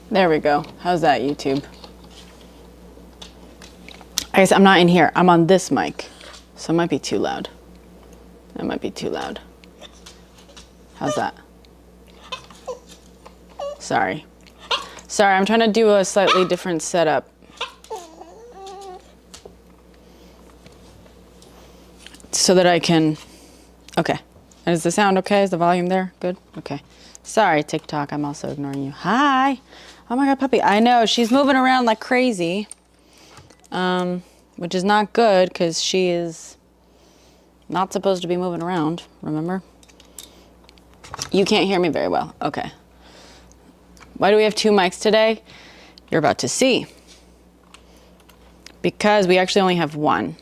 There we go. How's that, YouTube? I guess I'm not in here. I'm on this mic. So it might be too loud. It might be too loud. How's that? Sorry. Sorry, I'm trying to do a slightly different setup. So that I can... Okay. Is the sound okay? Is the volume there? Good? Okay. Sorry, TikTok. I'm also ignoring you. Hi. Oh my God, puppy. I know. She's moving around like crazy. Which is not good because she is not supposed to be moving around. Remember? You can't hear me very well. Okay. Why do we have 2 mics today? You're about to see. Because we actually only have 1.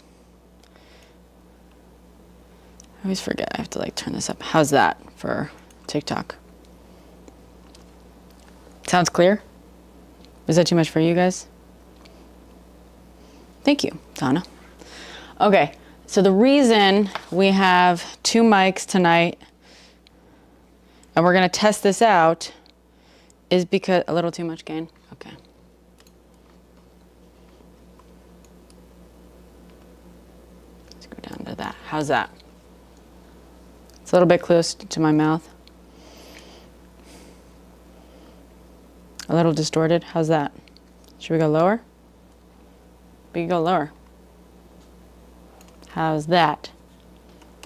I always forget. I have to like turn this up. How's that for TikTok? Sounds clear? Is that too much for you guys? Thank you, Donna. Okay, so the reason we have 2 mics tonight and we're gonna test this out is because, a little too much gain? Okay. Let's go down to that. How's that? It's a little bit close to my mouth. A little distorted. How's that? Should we go lower? We can go lower. How's that?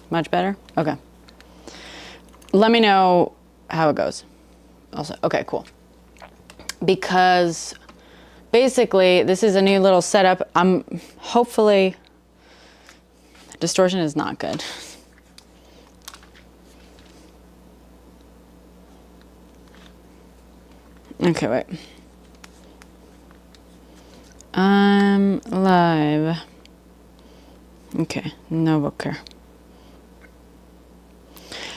Much better? Okay. Let me know how it goes. Also, okay, cool. Because basically, this is a new little setup. Hopefully, distortion is not good. Okay, wait. I'm live. Okay, no booker.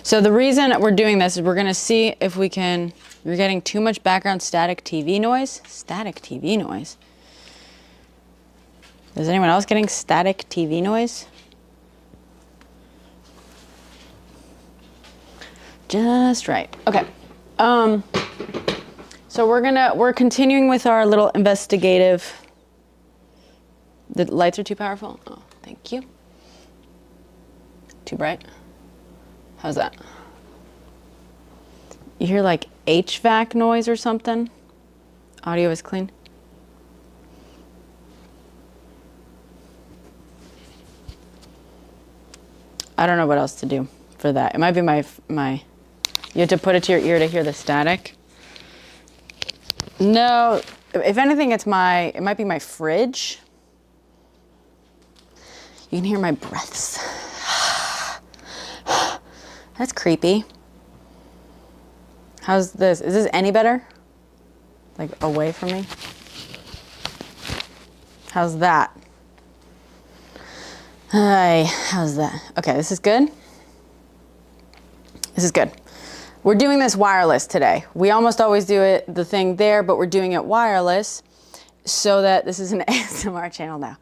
So the reason we're doing this is we're gonna see if we can, you're getting too much background static TV noise. Static TV noise. Is anyone else getting static TV noise? Just right. Okay. So we're continuing with our little investigative. The lights are too powerful? Oh, thank you. Too bright? How's that? You hear like HVAC noise or something? Audio is clean? I don't know what else to do for that. It might be my, you have to put it to your ear to hear the static. No, if anything, it might be my fridge. You can hear my breaths. That's creepy. How's this? Is this any better? Like away from me? How's that? Hi, how's that? Okay, this is good. This is good. We're doing this wireless today. We almost always do it, the thing there, but we're doing it wireless so that this is an ASMR channel now.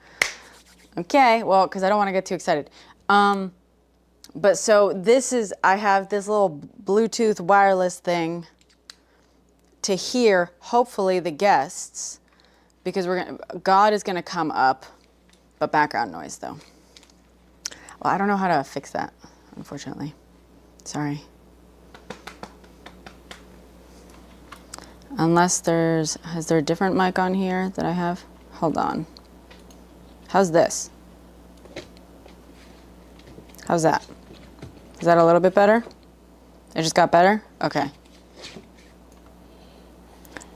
Okay, well, because I don't want to get too excited. But so this is, I have this little Bluetooth wireless thing to hear, hopefully, the guests, because God is gonna come up, but background noise though. Well, I don't know how to fix that, unfortunately. Sorry. Unless is there a different mic on here that I have? Hold on. How's this? How's that? Is that a little bit better? It just got better? Okay.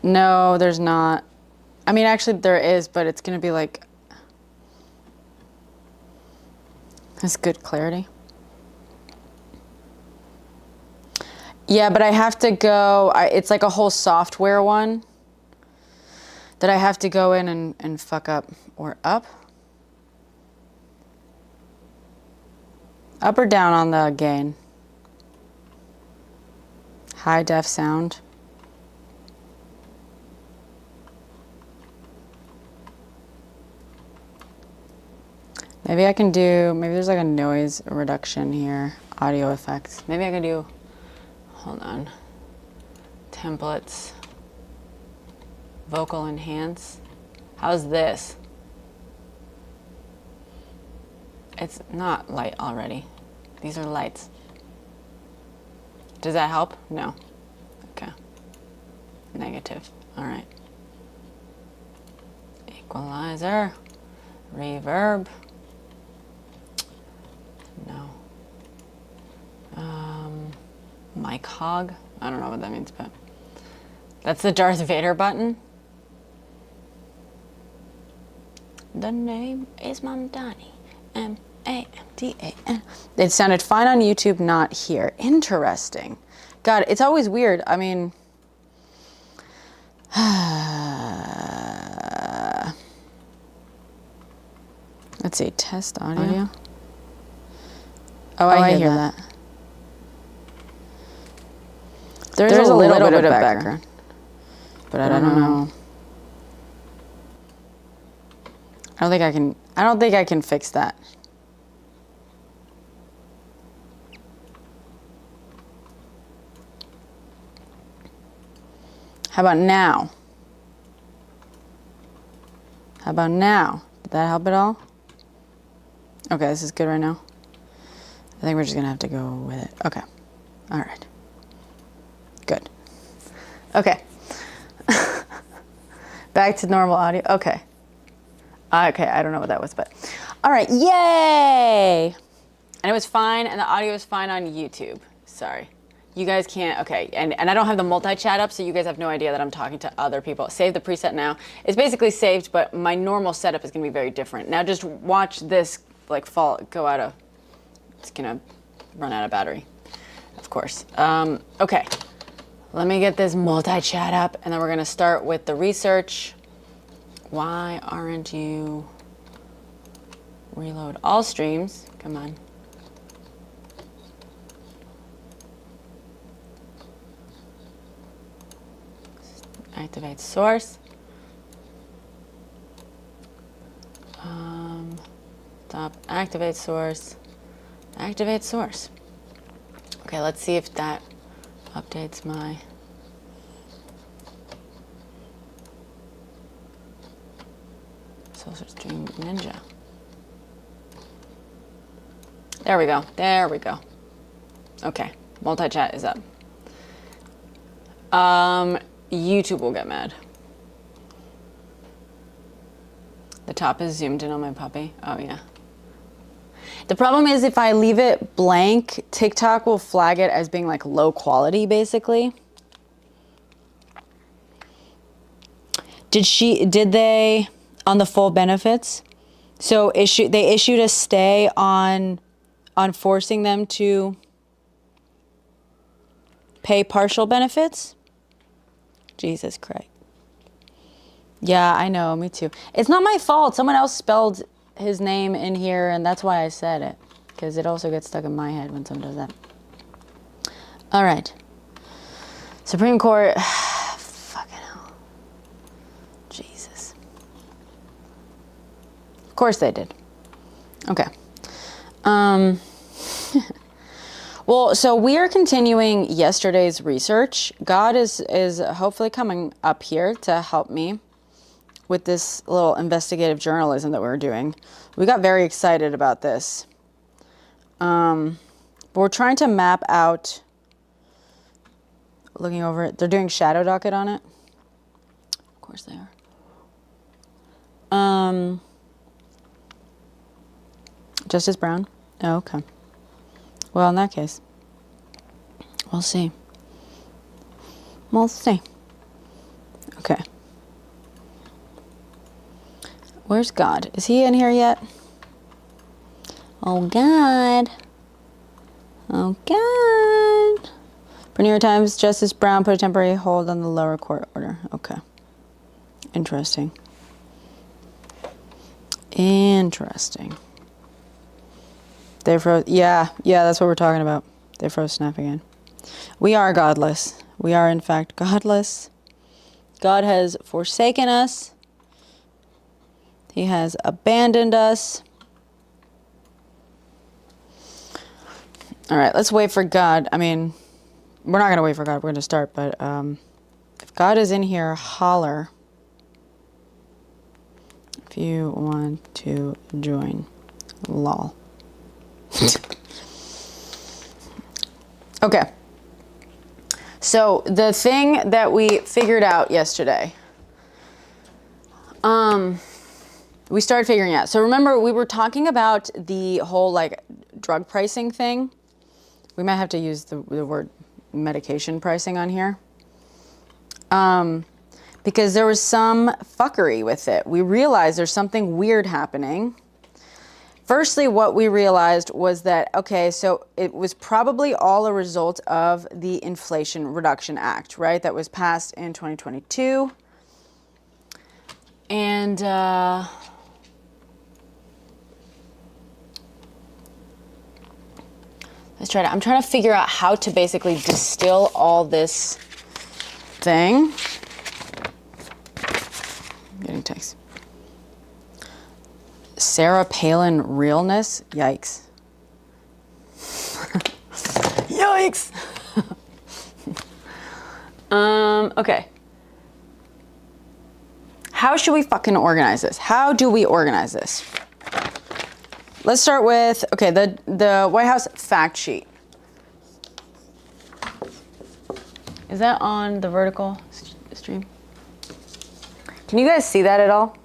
No, there's not. I mean, actually there is, but it's gonna be like, that's good clarity. Yeah, but I have to go, it's like a whole software one that I have to go in and fuck up, or up? Up or down on the gain? High def sound. Maybe I can do, maybe there's like a noise reduction here, audio effects. Maybe I can do, hold on, templates. Vocal enhance. How's this? It's not light already. These are lights. Does that help? No. Okay. Negative. All right. Equalizer. Reverb. No. Mic hog. I don't know what that means, but that's the Darth Vader button. The name is Mandani. M-A-M-D-A-N. It sounded fine on YouTube, not here. Interesting. God, it's always weird. I mean, let's see, test audio. Oh, I hear that. There's a little bit of background. But I don't know. I don't think I can fix that. How about now? How about now? Did that help at all? Okay, this is good right now. I think we're just gonna have to go with it. Okay. All right. Good. Okay. Back to normal audio. Okay. Okay, I don't know what that was, but all right, yay! And it was fine, and the audio was fine on YouTube. Sorry. You guys can't, okay, and I don't have the multi-chat up, so you guys have no idea that I'm talking to other people. Save the preset now. It's basically saved, but my normal setup is gonna be very different. Now just watch this, like, it's gonna run out of battery, of course. Okay, let me get this multi-chat up, and then we're gonna start with the research. Why aren't you reload all streams? Come on. Activate source. Stop. Activate source. Activate source. Okay, let's see if that updates my. Social Stream Ninja. There we go. There we go. Okay, multi-chat is up. YouTube will get mad. The top is zoomed in on my puppy. Oh yeah. The problem is if I leave it blank, TikTok will flag it as being like low quality, basically. Did they on the full benefits? So they issued a stay on forcing them to pay partial benefits? Jesus Christ. Yeah, I know, me too. It's not my fault. Someone else spelled his name in here, and that's why I said it. Because it also gets stuck in my head when someone does that. All right. Supreme Court. Fucking hell. Jesus. Of course they did. Okay. Well, so we are continuing yesterday's research. God is hopefully coming up here to help me with this little investigative journalism that we're doing. We got very excited about this. But we're trying to map out, looking over it. They're doing shadow docket on it. Of course they are. Justice Brown? Oh, okay. Well, in that case, we'll see. We'll see. Okay. Where's God? Is he in here yet? Oh, God. Oh, God. For New York Times, Justice Brown put a temporary hold on the lower court order. Okay. Interesting. Interesting. They froze. Yeah, that's what we're talking about. They froze Snap again. We are godless. We are, in fact, godless. God has forsaken us. He has abandoned us. All right, let's wait for God. I mean, we're not going to wait for God. We're going to start. But if God is in here, holler. if you want to join. Lol. Okay. So the thing that we figured out yesterday, we started figuring out. So remember, we were talking about the whole like drug pricing thing. We might have to use the word medication pricing on here. Because there was some fuckery with it. We realized there's something weird happening. Firstly, what we realized was that, okay, so it was probably all a result of the Inflation Reduction Act, right? That was passed in 2022. And I'm trying to figure out how to basically distill all this thing. I'm getting text. Sarah Palin realness? Yikes. Yikes. Okay. How should we fucking organize this? How do we organize this? Let's start with, okay, the White House fact sheet. Is that on the vertical stream? Can you guys see that at all?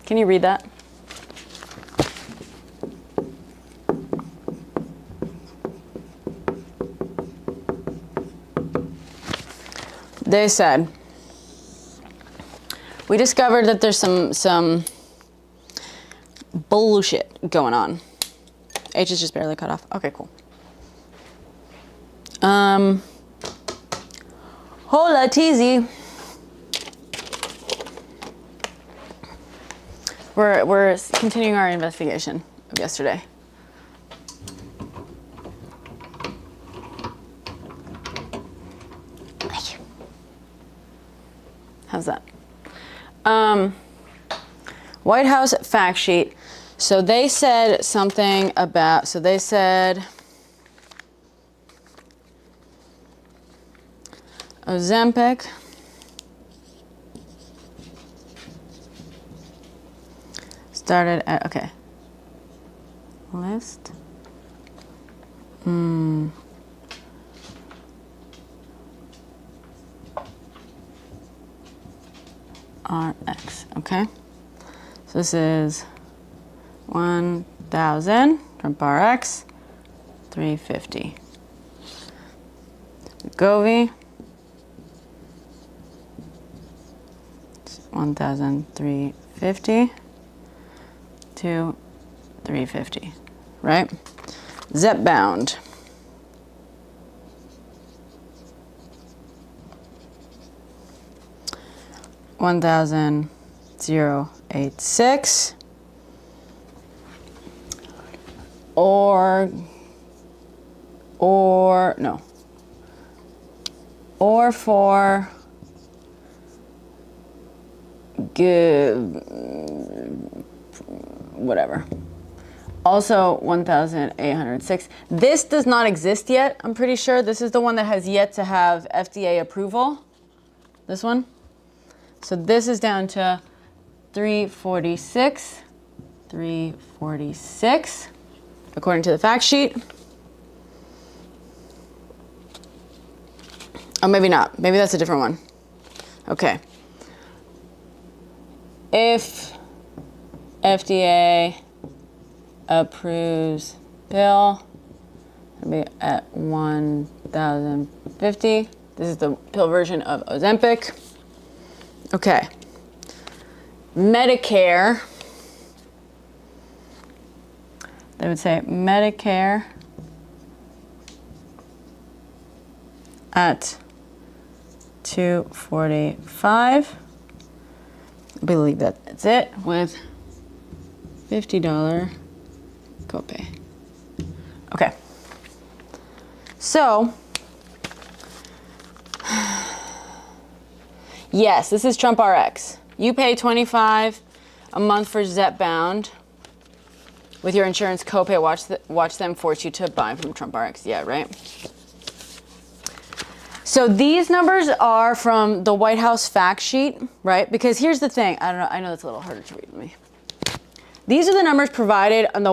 Can you read that? They said, we discovered that there's some bullshit going on. H is just barely cut off. Okay, cool. Hola, teasy. We're continuing our investigation of yesterday. How's that? White House fact sheet. So they said something about, so they said Ozempic started at, okay. List. RX, okay. So this is 1,000 Trump RX, 350. Govy, 1,350 to 350, right? Zepbound. $1,086 or for whatever. Also 1,806. This does not exist yet. I'm pretty sure this is the one that has yet to have FDA approval. This one. So this is down to 346, according to the fact sheet. Oh, maybe not. Maybe that's a different one. Okay. If FDA approves pill, it'll be at 1,050. This is the pill version of Ozempic. Okay. Medicare. They would say Medicare at 245. I believe that's it, with $50 copay. Okay. So, yes, this is Trump RX. You pay $25 a month for Zepbound with your insurance copay. Watch them force you to buy from Trump RX. Yeah, right? So these numbers are from the White House fact sheet, right? Because here's the thing. I don't know. I know that's a little harder to read than me. These are the numbers provided on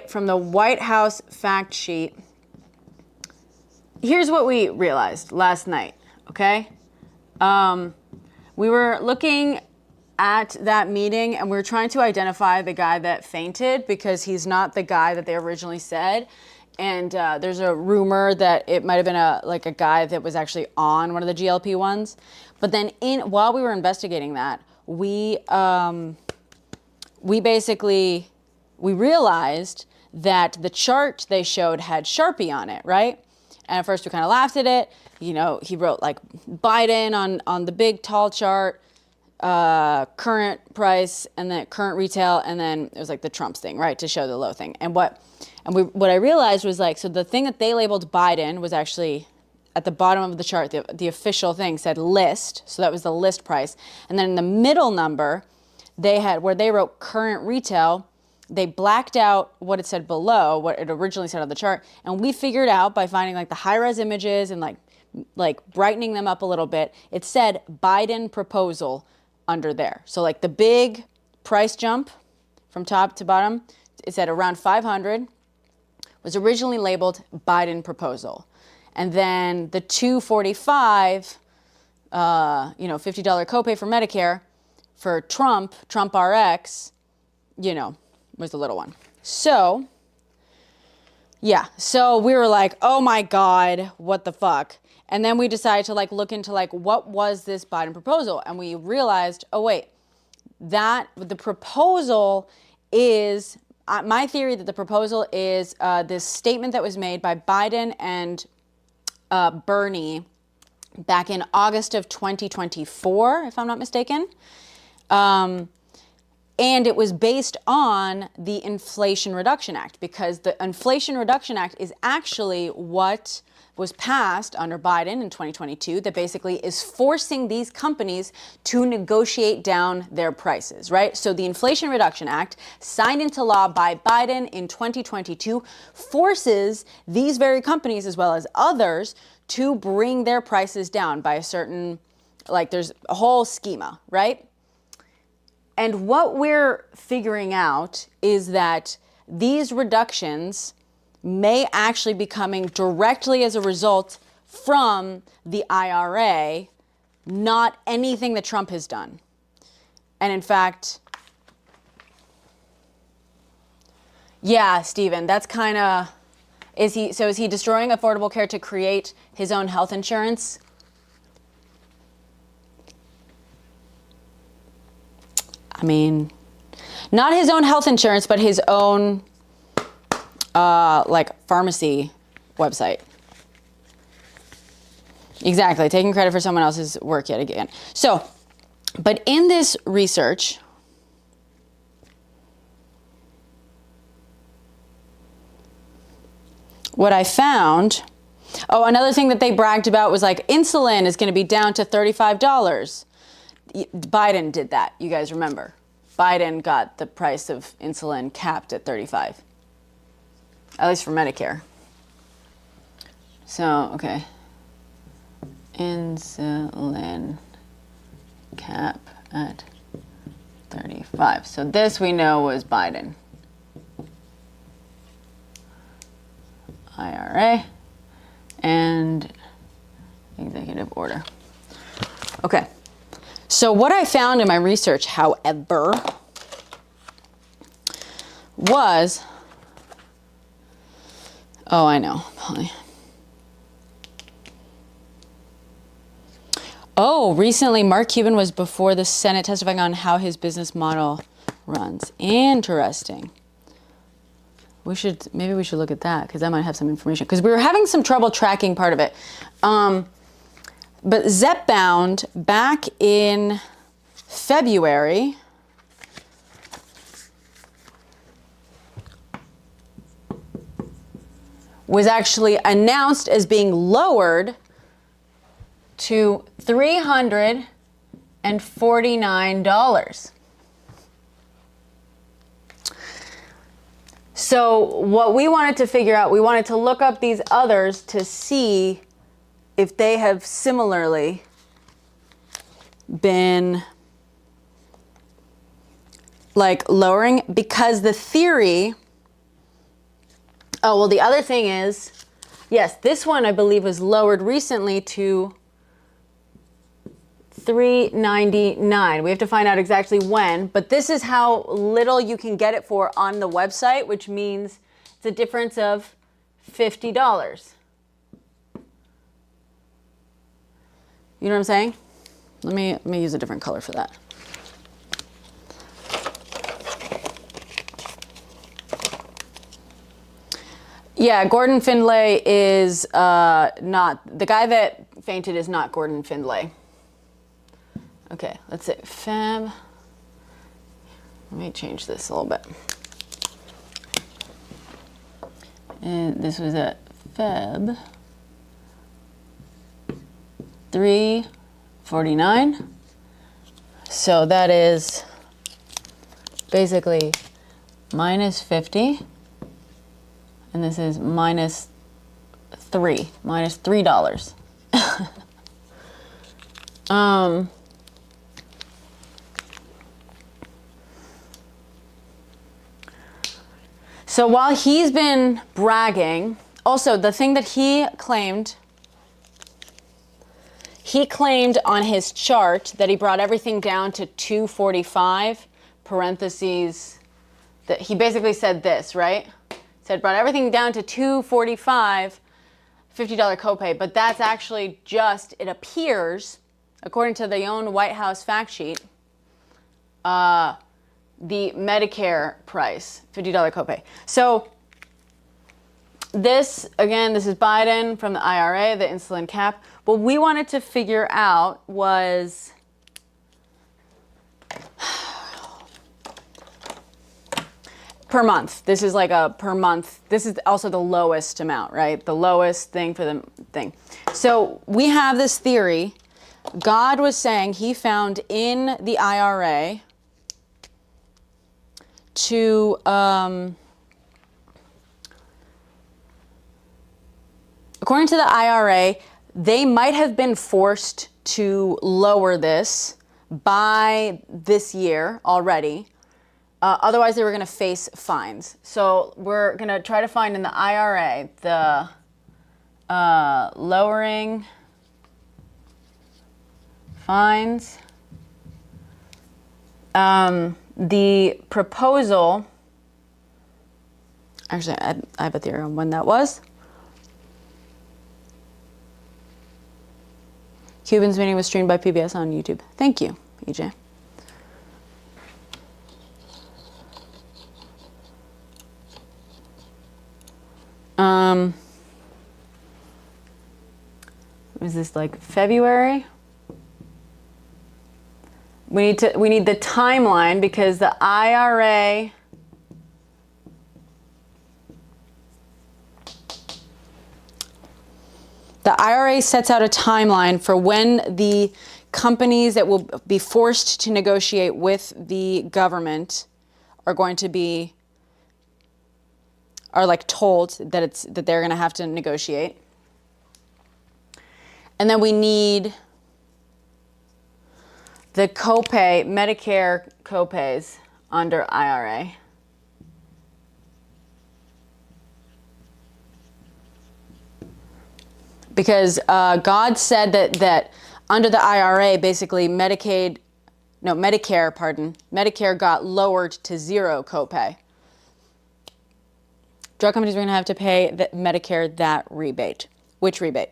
from the White House fact sheet. Here's what we realized last night, okay? We were looking at that meeting and we were trying to identify the guy that fainted because he's not the guy that they originally said. And there's a rumor that it might have been a guy that was actually on one of the GLP ones. But then while we were investigating that, we realized that the chart they showed had Sharpie on it, right? And at first we kind of laughed at it. You know, he wrote like Biden on the big tall chart, current price, and then current retail, and then it was like the Trump's thing, right, to show the low thing. And what I realized was like, so the thing that they labeled Biden was actually at the bottom of the chart. The official thing said list, so that was the list price. And then in the middle number, they had where they wrote current retail. They blacked out what it said below, what it originally said on the chart, and we figured out by finding like the high-res images and like brightening them up a little bit, it said Biden proposal under there. So like the big price jump from top to bottom, it said around 500, was originally labeled Biden proposal. And then the $245, $50 copay for Medicare for Trump RX, was the little one. So, yeah. So we were like, oh my God, what the fuck? And then we decided to look into what was this Biden proposal? And we realized, oh wait, that the proposal is, my theory that the proposal is this statement that was made by Biden and Bernie back in August of 2024, if I'm not mistaken. And it was based on the Inflation Reduction Act, because the Inflation Reduction Act is actually what was passed under Biden in 2022 that basically is forcing these companies to negotiate down their prices, right? So the Inflation Reduction Act, signed into law by Biden in 2022, forces these very companies, as well as others, to bring their prices down by a certain, there's a whole schema, right? And what we're figuring out is that these reductions may actually be coming directly as a result from the IRA, not anything that Trump has done. And in fact, yeah, Stephen, that's kind of, is he destroying Affordable Care to create his own health insurance? I mean, not his own health insurance, but his own, pharmacy website. Exactly, taking credit for someone else's work yet again. So, but in this research, what I found, another thing that they bragged about was insulin is going to be down to $35. Biden did that. You guys remember? Biden got the price of insulin capped at $35, at least for Medicare. So, okay. Insulin cap at 35. So this we know was Biden. IRA and executive order. Okay. So what I found in my research, however, was, I know, Polly. Recently Mark Cuban was before the Senate testifying on how his business model runs. Interesting. Maybe we should look at that, because that might have some information, because we were having some trouble tracking part of it. But Zepbound, back in February, was actually announced as being lowered to $349. So what we wanted to figure out, we wanted to look up these others to see if they have similarly been like lowering, because the theory, oh, well, the other thing is, yes, this one I believe was lowered recently to $3.99. We have to find out exactly when, but this is how little you can get it for on the website, which means it's a difference of $50. You know what I'm saying? Let me use a different color for that. Yeah, Gordon Findlay is not, the guy that fainted is not Gordon Findlay. Okay, let's say Feb. Let me change this a little bit. And this was at Feb 3/49. So that is basically minus 50. And this is minus $3. So while he's been bragging, also the thing that he claimed on his chart that he brought everything down to 245 parentheses, that he basically said this, right? Said brought everything down to 245, $50 copay, but that's actually just, it appears, according to the own White House fact sheet, the Medicare price, $50 copay. So this, again, this is Biden from the IRA, the insulin cap. What we wanted to figure out was per month. This is like a per month. This is also the lowest amount, right? The lowest thing for the thing. So we have this theory. God was saying he found in the IRA to, according to the IRA, they might have been forced to lower this by this year already. Otherwise, they were going to face fines. So we're going to try to find in the IRA the lowering fines. The proposal, actually, I have a theory on when that was. Cuban's meeting was streamed by PBS on YouTube. Thank you, EJ. Was this like February? We need the timeline because the IRA sets out a timeline for when the companies that will be forced to negotiate with the government are going to be, are like told that they're going to have to negotiate. And then we need the copay, Medicare copays under IRA. Because God said that under the IRA, basically Medicare got lowered to zero copay. Drug companies are going to have to pay the Medicare that rebate. Which rebate?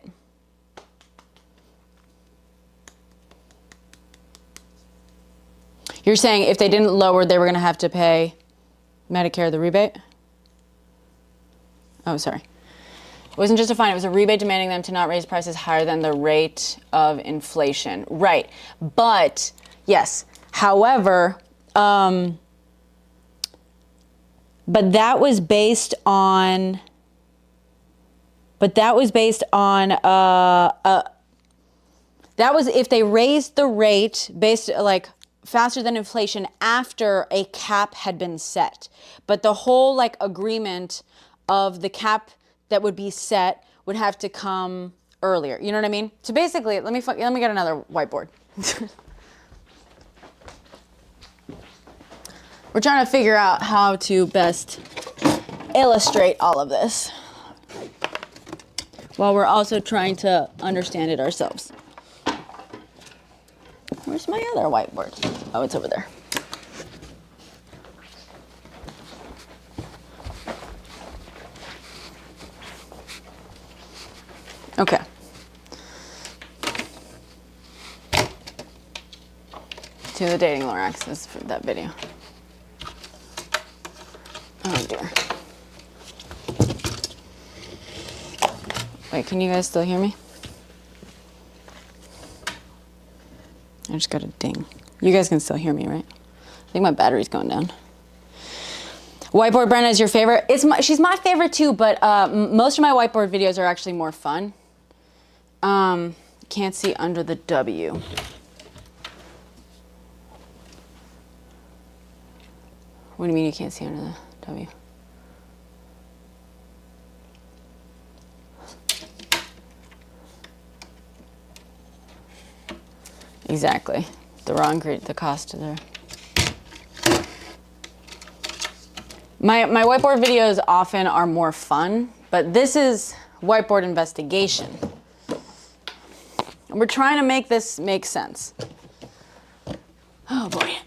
You're saying if they didn't lower, they were going to have to pay Medicare the rebate? Oh, sorry. It wasn't just a fine, it was a rebate demanding them to not raise prices higher than the rate of inflation. Right. But, yes. However, but that was based on, that was if they raised the rate based, like, faster than inflation after a cap had been set. But the whole, like, agreement of the cap that would be set would have to come earlier. You know what I mean? So basically, let me get another whiteboard. We're trying to figure out how to best illustrate all of this while we're also trying to understand it ourselves. Where's my other whiteboard? Oh, it's over there. Okay. To the dating Lorax is for that video. Oh dear. Wait, can you guys still hear me? I just got a ding. You guys can still hear me, right? I think my battery's going down. Whiteboard Brenna is your favorite? She's my favorite too, but most of my whiteboard videos are actually more fun. Can't see under the W. What do you mean you can't see under the W? Exactly. The cost of their... My whiteboard videos often are more fun, but this is whiteboard investigation. And we're trying to make this make sense. Oh boy.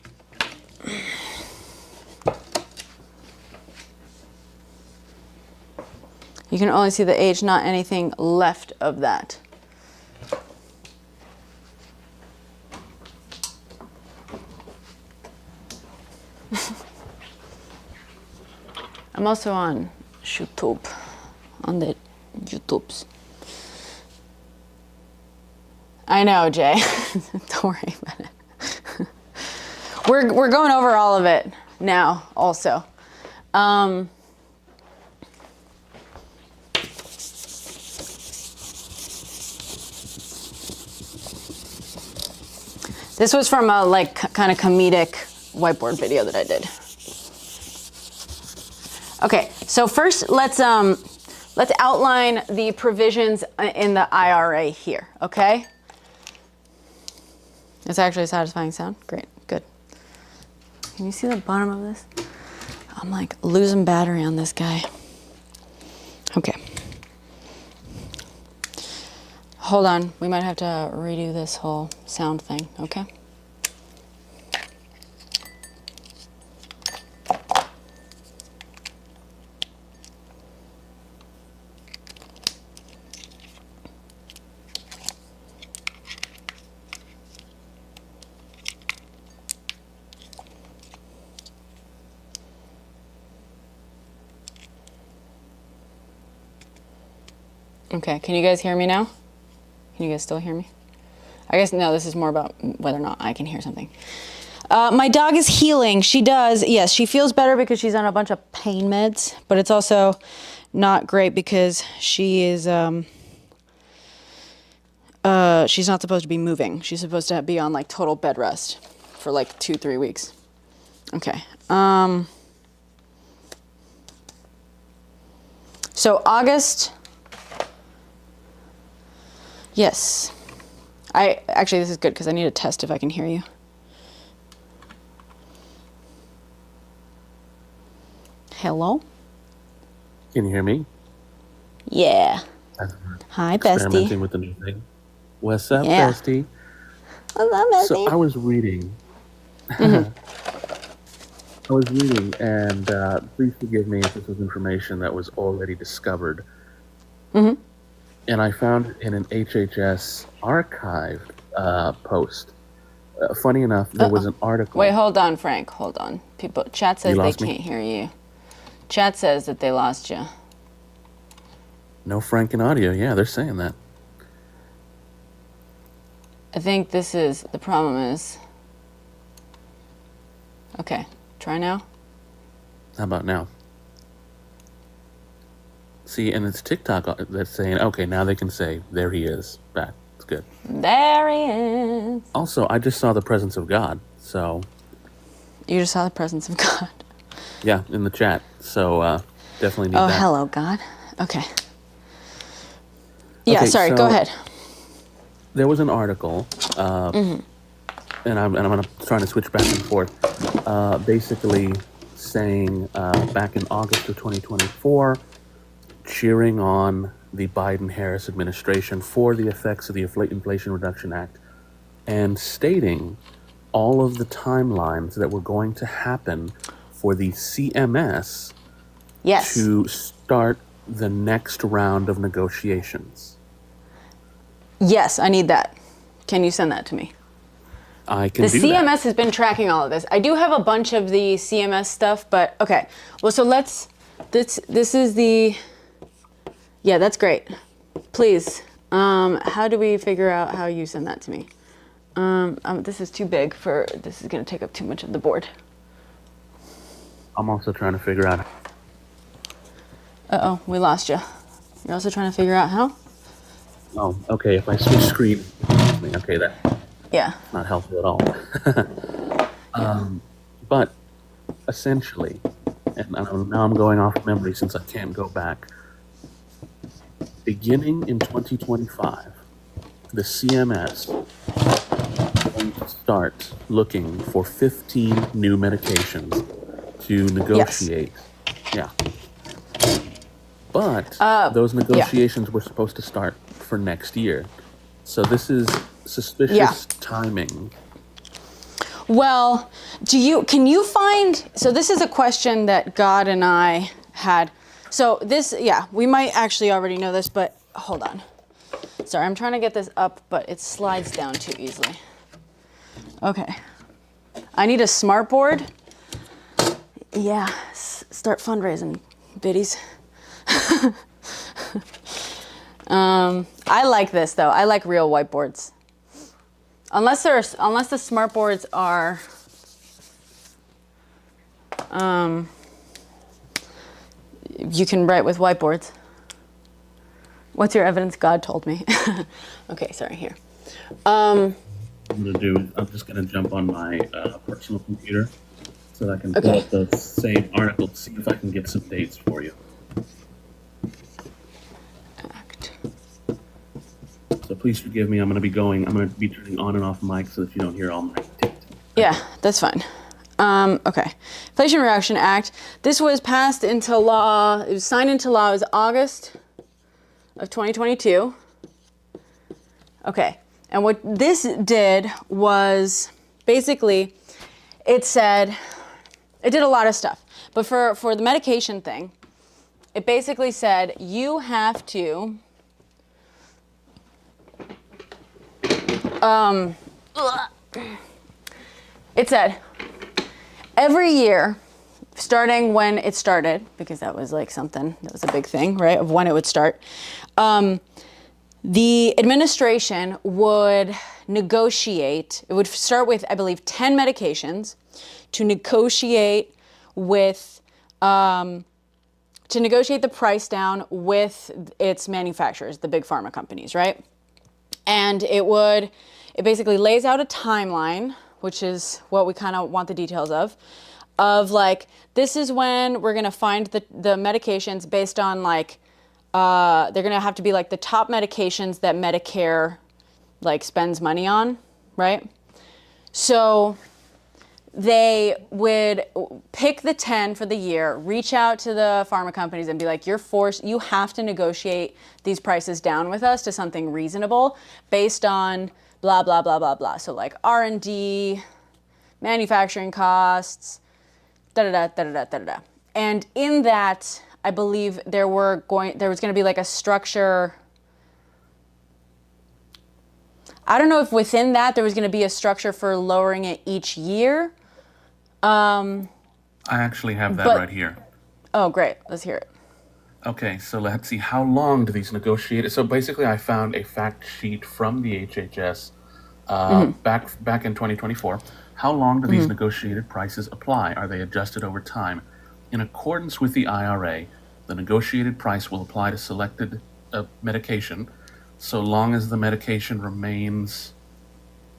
You can only see the age, not anything left of that. I'm also on YouTube, on the YouTubes. I know, Jay. Don't worry about it. We're going over all of it now, also. This was from a kind of comedic whiteboard video that I did. Okay, so first let's outline the provisions in the IRA here, okay? It's actually a satisfying sound. Great, good. Can you see the bottom of this? I'm like losing battery on this guy. Okay. Hold on, we might have to redo this whole sound thing, okay? Okay, can you guys hear me now? Can you guys still hear me? I guess, no, this is more about whether or not I can hear something. My dog is healing. She does, yes, she feels better because she's on a bunch of pain meds, but it's also not great because she is, she's not supposed to be moving. She's supposed to be on like total bed rest for like 2-3 weeks. Okay. So August, yes. Actually, this is good because I need to test if I can hear you. Hello? Can you hear me? Yeah. Hi, bestie. Experimenting with the new thing. What's up, Yeah. bestie? What's up, bestie? So I was reading. Mm-hmm. I was reading, and please forgive me if this was information that was already discovered. Mm-hmm. And I found it in an HHS archived post. Funny enough, there was an article. Wait, hold on, Frank. Hold on. Chat says they lost me? can't hear you. Chat says that they lost you. No Frank in audio. Yeah, they're saying that. I think the problem is. Okay, try now. How about now? See, and it's TikTok that's saying, okay, now they can say, there he is, back. It's good. There he is. Also, I just saw the presence of God, so... You just saw the presence of God. Yeah, in the chat, so definitely need that. Oh, hello, God. Okay. Yeah, Okay, sorry, go so ahead. there was an article, and I'm going to try to switch back and forth, basically saying back in August of 2024, cheering on the Biden-Harris administration for the effects of the Inflation Reduction Act, and stating all of the timelines that were going to happen for the CMS Yes. to start the next round of negotiations. Yes, I need that. Can you send that to me? I can The do that. CMS has been tracking all of this. I do have a bunch of the CMS stuff, but okay. Well, so let's, this is the, yeah, that's great. Please, how do we figure out how you send that to me? This is too big for, this is gonna take up too much of the board. I'm also trying to figure out. Uh-oh, we lost you. You're also trying to figure out how? Oh, okay, if I switch screen, okay, that's Yeah. not helpful at all. But essentially, and now I'm going off memory since I can't go back, beginning in 2025, the CMS is going to start looking for 15 new medications to negotiate. Yes. Yeah. But those negotiations were supposed to start for next year. So this is suspicious timing. Well, can you find, so this is a question that God and I had. So this, we might actually already know this, but hold on. Sorry, I'm trying to get this up, but it slides down too easily. Okay. I need a smart board. Yeah, start fundraising, biddies. I like this though. I like real whiteboards. Unless the smart boards are you can write with whiteboards. What's your evidence? God told me. Okay, sorry, here. I'm just gonna jump on my personal computer so that I can pull up the same article to see if I can get some dates for you. So please forgive me. I'm going to be turning on and off mic so that you don't hear all my tick. Yeah, that's fine. Okay. Inflation Reduction Act. This was passed into law. It was signed into law. It was August of 2022. Okay. And what this did was basically it did a lot of stuff. But for the medication thing, it basically said you have to it said every year, starting when it started, because that was like something, that was a big thing, right, of when it would start, the administration would negotiate, it would start with, I believe, 10 medications to negotiate with, to negotiate the price down with its manufacturers, the big pharma companies, right? And it basically lays out a timeline, which is what we kind of want the details of like, this is when we're going to find the medications based on like, they're going to have to be like the top medications that Medicare like spends money on, right? So they would pick the 10 for the year, reach out to the pharma companies and be like, you have to negotiate these prices down with us to something reasonable based on blah, blah, blah, blah, blah. So like R&D, manufacturing costs, da-da-da, da-da-da, da-da-da. And in that, I believe there was going to be like a structure. I don't know if within that there was going to be a structure for lowering it each year. I actually have that right here. Oh, great. Let's hear it. Okay, so let's see. How long do these negotiate? So basically, I found a fact sheet from the HHS back in 2024. How long do these negotiated prices apply? Are they adjusted over time? In accordance with the IRA, the negotiated price will apply to selected medication so long as the medication remains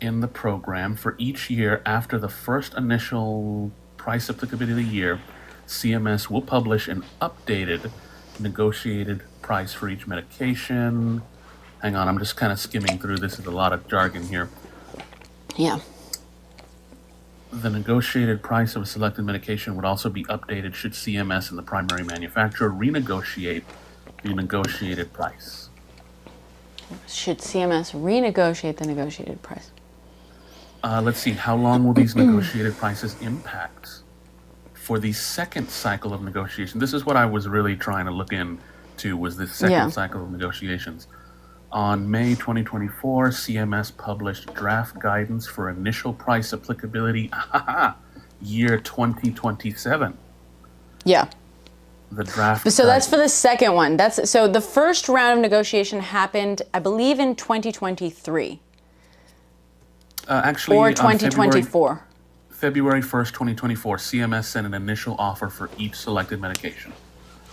in the program for each year after the first initial price applicability year. CMS will publish an updated negotiated price for each medication. hang on, I'm just kind of skimming through. This is a lot of jargon here. Yeah. The negotiated price of a selected medication would also be updated should CMS and the primary manufacturer renegotiate the negotiated price. Should CMS renegotiate the negotiated price? Let's see, how long will these negotiated prices impact? For the second cycle of negotiation, this is what I was really trying to look into, was the second cycle of negotiations. On May 2024, CMS published draft guidance for initial price applicability, year 2027. Yeah. The draft. So that's for the second one. So the first round of negotiation happened, I believe, in 2023. Actually, or 2024. February 1st, 2024, CMS sent an initial offer for each selected medication.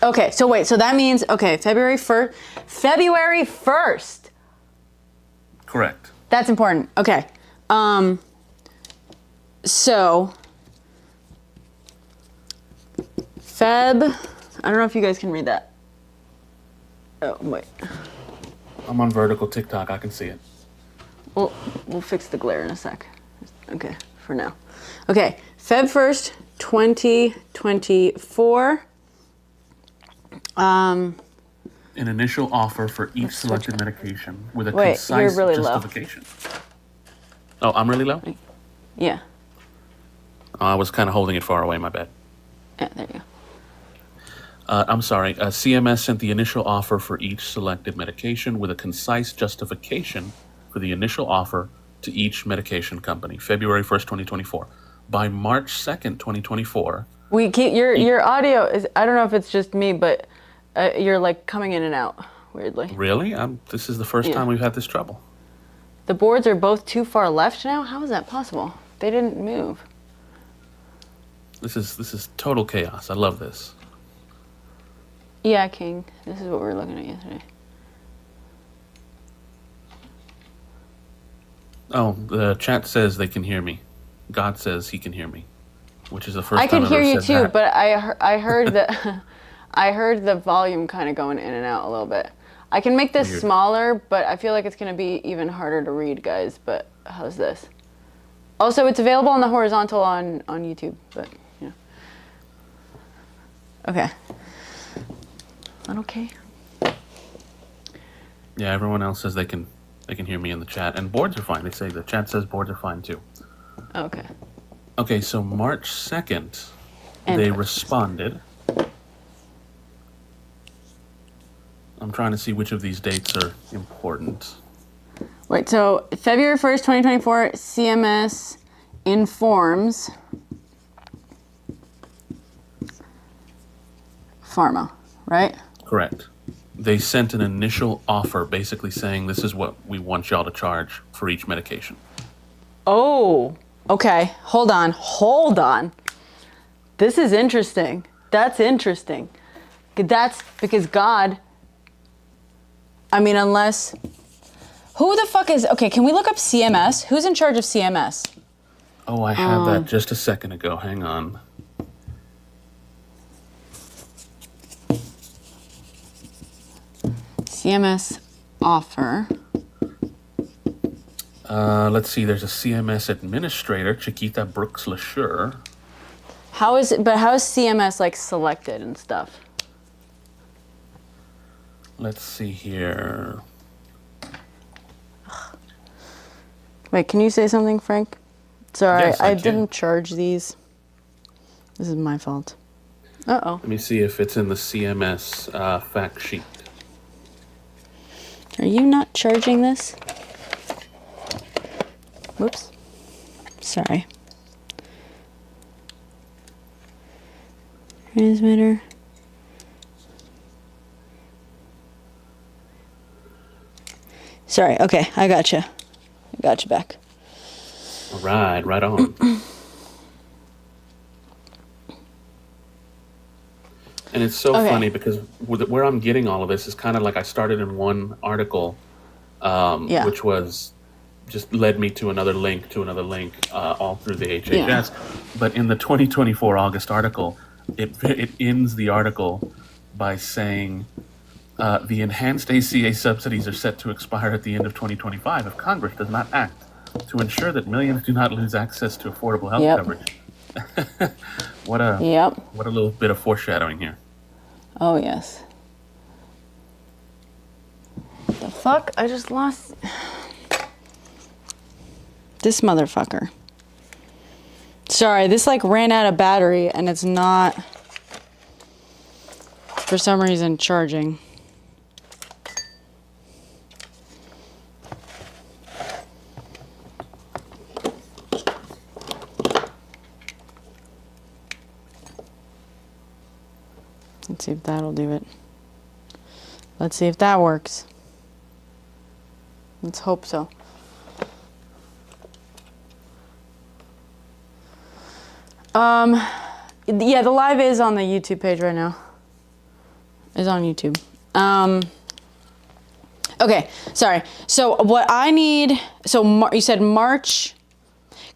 Okay, so wait, so that means, okay, February 1st. February 1st. Correct. That's important. Okay. So, I don't know if you guys can read that. Oh, wait. I'm on vertical TikTok, I can see it. We'll fix the glare in a sec. Okay, for now. Okay, Feb 1st, 2024. An initial offer for each selected medication with a concise really justification. Low. Oh, I'm really low? Yeah. Oh, I was kind of holding it far away, my bad. Yeah, there you go. I'm sorry. CMS sent the initial offer for each selected medication with a concise justification for the initial offer to each medication company, February 1st, 2024. By March 2nd, 2024... Your audio is, I don't know if it's just me, but you're like coming in and out, weirdly. Really? This is the first time we've had this trouble. The boards are both too far left now? How is that possible? They didn't move. This is total chaos. I love this. Yeah, King. This is what we were looking at yesterday. Oh, the chat says they can hear me. God says he can hear me, which is the first I time can I've hear ever you said too, that. but I heard that I heard the volume kind of going in and out a little bit. I can make this smaller, but I feel like it's going to be even harder to read, guys. But how's this? Also, it's available on the horizontal on YouTube, but yeah. Okay. Is that okay? Yeah, everyone else says they can hear me in the chat, and boards are fine. They say the chat says boards are fine too. Okay. Okay, so March 2nd, they responded. I'm trying to see which of these dates are important. Wait, so February 1st, 2024, CMS informs Pharma, right? Correct. They sent an initial offer basically saying this is what we want y'all to charge for each medication. Oh, okay. Hold on. This is interesting. That's interesting. That's because God, I mean, unless, who the fuck is, okay, can we look up CMS? Who's in charge of CMS? Oh, I had that just a second ago. Hang on. CMS offer. Let's see. There's a CMS administrator, Chiquita Brooks LaSure. How is CMS like selected and stuff? Let's see here. Wait, can you say something, Frank? Sorry, Yes, I can. didn't charge these. This is my fault. Uh-oh. Let me see if it's in the CMS fact sheet. Are you not charging this? Whoops. Sorry. Transmitter. Sorry, okay, I gotcha. I got you back. All right, right on. And it's so funny because where I'm getting all of this is kind of like I started in one article, which was just led me to another link, all through the HHS. Yeah. But in the 2024 August article, it ends the article by saying The enhanced ACA subsidies are set to expire at the end of 2025 if Congress does not act to ensure that millions do not lose access to affordable health Yep. coverage. What a Yep. what a little bit of foreshadowing here. Oh, yes. The fuck? I just lost... This motherfucker. Sorry, this like ran out of battery and it's not, for some reason, charging. Let's see if that'll do it. Let's see if that works. Let's hope so. Yeah, the live is on the YouTube page right now. It's on YouTube. Okay, sorry. So what I need, so you said March.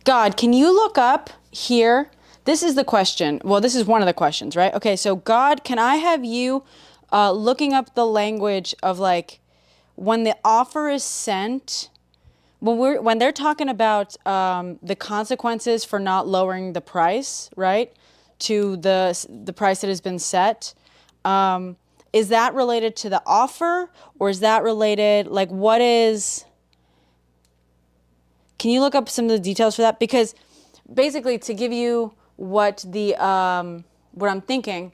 God, can you look up here? This is the question. Well, this is one of the questions, right? Okay, so God, can I have you looking up the language of like when the offer is sent, when they're talking about the consequences for not lowering the price, right, to the price that has been set, is that related to the offer or is that related, like what is, can you look up some of the details for that? Because basically to give you what the, what I'm thinking,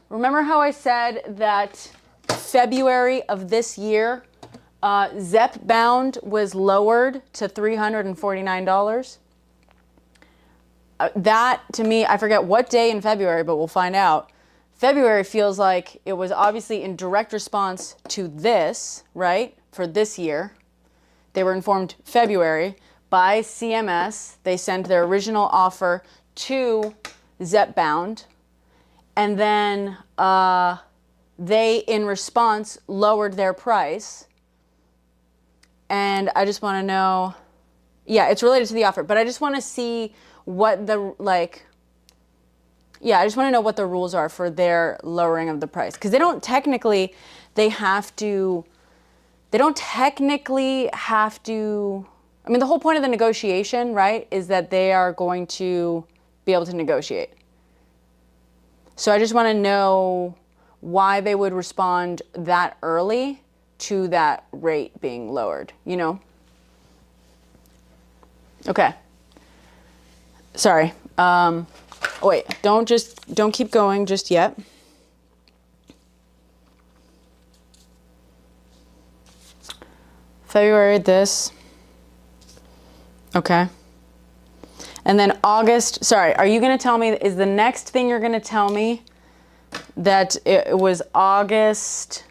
remember how I said that February of this year, ZEP bound was lowered to $349. That, to me, I forget what day in February, but we'll find out. February feels like it was obviously in direct response to this, right, for this year. They were informed February by CMS. They sent their original offer to ZEP bound. And then they, in response, lowered their price. And I just want to know, yeah, it's related to the offer, but I just want to see what the, like, yeah, I just want to know what the rules are for their lowering of the price. Because they don't technically, they don't technically have to, I mean, the whole point of the negotiation, right, is that they are going to be able to negotiate. So I just want to know why they would respond that early to that rate being lowered, you know? Okay. Sorry. Oh, wait, don't keep going just yet. February this. Okay. And then August, sorry, are you going to tell me, is the next thing you're going to tell me that it was August?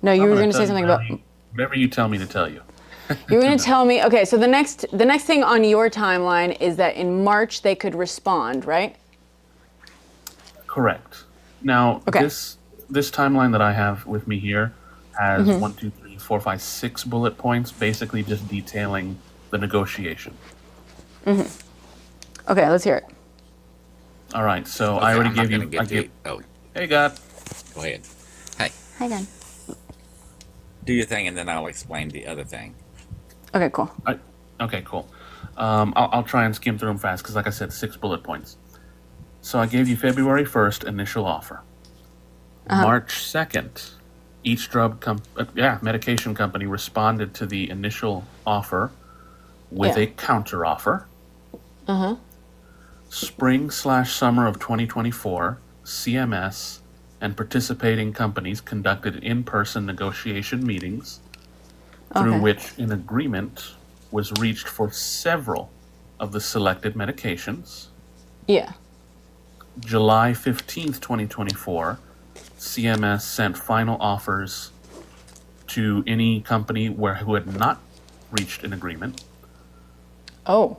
No, you were going to say something about... Whatever you tell me to tell you. You were going to tell me, okay, so the next thing on your timeline is that in March they could respond, right? Correct. Now, okay. this timeline that I have with me here has 1, 2, 3, 4, 5, 6 bullet points, basically just detailing the negotiation. Okay, let's hear it. All right, so Okay, I already I'm not gave gonna you... get to- oh, Hey, God. go ahead. Hey, Hi, Dan. do your thing and then I'll explain the other thing. Okay, cool. Okay, cool. I'll try and skim through them fast because, like I said, 6 bullet points. So I gave you February 1st initial offer. March 2nd, each medication company responded to the initial offer with a counter offer. Spring/summer of 2024, CMS and participating companies conducted in-person negotiation meetings through which an agreement was reached for several of the selected medications. Yeah. July 15th, 2024, CMS sent final offers to any company who had not reached an agreement. Oh.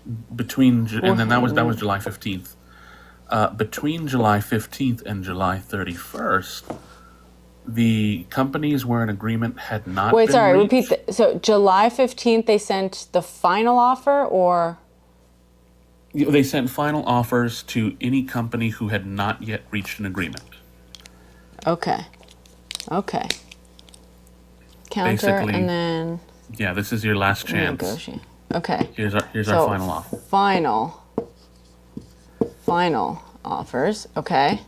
And then that was July 15th. Between July 15th and July 31st, the companies where an agreement had not Wait, been sorry, reached. repeat. So July 15th, they sent the final offer, or? They sent final offers to any company who had not yet reached an agreement. Okay. Okay. Counter Basically, and then yeah, this is your last chance. negotiate. Okay. Here's our So final offer. Final offers. Okay.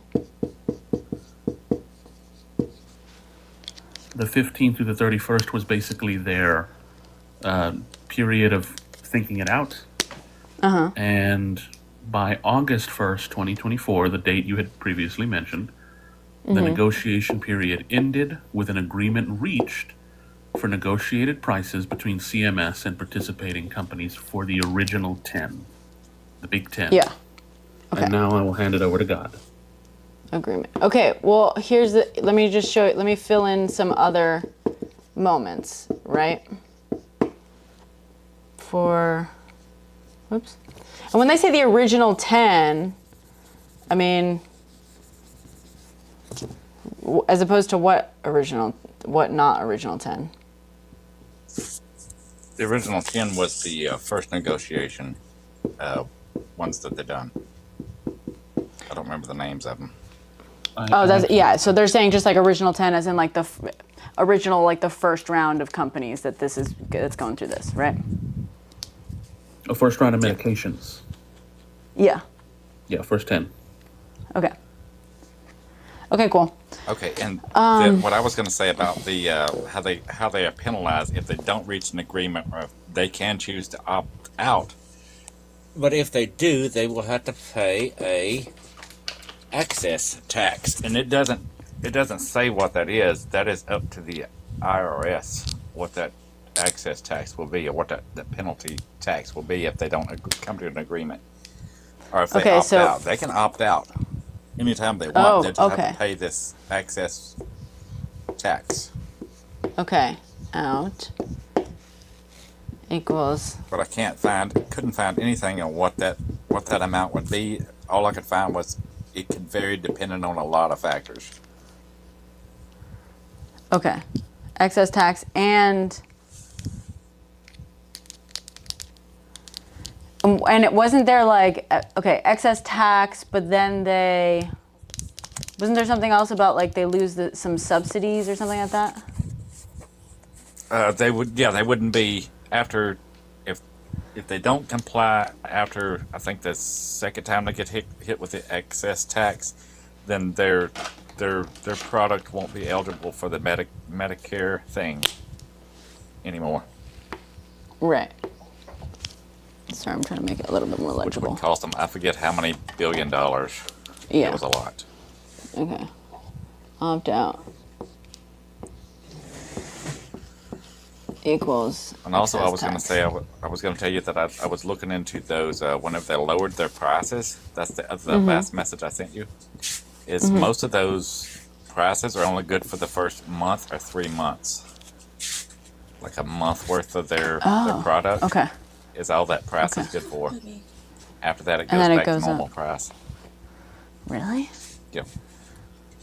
The 15th through the 31st was basically their period of thinking it out. And by August 1st, 2024, the date you had previously mentioned, the negotiation period ended with an agreement reached for negotiated prices between CMS and participating companies for the original 10, the big 10. Yeah. Okay. And now I will hand it over to God. Agreement. Okay, well, let me just show you, let me fill in some other moments, right? Oops. And when they say the original 10, I mean, as opposed to what not original 10? The original 10 was the first negotiation ones that they done. I don't remember the names of them. Yeah. So they're saying just like original 10, as in like the original, like the first round of companies that's going through this, right? A first round of medications. Yeah. Yeah, first 10. Okay. Okay. Cool. Okay, and what I was going to say about the how they are penalized if they don't reach an agreement, or if they can choose to opt out. But if they do, they will have to pay a excess tax, and it doesn't say what that is. That is up to the IRS what that excess tax will be, or what that penalty tax will be if they don't come to an agreement, or if they opt out. They can opt out anytime they want. They just have to pay this excess tax. Okay, out equals. But I couldn't find anything on what that amount would be. All I could find was it could vary depending on a lot of factors. Okay, excess tax and it wasn't there like excess tax, but then wasn't there something else about like they lose some subsidies or something like that? They wouldn't be after if they don't comply after, I think, the second time they get hit with the excess tax, then their product won't be eligible for the Medicare thing anymore. Right. Sorry, I'm trying to make it a little bit more Which legible. would cost them, I forget how many $1 billion. Yeah. It was a lot. Okay. Opt out equals. And also, I was going to tax. say, I was going to tell you that I was looking into those whenever they lowered their prices. That's the last message I sent you. Is most of those prices are only good for the first month or 3 months. Like a month worth of their product. Okay. Is all that price is good for. After that, it goes then it back goes to normal up. price. Really? Yep.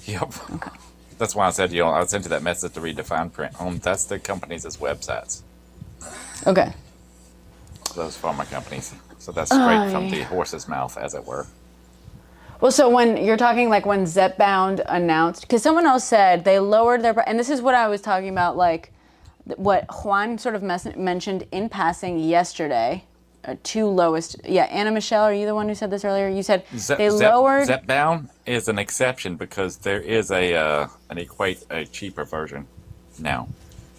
Yep. Okay. That's why I said I sent you that message to read the fine print. That's the companies' websites. Okay. Those pharma companies. So that's straight from the horse's mouth, as it were. Well, so when you're talking like when Zepbound announced, because someone else said they lowered their, and this is what I was talking about, like what Juan sort of mentioned in passing yesterday, two lowest. Yeah, Anna Michelle, are you the one who said this earlier? You said they lowered. Zepbound is an exception because there is a cheaper version now.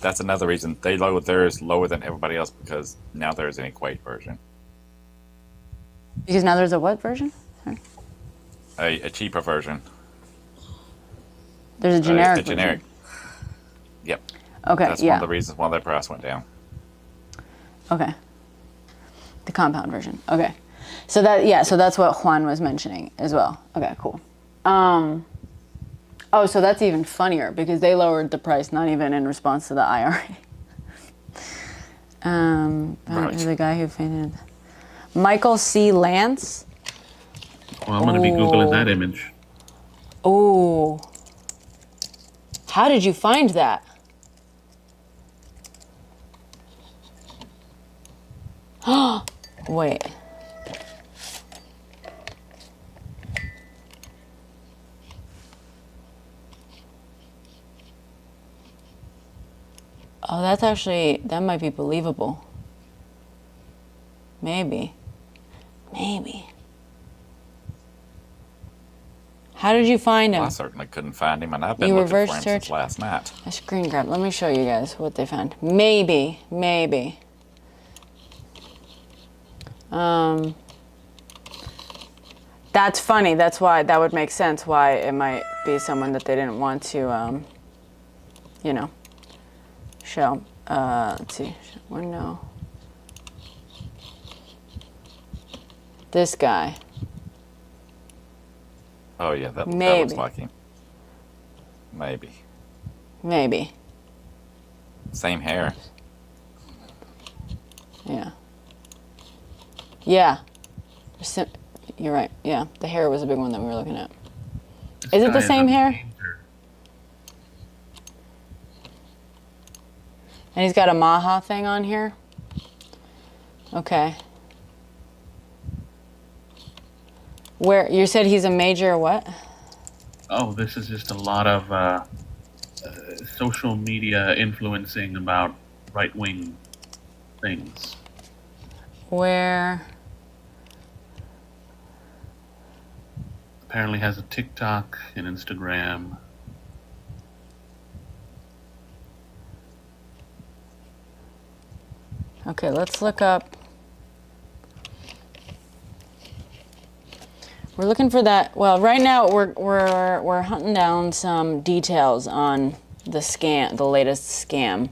That's another reason they lowered theirs lower than everybody else, because now there is an Equate version. Because now there's a what version? Sorry. A cheaper version. There's a generic. A generic. Version. Yep. Okay. That's one of the reasons why their price went down. Okay. The compound version. Okay. So that's what Juan was mentioning as well. Okay, cool. So that's even funnier because they lowered the price not even in response to the IRA. Right. The guy who fainted. Michael C. Lance. Well, I'm going to be Googling that image. Oh. How did you find that? Wait. Oh, that's actually, that might be believable. Maybe. Maybe. How did you find him? Well, I certainly couldn't find him, and I've been You looking for reverse him search? since last night. A screen grab. Let me show you guys what they found. Maybe. Maybe. That's funny. That's why, that would make sense why it might be someone that they didn't want to, you know, show. Let's see. Window. This guy. Oh yeah, that Maybe. looks like him. Maybe. Maybe. Same hair. Yeah. Yeah. You're right. Yeah. The hair was a big one that we were looking at. Is it the same hair? And he's got a Maha thing on here? Okay. Where, you said he's a major what? Oh, this is just a lot of social media influencing about right-wing things. Where? Apparently has a TikTok and Instagram. Okay, let's look up. We're looking for that. Well, right now we're hunting down some details on the scam, the latest scam.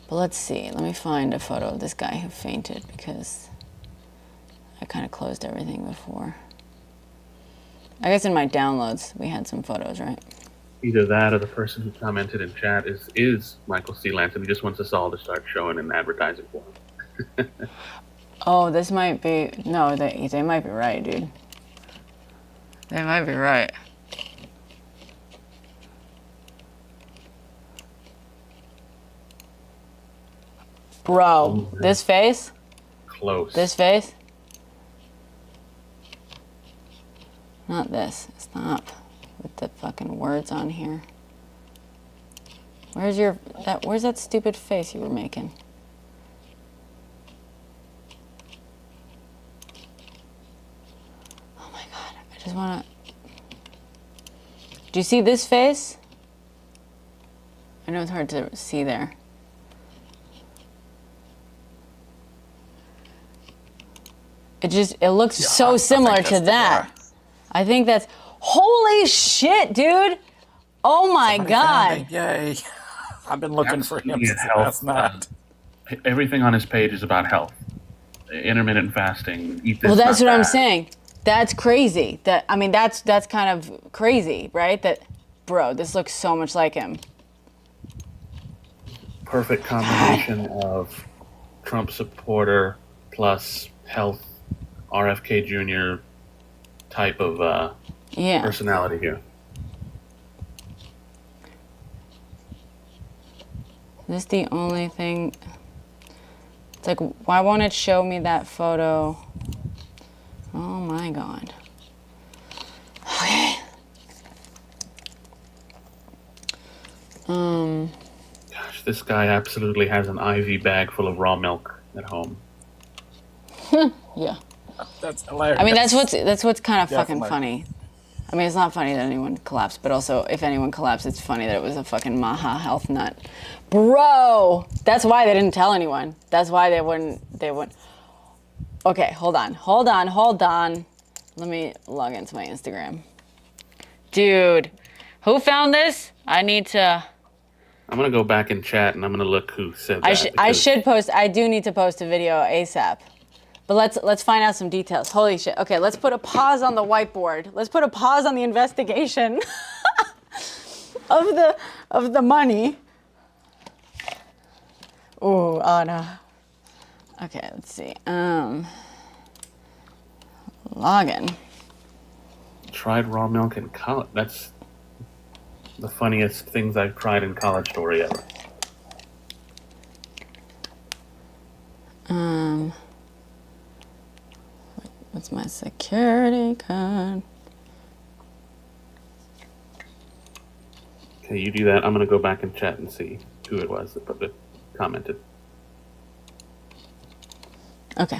But let's see. Let me find a photo of this guy who fainted because I kind of closed everything before. I guess in my downloads we had some photos, right? Either that or the person who commented in chat is Michael C. Lance, and he just wants us all to start showing an advertising for him. Oh, this might be, no, they might be right, dude. They might be right. Bro, this face? Close. This face? Not this. Stop with the fucking words on here. Where's that stupid face you were making? Oh my god, I just wanna... Do you see this face? I know it's hard to see there. It looks so similar to that. I think that's, holy shit, dude. Oh my god. Yay. I've been looking for him since last night. Everything on his page is about health. Intermittent fasting, eat this, Well, that's not what I'm that. saying. That's crazy. That's kind of crazy, right? That, bro, this looks so much like him. Perfect combination of Trump supporter plus health RFK Jr. type of Yeah. personality here. Is this the only thing? It's like, why won't it show me that photo? Oh my god. Okay. Gosh, this guy absolutely has an IV bag full of raw milk at home. Yeah. That's hilarious. I mean, that's what's kind of fucking Definitely. funny. I mean, it's not funny that anyone collapsed, but also if anyone collapsed, it's funny that it was a fucking Maha health nut. Bro, that's why they didn't tell anyone. That's why they wouldn't. Okay, hold on. Let me log into my Instagram. Dude, who found this? I need to. I'm gonna go back in chat and I'm gonna look who said that. I should post. I do need to post a video ASAP. But let's find out some details. Holy shit. Okay, let's put a pause on the whiteboard. Let's put a pause on the investigation of the money. Ooh, Anna. Okay, let's see. Login. Tried raw milk in college. That's the funniest things I've tried in college story ever. What's my security code? Okay, you do that. I'm gonna go back and chat and see who it was that commented. Okay.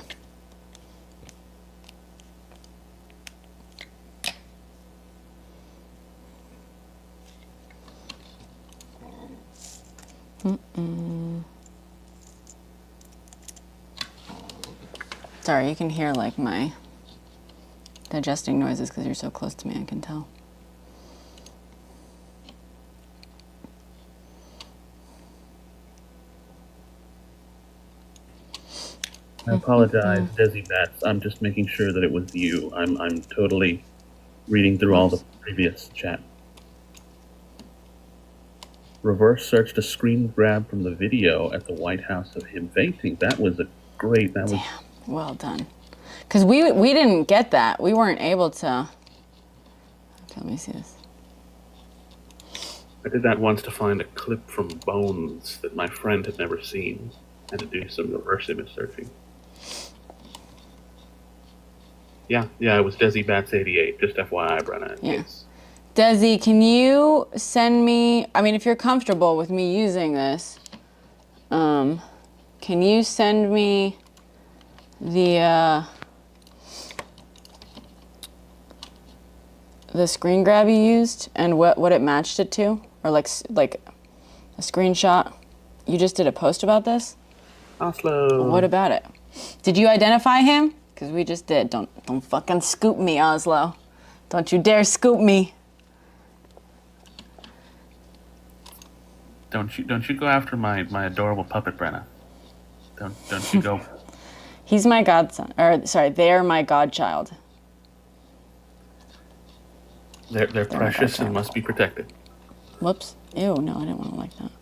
Sorry, you can hear like my digesting noises because you're so close to me, I can tell. I apologize, Desi Bats. I'm just making sure that it was you. I'm totally reading through all the previous chat. Reverse searched a screen grab from the video at the White House of him fainting. That was a great. That was Damn, well done. Because we didn't get that. We weren't able to. Okay, let me see this. I did that once to find a clip from Bones that my friend had never seen. I had to do some reverse image searching. Yeah, it was Desi Bats 88. Just FYI, Brenna. Yeah. Desi, can you send me? I mean, if you're comfortable with me using this, can you send me the screen grab you used and what it matched it to, or like a screenshot? You just did a post about this. Oslo. What about it? Did you identify him? Because we just did. Don't fucking scoop me, Oslo. Don't you dare scoop me. Don't you go after my adorable puppet, Brenna. Don't you go. He's my godson. Or sorry, they're my godchild. They're precious and must be protected. Whoops. Ew, no, I didn't want to like that.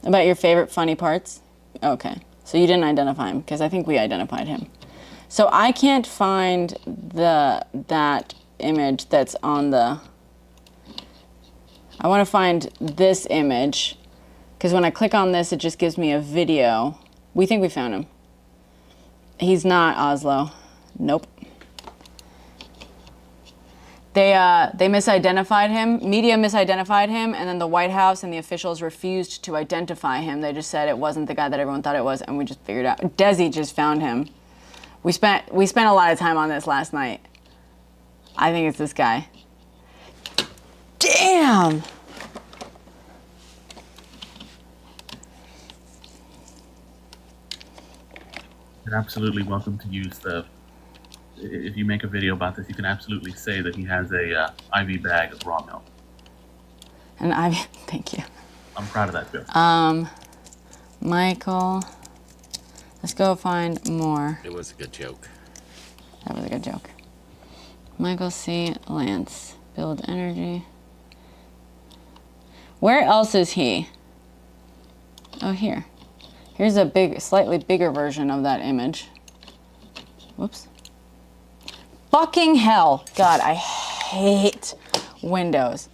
About your favorite funny parts? Okay. So you didn't identify him, because I think we identified him. So I can't find that image that's on the... I want to find this image, because when I click on this, it just gives me a video. We think we found him. He's not Oslo. Nope. They misidentified him. Media misidentified him, and then the White House and the officials refused to identify him. They just said it wasn't the guy that everyone thought it was, and we just figured out. Desi just found him. We spent a lot of time on this last night. I think it's this guy. Damn! You're absolutely welcome to use the... If you make a video about this, you can absolutely say that he has a IV bag of raw milk. Thank you. I'm proud of that joke. Michael, let's go find more. It was a good joke. That was a good joke. Michael C. Lance, build energy. Where else is he? Oh, here. Here's a slightly bigger version of that image. Whoops. Fucking hell. God, I hate Windows.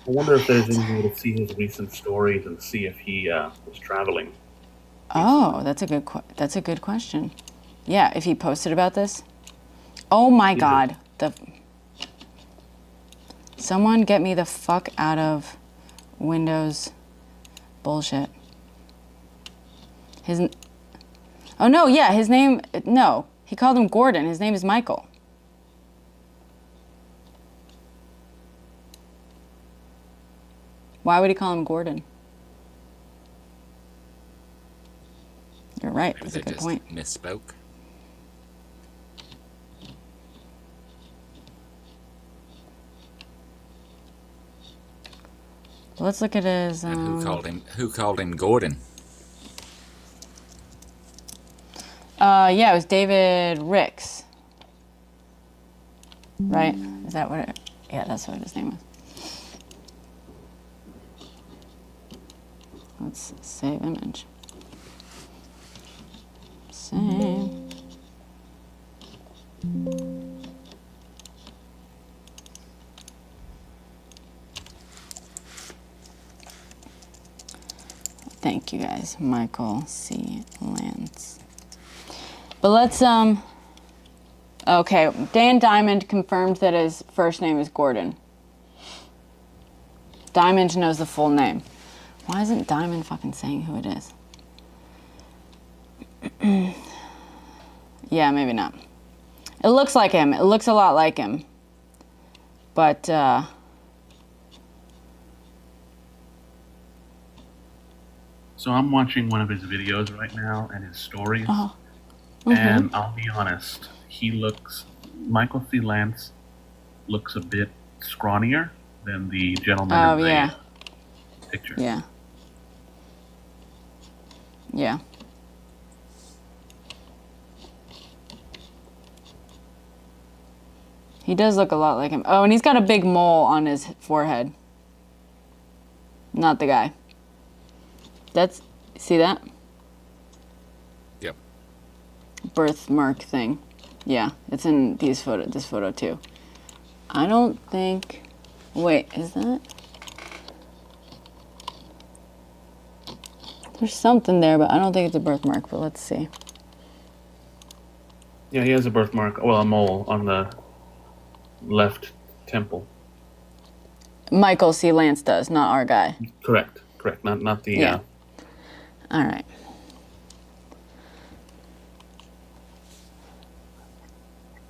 I wonder if there's any way to see his recent stories and see if he was traveling. Oh, that's a good question. Yeah, if he posted about this. Oh my God. Someone get me the fuck out of Windows bullshit. Oh no, yeah, his name, no. He called him Gordon. His name is Michael. Why would he call him Gordon? You're right. That's a good point. Misspoke. Let's look at his. And who called him Gordon? Yeah, it was David Ricks. Right? Is that what it? Yeah, that's what his name was. Let's save image. Save. Thank you guys, Michael C. Lance. But let's okay, Dan Diamond confirmed that his first name is Gordon. Diamond knows the full name. Why isn't Diamond fucking saying who it is? Yeah, maybe not. It looks like him. It looks a lot like him. But, So I'm watching one of his videos right now and his stories. Oh. And I'll be honest, Michael C. Lance looks a bit scrawnier than the gentleman in the picture. Yeah. Yeah. He does look a lot like him. Oh, and he's got a big mole on his forehead. Not the guy. See that? Yep. Birthmark thing. Yeah, it's in this photo too. I don't think, wait, is that? There's something there, but I don't think it's a birthmark, but let's see. Yeah, he has a birthmark, well, a mole on the left temple. Michael C. Lance does, not our guy. Correct. Not the... Yeah. All right.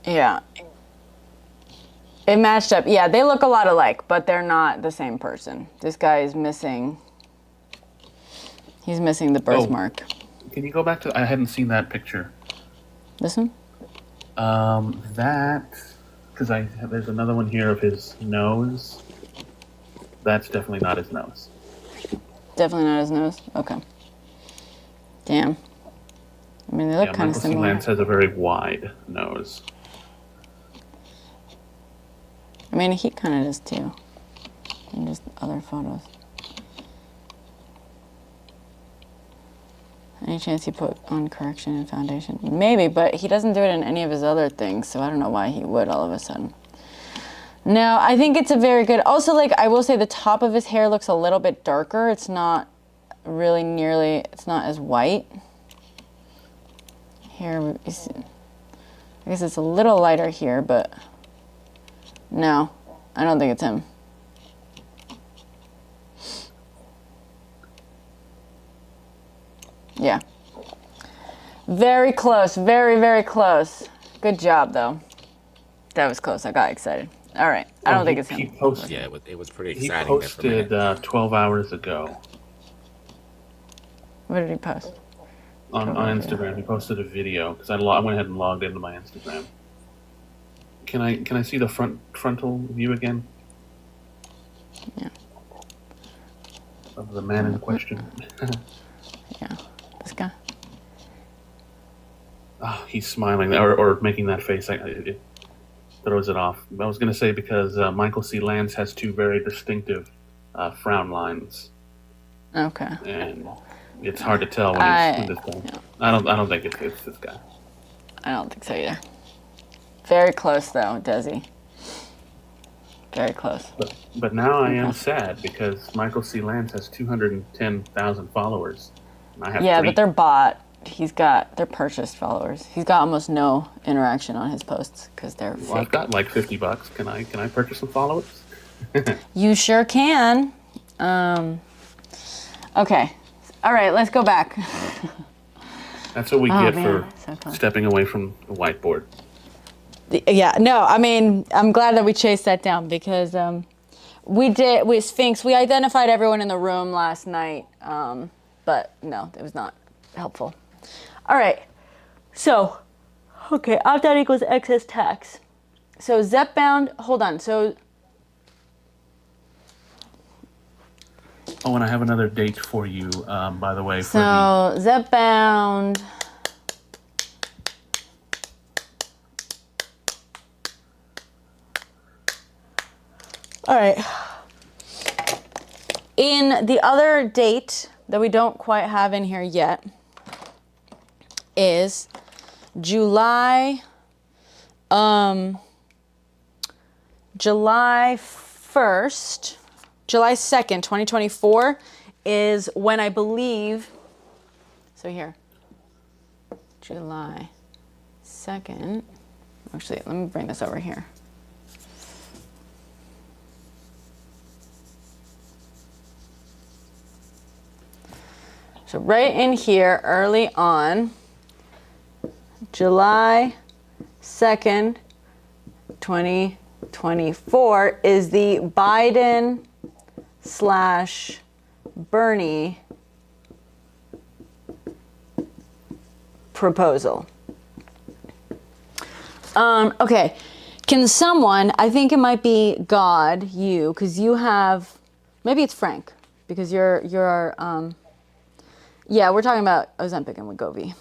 Yeah. It matched up. Yeah, they look a lot alike, but they're not the same person. This guy is missing... He's missing the birthmark. Can you go back to... I hadn't seen that picture. This one? Because there's another one here of his nose. That's definitely not his nose. Definitely not his nose? Okay. Damn. I mean, they look kind of similar. Michael C. Lance has a very wide nose. I mean, he kind of does too. And just other photos. Any chance he put on correction and foundation? Maybe, but he doesn't do it in any of his other things, so I don't know why he would all of a sudden. No, I think it's a very good... Also, like, I will say the top of his hair looks a little bit darker. It's not really nearly... It's not as white. Here, I guess it's a little lighter here, but... No, I don't think it's him. Yeah. Very close. Very, very close. Good job, though. That was close. I got excited. All right. I don't think it's him. Yeah, it was pretty He exciting. posted 12 hours ago. What did he post? On Instagram. He posted a video, because I went ahead and logged into my Instagram. Can I see the frontal view again? Yeah. Of the man in question? Yeah. This guy? Oh, he's smiling or making that face. It throws it off. I was going to say because Michael C. Lance has two very distinctive frown lines. Okay. And it's hard to tell when this guy. Yeah. I don't think it's this guy. I don't think so either. Very close, though, Desi. Very close. But now I am sad because Michael C. Lance has 210,000 followers. And I have 3. But they're bot. They're purchased followers. He's got almost no interaction on his posts because they're fake. I've got like $50. Can I purchase some followers? You sure can. Okay. All right, let's go back. That's what we get for so close. stepping away from the whiteboard. Yeah, no, I mean, I'm glad that we chased that down because we identified everyone in the room last night, but no, it was not helpful. All right, so, okay, opt-out equals excess tax. So Zepbound, hold on, so... Oh, and I have another date for you, by the way. So, Zepbound... All right. In the other date that we don't quite have in here yet is July 1st, July 2nd, 2024 is when I believe, so here, July 2nd, actually, let me bring this over here. So right in here, early on, July 2nd, 2024 is the Biden/Bernie proposal. Okay, can someone, I think it might be God, you, because you have, maybe it's Frank, because you're yeah, we're talking about Ozempic and Wegovy.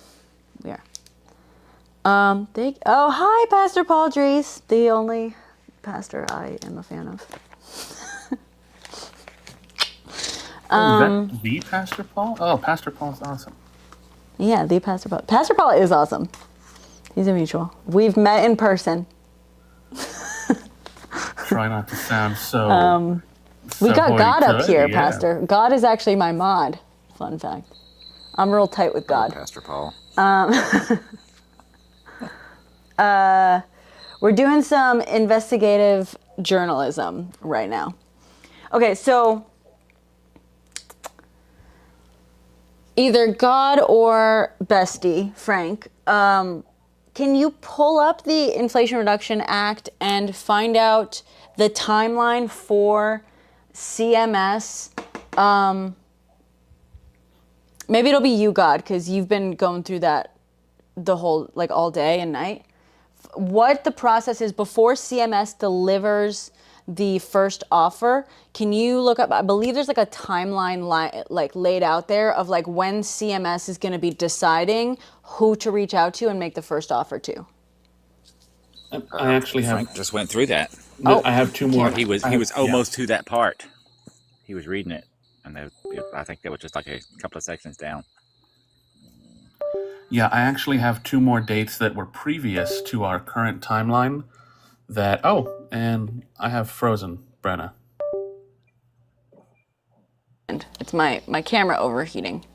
We are. Oh, hi, Pastor Paul Drees, the only pastor I am a fan of. Is that the Pastor Paul? Oh, Pastor Paul's awesome. Yeah, the Pastor Paul. Pastor Paul is awesome. He's a mutual. We've met in person. Try not to sound so. We got God up here, yeah. Pastor. God is actually my mod. Fun fact. I'm real tight with God. Pastor Paul. We're doing some investigative journalism right now. Okay, so either God or Bestie, Frank, can you pull up the Inflation Reduction Act and find out the timeline for CMS? Maybe it'll be you, God, because you've been going through that the whole, like, all day and night. What the process is before CMS delivers the first offer. Can you look up, I believe there's like a timeline like laid out there of like when CMS is going to be deciding who to reach out to and make the first offer to. I actually have. Frank just went through that. Oh. I have two more. He was almost to that part. He was reading it, and I think that was just like a couple of sections down. Yeah, I actually have two more dates that were previous to our current timeline. And I have frozen, Brenna. It's my camera overheating.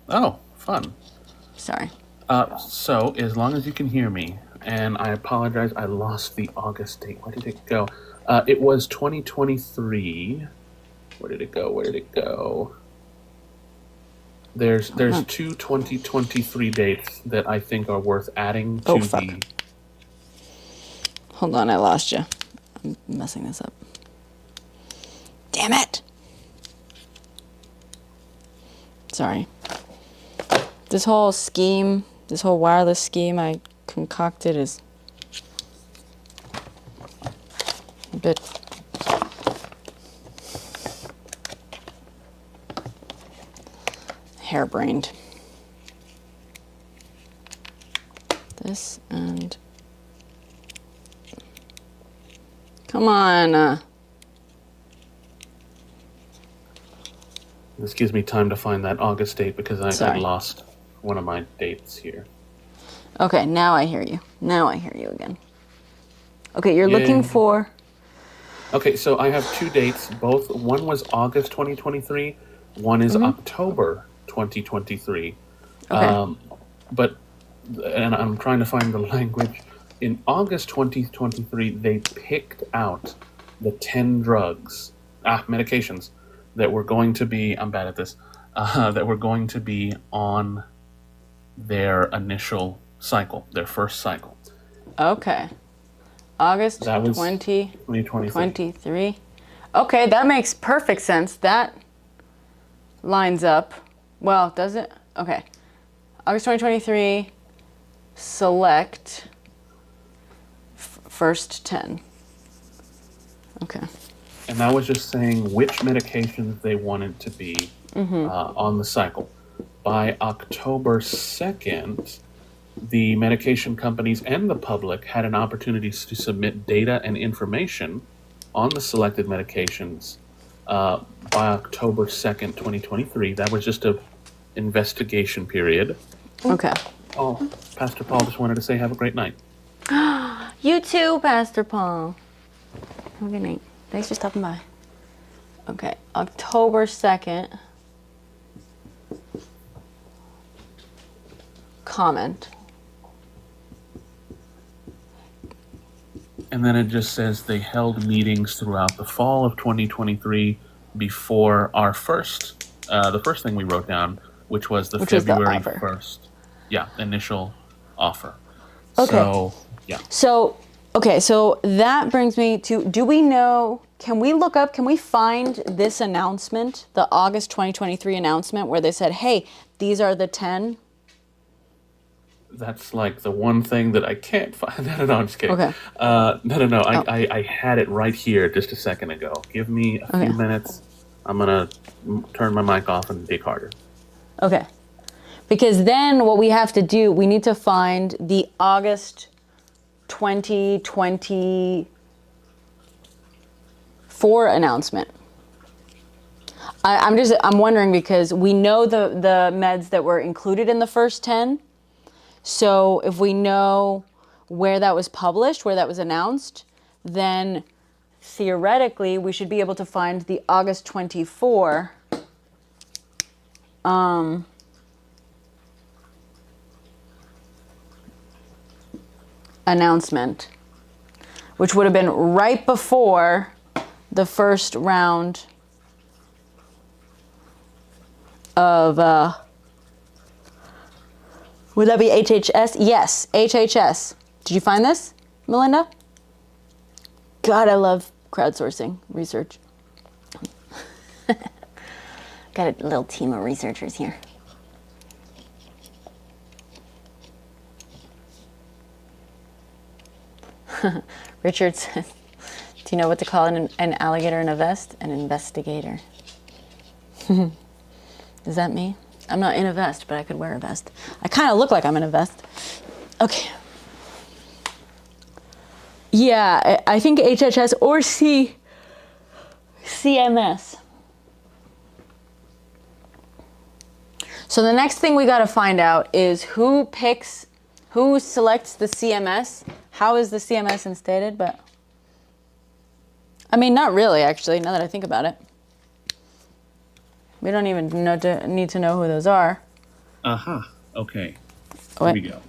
Oh, fun. Sorry. So, as long as you can hear me, and I apologize, I lost the August date. Where did it go? It was 2023. Where did it go? There's two 2023 dates that I think are worth adding to the... Hold on, I lost you. I'm messing this up. Damn it! Sorry. This whole wireless scheme I concocted is a bit harebrained. This and... Come on. This gives me time to find that August date because I Sorry. lost one of my dates here. Okay, now I hear you. Now I hear you again. Okay, you're Yay. looking for... Okay, so I have two dates. One was August 2023. One is October 2023. Okay. And I'm trying to find the language. In August 2023, they picked out the 10 medications that were going to be, I'm bad at this, that were going to be on their initial cycle, their first cycle. Okay. August That was 2023. Okay, that makes perfect sense. That lines up. Well, does it? Okay. August 2023, select first 10. Okay. And that was just saying which medications they wanted to be on the cycle. By October 2nd, the medication companies and the public had an opportunity to submit data and information on the selected medications by October 2nd, 2023. That was just a investigation period. Okay. Oh, Pastor Paul just wanted to say have a great night. You too, Pastor Paul. Have a good night. Thanks for stopping by. Okay, October 2nd. Comment. And then it just says they held meetings throughout the fall of 2023 before our the first thing we wrote down which was the Which was the February offer. 1st, initial offer. Okay. So, So, okay, so that brings me to, do we know, can we find this announcement, the August 2023 announcement where they said, hey, these are the 10? that's like the one thing that I can't find. No, I'm just kidding. Okay. No. Oh. I had it right here just a second ago. Give me a few minutes. I'm going to turn my mic off and dig harder. Okay. Because then what we have to do, we need to find the August 2024 announcement. I'm wondering because we know the meds that were included in the first 10. So if we know where that was published, where that was announced, then theoretically we should be able to find the August 24 announcement, which would have been right before the first round of, would that be HHS? Yes, HHS. Did you find this, Melinda? God, I love crowdsourcing research. Got a little team of researchers here. Richard says, do you know what to call an alligator in a vest? An investigator. Is that me? I'm not in a vest, but I could wear a vest. I kind of look like I'm in a vest. Okay. Yeah, I think HHS or CMS. So the next thing we got to find out is who selects the CMS. How is the CMS instated? But I mean, not really, actually, now that I think about it. We don't even need to know who those are. Okay. Here we go.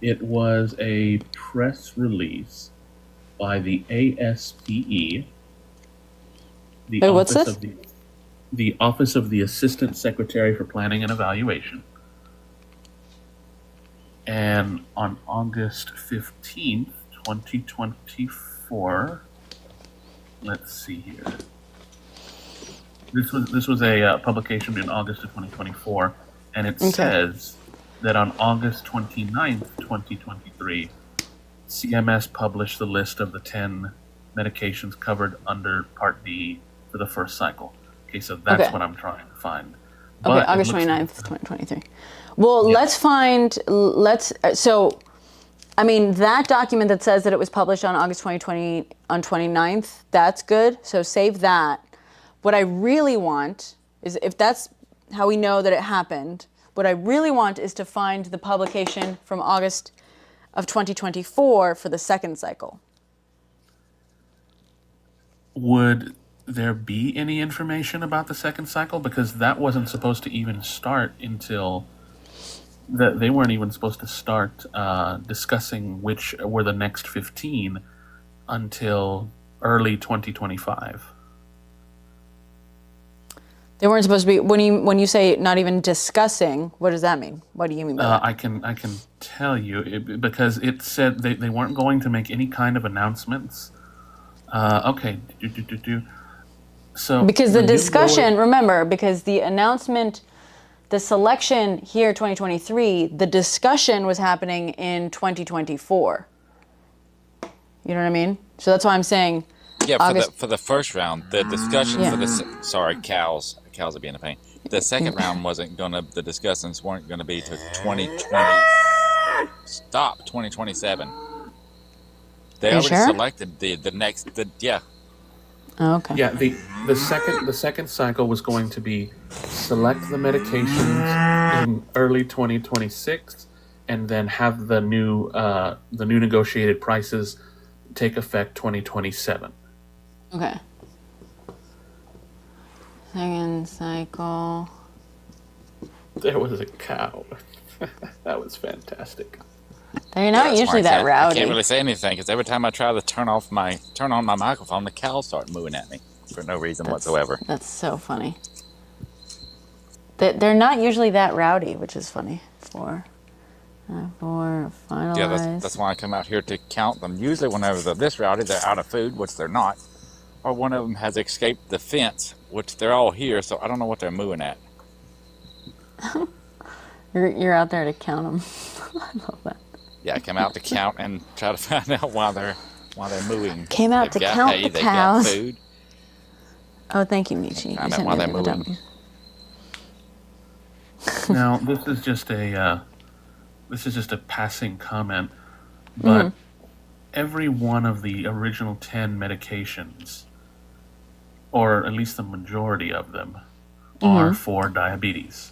It was a press release by the ASPE, the Wait, what's Office this? of the Office of the Assistant Secretary for Planning and Evaluation. And on August 15th, 2024, let's see here. This was a publication in August of 2024, and it says that on August 29th, 2023, CMS published the list of the 10 medications covered under Part D for the first cycle. Okay, so that's what I'm trying to find. Okay, August 29th, 2023. Well, so, I mean, that document that says that it was published on August 2020, on 29th, that's good. So save that. What I really want is, if that's how we know that it happened, what I really want is to find the publication from August of 2024 for the second cycle. Would there be any information about the second cycle? Because that wasn't supposed to even start until they weren't even supposed to start discussing which were the next 15 until early 2025. They weren't supposed to be, when you say not even discussing, what does that mean? What do you mean by that? I can tell you, because it said they weren't going to make any kind of announcements. Okay. So because the discussion, remember, because the announcement, the selection here 2023, the discussion was happening in 2024. You know what I mean? So that's why I'm saying for the first round, the discussion for the cows are being a pain. The second round the discussions weren't going to be to 2027. They already selected the next. Oh, okay. Yeah, the second cycle was going to be select the medications in early 2026, and then have the new negotiated prices take effect 2027. Okay. Second cycle. There was a cow. That was fantastic. They're not usually that rowdy. I can't really say anything because every time I try to turn on my microphone, the cows start mooing at me for no reason whatsoever. That's so funny. They're not usually that rowdy, which is funny. Four finalized. Yeah, that's why I come out here to count them. Usually whenever they're this rowdy, they're out of food, which they're not. Or one of them has escaped the fence, which they're all here, so I don't know what they're mooing at. You're out there to count them. I love that. Yeah, I come out to count and try to find out why they're mooing. Came out They've to got count hay, the they've cows. got food. Oh, thank you, Michi. Find out why they're mooing. Now, this is just a passing comment, but every one of the original 10 medications, or at least the majority of them, are for diabetes.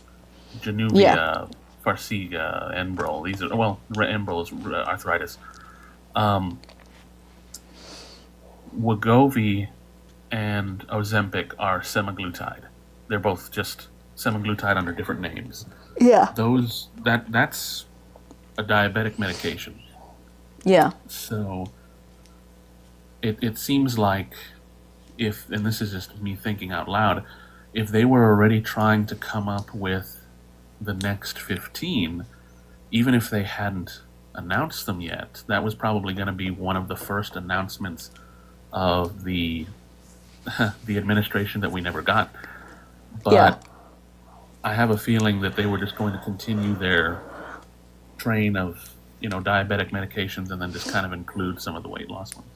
Januvia, Farxiga, Enbrel. These are, well, Enbrel is arthritis. Wegovy and Ozempic are semaglutide. They're both just semaglutide under different names. Yeah. That's a diabetic medication. Yeah. So it seems like and this is just me thinking out loud, if they were already trying to come up with the next 15, even if they hadn't announced them yet, that was probably going to be one of the first announcements of the administration that we never got. But I have a feeling that they were just going to continue their train of, diabetic medications and then just kind of include some of the weight loss ones.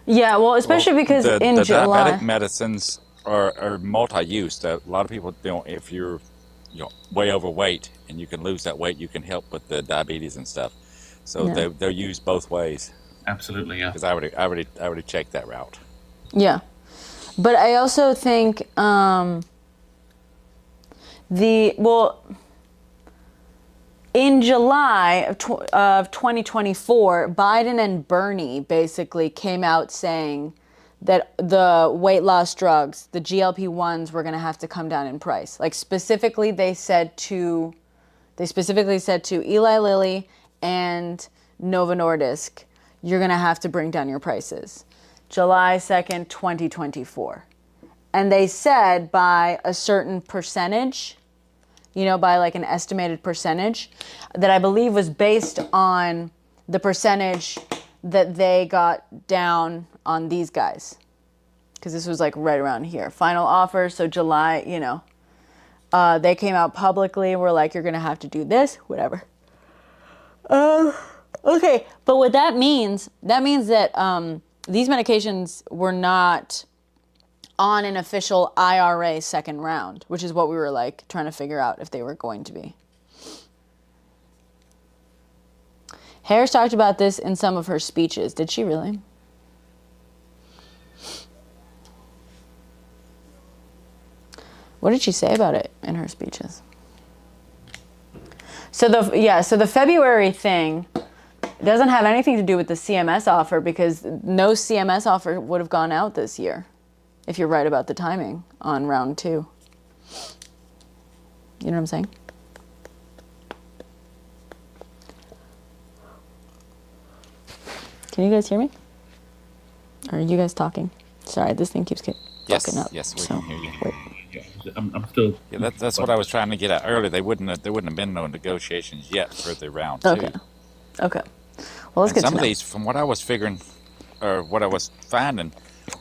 Yeah, well, especially because in July... diabetic medicines are multi-use. A lot of people, if you're way overweight and you can lose that weight, you can help with the diabetes and stuff. So they're used both ways. Absolutely, yeah. Because I already checked that route. Yeah. But I also think in July of 2024, Biden and Bernie basically came out saying that the weight loss drugs, the GLP-1s, were going to have to come down in price. Like specifically, they specifically said to Eli Lilly and Novo Nordisk, you're going to have to bring down your prices. July 2nd, 2024. And they said by a certain percentage, by like an estimated percentage, that I believe was based on the percentage that they got down on these guys. Because this was like right around here. Final offer, so July, they came out publicly, were like, you're going to have to do this, whatever. Okay, but what that means that these medications were not on an official IRA second round, which is what we were like trying to figure out if they were going to be. Harris talked about this in some of her speeches. Did she really? What did she say about it in her speeches? So the February thing doesn't have anything to do with the CMS offer, because no CMS offer would have gone out this year, if you're right about the timing on round 2. You know what I'm saying? Can you guys hear me? Or are you guys talking? Sorry, this thing keeps fucking up. Yes, we can hear you. Yeah, I'm still... Yeah, that's what I was trying to get at earlier. There wouldn't have been no negotiations yet for the round 2. Okay. Well, let's get some to of know. these, from what I was figuring, or what I was finding,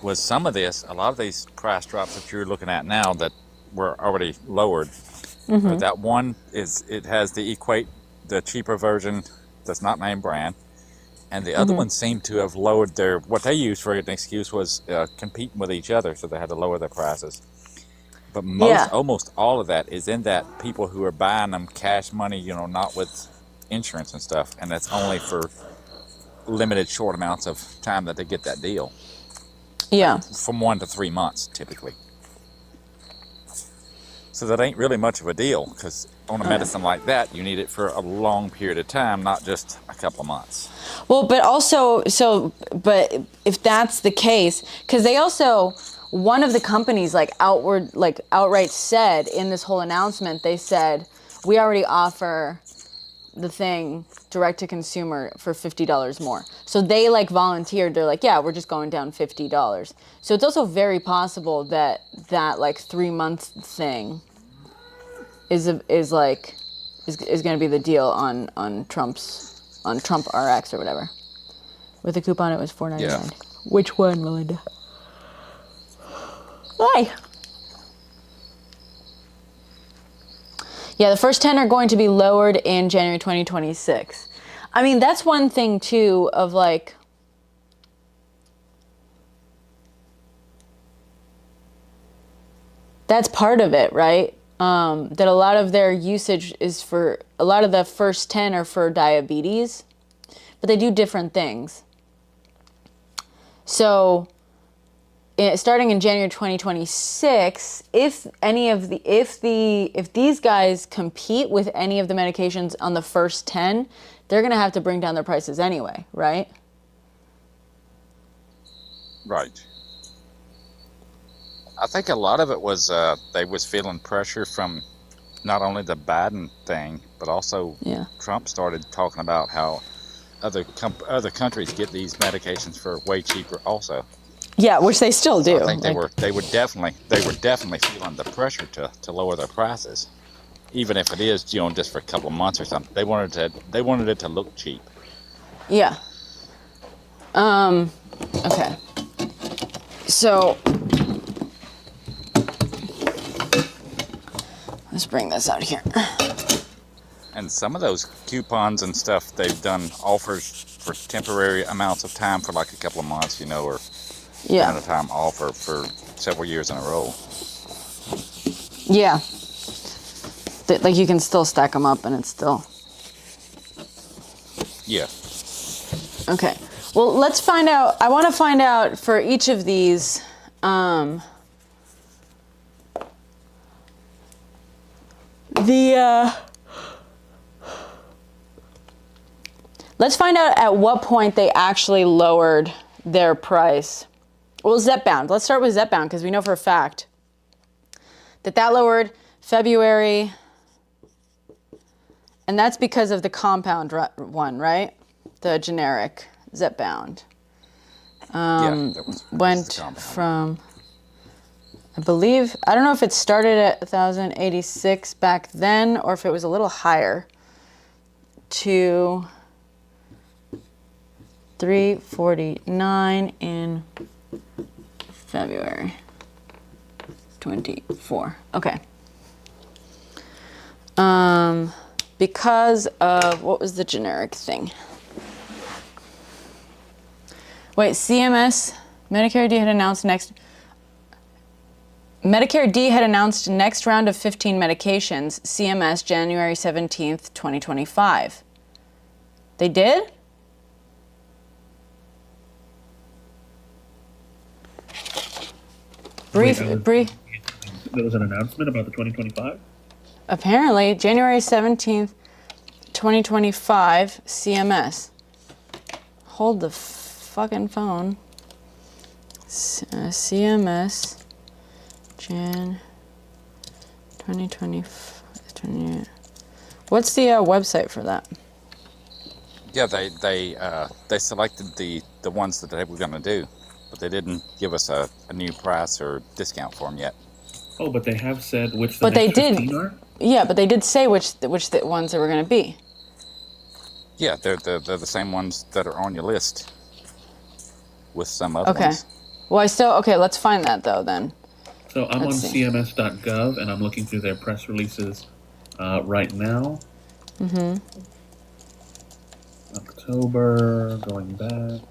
was a lot of these price drops that you're looking at now that were already lowered. That one it has the cheaper version that's not name brand, and the other ones seem to have lowered what they used for an excuse was competing with each other, so they had to lower their prices. But almost all of that is in that people who are buying them cash money, not with insurance and stuff, and that's only for limited short amounts of time that they get that deal. Yeah. From 1 to 3 months, typically. So that ain't really much of a deal, because on a medicine like that, you need it for a long period of time, not just a couple of months. Well, but also, but if that's the case, because they also, one of the companies outright said in this whole announcement, they said, we already offer the thing direct to consumer for $50 more. So they volunteered. They're like, yeah, we're just going down $50. So it's also very possible that 3-month thing is going to be the deal on Trump RX or whatever. With a coupon, it was $4.99. Yeah. Which one, Melinda? Why? Yeah, the first 10 are going to be lowered in January 2026. I mean, that's one thing too of like, that's part of it, right? That a lot of their usage is for, a lot of the first 10 are for diabetes, but they do different things. So starting in January 2026, if these guys compete with any of the medications on the first 10, they're going to have to bring down their prices anyway, right? Right. I think a lot of it was they was feeling pressure from not only the Biden thing, but also Trump started talking about how other countries get these medications for way cheaper also. Yeah, which they still do. So I think they were definitely feeling the pressure to lower their prices, even if it is just for a couple of months or something. They wanted it to look cheap. Yeah. Okay. So let's bring this out here. And some of those coupons and stuff, they've done offers for temporary amounts of time for like a couple of months, or at a time offer for several years in a row. Yeah. Like you can still stack them up and it's still. Yeah. Okay. Well, let's find out. I want to find out for each of these. Let's find out at what point they actually lowered their price. Well, Zepbound. Let's start with Zepbound because we know for a fact that lowered February, and that's because of the compound one, right? The generic Zepbound. Went from, I believe, I don't know if it started at 1,086 back then or if it was a little higher, to 349 in February 24. Okay. Because of, what was the generic thing? Wait, CMS, Medicare D had announced next round of 15 medications, CMS January 17th, 2025. They did? There was an announcement about the 2025? Apparently, January 17th, 2025, CMS. Hold the fucking phone. CMS, Jan 2020. What's the website for that? Yeah, they selected the ones that they were going to do, but they didn't give us a new price or discount for them yet. Oh, but they have said which the next 15 are? Yeah, but they did say which the ones they were going to be. Yeah, they're the same ones that are on your list with some other ones. Well, let's find that though then. So I'm on cms.gov and I'm looking through their press releases right now. Mm-hmm. October, going back.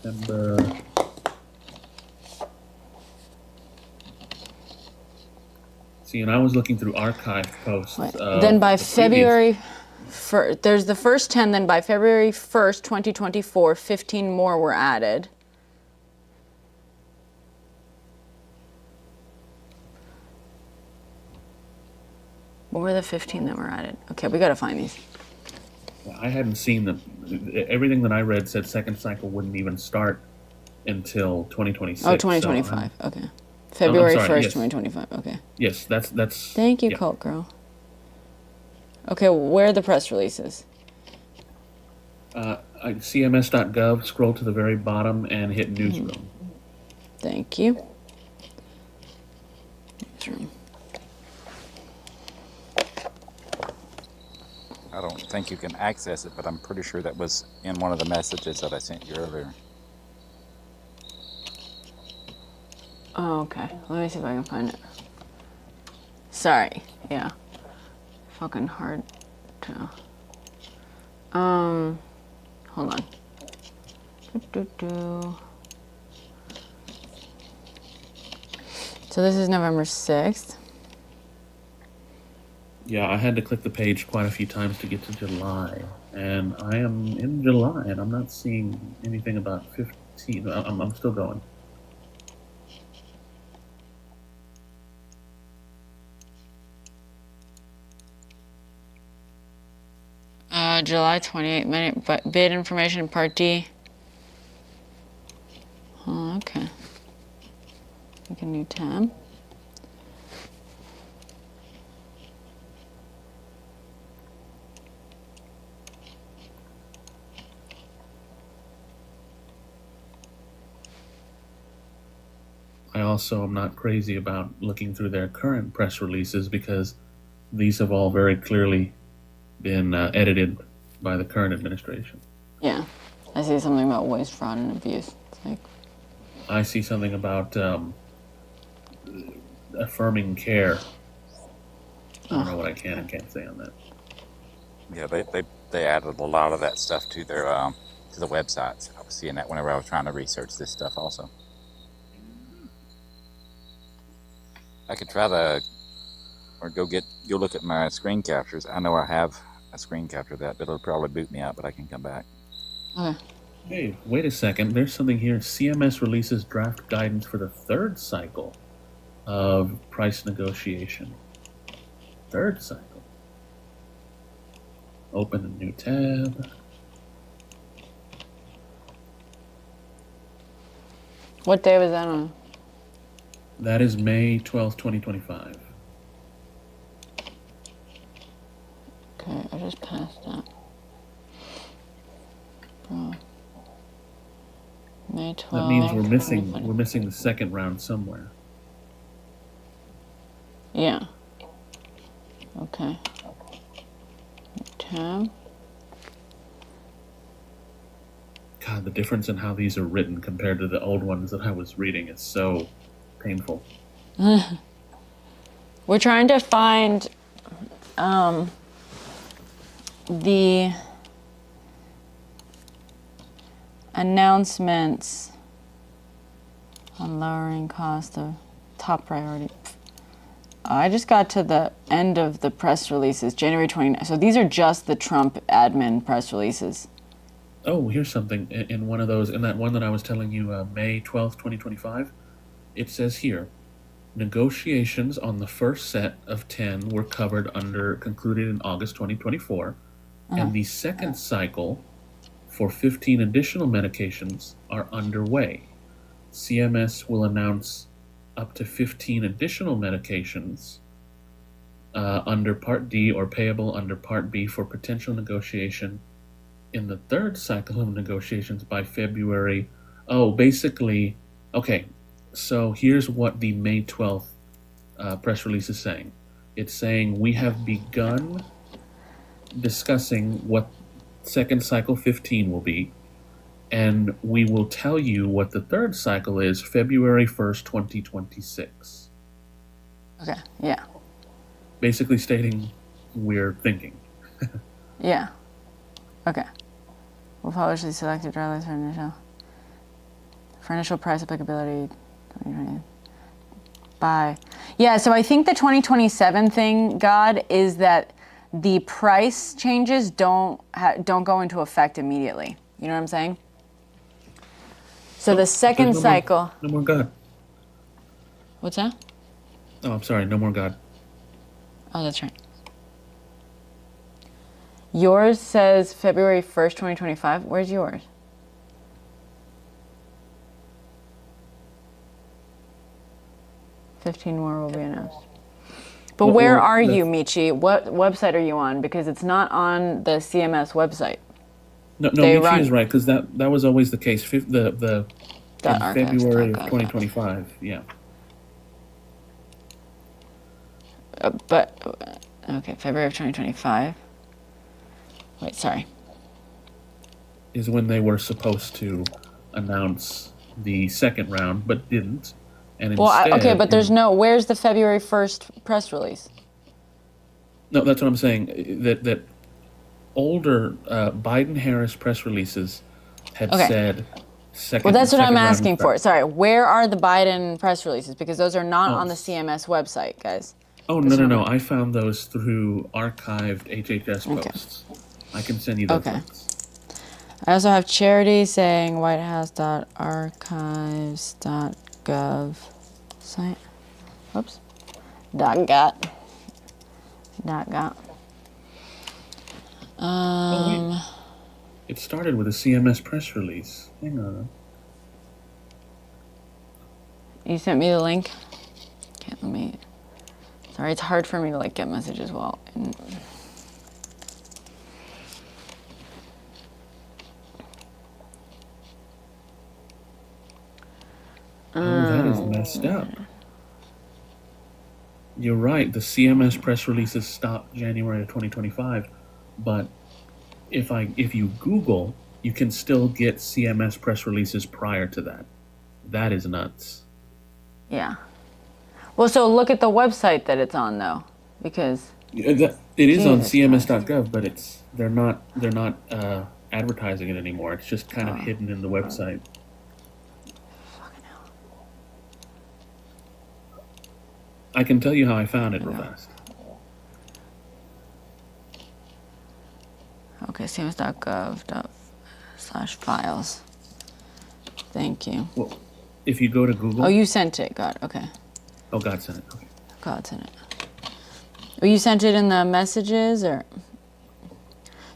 September. See, and I was looking through archive posts. Then by February, there's the first 10, then by February 1st, 2024, 15 more were added. What were the 15 that were added? Okay, we got to find these. I hadn't seen them. Everything that I read said second cycle wouldn't even start until 2026. Oh, 2025. So okay. February 1st, yes. 2025. Okay. Yes, that's. Thank you, Cult Girl. Okay, where are the press releases? CMS.gov, scroll to the very bottom and hit newsroom. Thank you. think you can access it, but I'm pretty sure that was in one of the messages that I sent you earlier. Oh, okay. Let me see if I can find it. Sorry. Yeah. Fucking hard to. Hold on. So this is November 6th. Yeah, I had to click the page quite a few times to get to July, and I am in July, and I'm not seeing anything about 15. I'm still going. July 28th, minute, but bid information, Part D. Oh, okay. Make a new tab. I also am not crazy about looking through their current press releases because these have all very clearly been edited by the current administration. Yeah. I see something about waste, fraud, and abuse. It's like, I see something about affirming care. I don't know what I can and can't say on that. Yeah, they added a lot of that stuff to their to the websites. I was seeing that whenever I was trying to research this stuff also. I could try to, or go look at my screen captures. I know I have a screen capture of that, but it'll probably boot me out, but I can come back. okay. Hey, wait a second. There's something here. CMS releases draft guidance for the third cycle of price negotiation. Third cycle. Open a new tab. What day was that on? That is May 12th, 2025. Okay, I just passed that. Bro. May 12th. That means we're missing the second round somewhere. Yeah. Okay. Tab. God, the difference in how these are written compared to the old ones that I was reading is so painful. We're trying to find the announcements on lowering cost of top priority. I just got to the end of the press releases, January 29th. So these are just the Trump admin press releases. Oh, here's something in one of those, in that one that I was telling you, May 12th, 2025. It says here, negotiations on the first set of 10 were concluded in August 2024, and the second cycle for 15 additional medications are underway. CMS will announce up to 15 additional medications under Part D or payable under Part B for potential negotiation in the third cycle of negotiations by February. Oh, basically, okay. So here's what the May 12th press release is saying. It's saying we have begun discussing what second cycle 15 will be, and we will tell you what the third cycle is February 1st, 2026. Okay, yeah. Basically stating we're thinking. Yeah. Okay. We'll publish the selected drug list for initial price applicability. 2020. Bye. Yeah, so I think the 2027 thing, God, is that the price changes don't go into effect immediately. You know what I'm saying? So the second cycle. No more God. What's that? Oh, I'm sorry. No more God. Oh, that's right. Yours says February 1st, 2025. Where's yours? $15 more will be announced. But where are you, Michi? What website are you on? Because it's not on the CMS website. No, Michi is right, because that was always the case. In February of 2025, yeah. But okay, February of 2025. Wait, sorry. is when they were supposed to announce the second round, but didn't. And Well, instead, okay, but there's no. Where's the February 1st press release? no. That's what I'm saying. That older Biden-Harris press releases had Okay. said second. Well, that's what I'm second round asking for. press. Sorry, where are the Biden press releases? Because those are not Oh. on the CMS website, guys. Oh, no. I found those through archived HHS posts. I can send you those Okay. links. I also have Charity saying whitehouse.archives.gov site. Whoops. .got. .got. Oh, wait. It started with a CMS press release. Hang on. You sent me the link? Okay, let me... Sorry, it's hard for me to like get messages while... Oh, that is messed up. You're right. The CMS press releases stopped January of 2025, but if you Google, you can still get CMS press releases prior to that. That is nuts. Yeah. Well, so look at the website that it's on, though, because... It is on Jesus CMS.gov, but they're not advertising it anymore. It's just kind of hidden in the website. Fucking hell. I can tell you how I found it real fast. Okay, cms.gov/files. Thank you. Well, if you go to Google. Oh, you sent it. God, okay. Oh, God sent it. Okay. God sent it. Oh, you sent it in the messages, or?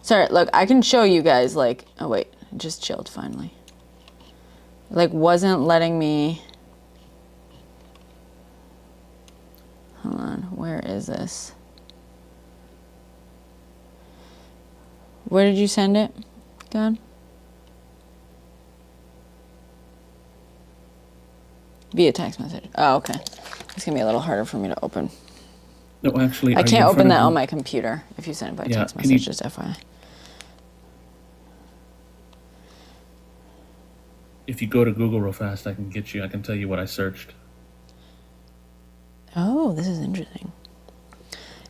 Sorry, look, I can show you guys, like, oh wait, it just chilled finally. Like, wasn't letting me, hold on, where is this? Where did you send it, God? Via text message. Oh, okay. It's gonna be a little harder for me to open. No, actually, I can't open that on my computer if you send it by text can message, you- just FYI. If you go to Google real fast, I can tell you what I searched. Oh, this is interesting.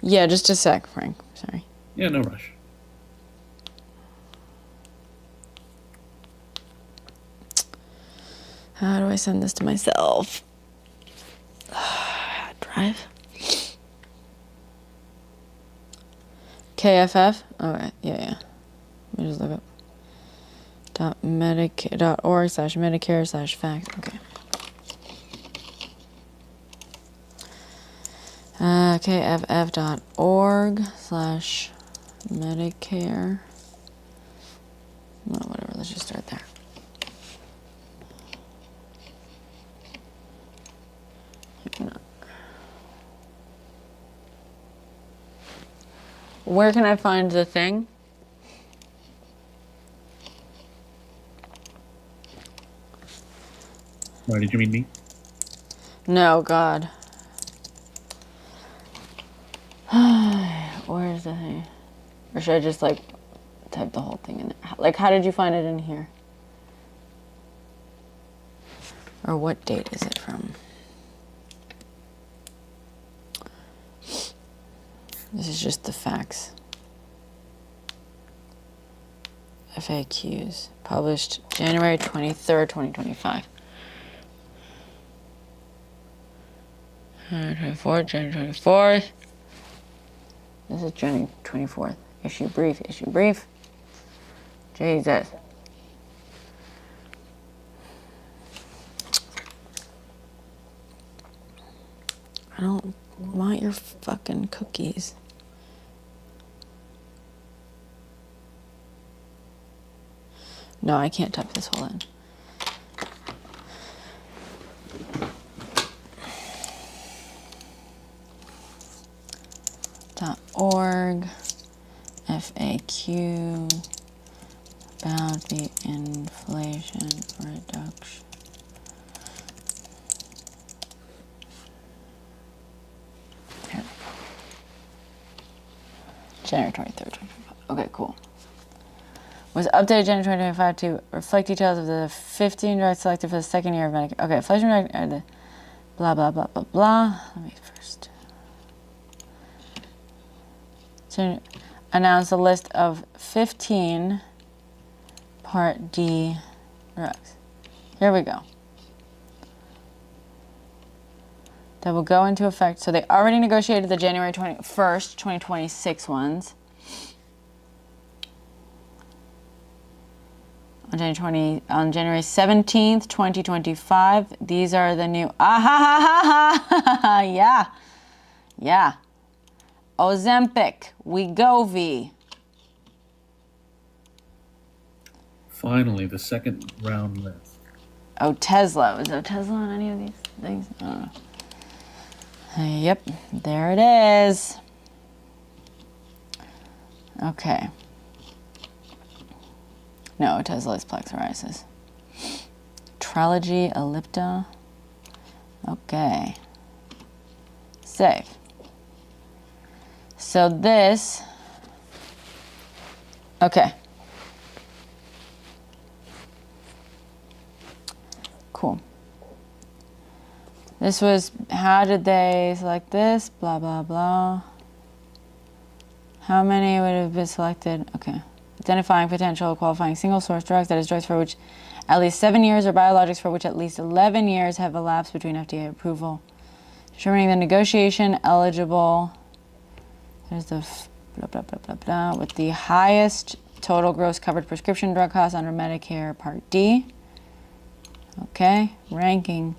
Yeah, just a sec, Frank. Sorry. Yeah, no rush. How do I send this to myself? Drive. KFF? Okay, yeah. Let me just look up. .org/Medicare/fact. Okay. KFF.org/Medicare. No, whatever, let's just start there. Where can I find the thing? Why did you mean me? No, God. Where's the thing? Or should I just like type the whole thing in there? Like, how did you find it in here? Or what date is it from? This is just the facts. FAQs. Published January 23rd, 2025. January 24th. This is January 24th. Issue brief. Jesus. I don't want your fucking cookies. No, I can't type this. Hold on. .org FAQ about the inflation reduction. January 23rd, 2025. Okay, cool. was updated January 2025 to reflect details of the 15 drugs selected for the second year of Medicare. Okay, inflation rate, the blah, blah, blah, blah, blah. Let me first. To announce a list of 15 Part D drugs. Here we go. That will go into effect. So they already negotiated the January 21st, 2026 ones. On January 17th, 2025, these are the new, yeah. Ozempic, Wegovy. Finally, the second round list. Otezla, is Otezla on any of these things? I don't know. Yep, there it is. Okay. No, Otezla is plaque psoriasis. Trelegy, Ellipta. Okay. Save. So this, okay. Cool. This was, how did they select this? Blah, blah, blah. How many would have been selected? Okay. Identifying potential qualifying single source drugs, that is drugs for which at least 7 years or biologics for which at least 11 years have elapsed between FDA approval. Determining the negotiation eligible, there's the blah, blah, blah, blah, blah, with the highest total gross covered prescription drug costs under Medicare Part D. Okay, ranking.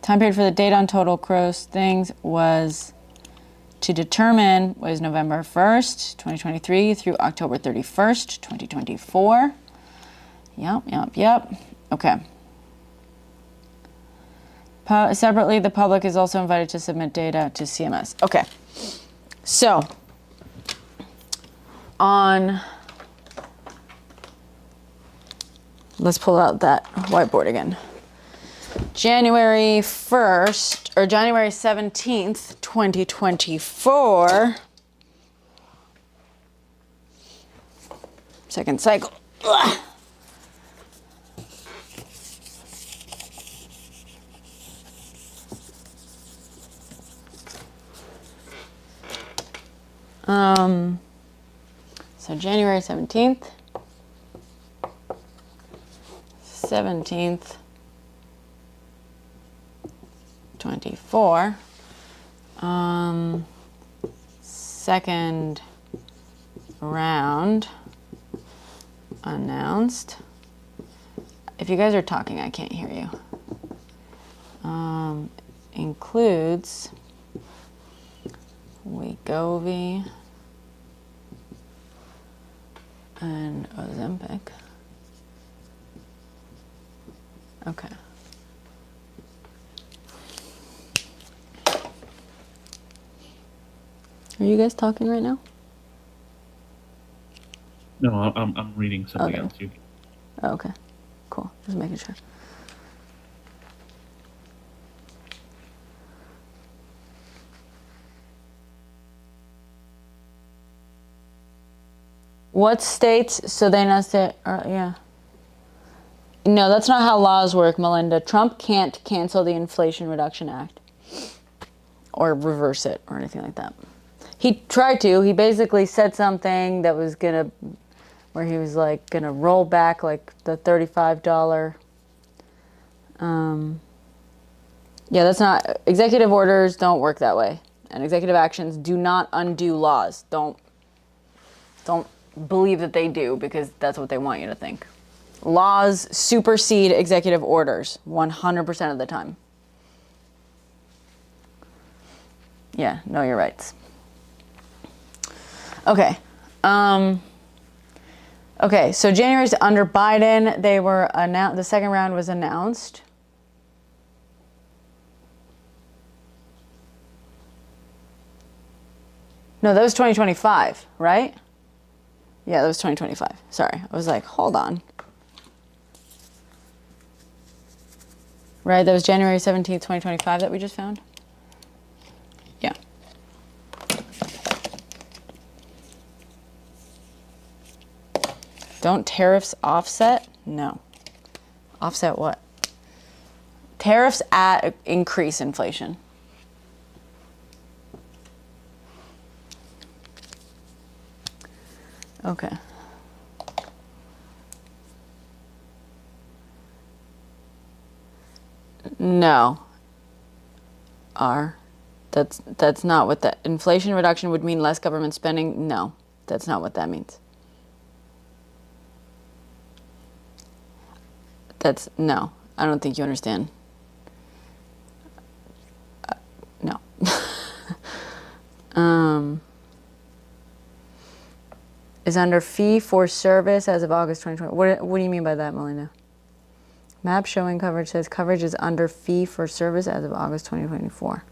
Time period for the data on total gross things was to determine was November 1st, 2023 through October 31st, 2024. Yep. Okay. Separately, the public is also invited to submit data to CMS. Okay. So, let's pull out that whiteboard again. January 1st, or January 17th, 2024. Second cycle. Ugh. So January 17th, 24, second round announced. If you guys are talking, I can't hear you. Includes Wegovy and Ozempic. Okay. Are you guys talking right now? No, I'm reading something else. Oh, okay. Cool. Just making sure. What states, so they announced it, yeah. No, that's not how laws work, Melinda. Trump can't cancel the Inflation Reduction Act or reverse it or anything like that. He tried to. He basically said something that was where he was like gonna roll back like the $35. Yeah, that's not, executive orders don't work that way. And executive actions do not undo laws. Don't believe that they do, because that's what they want you to think. Laws supersede executive orders 100% of the time. Yeah, know your rights. Okay. Okay, so January's under Biden, they were announced, the second round was announced. No, that was 2025, right? Yeah, that was 2025. Sorry, I was like, hold on. Right, that was January 17th, 2025 that we just found? Yeah. Don't tariffs offset? No. Offset what? Tariffs increase inflation. Okay. No. That's not what that inflation reduction would mean. Less government spending. No, that's not what that means. No. I don't think you understand. No. Is under fee for service as of August 2020. What do you mean by that, Melina? Map showing coverage says coverage is under fee for service as of August 2024.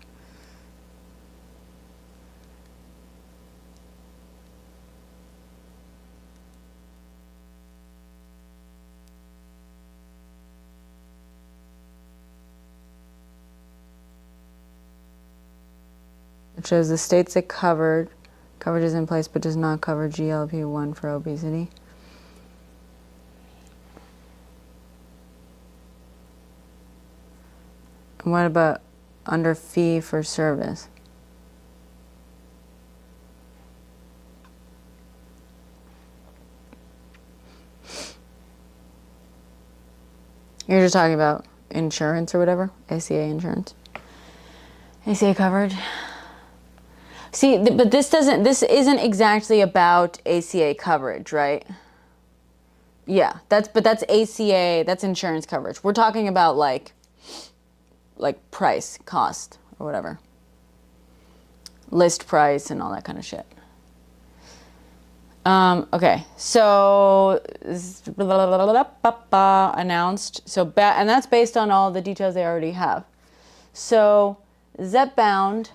It shows the states that coverage is in place but does not cover GLP-1 for obesity. And what about under fee for service? You're just talking about insurance or whatever? ACA insurance? ACA coverage? See, but this isn't exactly about ACA coverage, right? Yeah, that's ACA, that's insurance coverage. We're talking about like price, cost, or whatever. List price and all that kind of shit. Okay, so announced. So and that's based on all the details they already have. So Zepbound.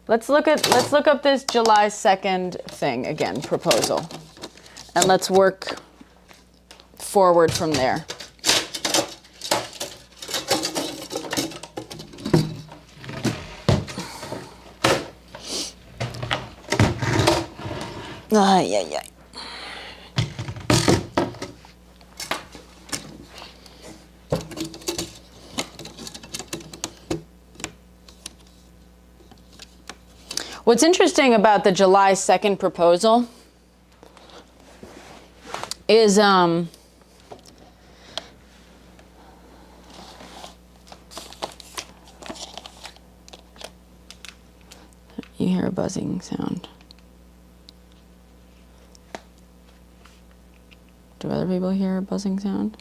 Let's look up this July 2nd thing again, proposal, and let's work forward from there. Yeah. What's interesting about the July 2nd proposal is you hear a buzzing sound. Do other people hear a buzzing sound?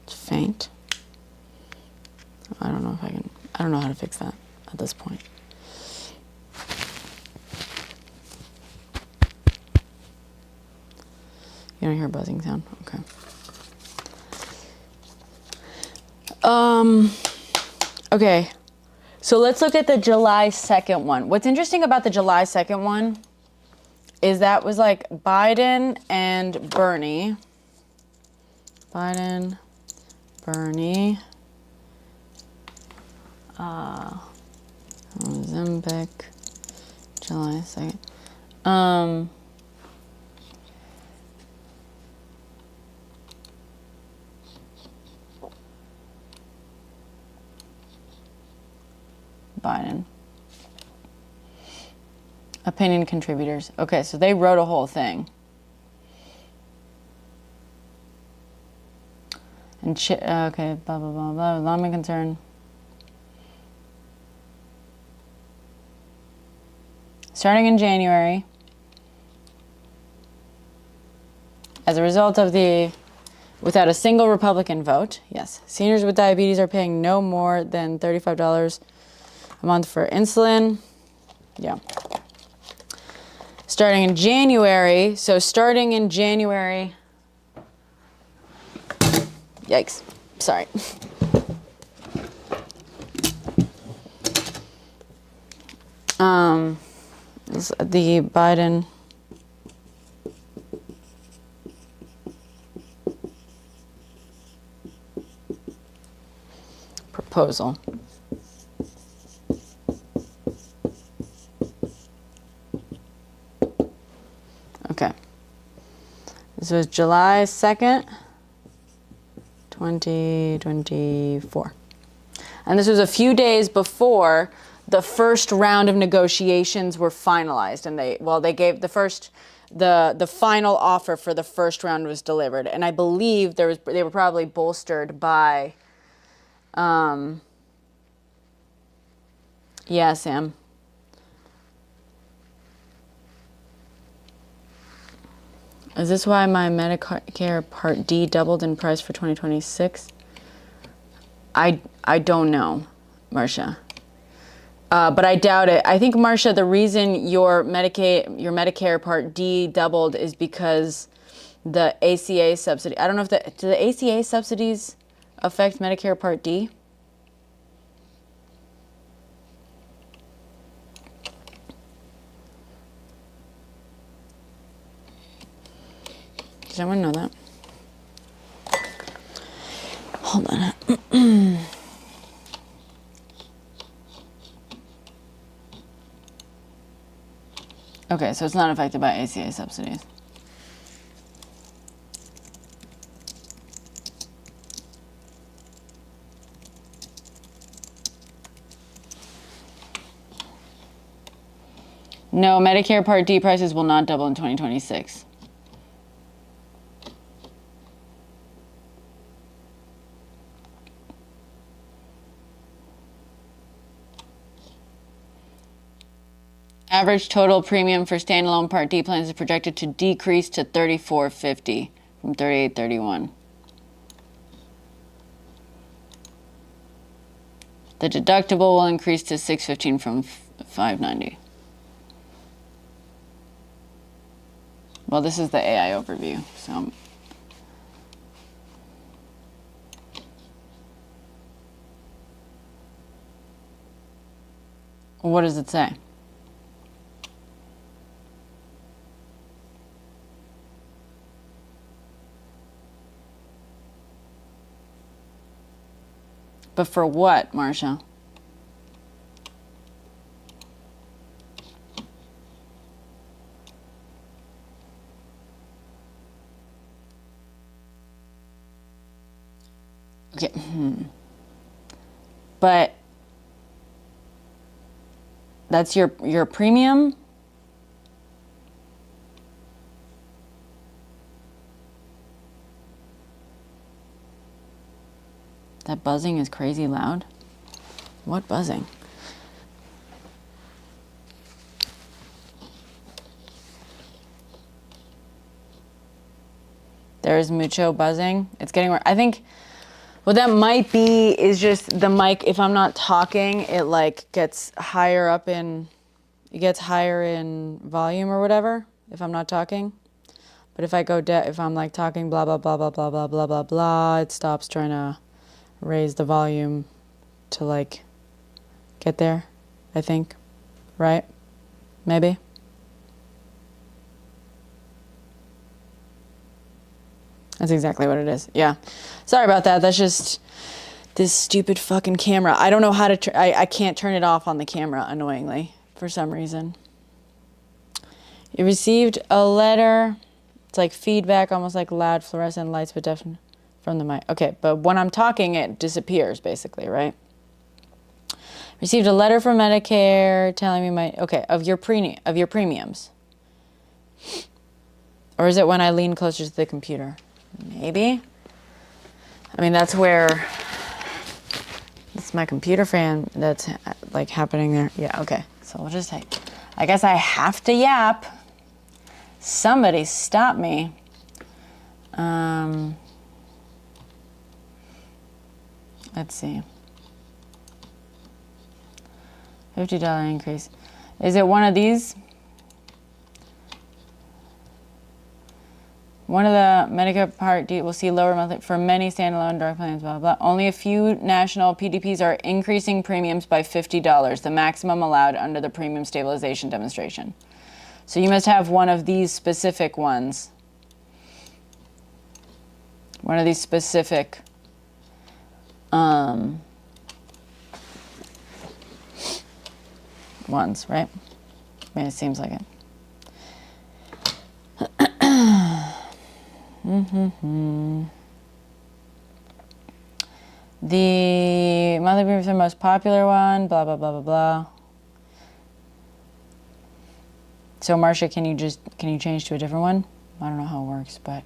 Faint. I don't know how to fix that at this point. You don't hear a buzzing sound? Okay. Okay. So let's look at the July 2nd one. What's interesting about the July 2nd one is that was like Biden and Bernie. Bernie, Ozempic, July 2nd. Biden. Opinion contributors. Okay, so they wrote a whole thing. And okay, blah, blah, blah, blah, alarming concern. Starting in January, as a result of without a single Republican vote, yes, seniors with diabetes are paying no more than $35 a month for insulin. Yeah. Starting in January, yikes, sorry. The Biden proposal. Okay. This was July 2nd, 2024. And this was a few days before the first round of negotiations were finalized. And they gave the final offer for the first round was delivered. And I believe they were probably bolstered by, yeah, Sam. Is this why my Medicare Part D doubled in price for 2026? I don't know, Marcia. But I doubt it. I think, Marcia, the reason your Medicare Part D doubled is because the ACA subsidy. I don't know if do the ACA subsidies affect Medicare Part D? Does anyone know that? Hold on. Okay, so it's not affected by ACA subsidies. No, Medicare Part D prices will not double in 2026. Average total premium for standalone Part D plans is projected to decrease to $34.50 from $38.31. The deductible will increase to $615 from $590. Well, this is the AI overview, so. What does it say? But for what, Marcia? Okay. But that's your premium? That buzzing is crazy loud. What buzzing? There's mucho buzzing. It's getting worse. I think what that might be is just the mic. If I'm not talking, it like gets higher up in, it gets higher in volume or whatever if I'm not talking. But if I go if I'm like talking blah, blah, blah, blah, blah, blah, blah, blah, blah, it stops trying to raise the volume to like get there, I think, right? Maybe. That's exactly what it is. Yeah. Sorry about that. That's just this stupid fucking camera. I don't know how to, I can't turn it off on the camera, annoyingly, for some reason. You received a letter. It's like feedback, almost like loud fluorescent lights, but definitely from the mic. Okay, but when I'm talking, it disappears, basically, right? Received a letter from Medicare telling me of your premiums. Or is it when I lean closer to the computer? Maybe. I mean, that's where, it's my computer fan that's like happening there. Yeah, okay. So we'll just say, I guess I have to yap. Somebody stop me. Let's see. $50 increase. Is it one of these? One of the Medicare Part D will see lower monthly for many standalone drug plans, blah, blah, blah. Only a few national PDPs are increasing premiums by $50, the maximum allowed under the premium stabilization demonstration. So you must have one of these specific ones. One of these specific ones, right? I mean, it seems like it. The monthly premium is the most popular one, blah, blah, blah, blah, blah. So, Marcia, can you change to a different one? I don't know how it works, but.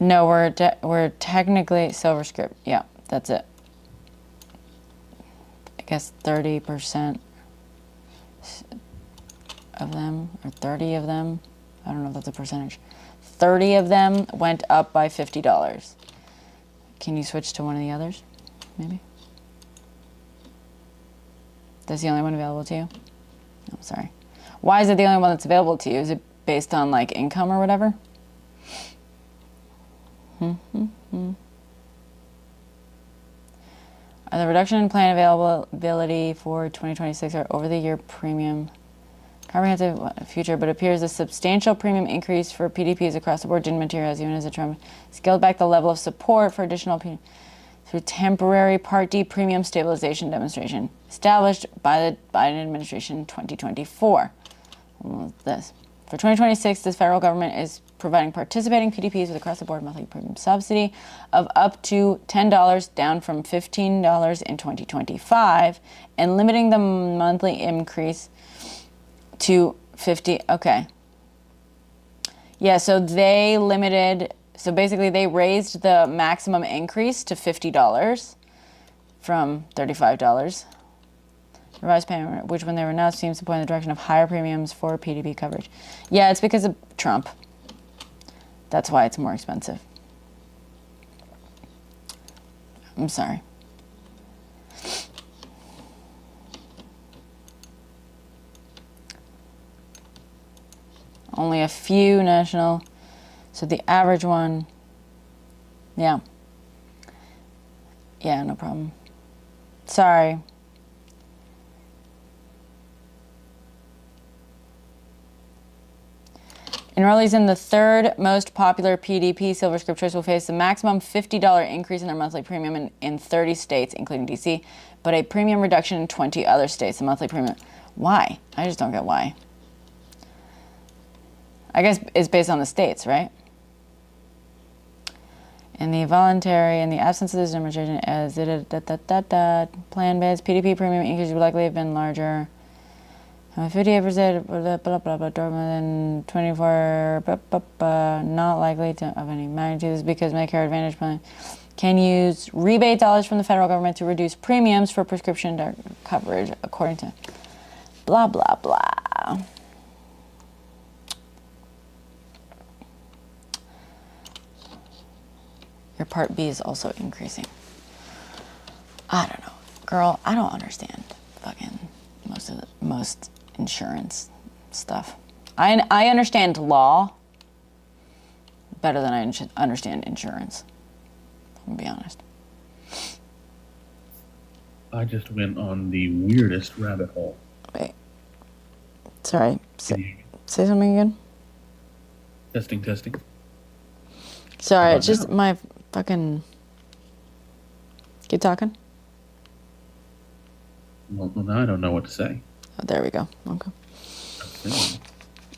No, we're technically silver script. Yeah, that's it. I guess 30% of them, or 30 of them, I don't know if that's a percentage. 30 of them went up by $50. Can you switch to one of the others, maybe? That's the only one available to you? Oh, sorry. Why is it the only one that's available to you? Is it based on like income or whatever? The reduction in plan availability for 2026 or over the year premium comprehensive future, but appears a substantial premium increase for PDPs across the board didn't materialize even as a Trump scaled back the level of support for additional through temporary Part D premium stabilization demonstration established by the Biden administration in 2024. This. For 2026, the federal government is providing participating PDPs with across-the-board monthly premium subsidy of up to $10, down from $15 in 2025, and limiting the monthly increase to $50. Okay. Yeah, so they limited, so basically they raised the maximum increase to $50 from $35. Revised payment, which when they were announced seems to point in the direction of higher premiums for PDP coverage. Yeah, it's because of Trump. That's why it's more expensive. I'm sorry. Only a few national. So the average one, yeah. Yeah, no problem. Sorry. Enrollees in the third most popular PDP Silver Script choice will face the maximum $50 increase in their monthly premium in 30 states, including DC, but a premium reduction in 20 other states. The monthly premium. Why? I just don't get why. I guess it's based on the states, right? In the voluntary, in the absence of this demonstration, as plan-based PDP premium increase would likely have been larger. 58%, blah, blah, blah, blah, more than 24, not likely to of any magnitude. This is because Medicare Advantage plan can use rebate dollars from the federal government to reduce premiums for prescription coverage, according to blah, blah, blah. Your Part B is also increasing. I don't know. Girl, I don't understand fucking most insurance stuff. I understand law better than I understand insurance. I'm gonna be honest. I just went on the weirdest rabbit hole. Wait. Sorry. Say something again. Testing. Sorry, it's just my fucking... Keep talking. Well, now I don't know what to say. Oh, there we go. Okay.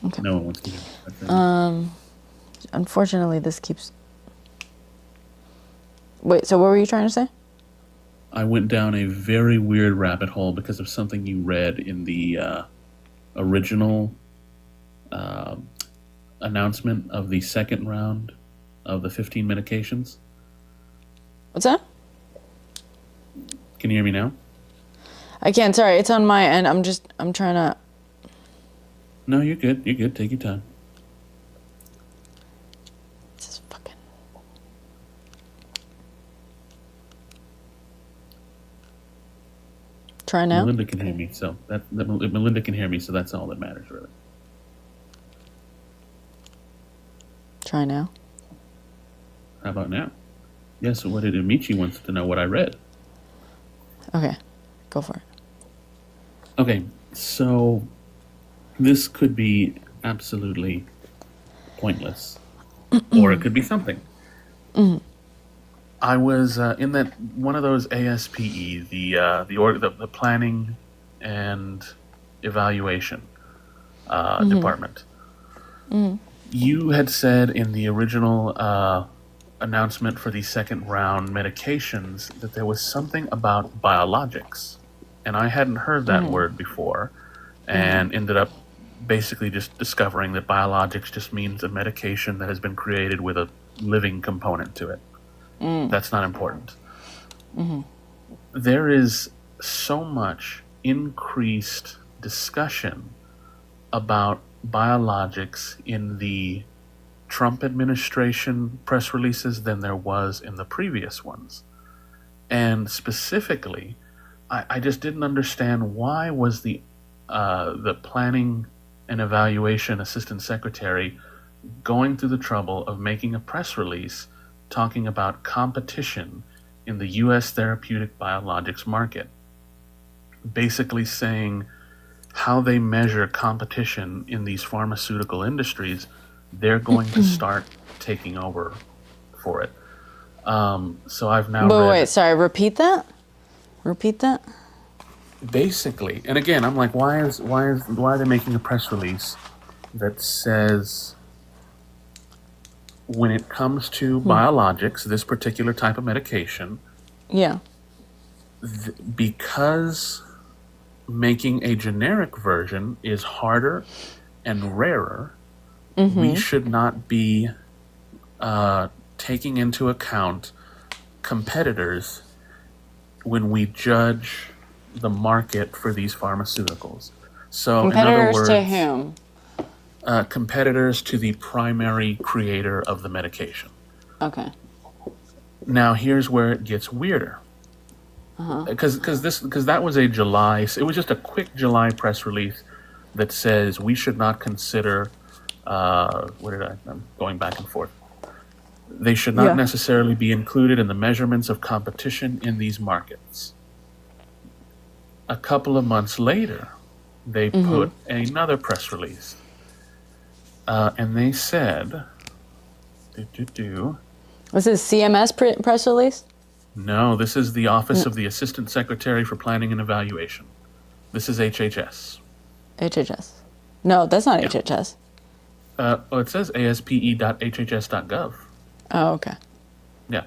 Okay. No one wants to hear that. Unfortunately, this keeps... Wait, so what were you trying to say? I went down a very weird rabbit hole because of something you read in the original announcement of the second round of the 15 medications. What's that? Can you hear me now? I can't. Sorry, it's on my end. I'm trying to... No, you're good. You're good. Take your time. This is fucking... Try now. Melinda can hear me, so Melinda can hear me, so that's all that matters, really. Try now. How about now? Yes, what did Amici wants to know what I read. Okay, go for it. Okay, so this could be absolutely pointless, or it could be something. I was in that one of those ASPE, the planning and evaluation department. You had said in the original announcement for the second round medications that there was something about biologics, and I hadn't heard that word before, and ended up basically just discovering that biologics just means a medication that has been created with a living component to it. That's not important. There is so much increased discussion about biologics in the Trump administration press releases than there was in the previous ones. And specifically, I just didn't understand why was the planning and evaluation assistant secretary going through the trouble of making a press release talking about competition in the U.S. therapeutic biologics market, basically saying how they measure competition in these pharmaceutical industries. They're going to start taking over for it. So I've now But read, wait, sorry, repeat that? basically, and again, I'm like, why are they making a press release that says when it comes to biologics, this particular type of medication, Yeah. because making a generic version is harder and rarer, we should not be taking into account competitors when we judge the market for these pharmaceuticals. So, in other Competitors words, to whom? competitors to the primary creator of the medication. Okay. Now, here's where it gets weirder. Because that was a July. It was just a quick July press release that says we should not consider. I'm going back and forth. They should not necessarily be included in the measurements of competition in these markets. A couple of months later, they put another press release, and they said, Was it CMS press release? No, this is the Office of the Assistant Secretary for Planning and Evaluation. This is HHS. HHS. No, that's not HHS. It says aspe.hhs.gov. Oh, okay. Yeah.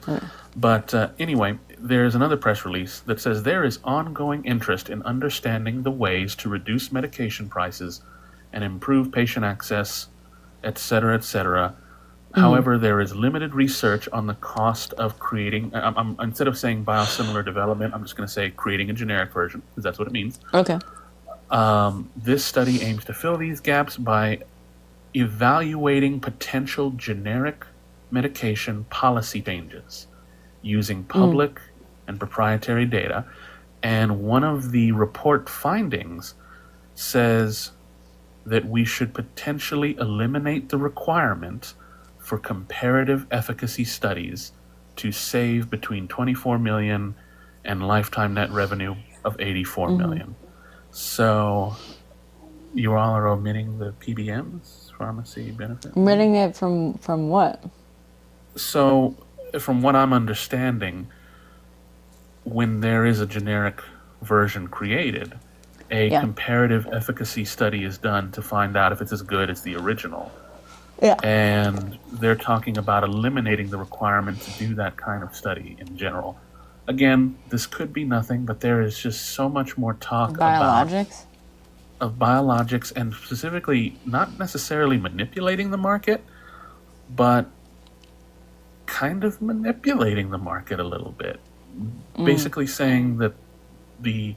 But anyway, there's another press release that says there is ongoing interest in understanding the ways to reduce medication prices and improve patient access, et cetera, et cetera. However, there is limited research on the cost of creating, instead of saying biosimilar development, I'm just going to say creating a generic version, because that's what it means. Okay. This study aims to fill these gaps by evaluating potential generic medication policy changes using public and proprietary data. And one of the report findings says that we should potentially eliminate the requirement for comparative efficacy studies to save between 24 million and lifetime net revenue of 84 million. So you all are omitting the PBMs, pharmacy benefit? Omitting it from what? So from what I'm understanding, when there is a generic version created, a comparative efficacy study is done to find out if it's as good as the original. Yeah. And they're talking about eliminating the requirement to do that kind of study in general. Again, this could be nothing, but there is just so much more talk Biologics? of biologics, and specifically not necessarily manipulating the market, but kind of manipulating the market a little bit. Basically saying that the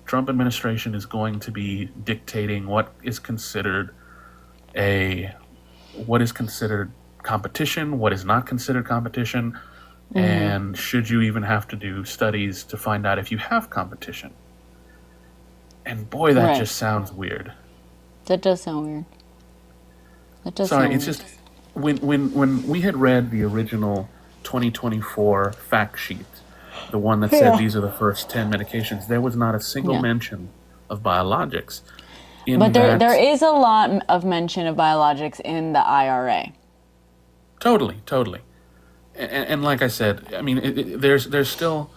Trump administration is going to be dictating what is considered competition, what is not considered competition, and should you even have to do studies to find out if you have competition. And boy, that Right. just sounds weird. That does sound weird. That does Sorry, sound it's weird. just when we had read the original 2024 fact sheet, the one that said Yeah. these are the first 10 medications, there was not a single Yeah. mention of biologics. But In there that, is a lot of mention of biologics in the IRA. totally. And like I said, I mean, there's still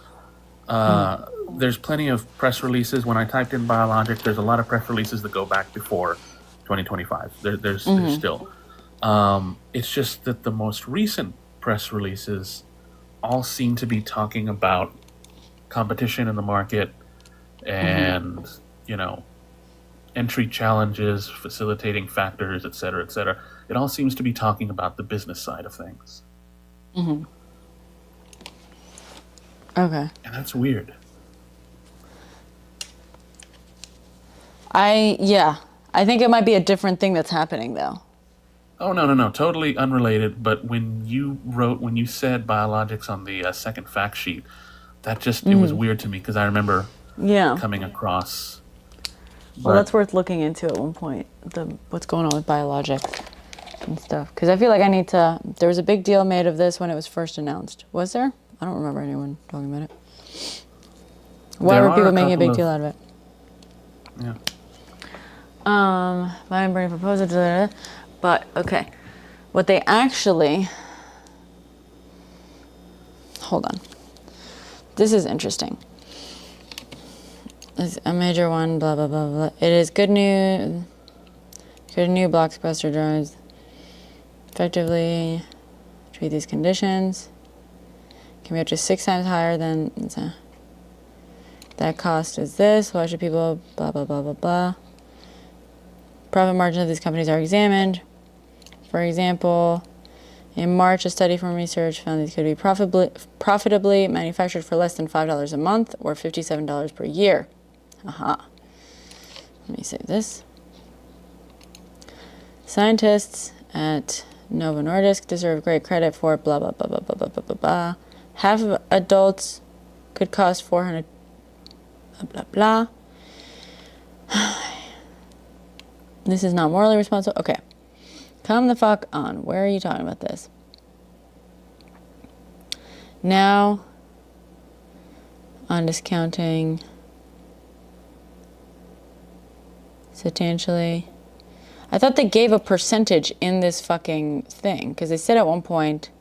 there's plenty of press releases. When I typed in biologics, there's a lot of press releases that go back before 2025. There's still. It's just that the most recent press releases all seem to be talking about competition in the market and, you know, entry challenges, facilitating factors, et cetera, et cetera. It all seems to be talking about the business side of things. Okay. And that's weird. I think it might be a different thing that's happening though. Oh, no. Totally unrelated. But when you said biologics on the second fact sheet, that just, it was weird to me because I remember Yeah. coming across. Well, But that's worth looking into at one point. What's going on with biologics and stuff? Because I feel like I need to. There was a big deal made of this when it was first announced. Was there? I don't remember anyone talking about it. Why there were are people a making a couple big of- deal out of it? Yeah. Biden Bernie proposal, but okay. What they actually. Hold on. This is interesting. It's a major one, blah, blah, blah, blah. It is good news. Good new blockbuster drugs effectively treat these conditions. Can be up to 6 times higher than that cost is this. Why should people blah, blah, blah, blah, blah. Profit margins of these companies are examined. For example, in March, a study from research found these could be profitably manufactured for less than $5 a month or $57 per year. Let me save this. Scientists at Novo Nordisk deserve great credit for blah, blah, blah, blah, blah, blah, blah, blah, blah. Half of adults could cost 400, blah, blah, blah. This is not morally responsible. Okay. Come the fuck on. Where are you talking about this? Now, on discounting substantially. I thought they gave a percentage in this fucking thing, because they said at one point.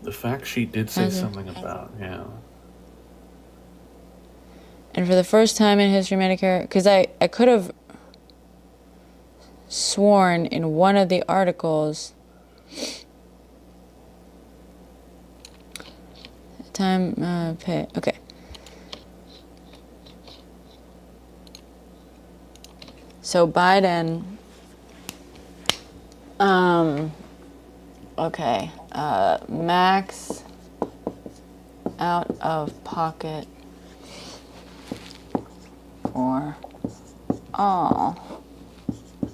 The fact sheet did say something about, yeah. And for the first time in history, Medicare, because I could have sworn in one of the articles, time pay, okay. So Biden, okay, max out of pocket for all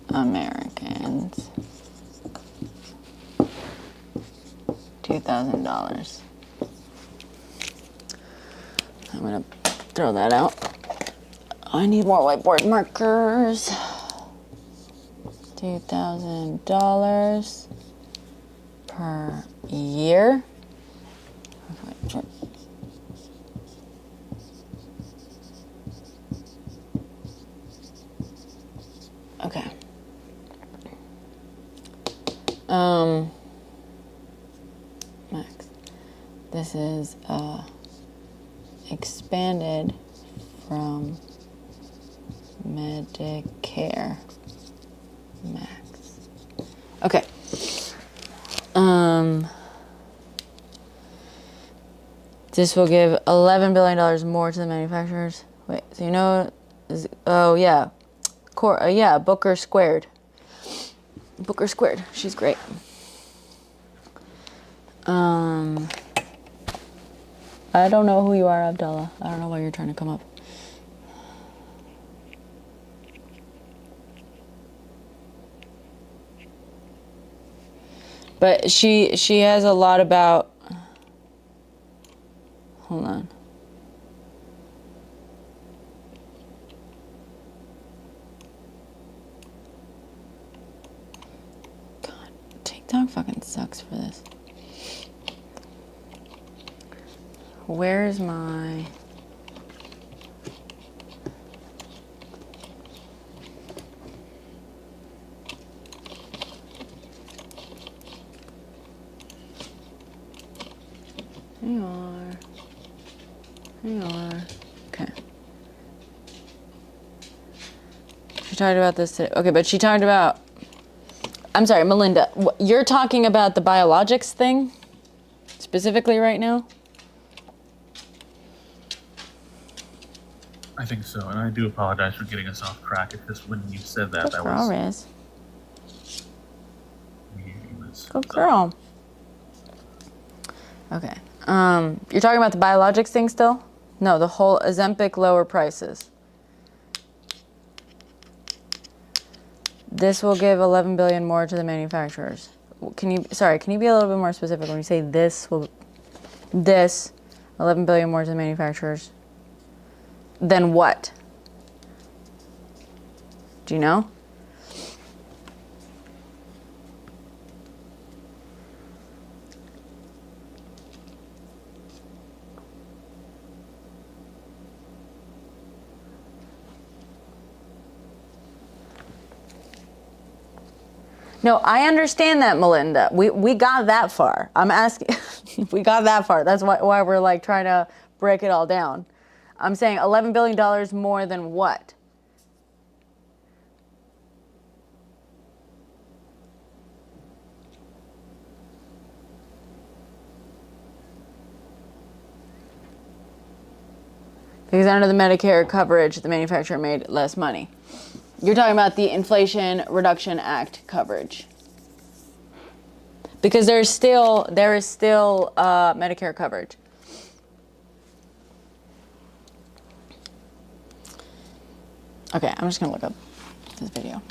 Americans, $2,000. I'm gonna throw that out. I need more whiteboard markers. $2,000 per year. Okay. Max. This is expanded from Medicare Max. Okay. This will give $11 billion more to the manufacturers. Wait, so you know, oh yeah, yeah, Booker squared. Booker squared. She's great. I don't know who you are, Abdullah. I don't know why you're trying to come up. But she has a lot about, hold on. fucking sucks for this. Where's my... Here you are. Here you are. Okay. She talked about this today. Okay, but she talked about... I'm sorry, Melinda. You're talking about the biologics thing? Specifically right now? I think so, and I do apologize for getting us off track. It's just when you said that, that Good girl, was... Riz. Good girl. Okay. You're talking about the biologics thing still? No, the whole Ozempic lower prices. This will give 11 billion more to the manufacturers. Can you be a little bit more specific when you say this 11 billion more to the manufacturers? Then what? Do you know? No, I understand that, Melinda. We got that far. I'm asking, we got that far. That's why we're like trying to break it all down. I'm saying $11 billion more than what? Because under the Medicare coverage, the manufacturer made less money. You're talking about the Inflation Reduction Act coverage. Because there is still Medicare coverage. Okay, I'm just gonna look up this video.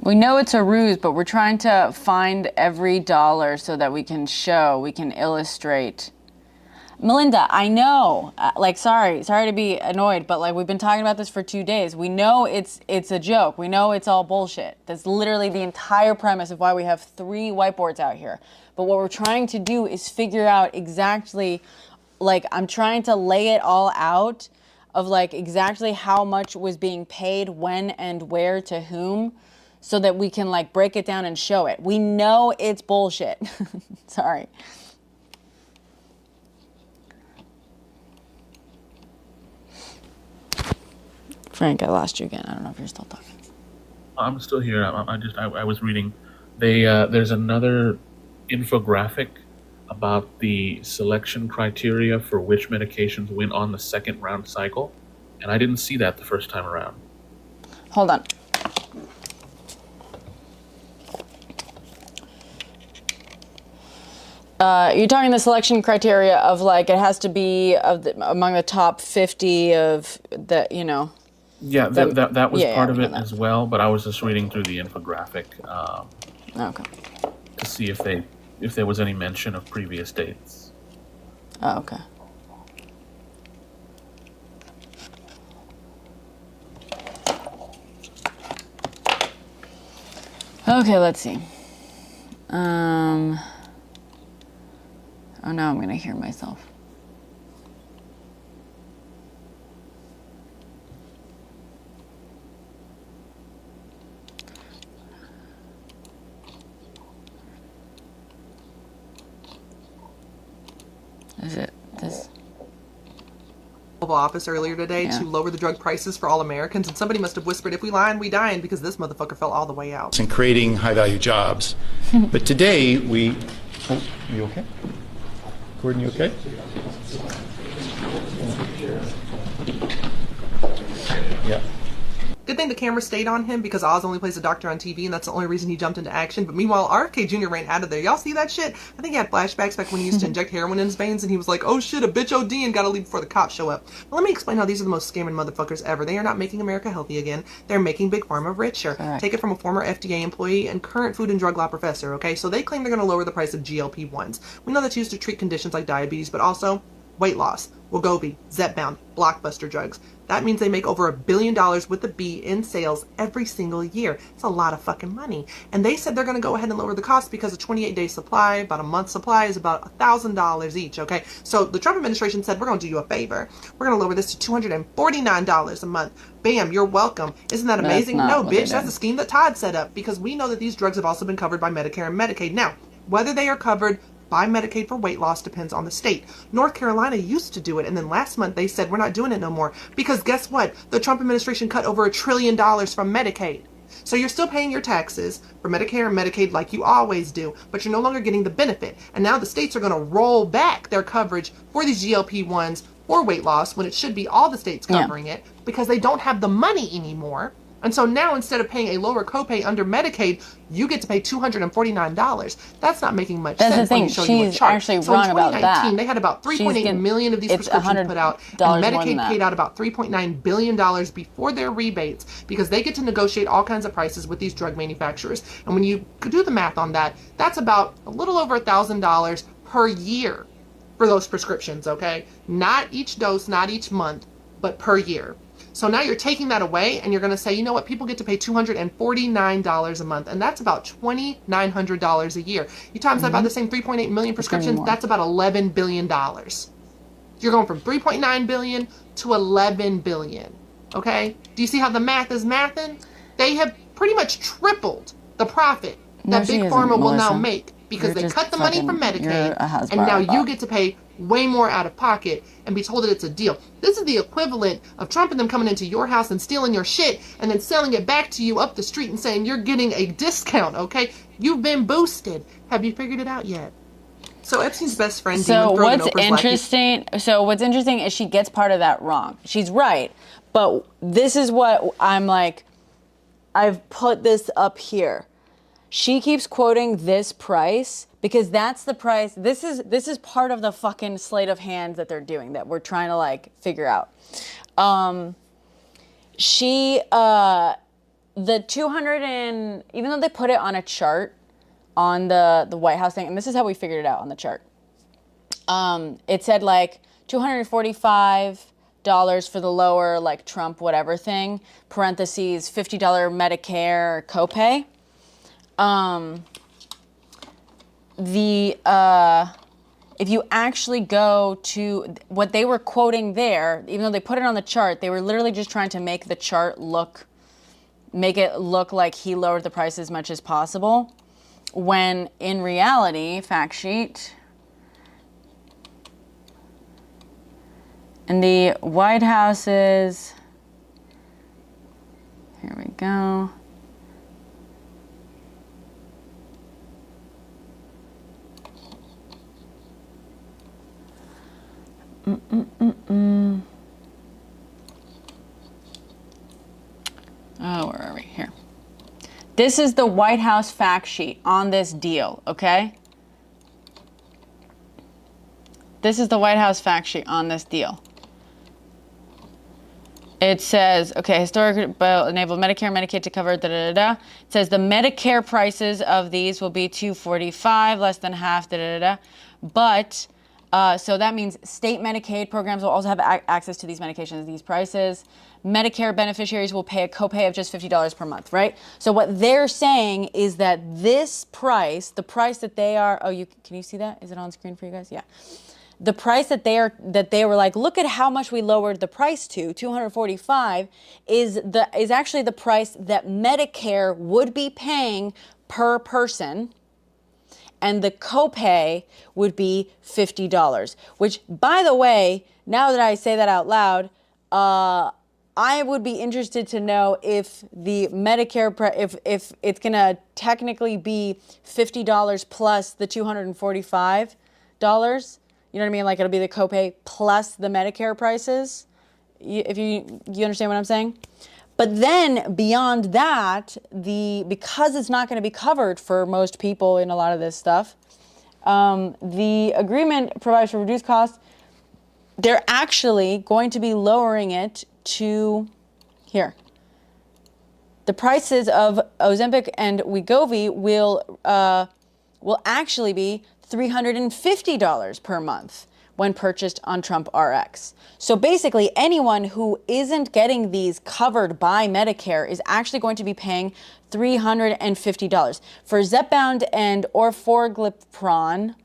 We know it's a ruse, but we're trying to find every dollar so that we can illustrate. Melinda, I know, sorry to be annoyed, but like we've been talking about this for 2 days. We know it's a joke. We know it's all bullshit. That's literally the entire premise of why we have 3 whiteboards out here. But what we're trying to do is figure out exactly, I'm trying to lay it all out of exactly how much was being paid, when and where to whom, so that we can break it down and show it. We know it's bullshit. Sorry. Frank, I lost you again. I don't know if you're still talking. I'm still here. I was reading. There's another infographic about the selection criteria for which medications win on the second round cycle, and I didn't see that the first time around. Hold on. You're talking the selection criteria of it has to be among the top 50 of the, Yeah, that was part of it as well, but I was just reading through the infographic okay. to see if there was any mention of previous dates. Oh, okay. Okay, let's see. Oh, now I'm going to hear myself. Is it this? Office earlier today to lower the drug prices for all Americans, and somebody must have whispered, if we lie and we dying, because this motherfucker fell all the way out. And creating high-value jobs. But today, we... Oh, you okay? Gordon, you okay? Yeah. Good thing the camera stayed on him because Oz only plays a doctor on TV, and that's the only reason he jumped into action. But meanwhile, RFK Jr. ran out of there. Y'all see that shit? I think he had flashbacks back when he used to inject heroin in his veins, and he was like, oh shit, a bitch OD and gotta leave before the cops show up. But let me explain how these are the most scamming motherfuckers ever. They are not making America healthy again. They're making Big Pharma richer. Correct. Take it from a former FDA employee and current food and drug law professor, okay? So they claim they're gonna lower the price of GLP-1s. We know that's used to treat conditions like diabetes, but also weight loss, Wegovy, Zepbound, blockbuster drugs. That means they make over $1 billion with a B in sales every single year. It's a lot of fucking money. And they said they're going to go ahead and lower the cost because a 28-day supply, about a month's supply, is about $1,000 each, okay? So the Trump administration said, we're going to do you a favor. We're going to lower this to $249 a month. Bam, you're welcome. Isn't that amazing? No, bitch, that's a scheme that Todd set up because we know that these drugs have also been covered by Medicare and Medicaid. Now, whether they are covered by Medicaid for weight loss depends on the state. North Carolina used to do it, and then last month they said we're not doing it no more because guess what? The Trump administration cut over $1 trillion from Medicaid. So you're still paying your taxes for Medicare and Medicaid like you always do, but you're no longer getting the benefit. And now the states are going to roll back their coverage for these GLP-1s for weight loss when it should be all the states covering it because they don't have the money anymore. And so now instead of paying a lower copay under Medicaid, you get to pay $249. That's not making much sense. That's the thing. Let me show you a She's chart. actually So wrong in about that. They had about 3.8 million of these it's prescriptions put out, and $100 more than Medicaid that. paid out about $3.9 billion before their rebates because they get to negotiate all kinds of prices with these drug manufacturers. And when you do the math on that, that's about a little over $1,000 per year for those prescriptions, okay? Not each dose, not each month, but per year. So now you're taking that away and you're going to say, you know what, people get to pay $249 a month, and that's about $2,900 a year. You times that by the same 3.8 million prescriptions, that's about $11 billion. You're going from 3.9 billion to 11 billion. Okay? Do you see how the math is mathing? They have pretty much tripled the profit that Big Pharma will now make because they cut the money from Medicaid, and now you get to pay way more out of pocket and be told that it's a deal. This is the equivalent of Trump and them coming into your house and stealing your shit and then selling it back to you up the street and saying you're getting a discount, okay? You've been boosted. Have you figured it out yet? So Epstein's best friend, So what's interesting is she gets part of that wrong. She's right, but this is what I'm like, I've put this up here. She keeps quoting this price because that's the price. This is part of the fucking sleight of hand that they're doing that we're trying to like figure out. The 200 and even though they put it on a chart on the White House thing, and this is how we figured it out on the chart. It said like $245 for the lower like Trump whatever thing, parentheses $50 Medicare copay. If you actually go to what they were quoting there, even though they put it on the chart, they were literally just trying to make the chart make it look like he lowered the price as much as possible. When in reality, fact sheet, and the White House's, here we go. Oh, where are we? Here. This is the White House fact sheet on this deal, okay? This is the White House fact sheet on this deal. It says, okay, historic bill enable Medicare and Medicaid to cover da-da-da-da. It says the Medicare prices of these will be $245, less than half, da-da-da-da. But, so that means state Medicaid programs will also have access to these medications at these prices. Medicare beneficiaries will pay a copay of just $50 per month, right? So what they're saying is that this price, the price that they are, can you see that? Is it on screen for you guys? Yeah. The price that they were like, look at how much we lowered the price to, $245, is actually the price that Medicare would be paying per person. And the copay would be $50, which, by the way, now that I say that out loud, I would be interested to know if the Medicare, if it's gonna technically be $50 plus the $245. You know what I mean? Like it'll be the copay plus the Medicare prices. You understand what I'm saying? But then beyond that, because it's not going to be covered for most people in a lot of this stuff, the agreement provides for reduced costs. They're actually going to be lowering it to here. The prices of Ozempic and Wegovy will actually be $350 per month when purchased on Trump RX. So basically, anyone who isn't getting these covered by Medicare is actually going to be paying $350. For Zepbound and orforglipron,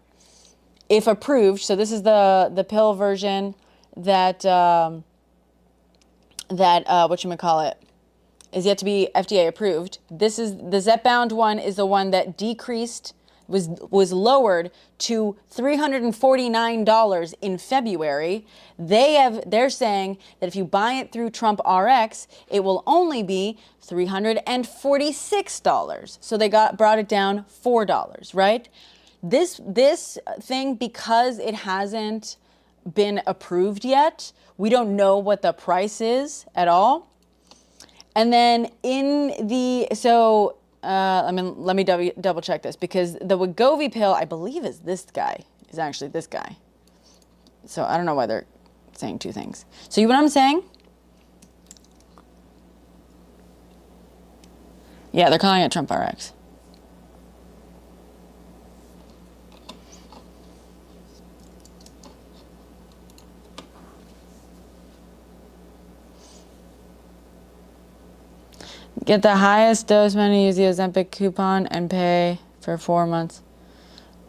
if approved, so this is the pill version that whatchamacallit, is yet to be FDA approved. This is the Zepbound one, is the one that decreased, was lowered to $349 in February. They're saying that if you buy it through Trump RX, it will only be $346. So they brought it down $4, right? This thing, because it hasn't been approved yet, we don't know what the price is at all. And then let me double check this, because the Wegovy pill, I believe, is actually this guy. So I don't know why they're saying two things. So you know what I'm saying? Yeah, they're calling it Trump RX. Get the highest dose menu, use the Ozempic coupon, and pay for 4 months.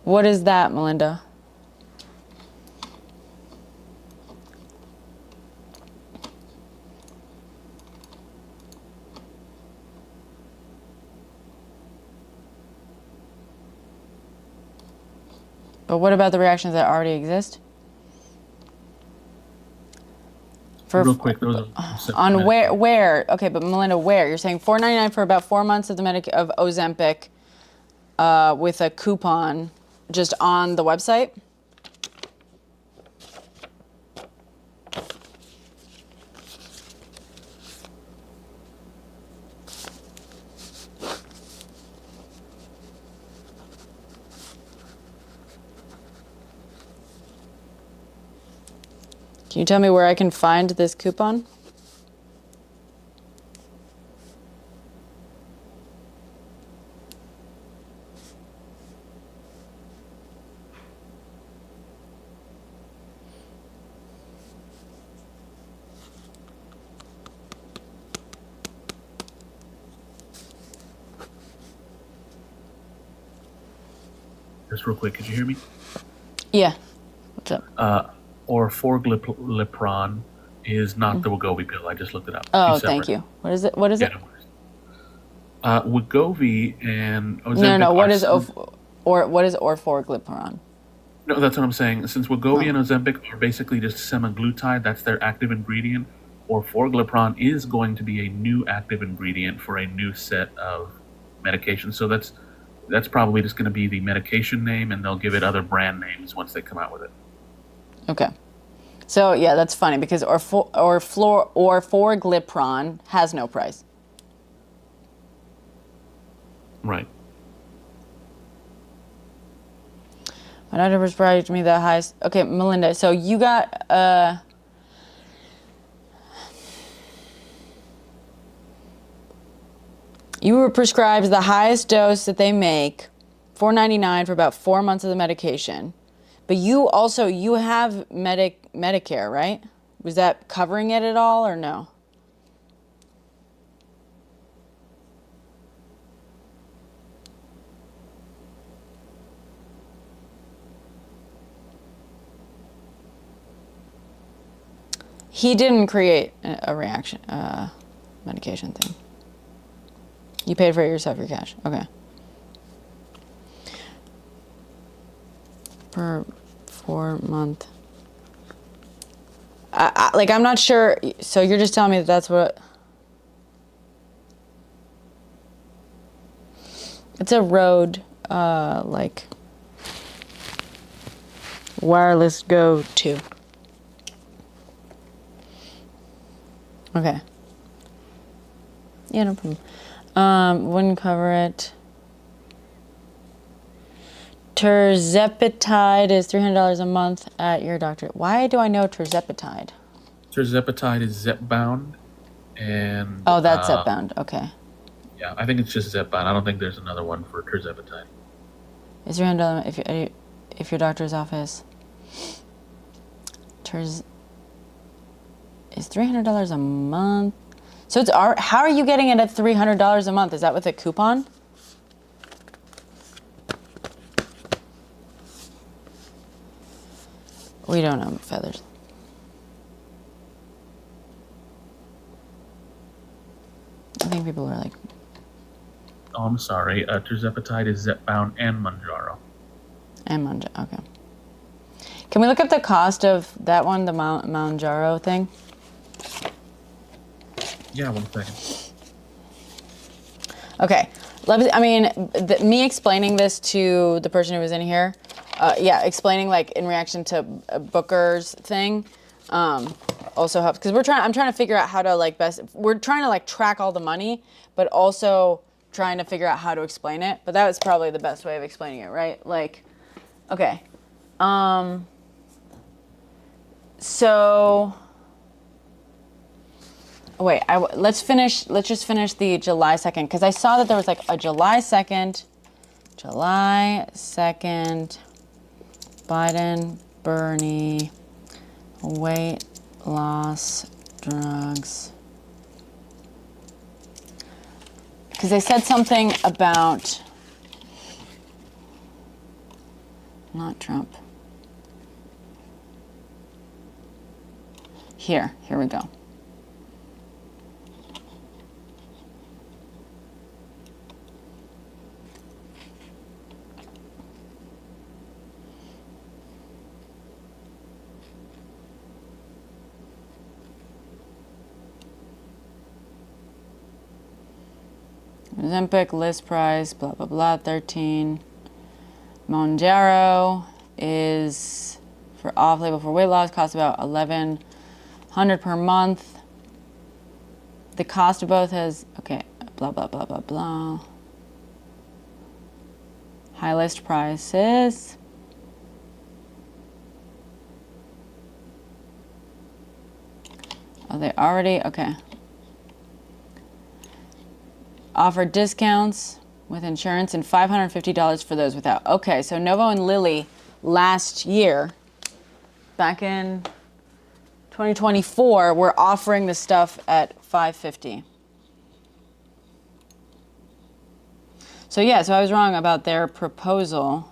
What is that, Melinda? But what about the reactions that already exist? Real quick, those are on where? Okay, but Melinda, where? You're saying $4.99 for about 4 months of of Ozempic with a coupon just on the website? Can you tell me where I can find this coupon? Just real quick, could you hear me? Yeah. What's up? Orforglipron is not the Wegovy pill. I just looked it up. Oh, thank you. What is it? What is it? No worries. Wegovy and Ozempic No. What is orforglipron? No, that's what I'm saying. Since Wegovy and Ozempic are basically just semaglutide, that's their active ingredient, orforglipron is going to be a new active ingredient for a new set of medications. So that's probably just going to be the medication name, and they'll give it other brand names once they come out with it. Okay. So, yeah, that's funny because orforglipron has no price. Right. My doctor prescribed me the highest. Okay, Melinda, so you got you were prescribed the highest dose that they make, $4.99 for about 4 months of the medication. But you have Medicare, right? Was that covering it at all or no? He didn't create a reaction, medication thing. You paid for it yourself, your cash. Okay. Per 4 month. I'm not sure. So you're just telling me that that's what. It's a Rode, wireless Go 2. Yeah, no problem. Wouldn't cover it. Terzepatide is $300 a month at your doctor. Why do I know terzepatide? Tirzepatide is Zepbound, and Oh, that's Zepbound. Okay. yeah, I think it's just Zepbound. I don't think there's another one for Tirzepatide. Is $300 if your doctor's office is $300 a month? So it's how are you getting it at $300 a month? Is that with a coupon? We don't know, Feathers. I think people are like, Oh, I'm sorry. Tirzepatide is Zepbound and Mounjaro. Okay. Can we look up the cost of that one, the Mounjaro thing? Yeah, 1 second. Okay. Me explaining this to the person who was in here, explaining like in reaction to Booker's thing, also helps because I'm trying to figure out how to we're trying to like track all the money, but also trying to figure out how to explain it. But that was probably the best way of explaining it, right? Like, okay. So wait, let's just finish the July 2nd, because I saw that there was like a July 2nd, Biden, Bernie, weight loss drugs. Because they said something about, not Trump. Here we go. Ozempic list price, blah, blah, blah, 13. Mounjaro is for off-label for weight loss, costs about $1,100 per month. The cost of both has, okay, blah, blah, blah, blah, blah. High list prices. Oh, they already, okay. Offer discounts with insurance and $550 for those without. Okay, so Novo and Lilly last year, back in 2024, were offering the stuff at $550. So yeah, so I was wrong about their proposal.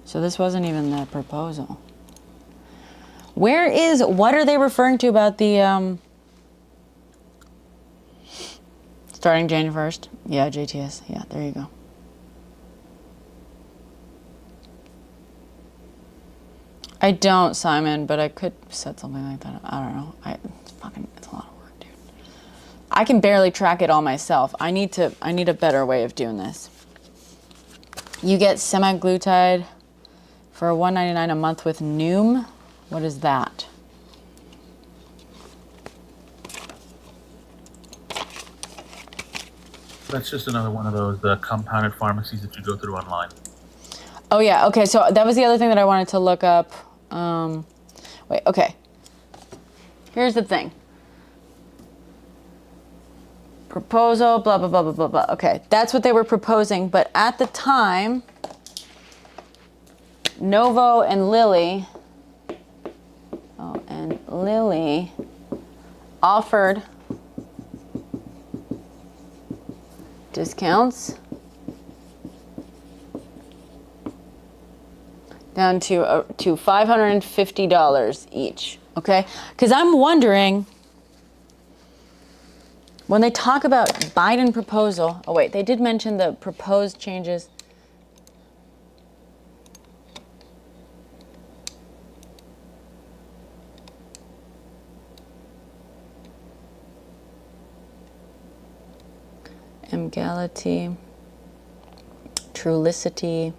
So this wasn't even the proposal. What are they referring to about the, starting January 1st? Yeah, JTS. Yeah, there you go. I don't, Simon, but I could set something like that. I don't know. It's a lot of work, dude. I can barely track it all myself. I need a better way of doing this. You get semaglutide for $199 a month with Noom. What is that? That's just another one of those compounded pharmacies that you go through online. Oh yeah, okay, so that was the other thing that I wanted to look up. Wait, okay. Here's the thing. Proposal, blah, blah, blah, blah, blah, blah. Okay, that's what they were proposing, but at the time, Novo and Lilly, offered discounts down to $550 each, okay? Because I'm wondering, when they talk about Biden proposal, oh wait, they did mention the proposed changes. Emgality, Trulicity.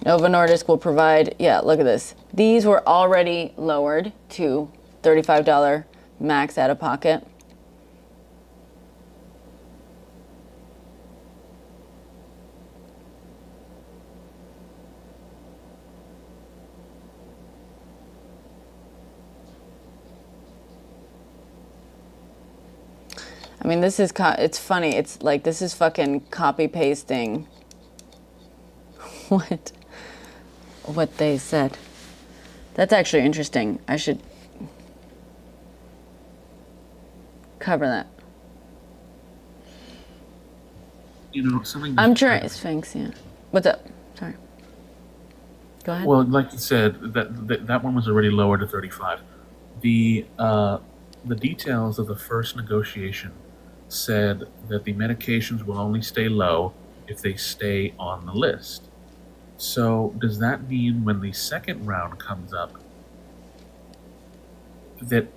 Novo Nordisk will provide, yeah, look at this. These were already lowered to $35 max out of pocket. I mean, this is, it's funny. It's like, this is fucking copy pasting what they said. That's actually interesting. I should cover that. You know, something. I'm trying. Sphinx, yeah. What's up? Sorry. Go ahead. Well, like you said, that one was already lowered to 35. The details of the first negotiation said that the medications will only stay low if they stay on the list. So does that mean when the second round comes up that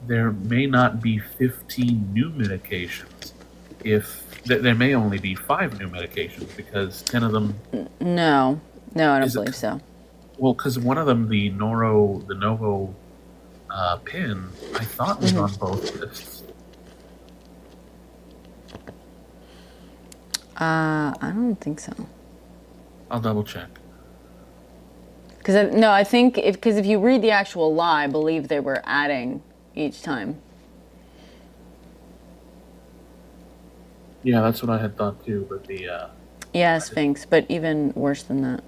there may not be 15 new medications, if there may only be 5 new medications because 10 of them... No, I don't believe so. Well, because one of them, the Novo pin, I thought was on both lists. I don't think so. I'll double check. Because I think if you read the actual law, I believe they were adding each time. Yeah, that's what I had thought too, but the... Yeah, Sphinx, but even worse than that.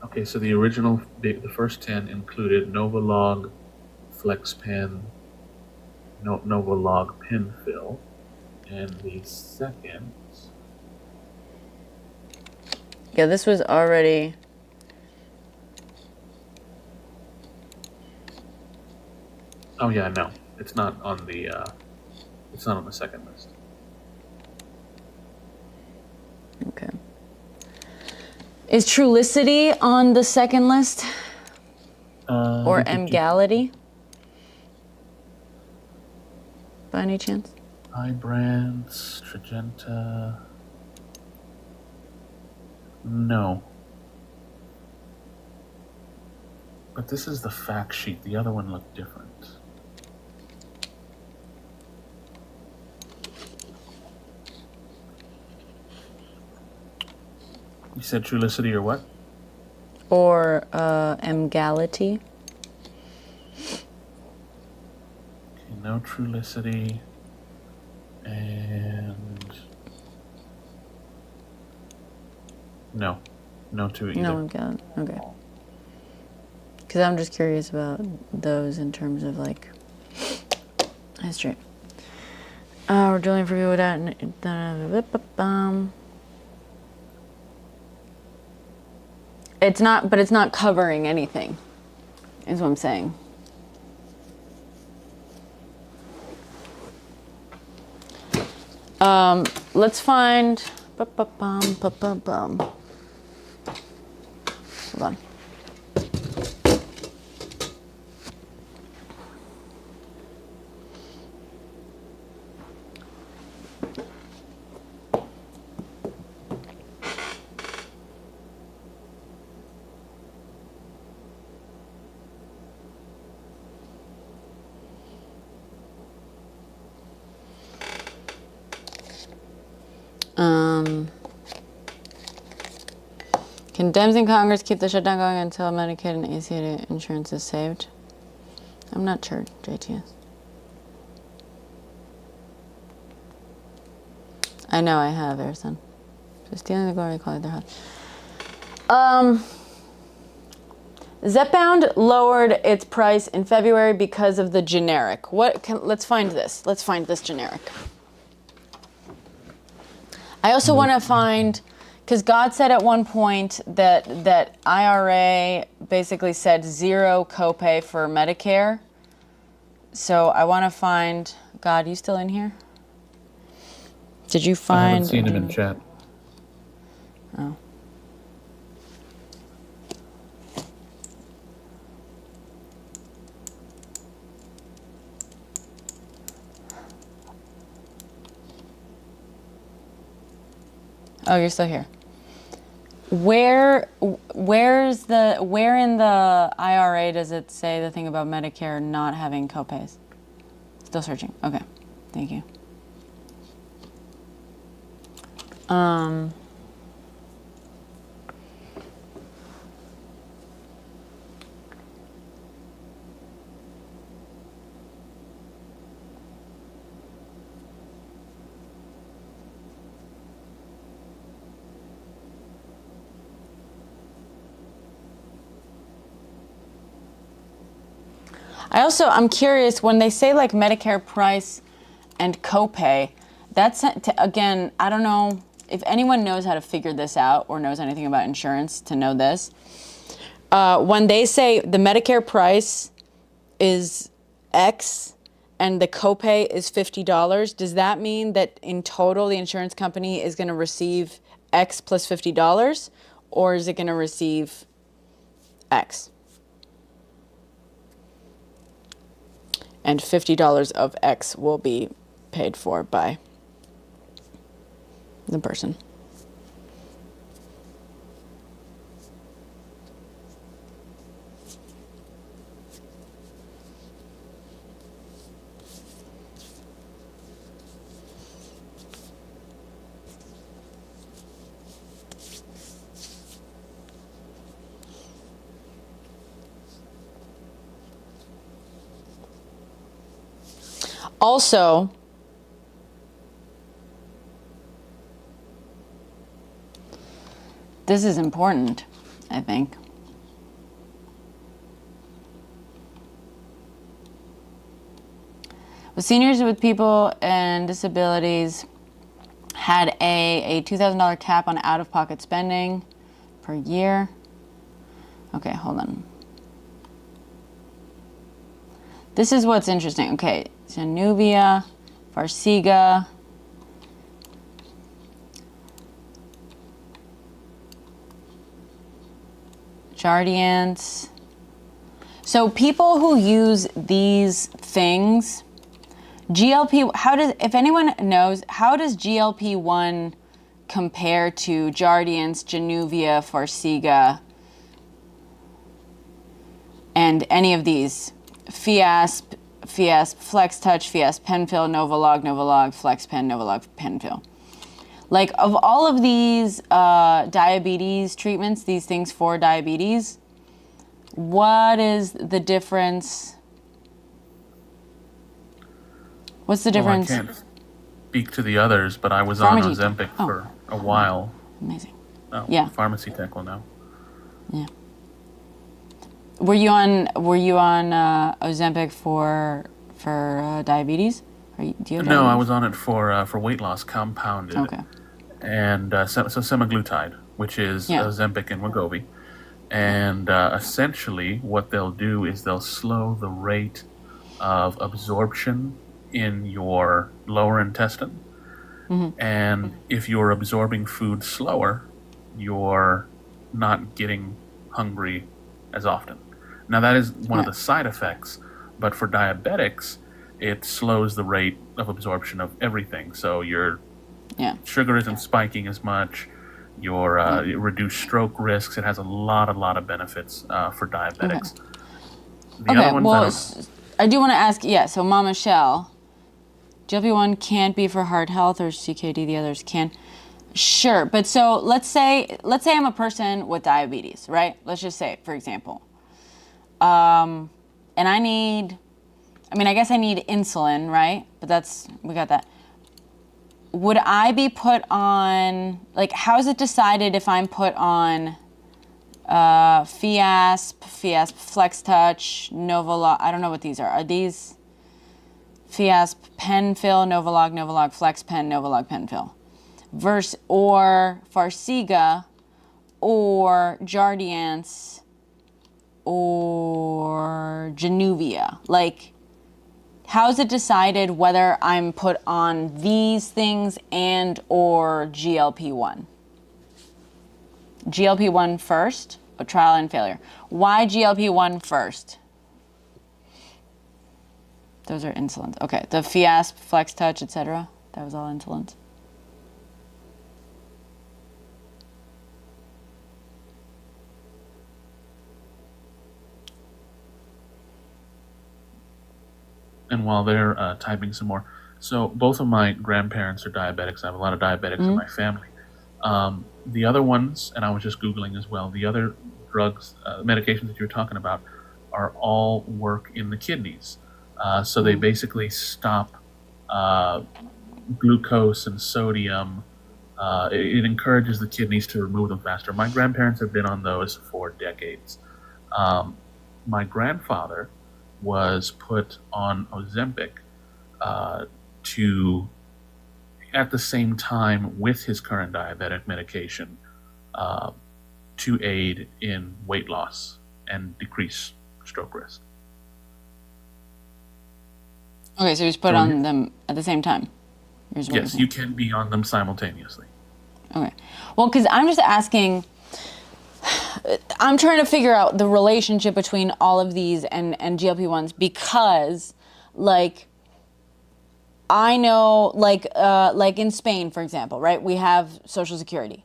Okay, so the original, the first 10 included Novolog, FlexPen, Novolog Pen Fill, and the second... Yeah, this was already... Oh yeah, no, it's not on the second list. Okay. Is Trulicity on the second list? Or Emgality? By any chance? Ibrance, Tragenta... No. But this is the fact sheet. The other one looked different. You said Trulicity or what? Or Emgality? Okay, no Trulicity. And... No to either. No, Emgality. Okay. Because I'm just curious about those in terms of like history. We're doing for you without. It's not, but it's not covering anything, is what I'm saying. Let's find. Hold on. Can Dems in Congress keep the shutdown going until Medicaid and ACA insurance is saved? I'm not sure, JTS. I know I have, Erison. So stealing the glory, call it their house. Zepbound lowered its price in February because of the generic. Let's find this. Let's find this generic. I also want to find, because God said at one point that IRA basically said 0 copay for Medicare. So I want to find, God, you still in here? Did you find? I haven't seen him in chat. Oh. Oh, you're still here. Where in the IRA does it say the thing about Medicare not having copays? Still searching. Okay, thank you. I'm curious, when they say like Medicare price and copay, that's, again, I don't know if anyone knows how to figure this out or knows anything about insurance to know this. When they say the Medicare price is X and the copay is $50, does that mean that in total the insurance company is going to receive X plus $50, or is it going to receive X? And $50 of X will be paid for by the person. Also, this is important, I think. With seniors with people and disabilities had a $2,000 cap on out-of-pocket spending per year. Okay, hold on. This is what's interesting. Okay, Januvia, Farxiga, Jardiance. So people who use these things, if anyone knows, how does GLP-1 compare to Jardiance, Januvia, Farxiga, and any of these? Fiasp, Flex Touch, Fiasp, Penfill, Novolog, Flex Pen, Novolog, Penfill. Like, of all of these diabetes treatments, these things for diabetes, what is the difference? What's the difference? Well, I can't speak to the others, but I was on Ozempic for a while. Amazing. Oh, Yeah. Pharmacy Tech will know. Yeah. Were you on Ozempic for diabetes? Do you have diabetes? No, I was on it for weight loss, compounded. Okay. And so semaglutide, which is Ozempic and Wegovy. And essentially what they'll do is they'll slow the rate of absorption in your lower intestine. Mm-hmm. And if you're absorbing food slower, you're not getting hungry as often. Now, that is one of the side effects, but for diabetics, it slows the rate of absorption of everything. So your sugar isn't spiking as much, your reduced stroke risks. It has a lot of benefits for diabetics. Okay. The other ones, I do want to ask, so Mama Shell, GLP-1 can't be for heart health, or CKD, the others can. Sure, but so let's say I'm a person with diabetes, right? Let's just say, for example. And I guess I need insulin, right? But we got that. Would I be put on, like, how is it decided if I'm put on Fiasp, Flex Touch, Novolog? I don't know what these are. Are these Fiasp, Penfill, Novolog, Flex Pen, Novolog, Penfill? Or Farxiga, or Jardiance, or Januvia? Like, how is it decided whether I'm put on these things and or GLP-1? GLP-1 first, or trial and failure? Why GLP-1 first? Those are insulins. Okay, the Fiasp, Flex Touch, etc. That was all insulins. and while they're typing some more, so both of my grandparents are diabetics. I have a lot of diabetics in my family. The other ones, and I was just Googling as well, the other drugs, medications that you're talking about are all work in the kidneys. So they basically stop glucose and sodium. It encourages the kidneys to remove them faster. My grandparents have been on those for decades. My grandfather was put on Ozempic to, at the same time with his current diabetic medication, to aid in weight loss and decrease stroke risk. Okay, so he's put on them at the same time. Yes, you can be on them simultaneously. Okay. Well, because I'm just asking, I'm trying to figure out the relationship between all of these and GLP-1s because, like, I know, like in Spain, for example, right, we have Social Security,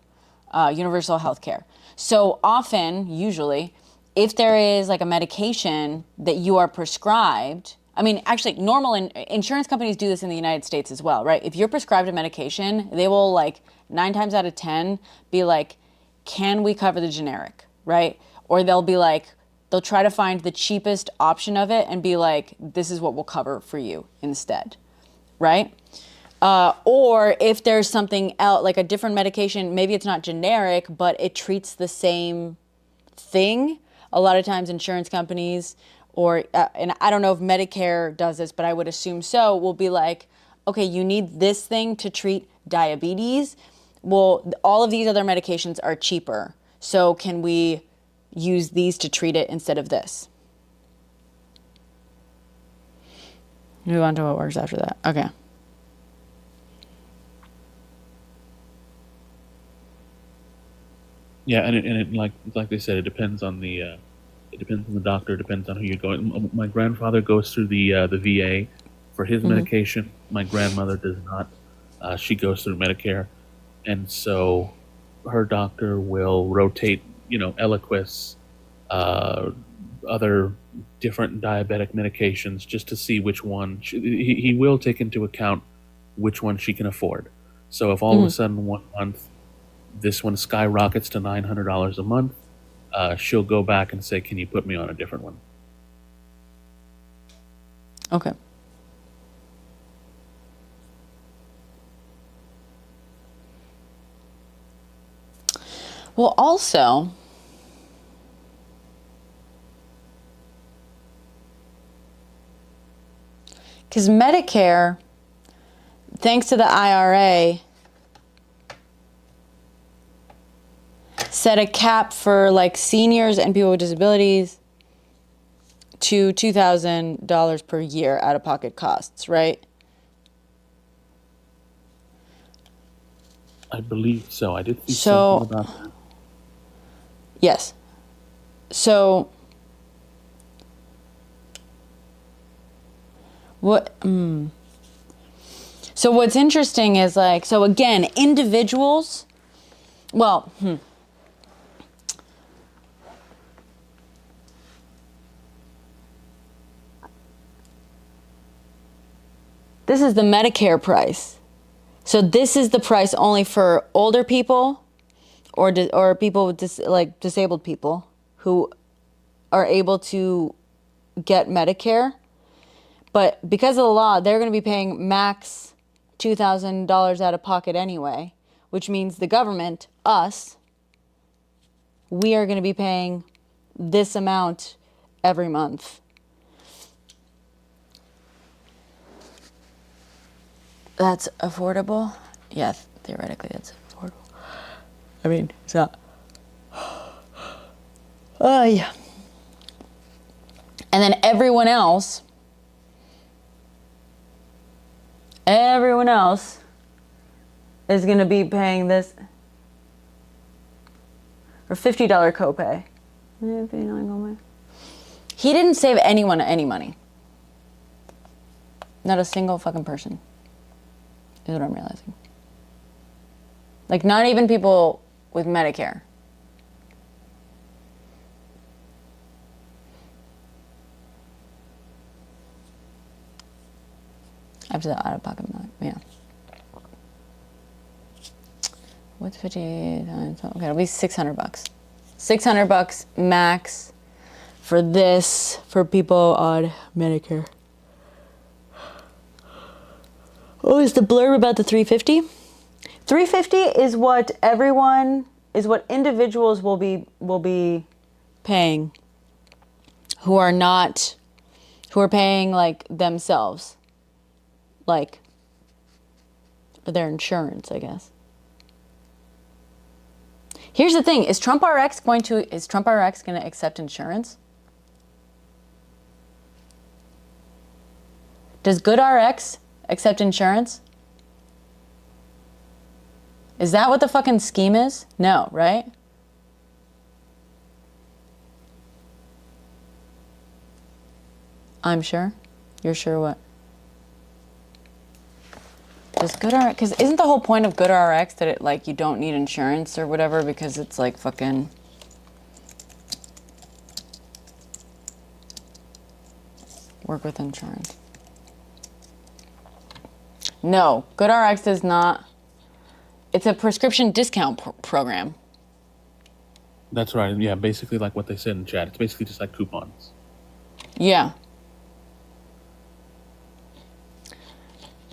universal health care. So often, usually, if there is like a medication that you are prescribed, I mean, actually, normal insurance companies do this in the United States as well, right? If you're prescribed a medication, they will, like, 9 times out of 10 be like, can we cover the generic, right? Or they'll be like, they'll try to find the cheapest option of it and be like, this is what we'll cover for you instead, right? Or if there's something else, like a different medication, maybe it's not generic, but it treats the same thing. A lot of times insurance companies, or, and I don't know if Medicare does this, but I would assume so, will be like, okay, you need this thing to treat diabetes. Well, all of these other medications are cheaper. So can we use these to treat it instead of this? Move on to what works after that. Okay. Yeah, and it like they said, it depends on the doctor, it depends on who you're going. My grandfather goes through the VA for his medication. My grandmother does not. She goes through Medicare, and so her doctor will rotate, Eliquis, other different diabetic medications, just to see which one he will take into account which one she can afford. So if all of a sudden one month this one skyrockets to $900 a month, she'll go back and say, can you put me on a different one? Okay. Well, also, because Medicare, thanks to the IRA, set a cap for like seniors and people with disabilities to $2,000 per year out-of-pocket costs, right? I believe so. I did see something about that. Yes. So what? So what's interesting is like, so again, individuals. Well, this is the Medicare price. So this is the price only for older people or people with disabled people who are able to get Medicare. But because of the law, they're going to be paying max $2,000 out of pocket anyway, which means the government, us, we are going to be paying this amount every month. That's affordable? Yes, theoretically that's affordable. I mean, it's not. Oh, yeah. And then everyone else is going to be paying this or $50 copay. He didn't save anyone any money. Not a single fucking person. Is what I'm realizing. Like, not even people with Medicare. After the out-of-pocket money, yeah. What's 50 times? Okay, it'll be $600. $600 max for this for people on Medicare. Oh, is the blurb about the 350? 350 is what individuals will be paying who are paying like themselves, like for their insurance, I guess. Here's the thing: is Trump RX going to accept insurance? Does Good RX accept insurance? Is that what the fucking scheme is? No, right? I'm sure. You're sure what? Does Good RX, because isn't the whole point of Good RX that it, like, you don't need insurance or whatever because it's like fucking work with insurance? No, Good RX does not. It's a prescription discount program. That's right. Yeah, basically like what they said in chat. It's basically just like coupons. Yeah.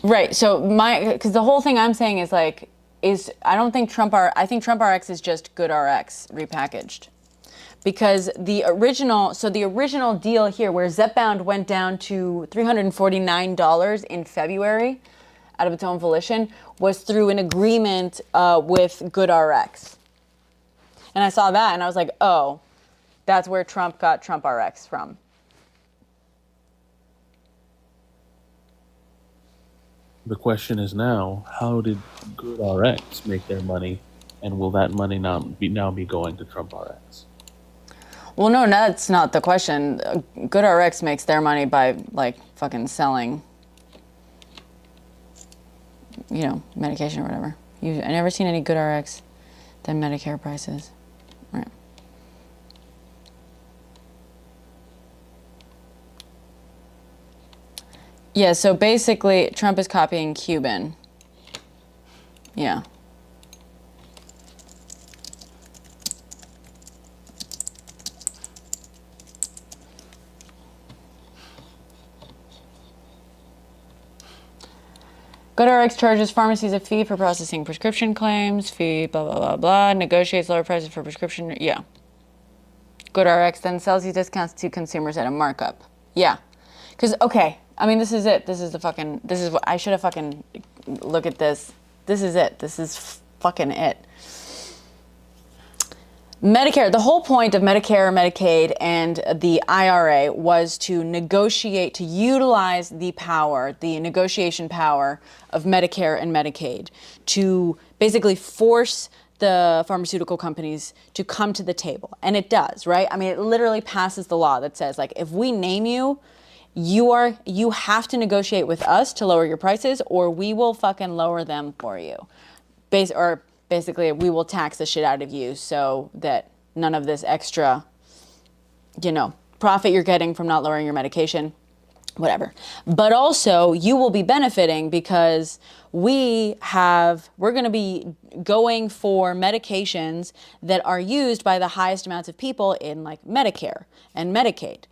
Right. So because the whole thing I'm saying is like, I think Trump RX is just Good RX repackaged. Because the original deal here where Zepbound went down to $349 in February out of its own volition was through an agreement with Good RX. And I saw that and I was like, oh, that's where Trump got Trump RX from. The question is now, how did Good RX make their money, and will that money now be going to Trump RX? Well, no, that's not the question. Good RX makes their money by like fucking selling, medication or whatever. I never seen any Good RX than Medicare prices. Right. Yeah, so basically Trump is copying Cuban. Yeah. GoodRx charges pharmacies a fee for processing prescription claims, fee, blah, blah, blah, blah, negotiates lower prices for prescription, yeah. GoodRx then sells these discounts to consumers at a markup. Yeah. Because, okay, I mean, this is it. This is what, I should have fucking, look at this. This is it. This is fucking it. Medicare, the whole point of Medicare, Medicaid, and the IRA was to negotiate, to utilize the power, the negotiation power of Medicare and Medicaid to basically force the pharmaceutical companies to come to the table. And it does, right? I mean, it literally passes the law that says, like, if we name you, you have to negotiate with us to lower your prices, or we will fucking lower them for you. Basically, we will tax the shit out of you so that none of this extra, profit you're getting from not lowering your medication, whatever. But also, you will be benefiting because we're going to be going for medications that are used by the highest amounts of people in like Medicare and Medicaid,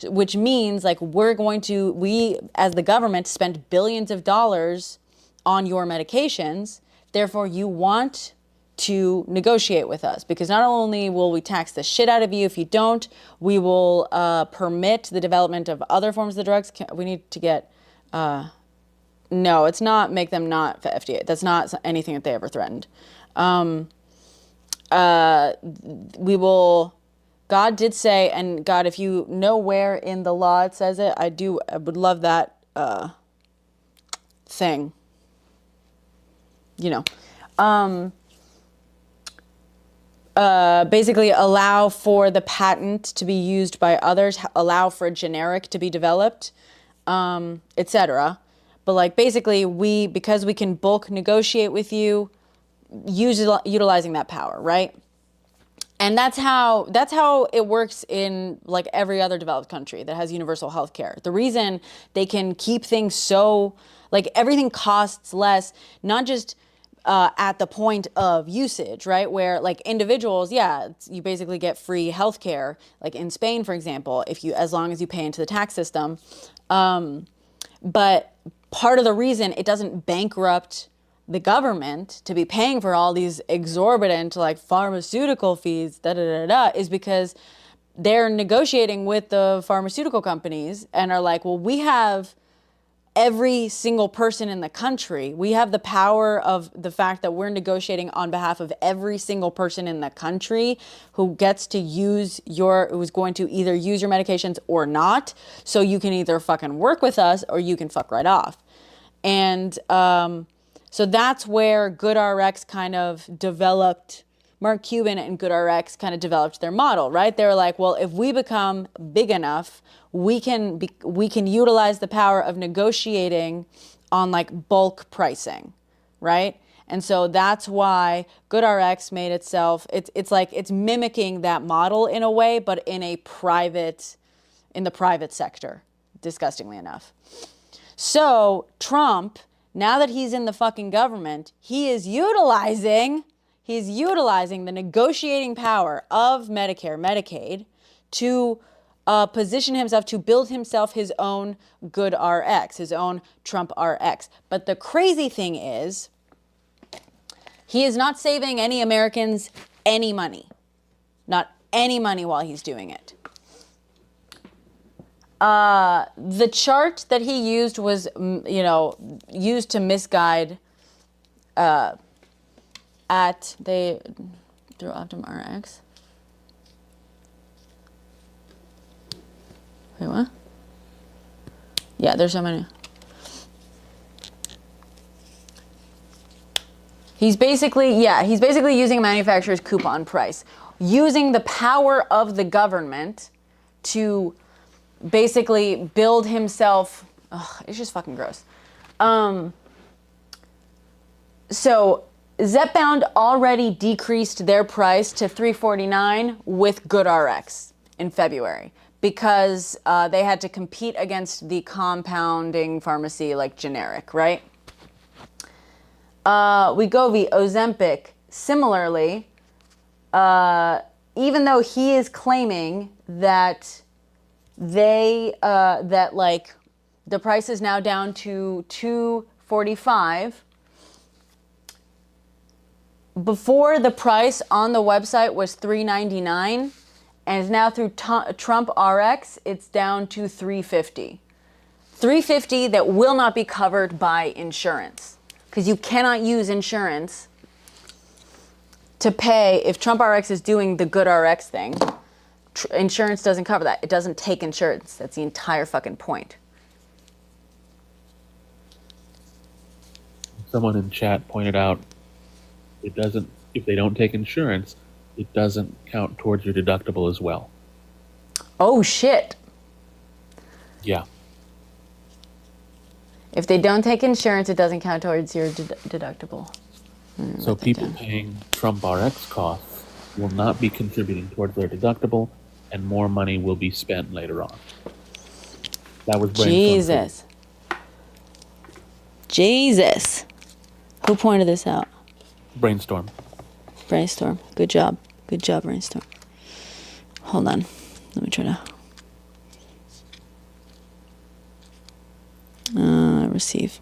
which means like we as the government spend billions of dollars on your medications. Therefore, you want to negotiate with us because not only will we tax the shit out of you if you don't, we will permit the development of other forms of the drugs. We need to get, no, it's not make them not for FDA. That's not anything that they ever threatened. We will, God did say, and God, if you know where in the law it says it, I would love that thing. Basically allow for the patent to be used by others, allow for a generic to be developed, etc. But like basically because we can bulk negotiate with you, utilizing that power, right? And that's how it works in like every other developed country that has universal health care. The reason they can keep things so Like everything costs less, not just at the point of usage, right? Where like individuals, yeah, you basically get free healthcare. Like in Spain, for example, as long as you pay into the tax system. But part of the reason it doesn't bankrupt the government to be paying for all these exorbitant like pharmaceutical fees, is because they're negotiating with the pharmaceutical companies and are like, well, we have every single person in the country. We have the power of the fact that we're negotiating on behalf of every single person in the country who gets to who's going to either use your medications or not. So you can either fucking work with us or you can fuck right off. And so that's where GoodRx kind of developed, Mark Cuban and GoodRx kind of developed their model, right? They were like, well, if we become big enough, we can utilize the power of negotiating on like bulk pricing, right? And so that's why GoodRx made itself, it's mimicking that model in a way, but in the private sector, disgustingly enough. So Trump, now that he's in the fucking government, he's utilizing the negotiating power of Medicare, Medicaid to position himself, to build himself his own GoodRx, his own Trump RX. But the crazy thing is, he is not saving any Americans any money. Not any money while he's doing it. The chart that he used was, used to misguide through Optum RX. Wait, what? Yeah, there's so many. He's basically using a manufacturer's coupon price, using the power of the government to basically build himself. It's just fucking gross. So Zepbound already decreased their price to $3.49 with GoodRx in February because they had to compete against the compounding pharmacy like generic, right? Wegovy, Ozempic, similarly, even though he is claiming that the price is now down to $2.45. Before, the price on the website was $3.99, and now through Trump RX, it's down to $3.50. $3.50 that will not be covered by insurance, because you cannot use insurance to pay if Trump RX is doing the GoodRx thing. Insurance doesn't cover that. It doesn't take insurance. That's the entire fucking point. Someone in chat pointed out if they don't take insurance, it doesn't count towards your deductible as well. Oh shit. Yeah. If they don't take insurance, it doesn't count towards your deductible. So people paying Trump RX costs will not be contributing towards their deductible, and more money will be spent later on. That was Jesus. Jesus. Who pointed this out? Brainstorm. Brainstorm. Good job. Good job, Brainstorm. Hold on. Let me try to receive.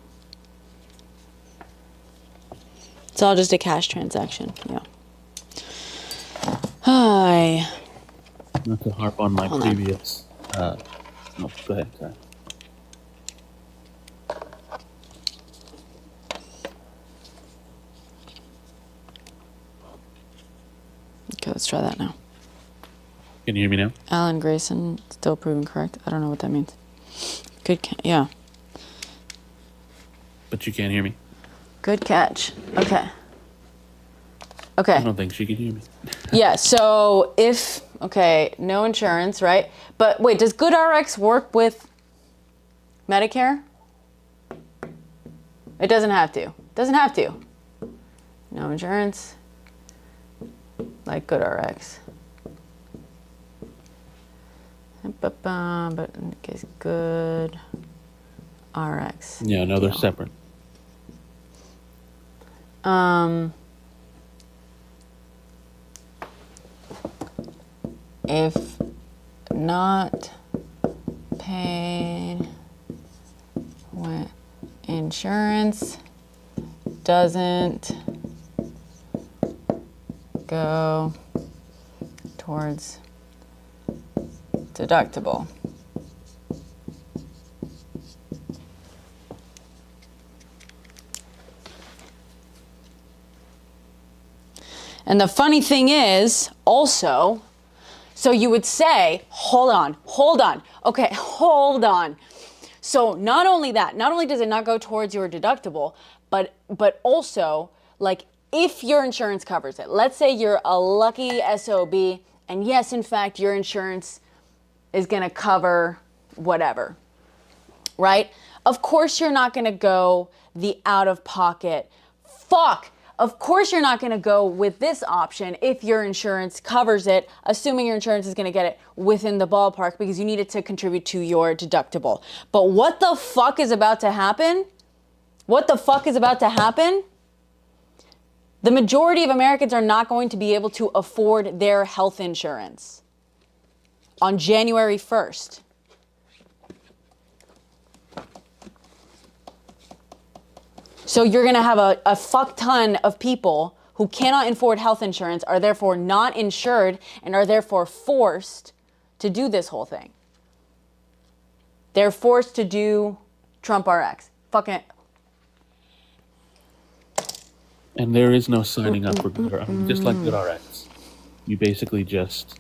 It's all just a cash transaction. Yeah. Hi. Not to harp on my previous. No, go ahead. Sorry. Okay, let's try that now. Can you hear me now? Alan Grayson, still proven correct. I don't know what that means. Good, yeah. But you can't hear me. Good catch. Okay. Okay. I don't think she can hear me. Yeah, so no insurance, right? But wait, does GoodRx work with Medicare? It doesn't have to. Doesn't have to. No insurance. Like GoodRx. But in case GoodRx. RX. Yeah, no, they're deal. separate. If not paid when insurance doesn't go towards deductible. And the funny thing is, also, so you would say, hold on. Okay, hold on. So not only that, not only does it not go towards your deductible, but also, like, if your insurance covers it. Let's say you're a lucky SOB, and yes, in fact, your insurance is gonna cover whatever, right? Of course you're not gonna go the out-of-pocket. Of course you're not gonna go with this option if your insurance covers it, assuming your insurance is gonna get it within the ballpark because you need it to contribute to your deductible. But what the fuck is about to happen? The majority of Americans are not going to be able to afford their health insurance on January 1st. So you're going to have a fuck ton of people who cannot afford health insurance, are therefore not insured, and are therefore forced to do this whole thing. They're forced to do Trump RX. Fucking. And there is no signing up for Good, just like GoodRx. You basically just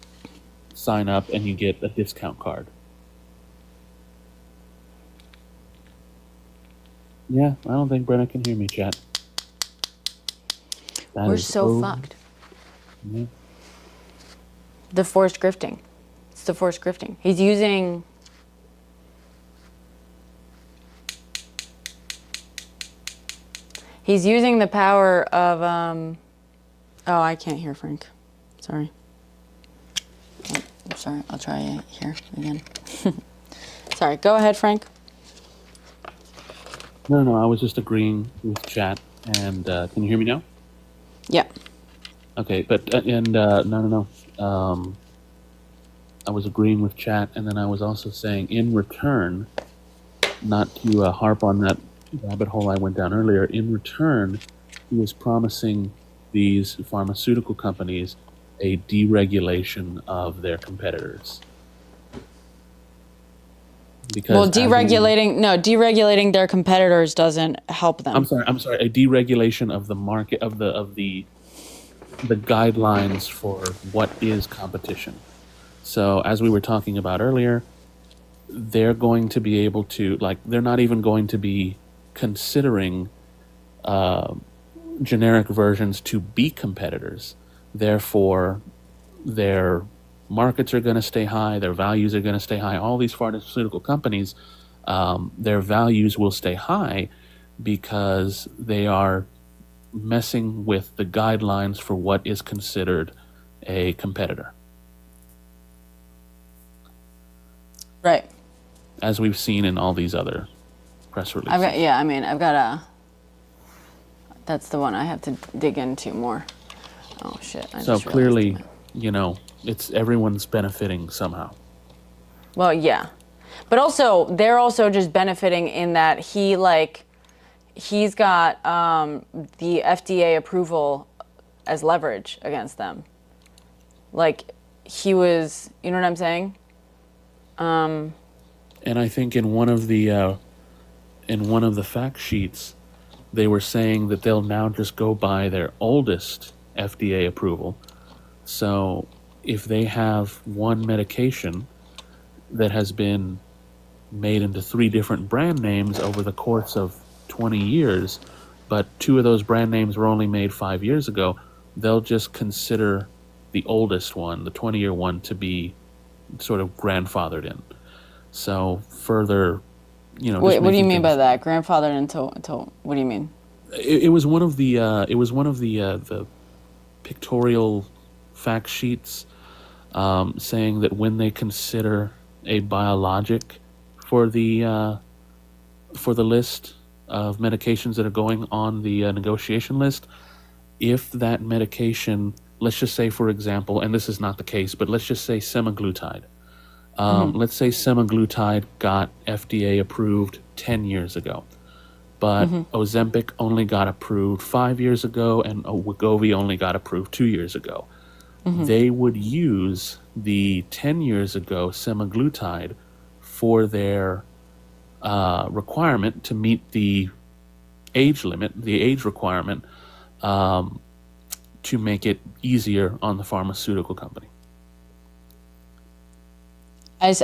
sign up and you get a discount card. Yeah, I don't think Brenna can hear me, chat. That We're is so fucked. Yeah. The forced grifting. It's the forced grifting. He's using... He's using the power of, oh, I can't hear Frank. Sorry. Oh, I'm sorry. I'll try it here again. Sorry. Go ahead, Frank. No, I was just agreeing with chat. And can you hear me now? Yeah. Okay, but, no. I was agreeing with chat, and then I was also saying, in return, not to harp on that rabbit hole I went down earlier, in return, he was promising these pharmaceutical companies a deregulation of their competitors. Because Well, deregulating their competitors doesn't help them. I'm sorry, a deregulation of the market, of the guidelines for what is competition. So as we were talking about earlier, they're going to be able to, like, they're not even going to be considering generic versions to be competitors. Therefore, their markets are going to stay high, their values are going to stay high. All these pharmaceutical companies, their values will stay high because they are messing with the guidelines for what is considered a competitor. Right. As we've seen in all these other press releases. I've got a... That's the one I have to dig into more. Oh, shit. So clearly, it's everyone's benefiting somehow. Well, yeah. But also, they're also just benefiting in that he's got the FDA approval as leverage against them. Like, he was, you know what I'm saying? And I think in one of the fact sheets, they were saying that they'll now just go by their oldest FDA approval. So if they have one medication that has been made into 3 different brand names over the course of 20 years, but 2 of those brand names were only made 5 years ago, they'll just consider the oldest one, the 20-year one, to be sort of grandfathered in. So further, Wait, what do you mean by that? Grandfathered until what do you mean? It was one of the pictorial fact sheets saying that when they consider a biologic for the for the list of medications that are going on the negotiation list, if that medication, let's just say, for example, and this is not the case, but let's just say semaglutide. Let's say semaglutide got FDA approved 10 years ago, but Ozempic only got approved 5 years ago, and Wegovy only got approved 2 years ago. They would use the 10 years ago semaglutide for their requirement to meet the age limit, the age requirement, to make it easier on the pharmaceutical company. As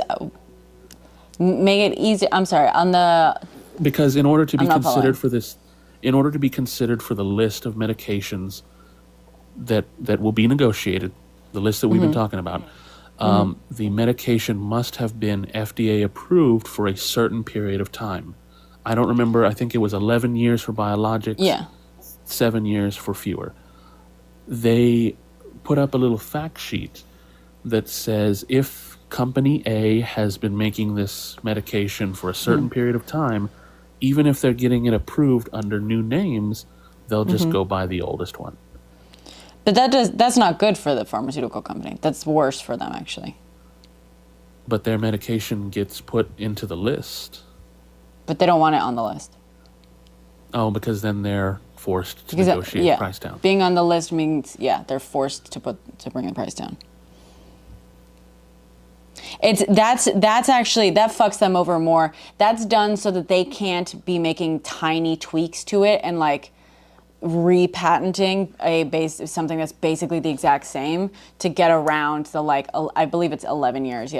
make it easy. I'm sorry. On the Because in order to be I'm not considered following. for this, in order to be considered for the list of medications that will be negotiated, the list that we've been talking about, the medication must have been FDA approved for a certain period of time. I don't remember. I think it was 11 years for biologics. Yeah. 7 years for fewer. They put up a little fact sheet that says if company A has been making this medication for a certain period of time, even if they're getting it approved under new names, they'll just go by the oldest one. But that's not good for the pharmaceutical company. That's worse for them, actually. But their medication gets put into the list. But they don't want it on the list. Oh, because then they're forced to negotiate the price down. Being on the list means, they're forced to bring the price down. That's actually, that fucks them over more. That's done so that they can't be making tiny tweaks to it and like repatenting something that's basically the exact same to get around the I believe it's 11 years,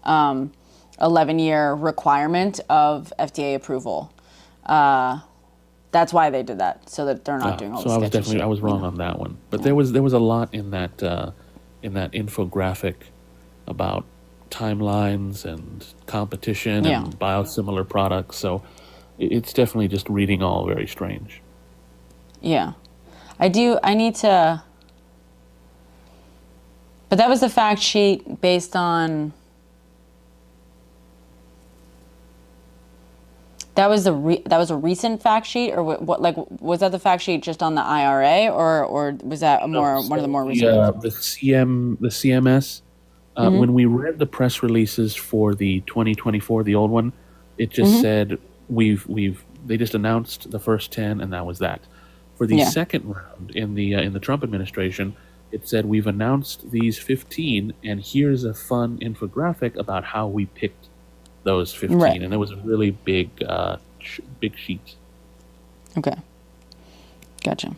11-year requirement of FDA approval. That's why they did that, so that they're not doing all the sketchy shit. I was wrong on that one. But there was a lot in that infographic about timelines and competition and biosimilar products. So it's definitely just reading all very strange. Yeah. I need to... But that was the fact sheet based on... That was a recent fact sheet, or what? Like, was that the fact sheet just on the IRA, or was that one of the more recent? The CMS. When we read the press releases for the 2024, the old one, it just said they just announced the first 10, and that was that. For the second round in the Trump administration, it said we've announced these 15, and here's a fun infographic about how we picked those 15, right. And it was a really big sheet. Okay, gotcha.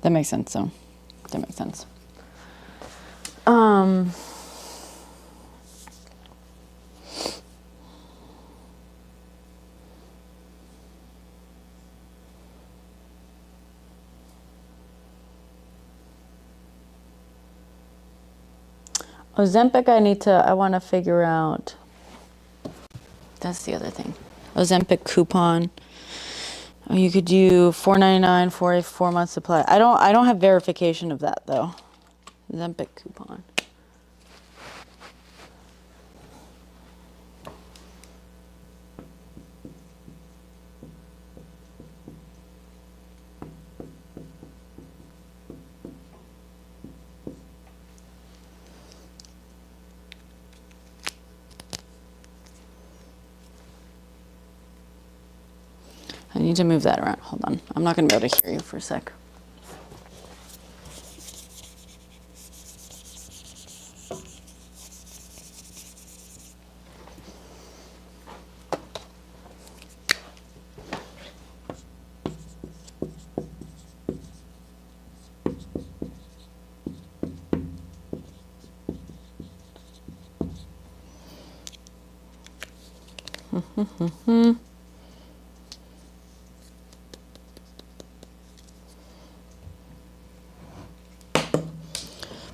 That makes sense. So, that makes sense. Ozempic, I want to figure out. That's the other thing. Ozempic coupon. Oh, you could do $4.99 for a 4-month supply. I don't have verification of that though. Ozempic coupon. I need to move that around. Hold on. I'm not going to be able to hear you for a sec.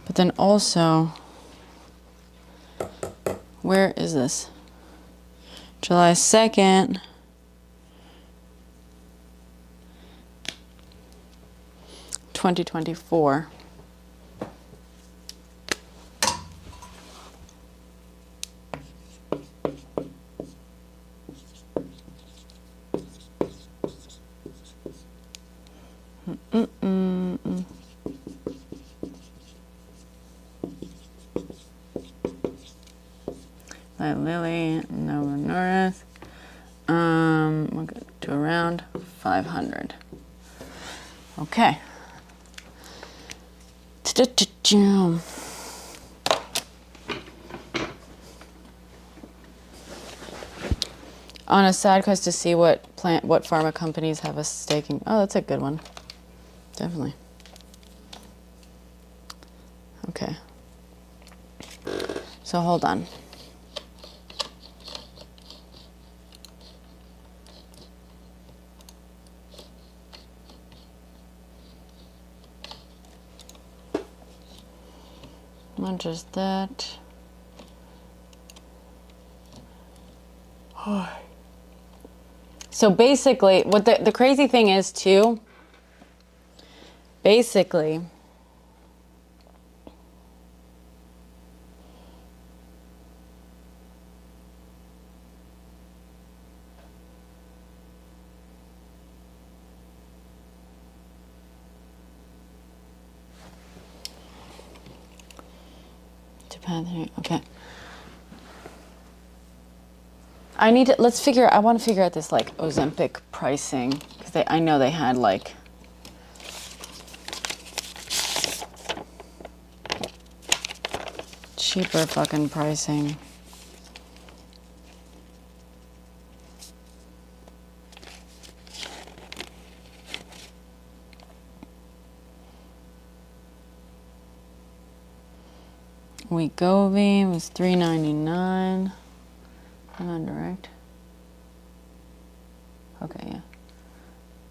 But then also, where is this? July 2nd. $2024. By Lily Nova Norris. We'll go to around 500. Okay. On a side quest to see what pharma companies have a stake in. Oh, that's a good one. Definitely. Okay. So hold on. Not just that. So basically, what the crazy thing is too, basically, okay. I want to figure out this like Ozempic pricing, because I know they had like cheaper fucking pricing. Wegovy was $3.99. I'm on direct. Okay, yeah.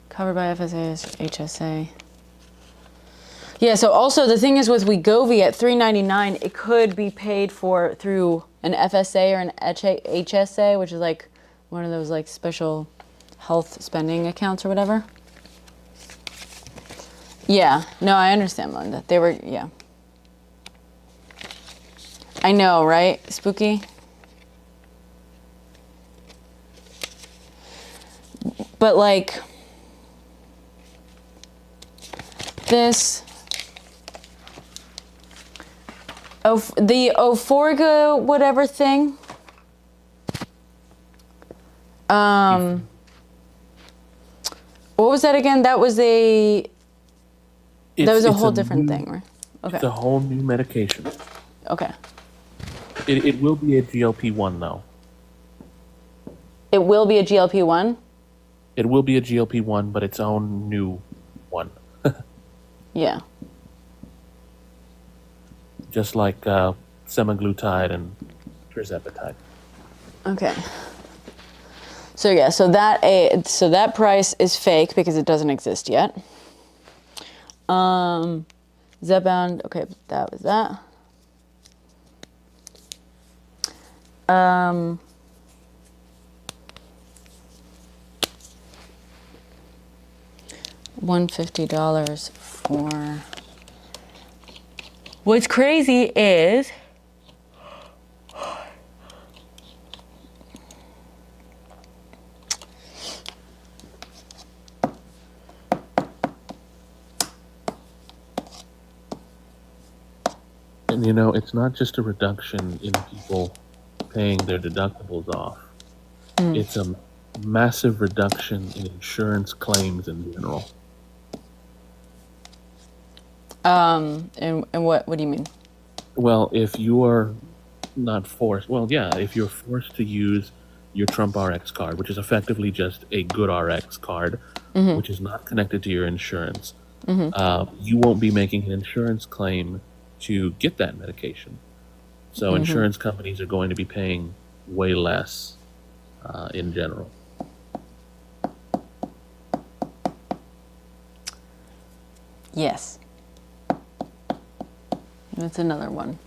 Covered by FSA, HSA. Yeah, so also the thing is with Wegovy at $3.99, it could be paid for through an FSA or an HSA, which is like one of those like special health spending accounts or whatever. Yeah, no, I understand, Melinda. They were, yeah. I know, right? Spooky? But like this, the Oforga whatever thing, what was that again? That was a whole different thing, right? Okay. It's a whole new medication. Okay. It will be a GLP-1 though. It will be a GLP-1? It will be a GLP-1, but its own new one. Yeah. Just like semaglutide and tirzepatide. Okay. So yeah, so that price is fake because it doesn't exist yet. Zepbound, okay, that was that. $150 for. What's crazy is and you know, it's not just a reduction in people paying their deductibles off. It's a massive reduction in insurance claims in general. And what do you mean? Well, if you are not forced, well, yeah, if you're forced to use your Trump RX card, which is effectively just a good RX card, which is not connected to your insurance, you won't be making an insurance claim to get that medication. So insurance companies are going to be paying way less in general. Yes. That's another one.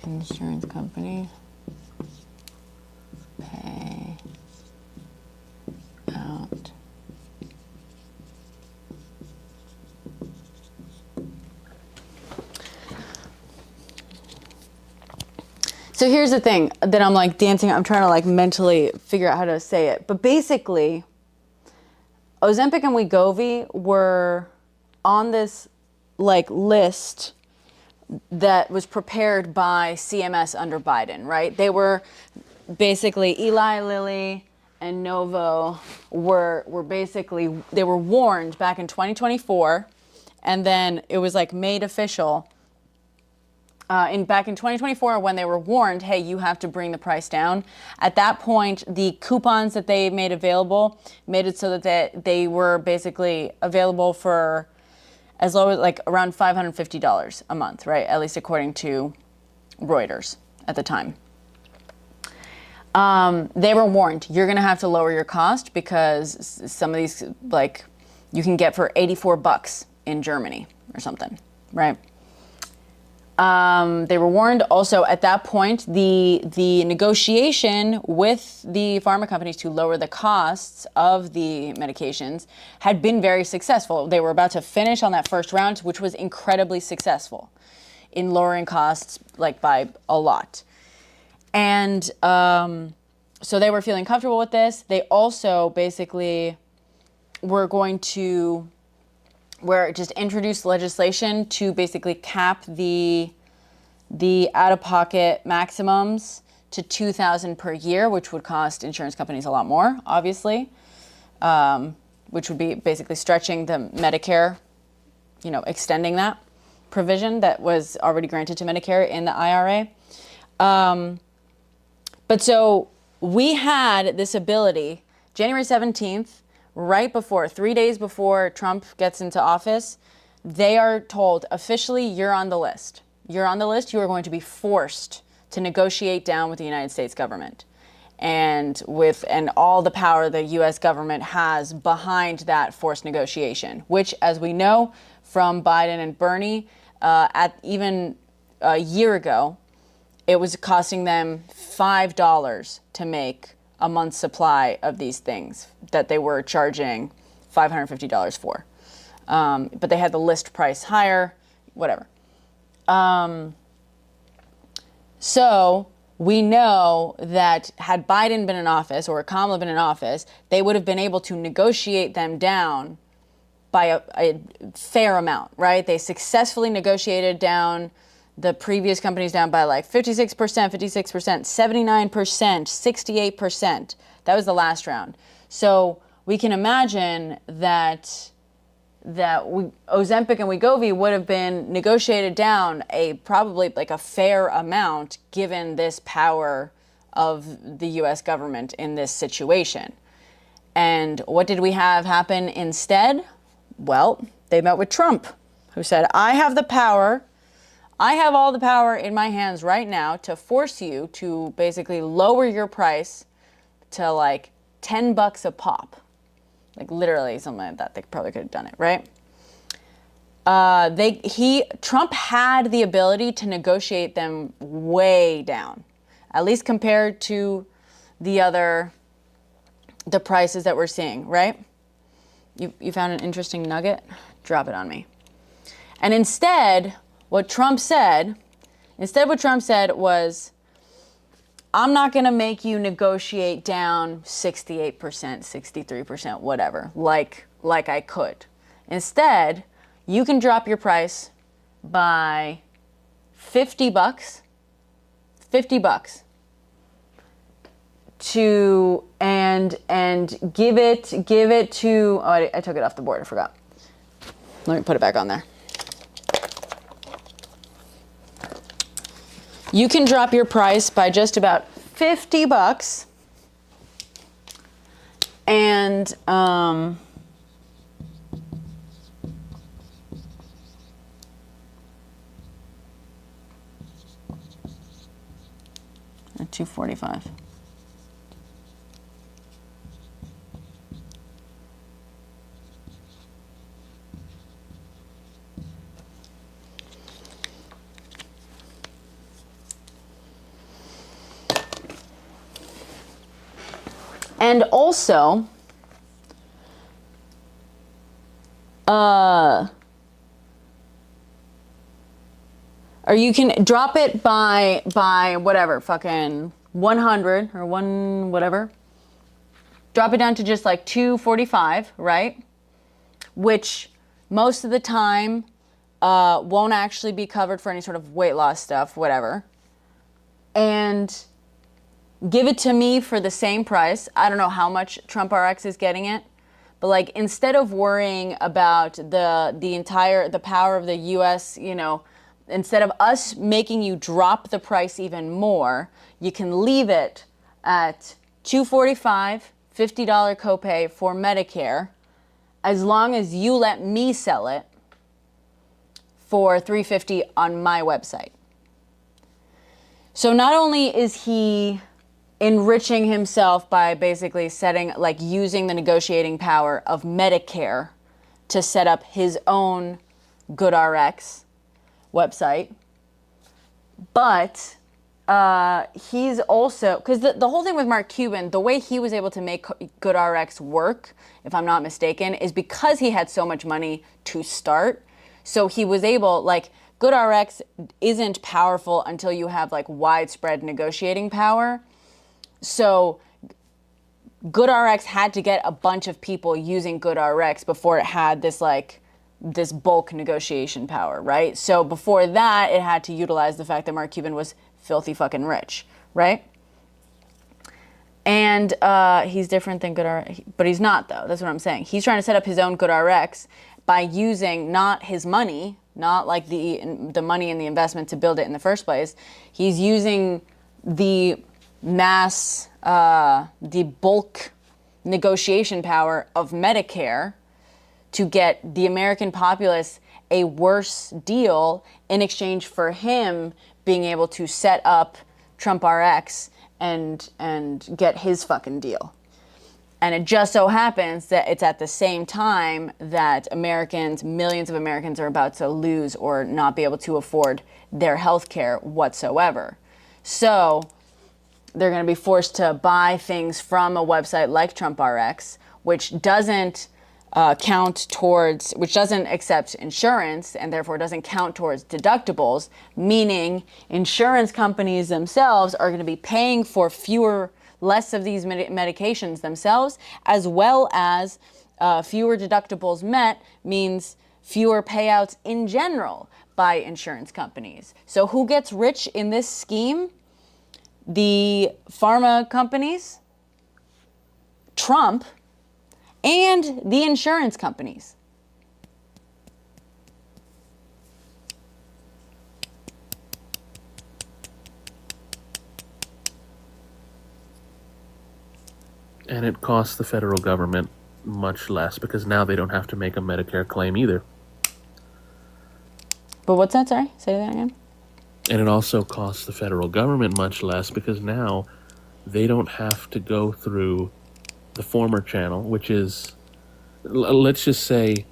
Insurance company pay out. So here's the thing that I'm like dancing. I'm trying to like mentally figure out how to say it. But basically, Ozempic and Wegovy were on this like list that was prepared by CMS under Biden, right? They were basically Eli Lilly and Novo were basically, they were warned back in 2024, and then it was like made official back in 2024 when they were warned, hey, you have to bring the price down. At that point, the coupons that they made available made it so that they were basically available for as low as like around $550 a month, right? At least according to Reuters at the time. They were warned, you're going to have to lower your cost because some of these, like, you can get for $84 in Germany or something, right? They were warned. Also, at that point, the negotiation with the pharma companies to lower the costs of the medications had been very successful. They were about to finish on that first round, which was incredibly successful in lowering costs, like, by a lot. And so they were feeling comfortable with this. They also basically were going to just introduced legislation to basically cap the out-of-pocket maximums to $2,000 per year, which would cost insurance companies a lot more, obviously, which would be basically stretching the Medicare, extending that provision that was already granted to Medicare in the IRA. But so we had this ability, January 17th, right before, 3 days before Trump gets into office, they are told officially, you're on the list. You're on the list. You are going to be forced to negotiate down with the United States government and all the power the U.S. government has behind that forced negotiation, which, as we know from Biden and Bernie, at even a year ago, it was costing them $5 to make a month's supply of these things that they were charging $550 for. But they had the list price higher, whatever. So we know that had Biden been in office or Kamala been in office, they would have been able to negotiate them down by a fair amount, right? They successfully negotiated down the previous companies down by like 56%, 79%, 68%. That was the last round. So we can imagine that Ozempic and Wegovy would have been negotiated down probably like a fair amount given this power of the U.S. government in this situation. And what did we have happen instead? Well, they met with Trump, who said, I have all the power in my hands right now to force you to basically lower your price to like $10 a pop. Like literally something like that. They probably could have done it, right? Trump had the ability to negotiate them way down, at least compared to the prices that we're seeing, right? You found an interesting nugget? Drop it on me. And instead, what Trump said was, I'm not going to make you negotiate down 68%, 63%, whatever, like I could. Instead, you can drop your price by $50 to and give it to, oh, I took it off the board, I forgot. Let me put it back on there. You can drop your price by just about $50 and $245. And also, or you can drop it by whatever, fucking 100 or one whatever. drop it down to just like $2.45, right? Which most of the time won't actually be covered for any sort of weight loss stuff, whatever. And give it to me for the same price. I don't know how much Trump RX is getting it, but like instead of worrying about the power of the US, you know, instead of us making you drop the price even more, you can leave it at $245, $50 copay for Medicare, as long as you let me sell it for $350 on my website. So not only is he enriching himself by basically using the negotiating power of Medicare to set up his own GoodRx website, but he's also, because the whole thing with Mark Cuban, the way he was able to make GoodRx work, if I'm not mistaken, is because he had so much money to start. So he was able, like, GoodRx isn't powerful until you have like widespread negotiating power. So GoodRx had to get a bunch of people using GoodRx before it had this bulk negotiation power, right? So before that, it had to utilize the fact that Mark Cuban was filthy fucking rich, right? And he's different than GoodRx, but he's not though. That's what I'm saying. He's trying to set up his own GoodRx by using not his money, not like the money and the investment to build it in the first place. He's using the the bulk negotiation power of Medicare to get the American populace a worse deal in exchange for him being able to set up Trump RX and get his fucking deal. And it just so happens that it's at the same time that millions of Americans are about to lose or not be able to afford their health care whatsoever. So they're going to be forced to buy things from a website like Trump RX, which doesn't which doesn't accept insurance and therefore doesn't count towards deductibles, meaning insurance companies themselves are going to be paying for less of these medications themselves, as well as fewer deductibles met means fewer payouts in general by insurance companies. So who gets rich in this scheme? The pharma companies, Trump, and the insurance companies. And it costs the federal government much less because now they don't have to make a Medicare claim either. But what's that? Sorry, say that again. And it also costs the federal government much less because now they don't have to go through the former channel, which is, let's just say,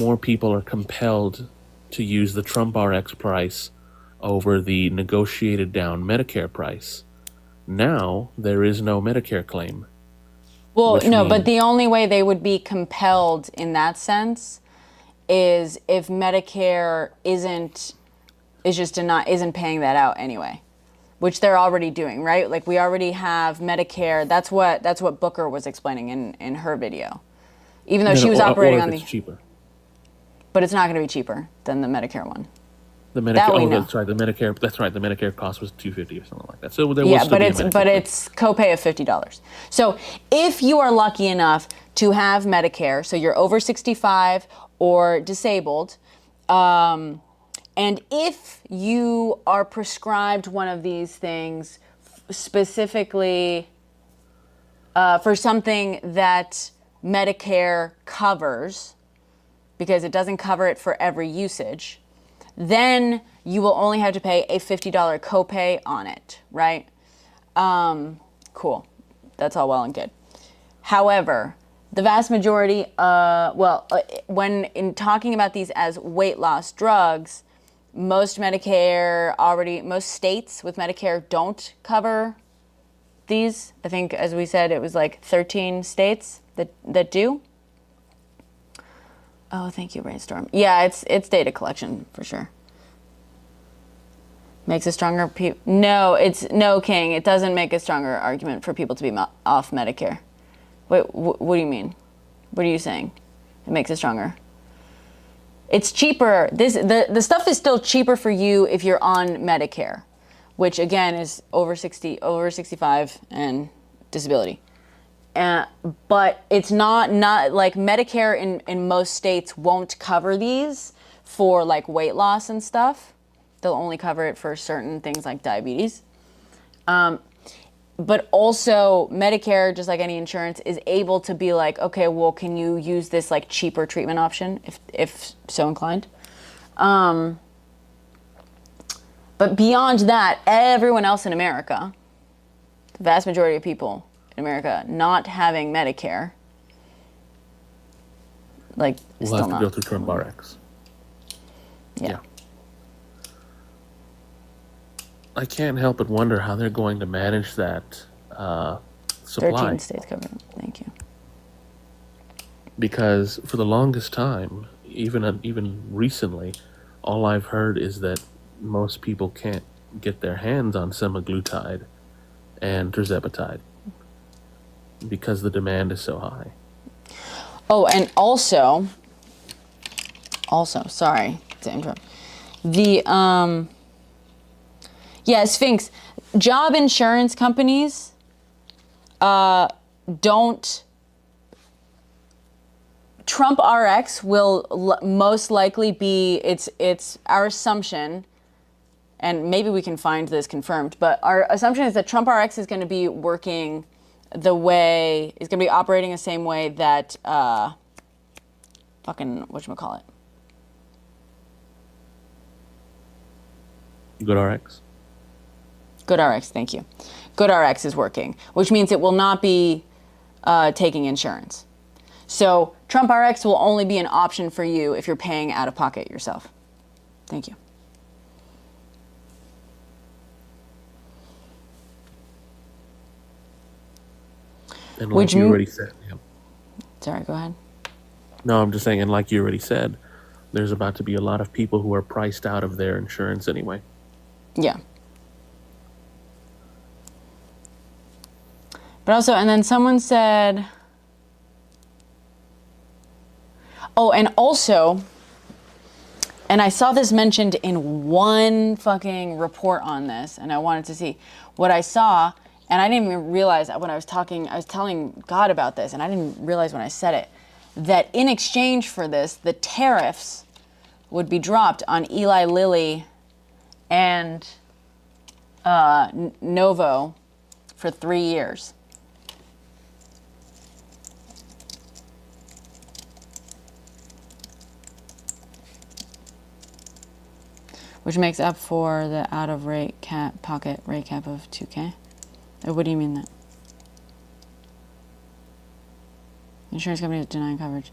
more people are compelled to use the Trump RX price over the negotiated down Medicare price. Now there is no Medicare claim. Well, no, but the only way they would be compelled in that sense is if Medicare isn't paying that out anyway, which they're already doing, right? Like we already have Medicare. That's what Booker was explaining in her video, even though she was operating on the cheaper. But it's not going to be cheaper than the Medicare one. The Medicare, that we know. That's right. The Medicare. That's right. The Medicare cost was $250 or something like that. So there will still be a Medicare but it's copay of $50. So if you are lucky enough to have Medicare, so you're over 65 or disabled, and if you are prescribed one of these things specifically for something that Medicare covers, because it doesn't cover it for every usage, then you will only have to pay a $50 copay on it, right? Cool. That's all well and good. However, the vast majority, when in talking about these as weight loss drugs, most states with Medicare don't cover these. I think, as we said, it was like 13 states that do. Oh, thank you, Brainstorm. Yeah, it's data collection for sure. Makes a stronger No, King. It doesn't make a stronger argument for people to be off Medicare. Wait, what do you mean? What are you saying? It makes it stronger. It's cheaper. The stuff is still cheaper for you if you're on Medicare, which again is over 65 and disability. But it's not like Medicare in most states won't cover these for like weight loss and stuff. They'll only cover it for certain things like diabetes. But also Medicare, just like any insurance, is able to be like, okay, well, can you use this like cheaper treatment option if so inclined? But beyond that, everyone else in America, the vast majority of people in America not having Medicare, like, We'll still have to not. go through Trump RX. Yeah. I can't help but wonder how they're going to manage that supply. 13 states covered. Thank you. Because for the longest time, even recently, all I've heard is that most people can't get their hands on semaglutide and tirzepatide because the demand is so high. Oh, and also, sorry to interrupt. Yeah, Sphinx, job insurance companies don't. Trump RX will most likely be, it's our assumption, and maybe we can find this confirmed, but our assumption is that Trump RX is going to be working is going to be operating the same way that whatchamacallit? Good RX? GoodRx, thank you. GoodRx is working, which means it will not be taking insurance. So Trump RX will only be an option for you if you're paying out of pocket yourself. Thank you. And like you already said. Yeah. Sorry, go ahead. No, I'm just saying, and like you already said, there's about to be a lot of people who are priced out of their insurance anyway. Yeah. But also, and then someone said, oh, and also, and I saw this mentioned in one fucking report on this, and I wanted to see what I saw, and I didn't even realize when I was telling God about this, and I didn't realize when I said it, that in exchange for this, the tariffs would be dropped on Eli Lilly and Novo for 3 years. Which makes up for the pocket rate cap of $2K. What do you mean that? Insurance companies denying coverage.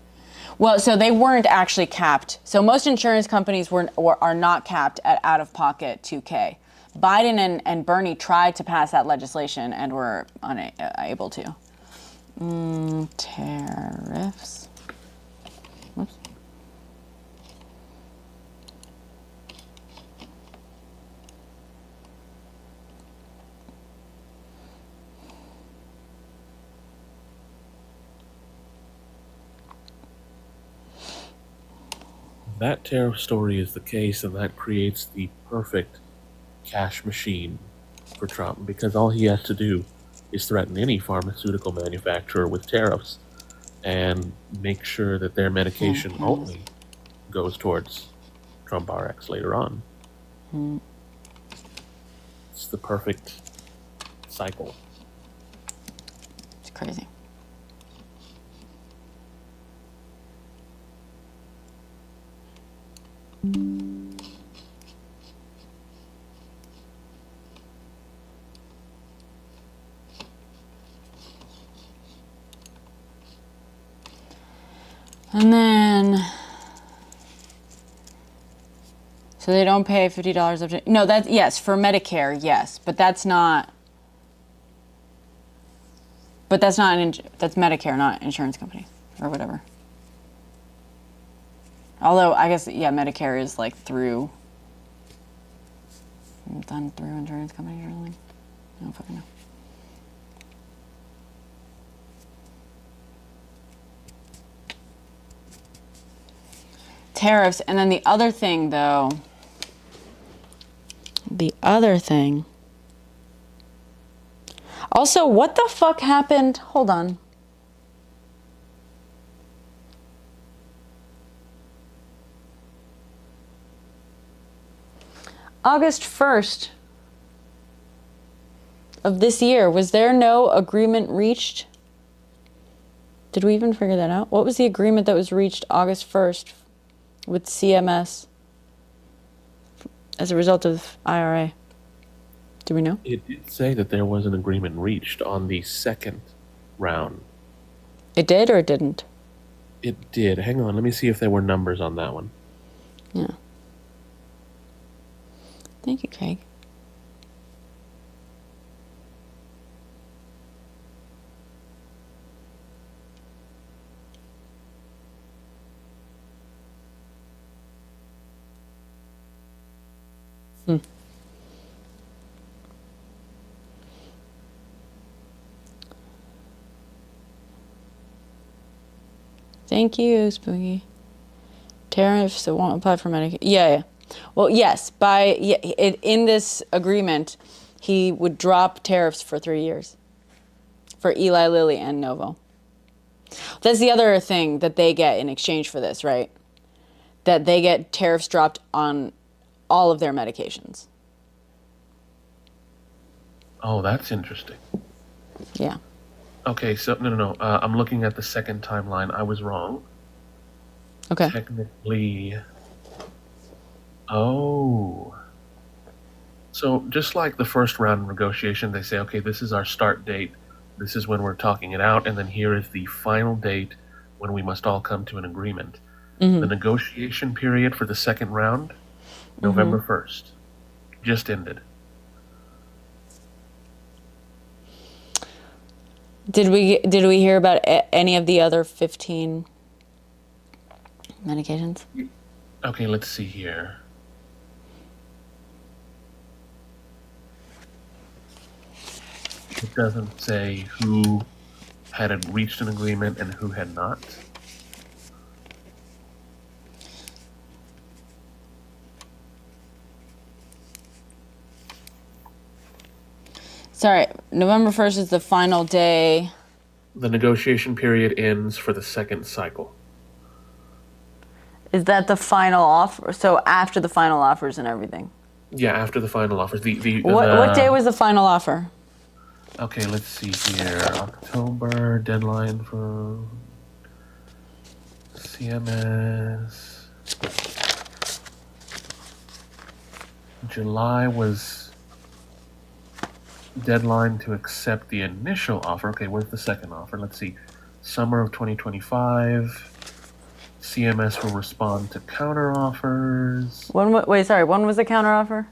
Well, so they weren't actually capped. So most insurance companies are not capped at out-of-pocket $2K. Biden and Bernie tried to pass that legislation and were unable to. Tariffs. Whoops. That tariff story is the case, and that creates the perfect cash machine for Trump, because all he has to do is threaten any pharmaceutical manufacturer with tariffs and make sure that their medication only goes towards Trump RX later on. It's the perfect cycle. It's crazy. And then, so they don't pay $50 up to, no, that's, yes, for Medicare, yes, but that's not, that's Medicare, not insurance company or whatever. Although, I guess, yeah, Medicare is like done through insurance companies or something. I don't fucking know. tariffs. And then the other thing, though, also, what the fuck happened? Hold on. August 1st of this year, was there no agreement reached? Did we even figure that out? What was the agreement that was reached August 1st with CMS as a result of IRA? Do we know? It did say that there was an agreement reached on the second round. It did or it didn't? It did. Hang on, let me see if there were numbers on that one. Yeah. Thank you, Craig. Thank you, Spooky. Tariffs that won't apply for Medicaid. Yeah. Well, yes. In this agreement, he would drop tariffs for 3 years for Eli Lilly and Novo. That's the other thing that they get in exchange for this, right? That they get tariffs dropped on all of their medications. Oh, that's interesting. Yeah. Okay, so no. I'm looking at the second timeline. I was wrong. Okay. Technically. Oh. So just like the first round of negotiation, they say, okay, this is our start date. This is when we're talking it out, and then here is the final date when we must all come to an agreement. Mm-hmm. The negotiation period for the second round, November 1st, just ended. Did we hear about any of the other 15 medications? Okay, let's see here. It doesn't say who had reached an agreement and who had not. Sorry, November 1st is the final day. The negotiation period ends for the second cycle. Is that the final offer? So after the final offers and everything? Yeah, after the final offers. What day was the final offer? Okay, let's see here. October, deadline for CMS. July was deadline to accept the initial offer. Okay, where's the second offer? Let's see. Summer of 2025. CMS will respond to counter offers. When was the counter offer?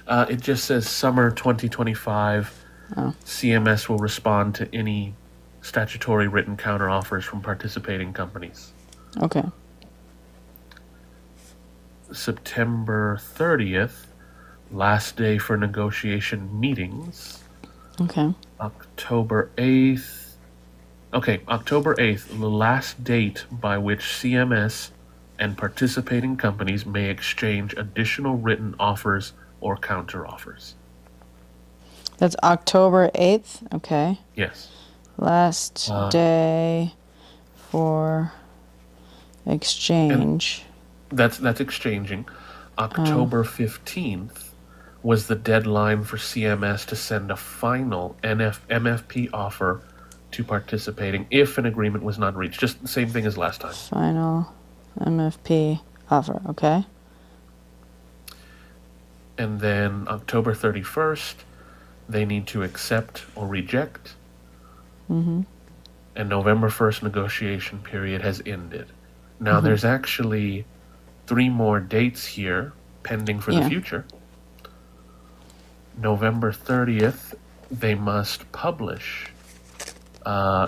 It just says summer 2025. Oh. CMS will respond to any statutory written counter offers from participating companies. Okay. September 30th, last day for negotiation meetings. Okay. October 8th, the last date by which CMS and participating companies may exchange additional written offers or counter offers. That's October 8th? Okay. Yes. Last day for exchange. That's exchanging. October 15th was the deadline for CMS to send a final MFP offer to participating if an agreement was not reached. Just the same thing as last time. Final MFP offer, okay. And then October 31st, they need to accept or reject. Mm-hmm. And November 1st negotiation period has ended. Now, there's actually 3 more dates here pending for the future. November 30th, they must publish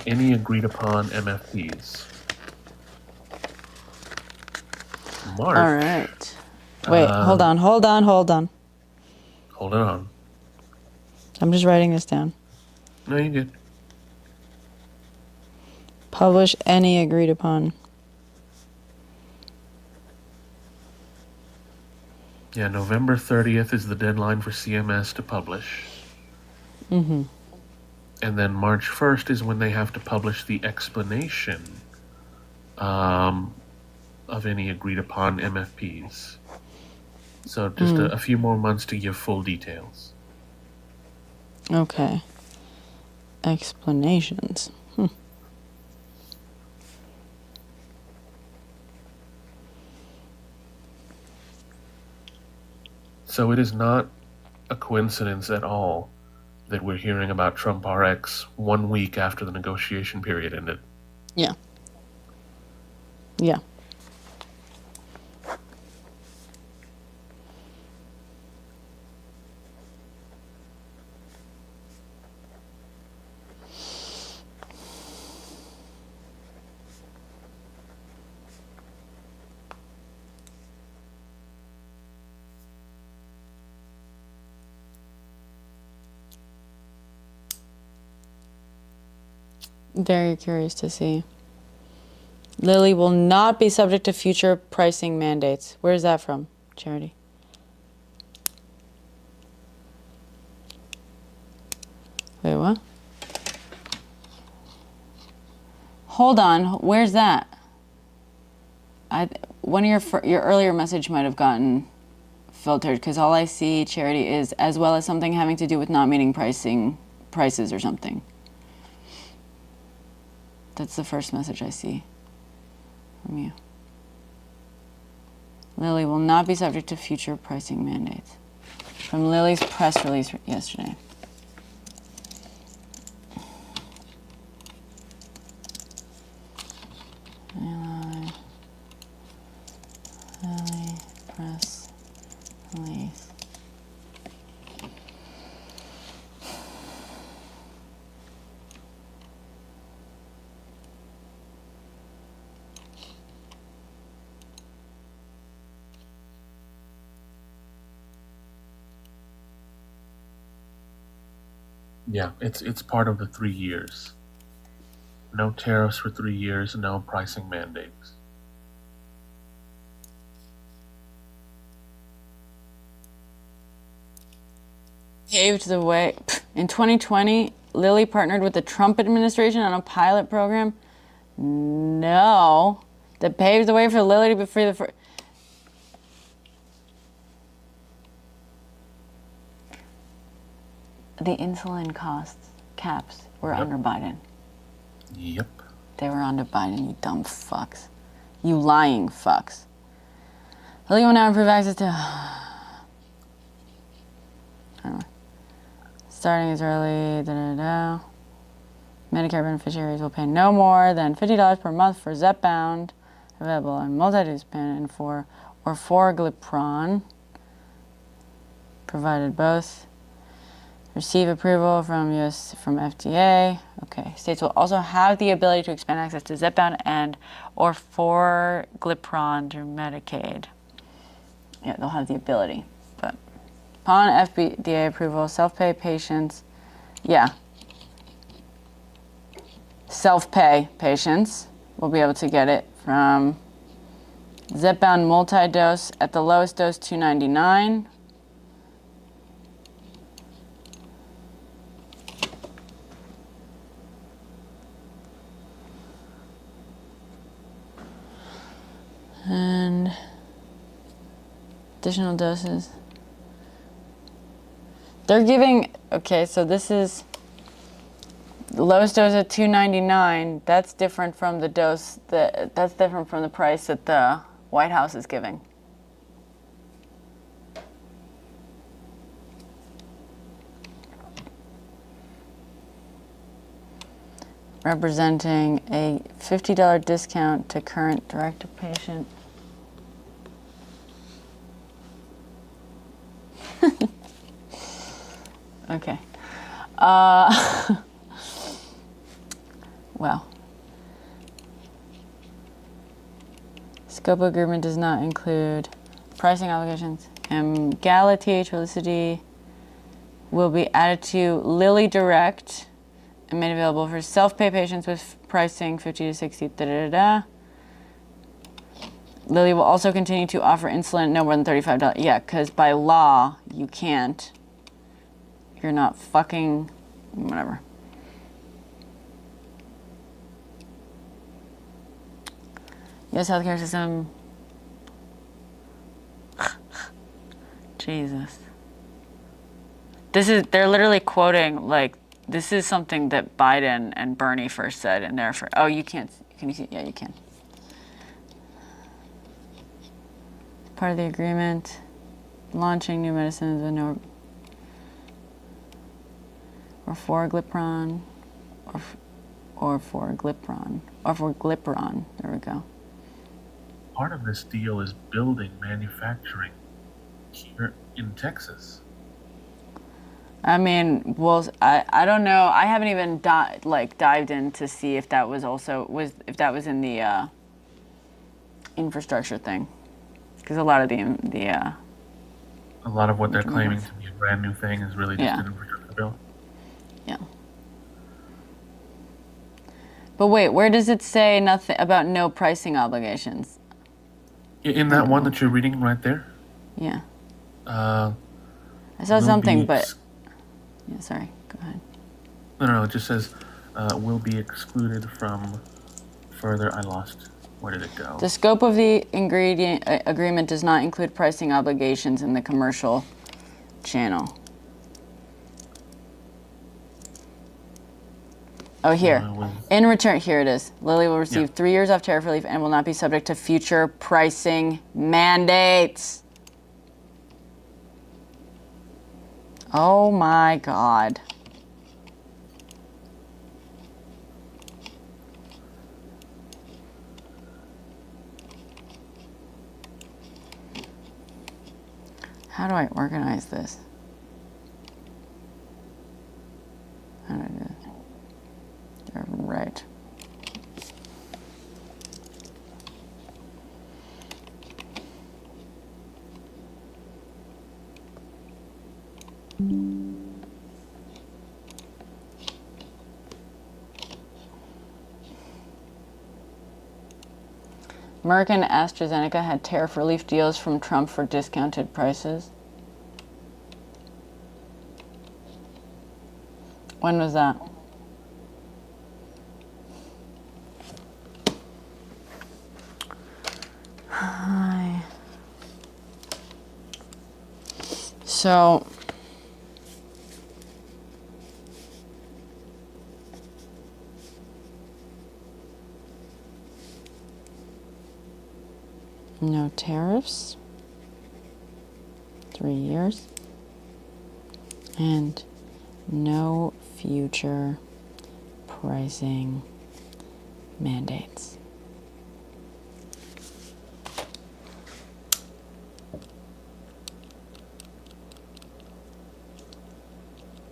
any agreed upon MFPs. March. All right. Wait, hold on. Hold it on. I'm just writing this down. No, you good. Publish any agreed upon Yeah, November 30th is the deadline for CMS to publish. Mm-hmm. And then March 1st is when they have to publish the explanation of any agreed upon MFPs. So just a few more months to give full details. Okay. Explanations. So it is not a coincidence at all that we're hearing about Trump RX 1 week after the negotiation period ended. Yeah. Yeah. Very curious to see. Lilly will not be subject to future pricing mandates. Where is that from, Charity? Wait, what? Hold on. Where's that? One of your earlier message might have gotten filtered because all I see, Charity, is as well as something having to do with not meeting prices or something. That's the first message I see from you. Lilly will not be subject to future pricing mandates. From Lilly's press release yesterday. Lilly press release. Yeah, it's part of the 3 years. No tariffs for 3 years, no pricing mandates. Paved the way. In 2020, Lilly partnered with the Trump administration on a pilot program. No. That paved the way for Lilly to be free the The insulin costs caps were under Biden. Yep. They were under Biden, you dumb fucks. You lying fucks. Lilly will now improve access to... Starting as early... Medicare beneficiaries will pay no more than $50 per month for Zepbound, available in multi-dose pen and for Glipron, provided both receive approval from FDA. Okay. States will also have the ability to expand access to Zepbound and or for Glipron through Medicaid. Yeah, they'll have the ability. But upon FDA approval, self-pay patients, yeah. Self-pay patients will be able to get it from Zepbound multi-dose at the lowest dose, $299. And additional doses. They're giving, okay, so this is the lowest dose at $299. That's different from the dose that's different from the price that the White House is giving. Representing a $50 discount to current direct-to-patient. Okay. Well. Scope of agreement does not include pricing obligations. Emgality, Trulicity will be added to Lilly Direct and made available for self-pay patients with pricing 50 to 60, Lilly will also continue to offer insulin no more than $35. Yeah, because by law, you can't. You're not fucking... whatever. U.S. healthcare system... Jesus. They're literally quoting, like, this is something that Biden and Bernie first said, and therefore... Oh, you can't... Can you see? Yeah, you can. Part of the agreement, launching new medicines with no... or for glipron, or for glipron. There we go. Part of this deal is building manufacturing here in Texas. I mean, well, I don't know. I haven't even dived in to see if that was if that was in the infrastructure thing, because a lot of a lot of what they're claiming to be a brand new thing is really just an infrastructure bill. Yeah. But wait, where does it say nothing about no pricing obligations? In that one that you're reading right there? Yeah. I saw something, but... Yeah, sorry. Go ahead. No, it just says, will be excluded from further... I lost... Where did it go? The scope of the agreement does not include pricing obligations in the commercial channel. Oh, here. In return, here it is. Lilly will receive 3 years off tariff relief and will not be subject to future pricing mandates. Oh my God. How do I organize this? How do I do this? Right. Merck and AstraZeneca had tariff relief deals from Trump for discounted prices. When was that? Hi. So, no tariffs, 3 years, and no future pricing mandates.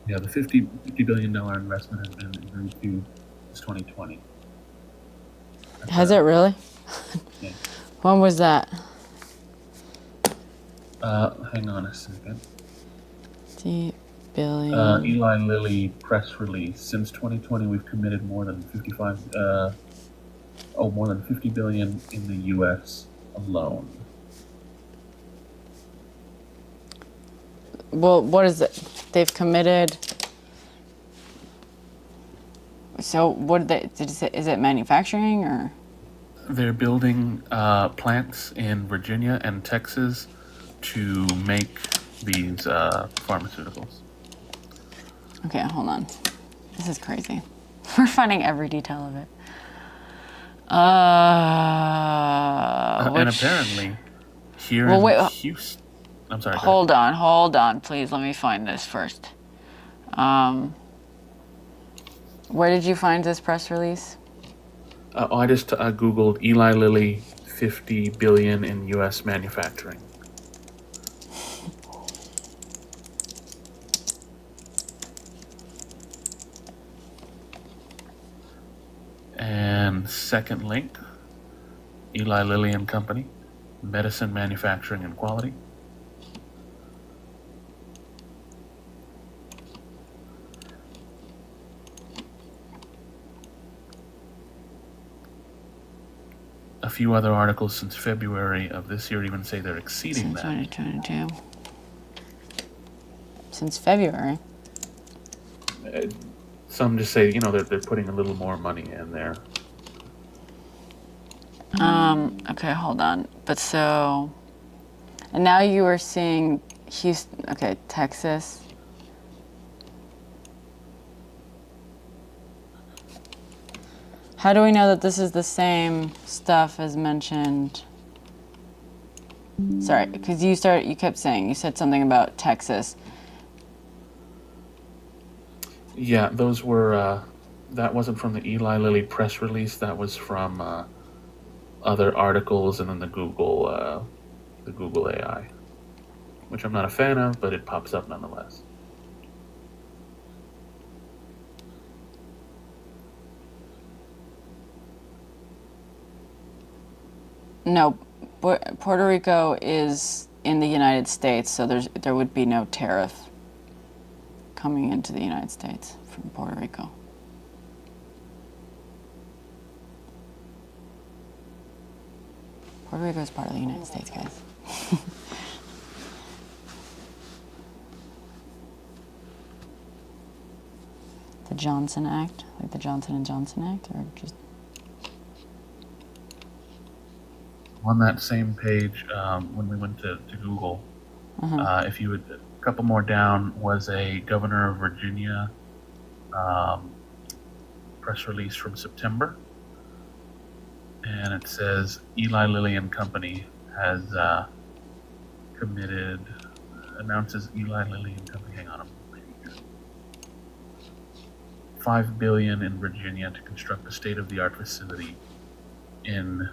Yeah, the $50 billion investment has been agreed to since 2020. Has it really? Yeah. When was that? Hang on a second. $50 billion. Eli Lilly press release. Since 2020, we've committed more than more than 50 billion in the U.S. alone. Well, what is it? They've committed. So what did is it manufacturing or? They're building plants in Virginia and Texas to make these pharmaceuticals. Okay, hold on. This is crazy. We're finding every detail of it. And apparently, here in Houston... I'm sorry. Hold on, please. Let me find this first. Where did you find this press release? I just Googled Eli Lilly 50 billion in U.S. manufacturing. And second link, Eli Lilly and Company, medicine manufacturing and quality. A few other articles since February of this year even say they're exceeding Since that. 2022. Since February. Some just say, they're putting a little more money in there. Okay, hold on. But so, and now you are seeing Houston, okay, Texas. How do we know that this is the same stuff as mentioned? Sorry, because you kept saying, you said something about Texas. Yeah, those were, that wasn't from the Eli Lilly press release. That was from other articles and then the Google AI, which I'm not a fan of, but it pops up nonetheless. No, Puerto Rico is in the United States, so there would be no tariff coming into the United States from Puerto Rico. Puerto Rico is part of the United States, guys. The Johnson Act, like the Johnson and Johnson Act, or just... On that same page, when we went to Google, if you would, a couple more down was a governor of Virginia press release from September. And it says Eli Lilly and Company has announces Eli Lilly and Company, hang on a page, $5 billion in Virginia to construct a state-of-the-art facility in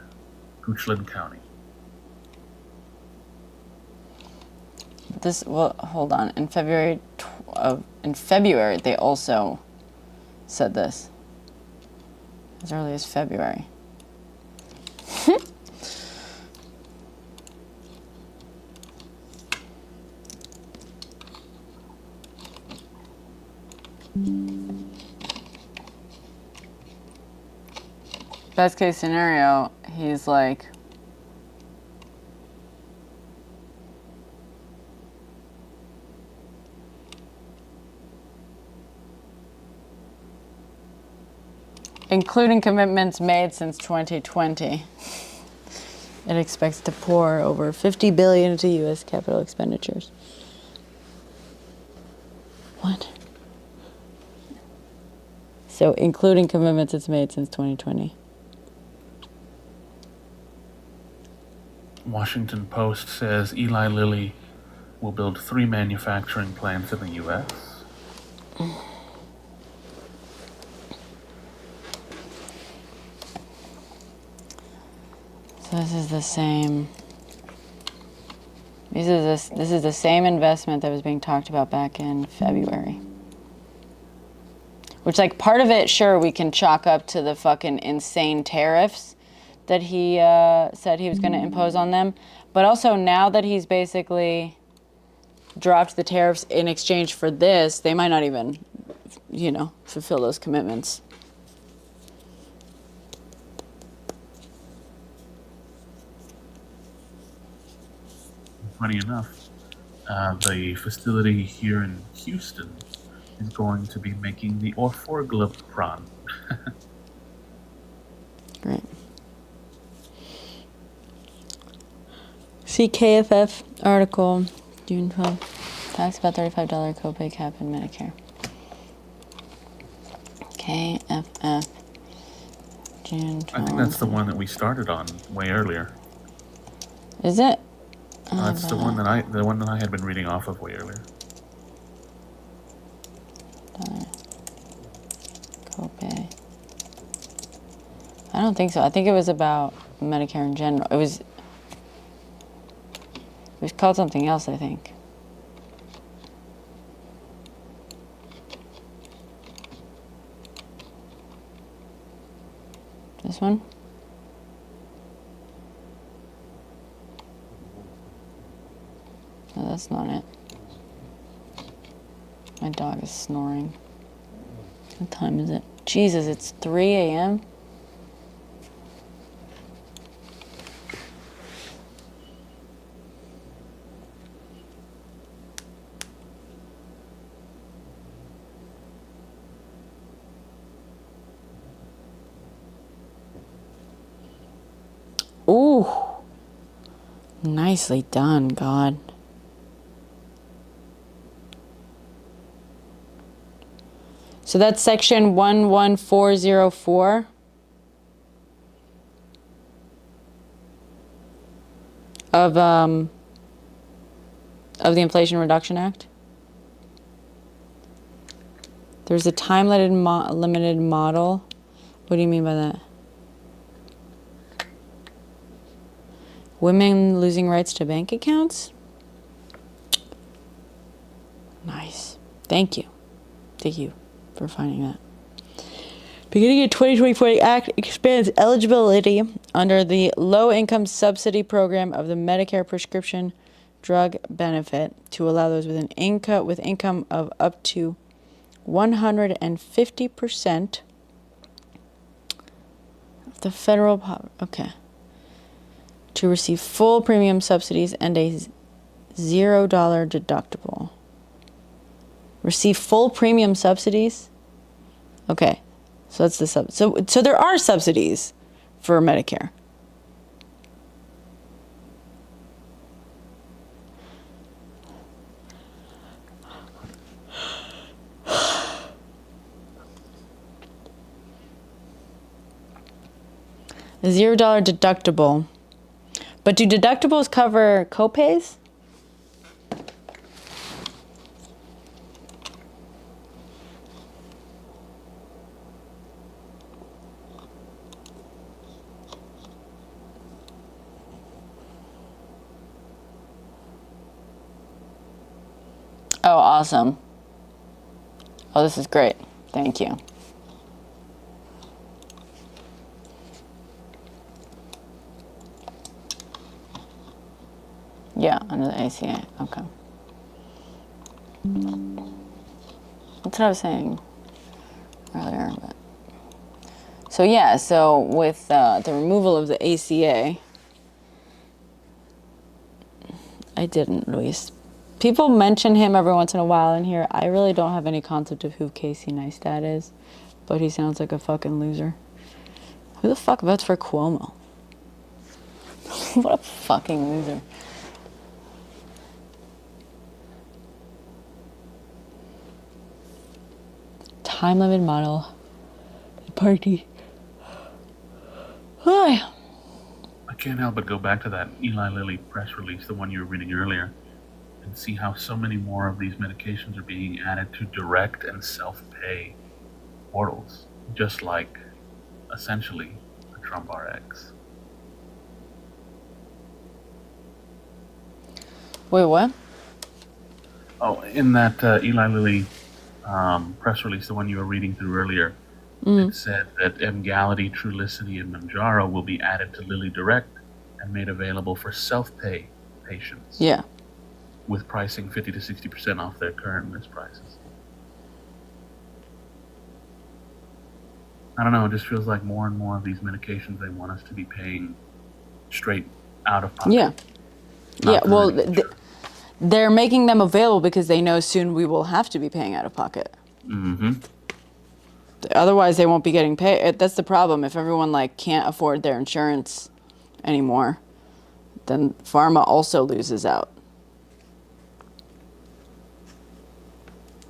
Goochland County. Hold on. In February they also said this. As early as February. Best case scenario, he's like, including commitments made since 2020. It expects to pour over $50 billion into U.S. capital expenditures. What? So, including commitments it's made since 2020. Washington Post says Eli Lilly will build 3 manufacturing plants in the U.S. So this is the same. This is the same investment that was being talked about back in February. Which, like, part of it, sure, we can chalk up to the fucking insane tariffs that he said he was going to impose on them. But also, now that he's basically dropped the tariffs in exchange for this, they might not even, fulfill those commitments. Funny enough, the facility here in Houston is going to be making the orforglipron. Great. CKFF article, June 12th. Talks about $35 copay cap in Medicare. KFF, June 12th. I think that's the one that we started on way earlier. Is it? That's the one that I had been reading off of way earlier. Copay. I don't think so. I think it was about Medicare in general. It was called something else, I think. This one? No, that's not it. My dog is snoring. What time is it? Jesus, it's 3 a.m.? Ooh. Nicely done, God. So that's section 11404 of the Inflation Reduction Act. There's a time limited model. What do you mean by that? Women losing rights to bank accounts? Nice. Thank you. Thank you for finding that. Beginning of 2024, the Act expands eligibility under the low-income subsidy program of the Medicare prescription drug benefit to allow those with income of up to 150% of the federal to receive full premium subsidies and a $0 deductible. Receive full premium subsidies? Okay. So that's the so there are subsidies for Medicare. A $0 deductible. But do deductibles cover copays? Oh, awesome. Oh, this is great. Thank you. Yeah, under the ACA. Okay. That's what I was saying earlier. But. So yeah, so with the removal of the ACA, I didn't, Luis. People mention him every once in a while in here. I really don't have any concept of who Casey Neistat is, but he sounds like a fucking loser. Who the fuck votes for Cuomo? What a fucking loser. Time limit model. Party. Hi. I can't help but go back to that Eli Lilly press release, the one you were reading earlier, and see how so many more of these medications are being added to direct and self-pay portals, just like, essentially, the Trump RX. Wait, what? Oh, in that Eli Lilly press release, the one you were reading through earlier, it said that Emgality, Trulicity, and Manjaro will be added to Lilly Direct and made available for self-pay patients. Yeah. With pricing 50 to 60% off their current list prices. I don't know, it just feels like more and more of these medications they want us to be paying straight out of pocket. Yeah. Yeah, well, they're making them available because they know soon we will have to be paying out of pocket. Mm-hmm. Otherwise, they won't be getting paid. That's the problem. If everyone can't afford their insurance anymore, then pharma also loses out.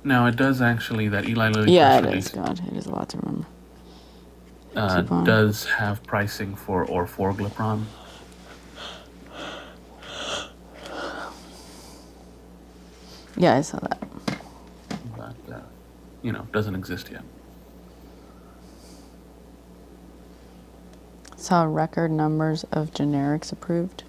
Now, it does actually, that Eli Lilly Yeah, press it release, is. God, it is a lot to remember. does have pricing for orforglipron. Yeah, I saw that. But, doesn't exist yet. Saw record numbers of generics approved.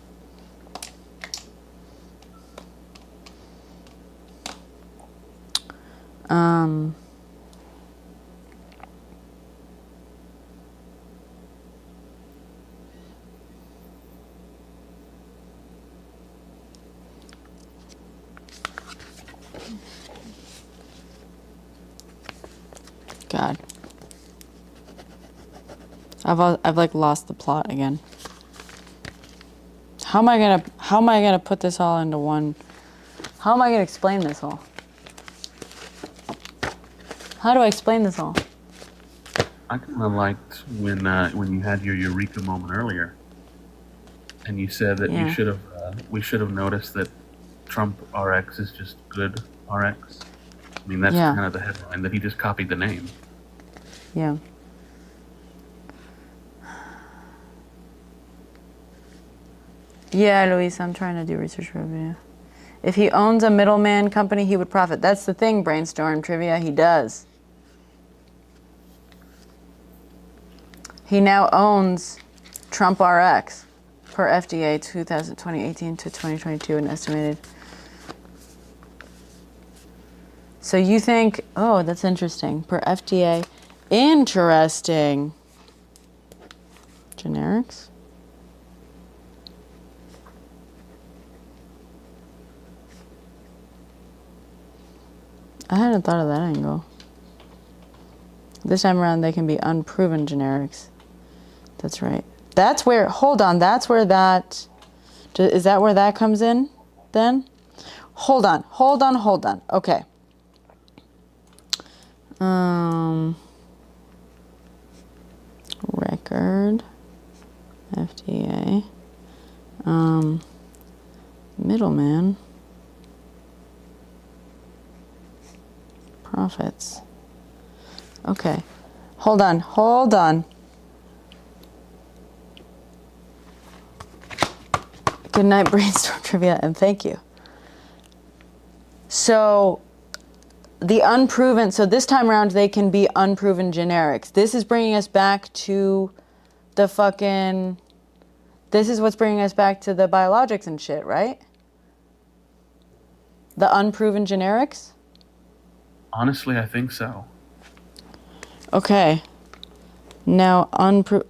God. I've lost the plot again. How am I gonna put this all into one? How am I gonna explain this all? How do I explain this all? I kind of liked when you had your eureka moment earlier, And you said that Yeah. we should have noticed that Trump RX is just good RX. I mean, that's Yeah. kind of the headline, that he just copied the name. Yeah. Yeah, Luis, I'm trying to do research for you. If he owns a middleman company, he would profit. That's the thing, Brainstorm Trivia. He does. He now owns Trump RX per FDA 2018 to 2022 and estimated. So you think, oh, that's interesting. Per FDA. Interesting. Generics? I hadn't thought of that angle. This time around, they can be unproven generics. That's right. That's where, hold on, that's where that, is that where that comes in then? Hold on. Okay. Record, FDA, middleman, profits. Okay. Hold on. Good night, Brainstorm Trivia, and thank you. So, the unproven, so this time around they can be unproven generics. This is bringing us back to the fucking, this is what's bringing us back to the biologics and shit, right? The unproven generics? Honestly, I think so. Okay. Now,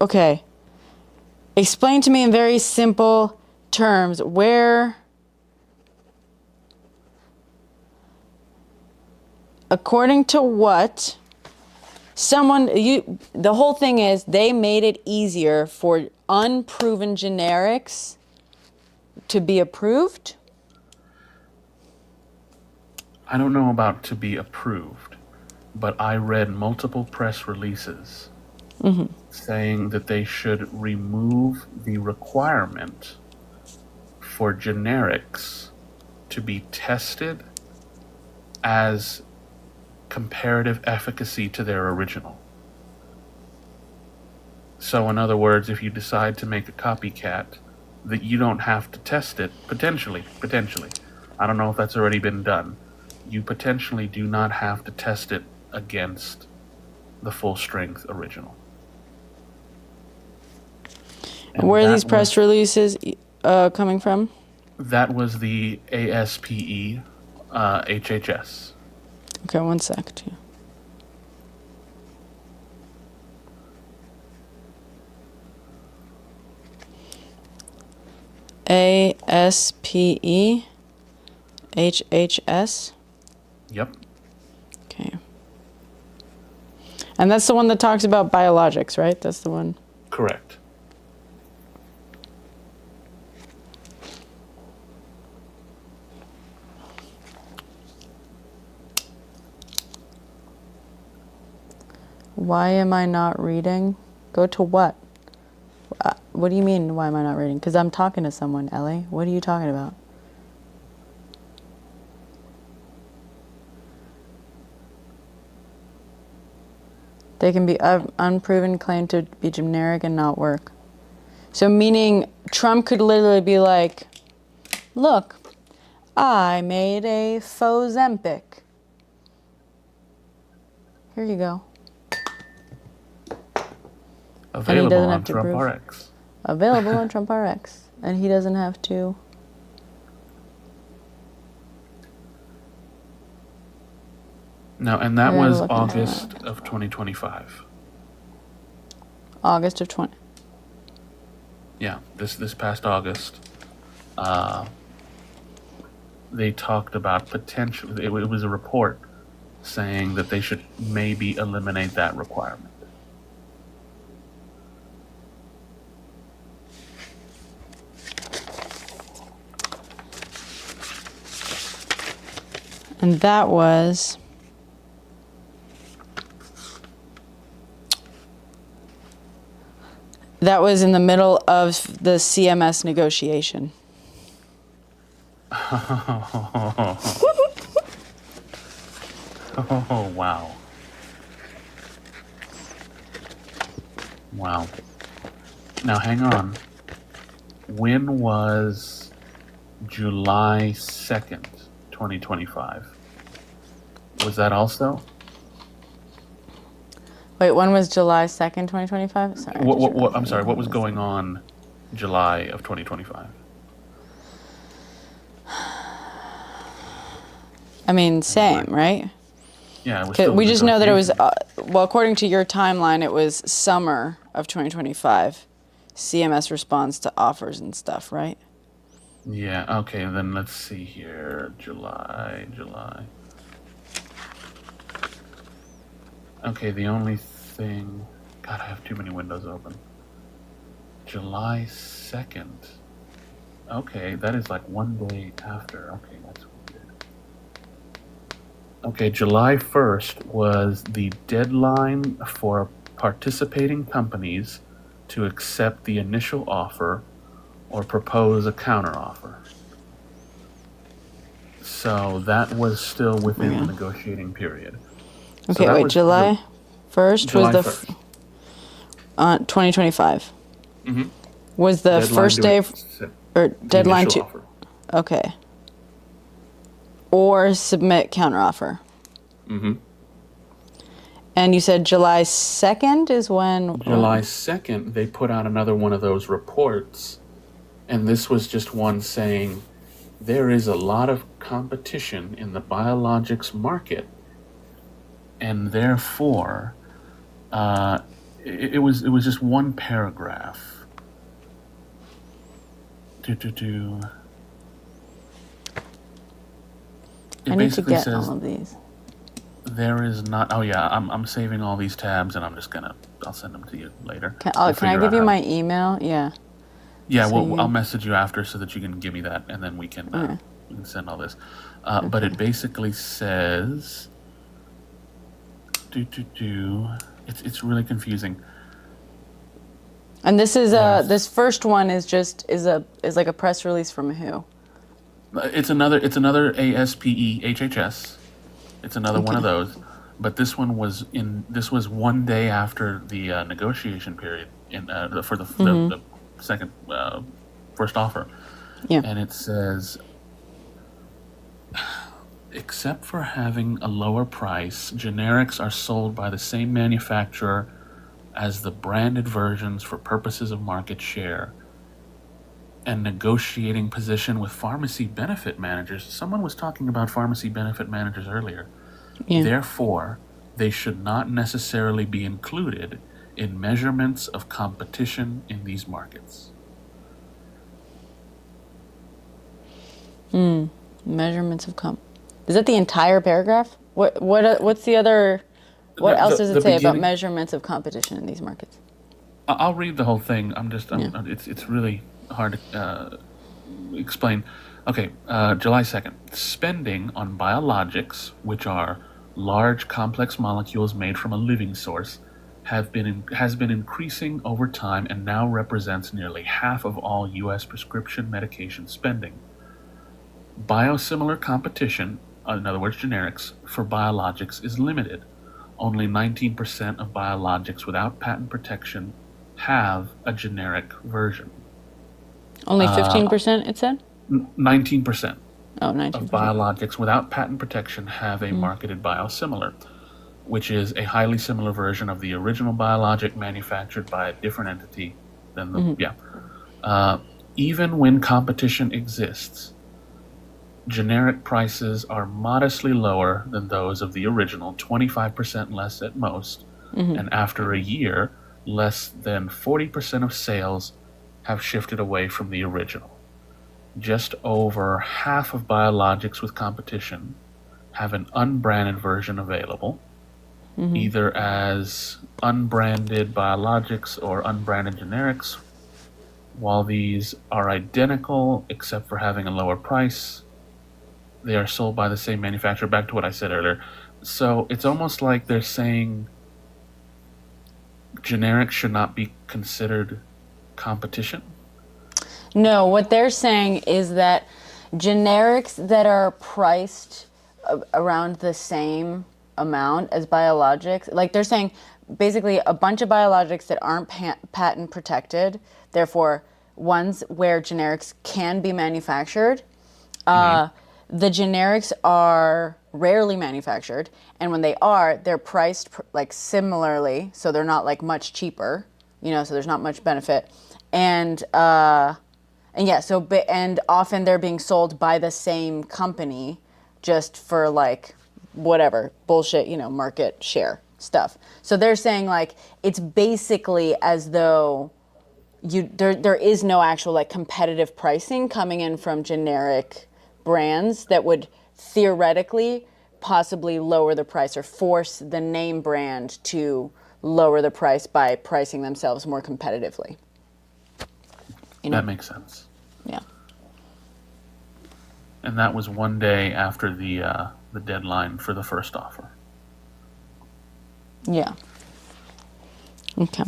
okay. Explain to me in very simple terms where, according to what, the whole thing is they made it easier for unproven generics to be approved? I don't know about to be approved, but I read multiple press releases saying that they should remove the requirement for generics to be tested as comparative efficacy to their original. So in other words, if you decide to make a copycat, that you don't have to test it, potentially, I don't know if that's already been done, you potentially do not have to test it against the full strength original. And Where are these press releases coming from? That was the ASPE HHS. Okay, one sec. Too. ASPE HHS. Yep. Okay. And that's the one that talks about biologics, right? That's the one. Correct. Why am I not reading? Go to what? What do you mean, why am I not reading? Because I'm talking to someone, Ellie. What are you talking about? They can be unproven, claimed to be generic and not work. So meaning Trump could literally be like, look, I made a Fozempic. Here you go. Available on Trump RX. Available on Trump RX. And he doesn't have to. No, and that was August of 2025. August of 20. Yeah, this past August, they talked about potentially, it was a report saying that they should maybe eliminate that requirement. And that was That was in the middle of the CMS negotiation. Oh, wow. Wow. Now, hang on. When was July 2nd, 2025? Was that also? Wait, when was July 2nd, 2025? Sorry. I'm sorry, what was going on July of 2025? I mean, same, right? Yeah, it was 'Cause still we just know that it was, negotiations. well, according to your timeline, it was summer of 2025. CMS responds to offers and stuff, right? Yeah, okay, then let's see here. July. Okay, the only thing... God, I have too many windows open. July 2nd. Okay, that is like one day after. Okay, that's weird. Okay, July 1st was the deadline for participating companies to accept the initial offer or propose a counteroffer. So that was still within the negotiating period. So Okay, that wait, was July 1st July was the 1st. 2025. Mhm. Was the Deadline first to day accept or the deadline initial to offer. okay. Or submit counteroffer. Mhm. And you said July 2nd is when July 2nd, they put out another one of those reports, and this was just one saying there is a lot of competition in the biologics market, and therefore, it was just one paragraph. It I need to basically get says all of these. there is not. Oh yeah, I'm saving all these tabs, and I'll send them to you later. Can We'll I figure give out you how- my email? Yeah. Yeah, So well, I'll you- message you after so that you can give me that, and then we can send all this. But it basically says, it's really confusing. And this is Yes. this first one is like a press release from who? It's another ASPE HHS. It's another one of those, but this was 1 day after the negotiation period for the second first offer. Yeah. And it says, except for having a lower price, generics are sold by the same manufacturer as the branded versions for purposes of market share and negotiating position with pharmacy benefit managers. Someone was talking about pharmacy benefit managers earlier. Yeah. Therefore, they should not necessarily be included in measurements of competition in these markets. Measurements of Is that the entire paragraph? What's the other? What else does it say about measurements of competition in these markets? I'll read the whole thing. It's really hard to explain. Okay, July 2nd. Spending on biologics, which are large complex molecules made from a living source, has been increasing over time and now represents nearly half of all U.S. prescription medication spending. Biosimilar competition, in other words generics, for biologics is limited. Only 19% of biologics without patent protection have a generic version. Only 15%, it said? 19% Oh, of 19%. biologics without patent protection have a marketed biosimilar, which is a highly similar version of the original biologic manufactured by a different entity than the even when competition exists, generic prices are modestly lower than those of the original, 25% less at most, and after a year, less than 40% of sales have shifted away from the original. Just over half of biologics with competition have an unbranded version available, either as unbranded biologics or unbranded generics. While these are identical except for having a lower price, they are sold by the same manufacturer. Back to what I said earlier. So it's almost like they're saying generics should not be considered competition? No, what they're saying is that generics that are priced around the same amount as biologics, like they're saying basically a bunch of biologics that aren't patent protected, therefore ones where generics can be manufactured, the generics are rarely manufactured, and when they are, they're priced like similarly, so they're not like much cheaper, so there's not much benefit, and yeah, and often they're being sold by the same company just for like whatever bullshit, market share stuff. So they're saying like it's basically as though there is no actual like competitive pricing coming in from generic brands that would theoretically possibly lower the price or force the name brand to lower the price by pricing themselves more competitively. That makes sense. Yeah. And that was one day after the deadline for the first offer. Yeah. Okay.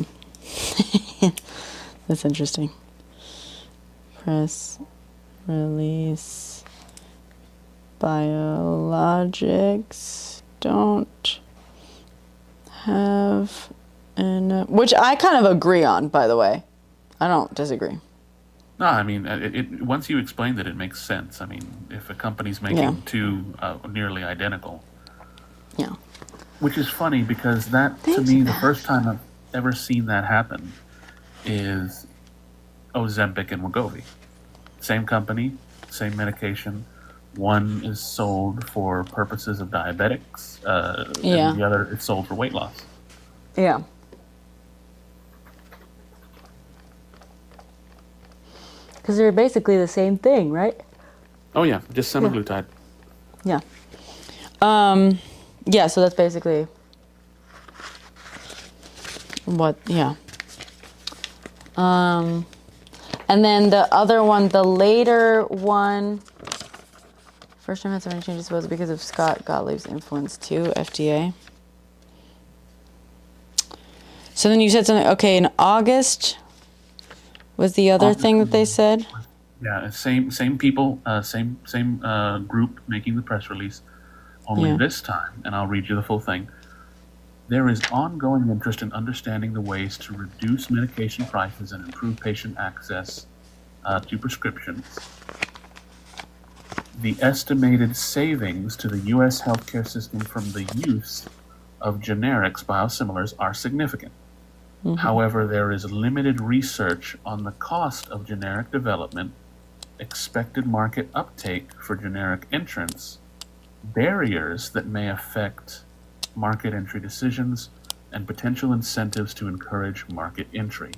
That's interesting. Press release. Biologics don't have enough, which I kind of agree on, by the way. I don't disagree. No, I mean, once you explained it makes sense. I mean, if a company's making two nearly identical. Yeah. Which is funny because that, to me, the first time I've ever seen that happen is Ozempic and Wegovy. Same company, same medication. One is sold for purposes of diabetics, and the other is sold for weight loss. Yeah. Because they're basically the same thing, right? Oh yeah, just semaglutide. Yeah. Yeah, so that's basically what, and then the other one, the later one, first time had so many changes was because of Scott Gottlieb's influence too, FDA. So then you said something, okay, in August was the other thing that they said? Yeah, same people, same group making the press release. Only this time, and I'll read you the full thing. There is ongoing interest in understanding the ways to reduce medication prices and improve patient access to prescriptions. The estimated savings to the U.S. healthcare system from the use of generics biosimilars are significant. However, there is limited research on the cost of generic development, expected market uptake for generic entrants, barriers that may affect market entry decisions, and potential incentives to encourage market entry.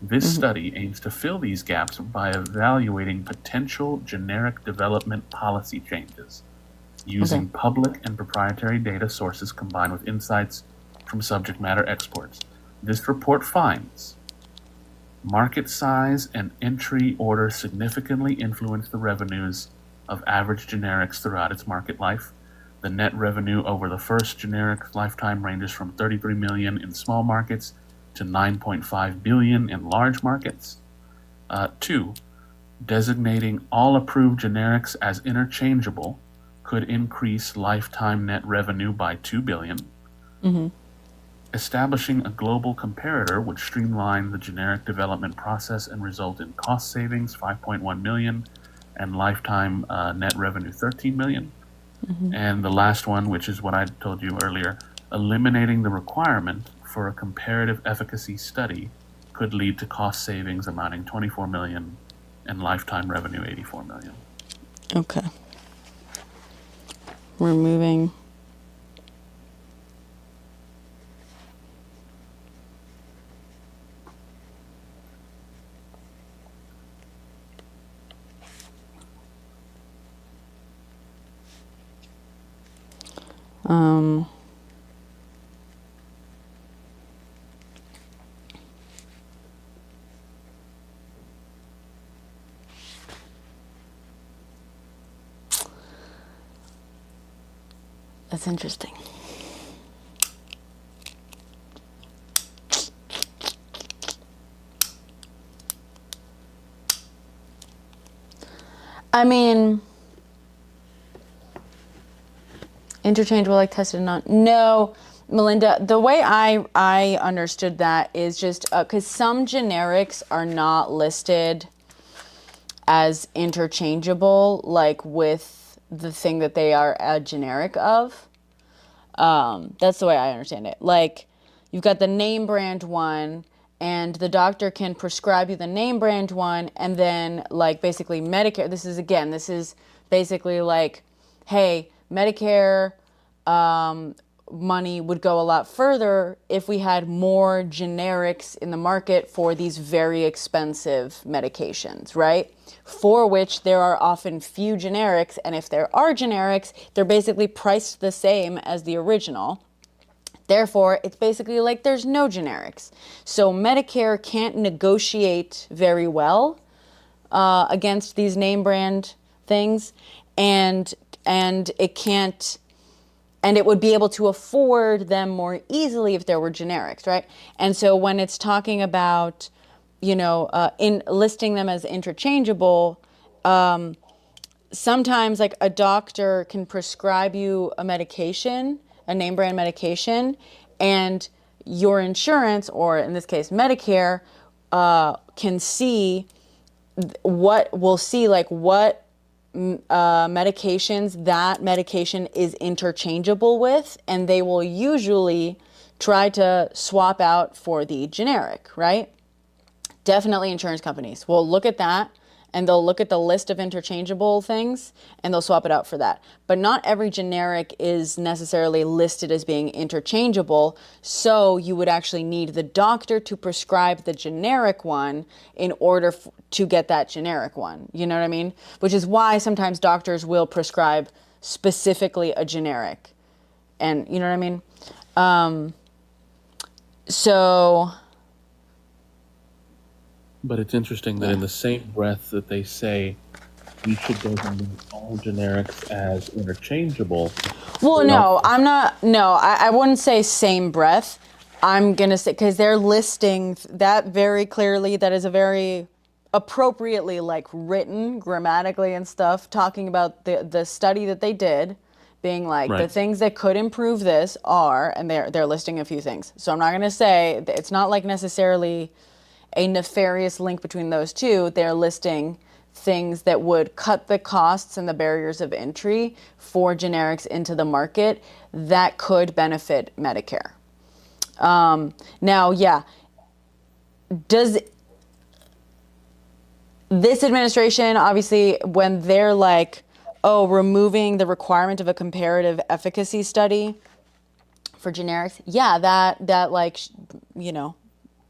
This study aims to fill these gaps by evaluating potential generic development policy changes using public and proprietary data sources combined with insights from subject matter experts. This report finds market size and entry order significantly influence the revenues of average generics throughout its market life. The net revenue over the first generic lifetime ranges from $33 million in small markets to $9.5 billion in large markets. 2, designating all approved generics as interchangeable could increase lifetime net revenue by $2 billion. Establishing a global comparator would streamline the generic development process and result in cost savings, $5.1 million, and lifetime net revenue, $13 million. And the last one, which is what I told you earlier, eliminating the requirement for a comparative efficacy study could lead to cost savings amounting $24 million and lifetime revenue $84 million. Okay. Removing. That's interesting. I mean, interchangeable, like tested not. No, Melinda, the way I understood that is just because some generics are not listed as interchangeable, like with the thing that they are a generic of. That's the way I understand it. Like, you've got the name brand one, and the doctor can prescribe you the name brand one, and then, like, basically Medicare. This is basically like, hey, Medicare money would go a lot further if we had more generics in the market for these very expensive medications, right? For which there are often few generics, and if there are generics, they're basically priced the same as the original. Therefore, it's basically like there's no generics. So Medicare can't negotiate very well against these name brand things, and it can't. And it would be able to afford them more easily if there were generics, right? And so when it's talking about, in listing them as interchangeable, sometimes like a doctor can prescribe you a medication, a name brand medication, and your insurance, or in this case Medicare, can see what medications that medication is interchangeable with, and they will usually try to swap out for the generic, right? Definitely insurance companies will look at that, and they'll look at the list of interchangeable things, and they'll swap it out for that. But not every generic is necessarily listed as being interchangeable, so you would actually need the doctor to prescribe the generic one in order to get that generic one. You know what I mean? Which is why sometimes doctors will prescribe specifically a generic. And you know what I mean? But it's interesting that in the same breath that they say we should designate all generics as interchangeable. Well, no, I'm not. No, I wouldn't say same breath. I'm going to say, because they're listing that very clearly. That is a very appropriately like written grammatically and stuff, talking about the study that they did, being like the things that could improve this are, and they're listing a few things. So I'm not going to say, it's not like necessarily a nefarious link between those two. They're listing things that would cut the costs and the barriers of entry for generics into the market that could benefit Medicare. Now, yeah, does this administration, obviously, when they're like, oh, removing the requirement of a comparative efficacy study for generics, yeah, that like,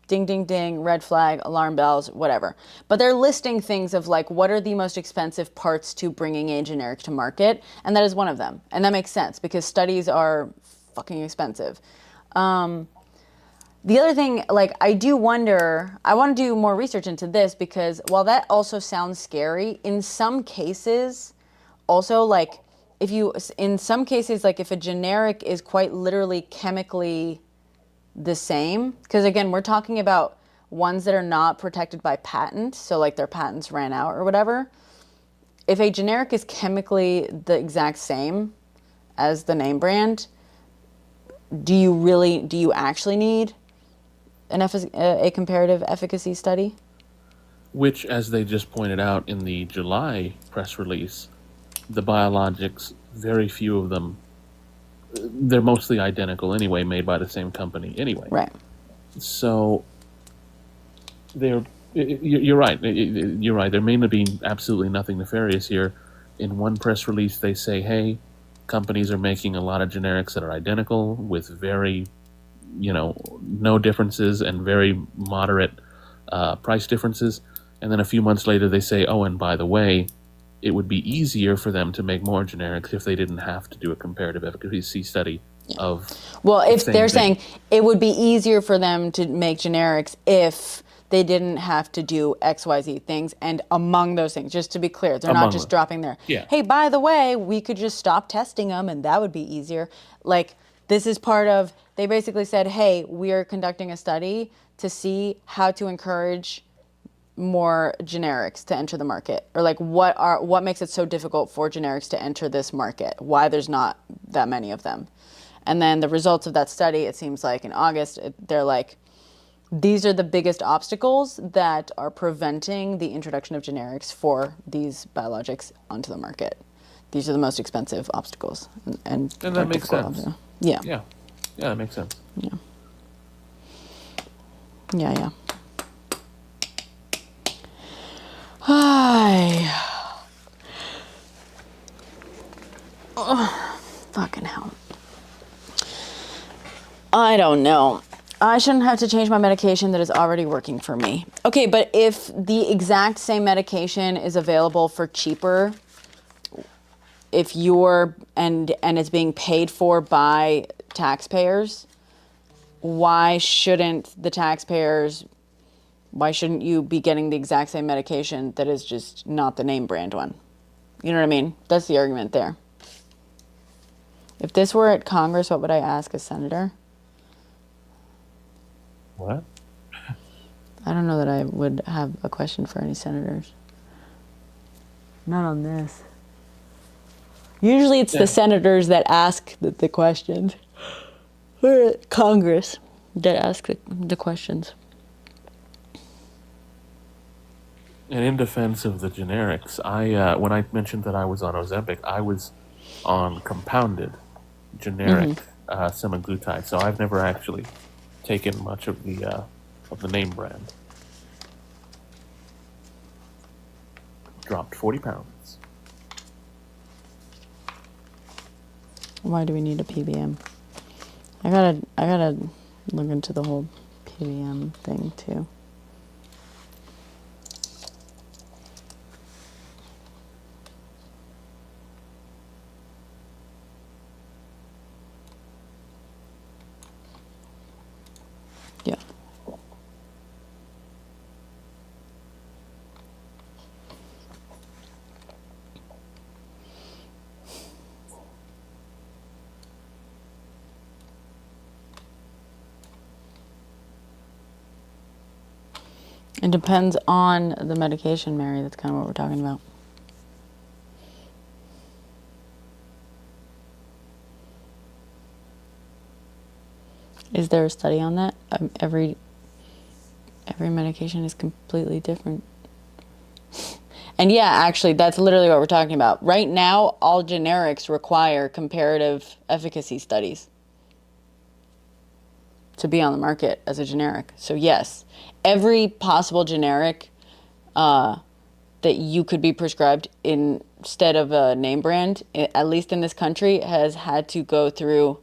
ding, ding, ding, red flag, alarm bells, whatever. But they're listing things of like, what are the most expensive parts to bringing a generic to market? And that is one of them. And that makes sense because studies are fucking expensive. The other thing, like, I do wonder, I want to do more research into this because while that also sounds scary, in some cases, also like, in some cases, like if a generic is quite literally chemically the same, because again, we're talking about ones that are not protected by patent, so like their patents ran out or whatever. If a generic is chemically the exact same as the name brand, do you actually need a comparative efficacy study? Which, as they just pointed out in the July press release, the biologics, very few of them, they're mostly identical anyway, made by the same company anyway. Right. So you're right. You're right. There may be absolutely nothing nefarious here. In one press release, they say, hey, companies are making a lot of generics that are identical with very, no differences and very moderate price differences. And then a few months later, they say, oh, and by the way, it would be easier for them to make more generics if they didn't have to do a comparative efficacy study of. Well, if they're saying it would be easier for them to make generics if they didn't have to do XYZ things, and among those things, just to be clear, they're not just dropping there. Yeah. Hey, by the way, we could just stop testing them and that would be easier. Like, this is part of, they basically said, hey, we are conducting a study to see how to encourage more generics to enter the market? Or like what makes it so difficult for generics to enter this market? Why there's not that many of them? And then the results of that study, it seems like in August, they're like, these are the biggest obstacles that are preventing the introduction of generics for these biologics onto the market. These are the most expensive obstacles. And that makes difficult sense. Yeah. Yeah, that makes sense. Yeah. Yeah. Hi. Oh, fucking hell. I don't know. I shouldn't have to change my medication that is already working for me. Okay, but if the exact same medication is available for cheaper, if you're, and it's being paid for by taxpayers, why shouldn't you be getting the exact same medication that is just not the name brand one? You know what I mean? That's the argument there. If this were at Congress, what would I ask a senator? What? I don't know that I would have a question for any senators. Not on this. Usually it's the senators that ask the questions. Or Congress that ask the questions. And in defense of the generics, when I mentioned that I was on Ozempic, I was on compounded generic semaglutide. So I've never actually taken much of the name brand. Dropped 40 pounds. Why do we need a PBM? I gotta look into the whole PBM thing too. Yeah. It depends on the medication, Mary. That's kind of what we're talking about. Is there a study on that? Every medication is completely different. And yeah, actually, that's literally what we're talking about. Right now, all generics require comparative efficacy studies to be on the market as a generic. So yes, every possible generic that you could be prescribed instead of a name brand, at least in this country, has had to go through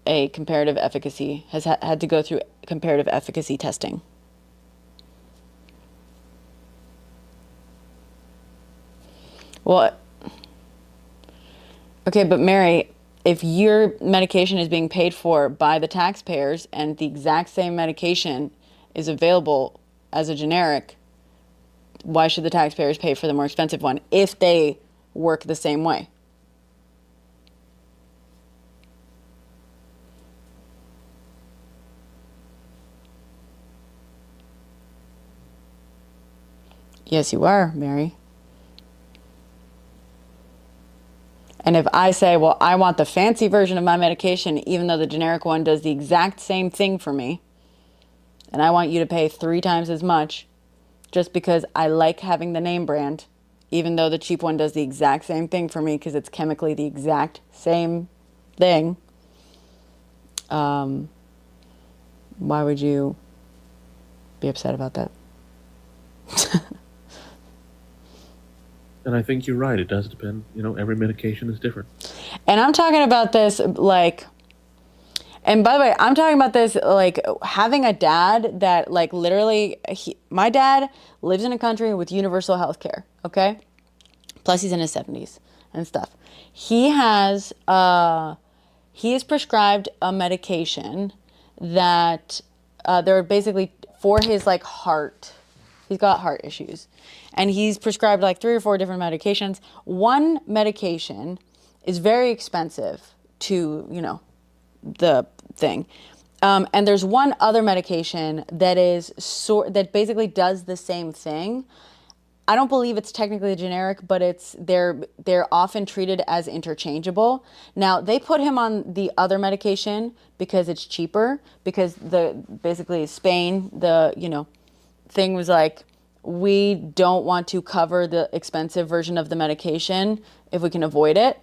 a comparative efficacy, has had to go through comparative efficacy testing. Well, okay, but Mary, if your medication is being paid for by the taxpayers and the exact same medication is available as a generic, why should the taxpayers pay for the more expensive one if they work the same way? Yes, you are, Mary. And if I say, well, I want the fancy version of my medication, even though the generic one does the exact same thing for me, and I want you to pay 3 times as much just because I like having the name brand, even though the cheap one does the exact same thing for me because it's chemically the exact same thing, why would you be upset about that? And I think you're right. It does depend. Every medication is different. And I'm talking about this like, and by the way, I'm talking about this like having a dad that like literally, my dad lives in a country with universal health care, okay? Plus he's in his 70s and stuff. He is prescribed a medication that they're basically for his like heart. He's got heart issues. And he's prescribed like 3 or 4 different medications. One medication is very expensive to, the thing. And there's one other medication that that basically does the same thing. I don't believe it's technically generic, but they're often treated as interchangeable. Now, they put him on the other medication because it's cheaper, because basically Spain, thing was like, we don't want to cover the expensive version of the medication if we can avoid it,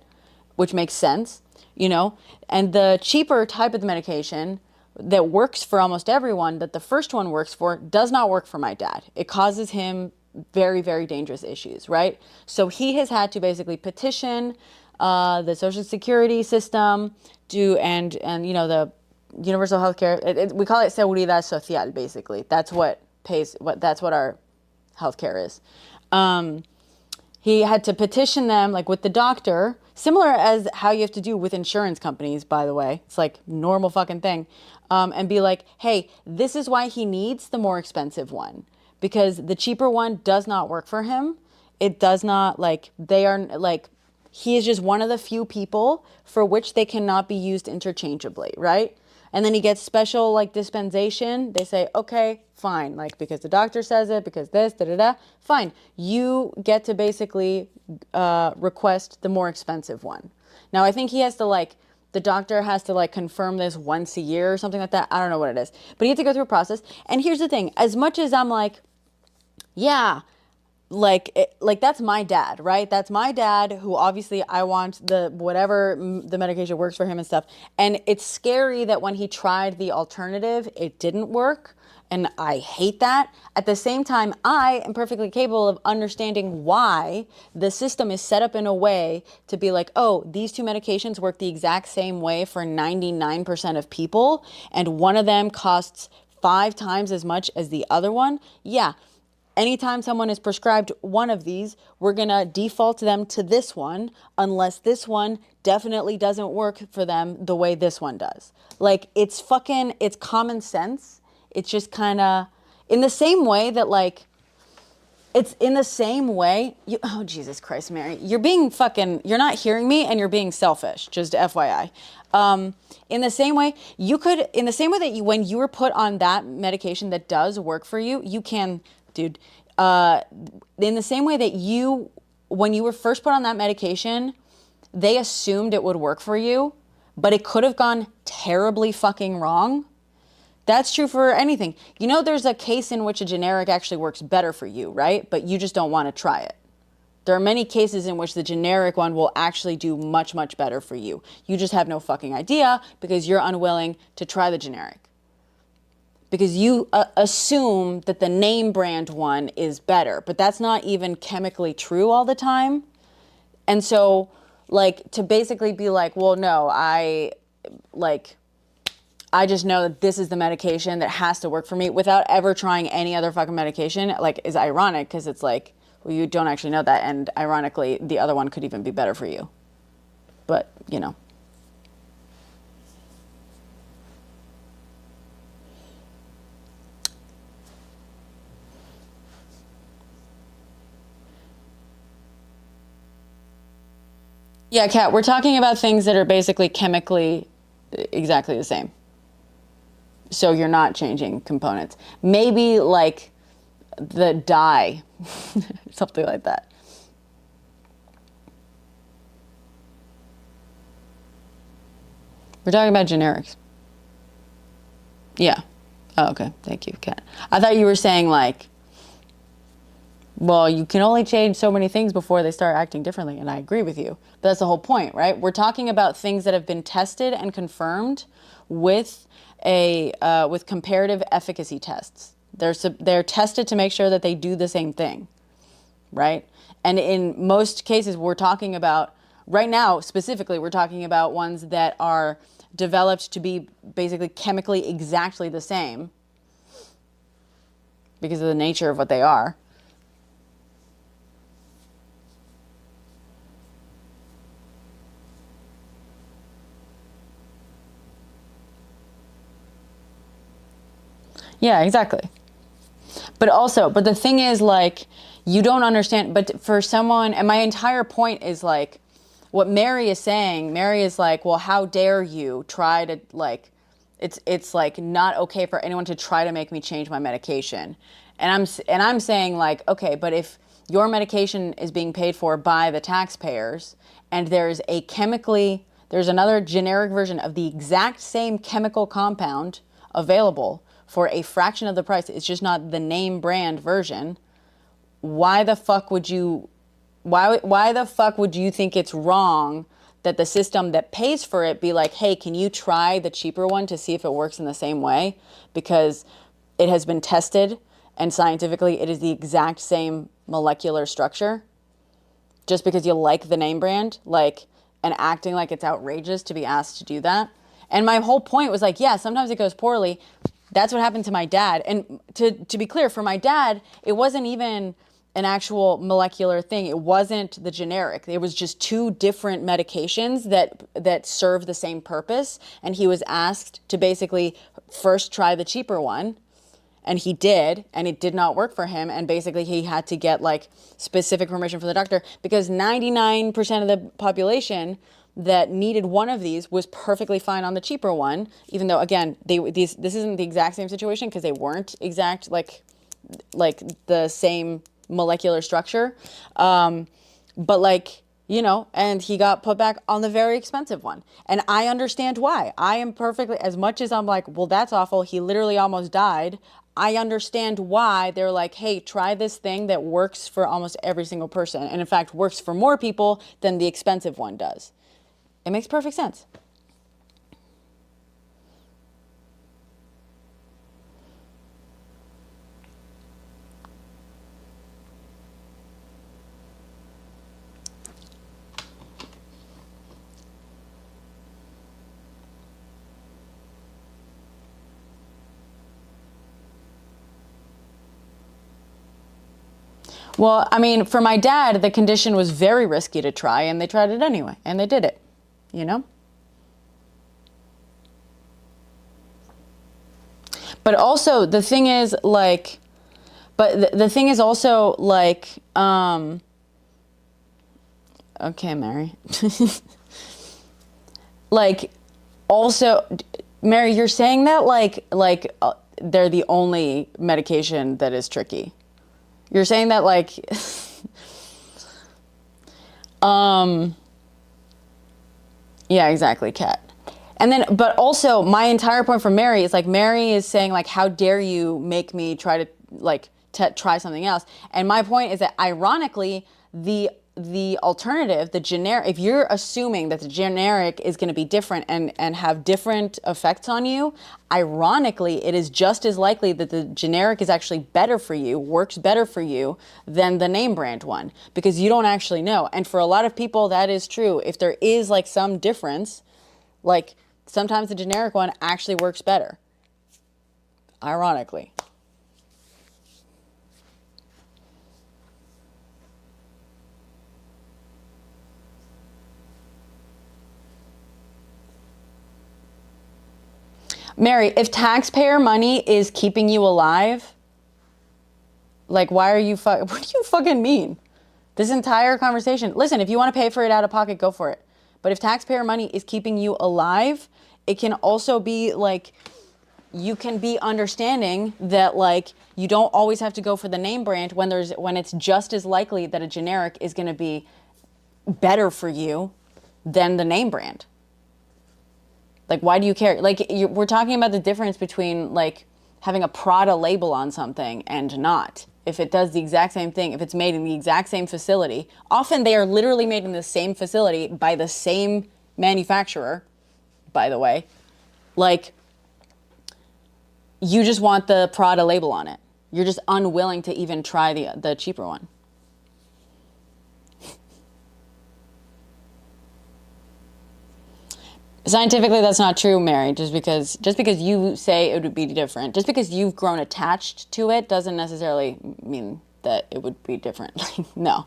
which makes sense, and the cheaper type of the medication that works for almost everyone, that the first one works for, does not work for my dad. It causes him very, very dangerous issues, right? So he has had to basically petition the Social Security system and the universal health care. We call it seguridad social, basically. That's what our health care is. He had to petition them, like with the doctor, similar as how you have to do with insurance companies, by the way. It's like normal fucking thing. And be like, hey, this is why he needs the more expensive one. Because the cheaper one does not work for him. It does not, he is just one of the few people for which they cannot be used interchangeably, right? And then he gets special, dispensation. They say, okay, fine, because the doctor says it, because this, da-da-da, fine. You get to basically request the more expensive one. Now, I think he has to, the doctor has to confirm this once a year or something like that. I don't know what it is. But he had to go through a process. And here's the thing. As much as I'm yeah, that's my dad, right? That's my dad, who obviously I want whatever the medication works for him and stuff. And it's scary that when he tried the alternative, it didn't work. And I hate that. At the same time, I am perfectly capable of understanding why the system is set up in a way to be like, oh, these two medications work the exact same way for 99% of people, and one of them costs 5 times as much as the other one. Yeah. Anytime someone is prescribed one of these, we're going to default them to this one unless this one definitely doesn't work for them the way this one does. It's common sense. It's just kind of in the same way that oh, Jesus Christ, Mary, you're not hearing me and you're being selfish, just FYI. In the same way that when you were put on that medication that does work for you, you can, dude, in the same way that when you were first put on that medication, they assumed it would work for you, but it could have gone terribly fucking wrong. That's true for anything. There's a case in which a generic actually works better for you, right? But you just don't want to try it. There are many cases in which the generic one will actually do much, much better for you. You just have no fucking idea because you're unwilling to try the generic. Because you assume that the name brand one is better, but that's not even chemically true all the time. And so, to basically be well, no, I just know that this is the medication that has to work for me without ever trying any other fucking medication, is ironic, because it's well, you don't actually know that. And ironically, the other one could even be better for you. But, Yeah, Kat, we're talking about things that are basically chemically exactly the same. So you're not changing components. Maybe the dye, something like that. We're talking about generics. Yeah. Oh, okay. Thank you, Kat. I thought you were saying well, you can only change so many things before they start acting differently, and I agree with you. But that's the whole point, right? We're talking about things that have been tested and confirmed with with comparative efficacy tests. They're tested to make sure that they do the same thing, right? And in most cases, we're talking about, right now specifically, we're talking about ones that are developed to be basically chemically exactly the same because of the nature of what they are. Yeah, exactly. But the thing is, you don't understand, but for someone, and my entire point is what Mary is saying. Mary is well, how dare you try to It's like not okay for anyone to try to make me change my medication. And I'm saying like, okay, but if your medication is being paid for by the taxpayers and there's another generic version of the exact same chemical compound available for a fraction of the price, it's just not the name brand version, why the fuck would you think it's wrong that the system that pays for it be like, hey, can you try the cheaper one to see if it works in the same way? Because it has been tested and scientifically it is the exact same molecular structure. Just because you like the name brand, like, and acting like it's outrageous to be asked to do that. And my whole point was like, yeah, sometimes it goes poorly. That's what happened to my dad. And to be clear, for my dad, it wasn't even an actual molecular thing. It wasn't the generic. It was just two different medications that serve the same purpose. And he was asked to basically first try the cheaper one. And he did, and it did not work for him. And basically he had to get like specific permission from the doctor because 99% of the population that needed one of these was perfectly fine on the cheaper one, even though again, this isn't the exact same situation because they weren't exact like the same molecular structure. But like, you know, and he got put back on the very expensive one. And I understand why. I am perfectly, as much as I'm like, well, that's awful. He literally almost died. I understand why they're like, hey, try this thing that works for almost every single person. And in fact, works for more people than the expensive one does. It makes perfect sense. Well, I mean, for my dad, the condition was very risky to try, and they tried it anyway, and they did it, you know? But also, the thing is, like, the thing is also, like, okay, Mary. Like, also, Mary, you're saying that, they're the only medication that is tricky. You're saying that like, yeah, exactly, Kat. And then, but also my entire point for Mary is like, Mary is saying like, how dare you make me try to like, try something else. And my point is that ironically, the alternative, the generic, if you're assuming that the generic is going to be different and have different effects on you, ironically, it is just as likely that the generic is actually better for you, works better for you than the name brand one, because you don't actually know. And for a lot of people, that is true. If there is like some difference, like sometimes the generic one actually works better, ironically. Mary, if taxpayer money is keeping you alive, like, why are you what do you fucking mean? This entire conversation, listen, if you want to pay for it out of pocket, go for it. But if taxpayer money is keeping you alive, it can also be like, you can be understanding that like, you don't always have to go for the name brand when it's just as likely that a generic is going to be better for you than the name brand. Like, why do you care? Like, we're talking about the difference between, like, having a Prada label on something and not. If it does the exact same thing, if it's made in the exact same facility, often they are literally made in the same facility by the same manufacturer, by the way. Like, you just want the Prada label on it. You're just unwilling to even try the cheaper one. Scientifically, that's not true, Mary. Just because you say it would be different, just because you've grown attached to it, doesn't necessarily mean that it would be different. No,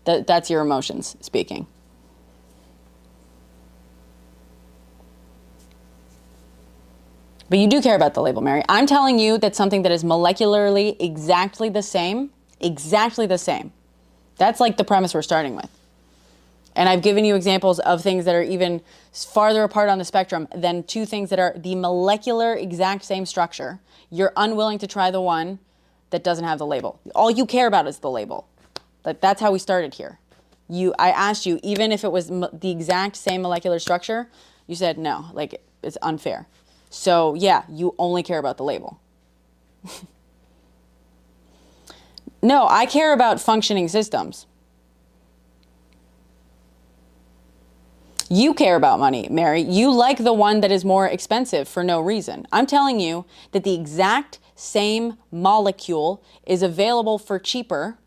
that's your emotions speaking. But you do care about the label, Mary. I'm telling you that something that is molecularly exactly the same. That's like the premise we're starting with. And I've given you examples of things that are even farther apart on the spectrum than two things that are the molecular exact same structure. You're unwilling to try the one that doesn't have the label. All you care about is the label. That's how we started here. I asked you, even if it was the exact same molecular structure, you said no, like it's unfair. So yeah, you only care about the label. No, I care about functioning systems. You care about money, Mary. You like the one that is more expensive for no reason. I'm telling you that the exact same molecule is available for cheaper,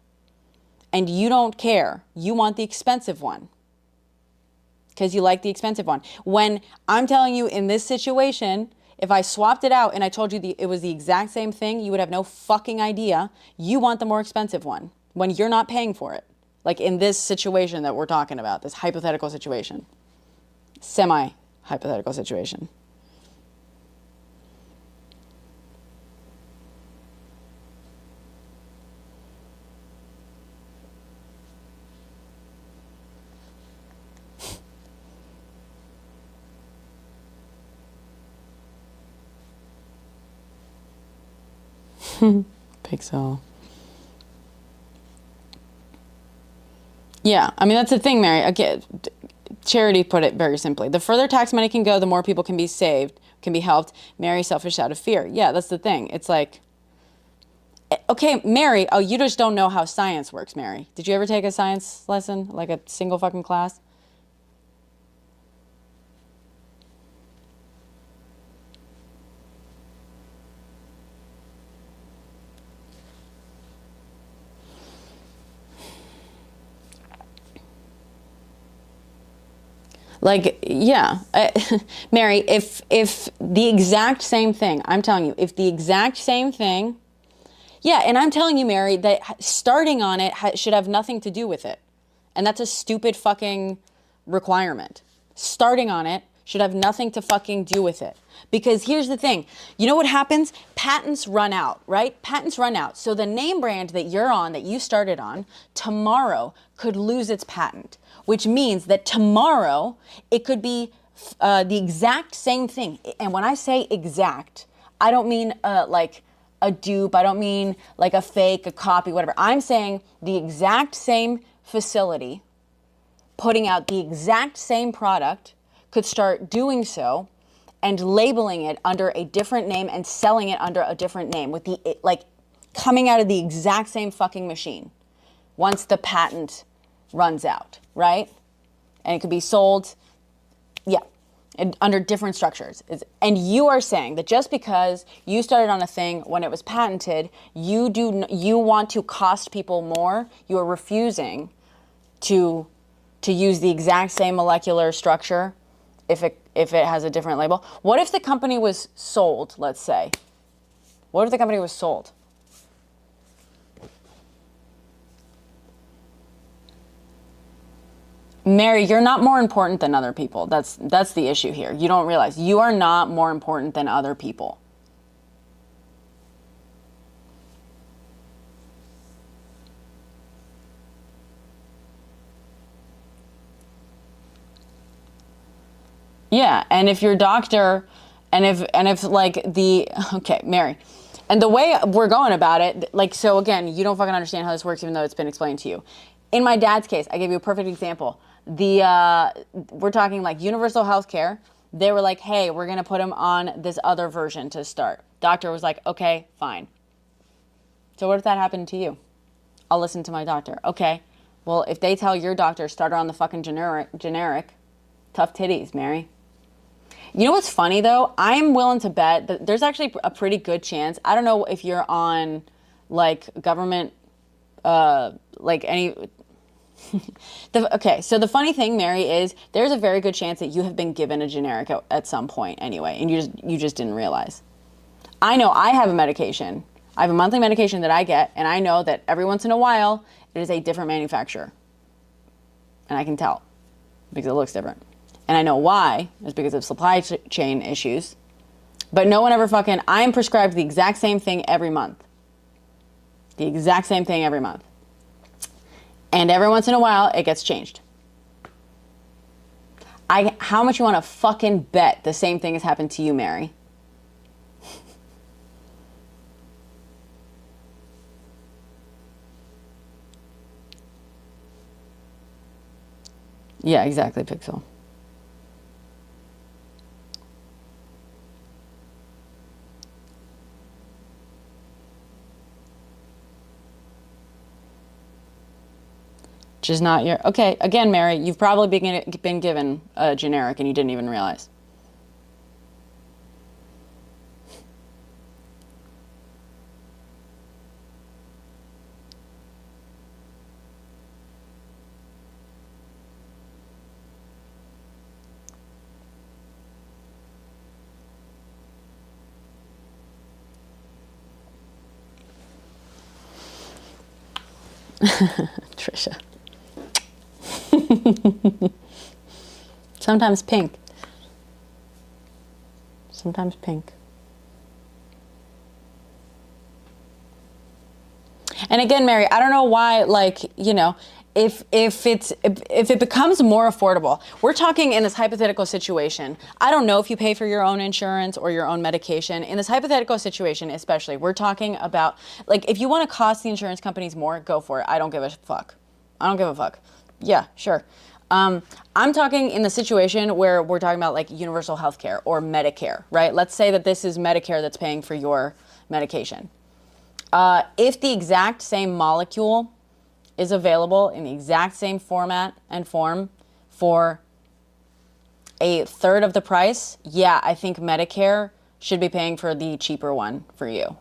and you don't care. You want the expensive one because you like the expensive one. When I'm telling you in this situation, if I swapped it out and I told you it was the exact same thing, you would have no fucking idea. You want the more expensive one when you're not paying for it. Like in this situation that we're talking about, this hypothetical situation, semi-hypothetical situation. Pixel. Yeah, I mean, that's the thing, Mary. Again, Charity put it very simply. The further tax money can go, the more people can be saved, can be helped. Mary, selfish out of fear. Yeah, that's the thing. It's like, okay, Mary, oh, you just don't know how science works, Mary. Did you ever take a science lesson, like a single fucking class? Like, yeah, Mary, if the exact same thing, I'm telling you, if the exact same thing, yeah, and I'm telling you, Mary, that starting on it should have nothing to do with it. And that's a stupid fucking requirement. Starting on it should have nothing to fucking do with it. Because here's the thing, you know what happens? Patents run out, right? Patents run out. So the name brand that you're on, that you started on, tomorrow could lose its patent, which means that tomorrow it could be the exact same thing. And when I say exact, I don't mean like a dupe. I don't mean like a fake, a copy, whatever. I'm saying the exact same facility putting out the exact same product could start doing so and labeling it under a different name and selling it under a different name with the, like, coming out of the exact same fucking machine once the patent runs out, right? And it could be sold, yeah, under different structures. And you are saying that just because you started on a thing when it was patented, you want to cost people more. You are refusing to use the exact same molecular structure if it has a different label. What if the company was sold, let's say? What if the company was sold? Mary, you're not more important than other people. That's the issue here. You don't realize you are not more important than other people. Yeah, and if your doctor, and if like okay, Mary, and the way we're going about it, like, so again, you don't fucking understand how this works, even though it's been explained to you. In my dad's case, I gave you a perfect example. We're talking like universal health care. They were like, hey, we're going to put him on this other version to start. Doctor was like, okay, fine. So what if that happened to you? I'll listen to my doctor. Okay, well, if they tell your doctor, start her on the fucking generic, tough titties, Mary. You know what's funny though? I'm willing to bet that there's actually a pretty good chance. I don't know if you're on like government, like any. Okay, so the funny thing, Mary, is there's a very good chance that you have been given a generic at some point anyway, and you just didn't realize. I know I have a medication. I have a monthly medication that I get, and I know that every once in a while it is a different manufacturer, and I can tell because it looks different. And I know why. It's because of supply chain issues. But no one ever fucking, I'm prescribed the exact same thing every month. The exact same thing every month. And every once in a while, it gets changed. How much you want to fucking bet the same thing has happened to you, Mary? Yeah, exactly, Pixel. Just not your... Okay, again, Mary, you've probably been given a generic and you didn't even realize. Trisha. Sometimes pink. Sometimes pink. And again, Mary, I don't know why, like, you know, if it becomes more affordable, we're talking in this hypothetical situation. I don't know if you pay for your own insurance or your own medication. In this hypothetical situation, especially, we're talking about, like, if you want to cost the insurance companies more, go for it. I don't give a fuck. I don't give a fuck. Yeah, sure. I'm talking in the situation where we're talking about like universal health care or Medicare, right? Let's say that this is Medicare that's paying for your medication. If the exact same molecule is available in the exact same format and form for a third of the price, yeah, I think Medicare should be paying for the cheaper one for you.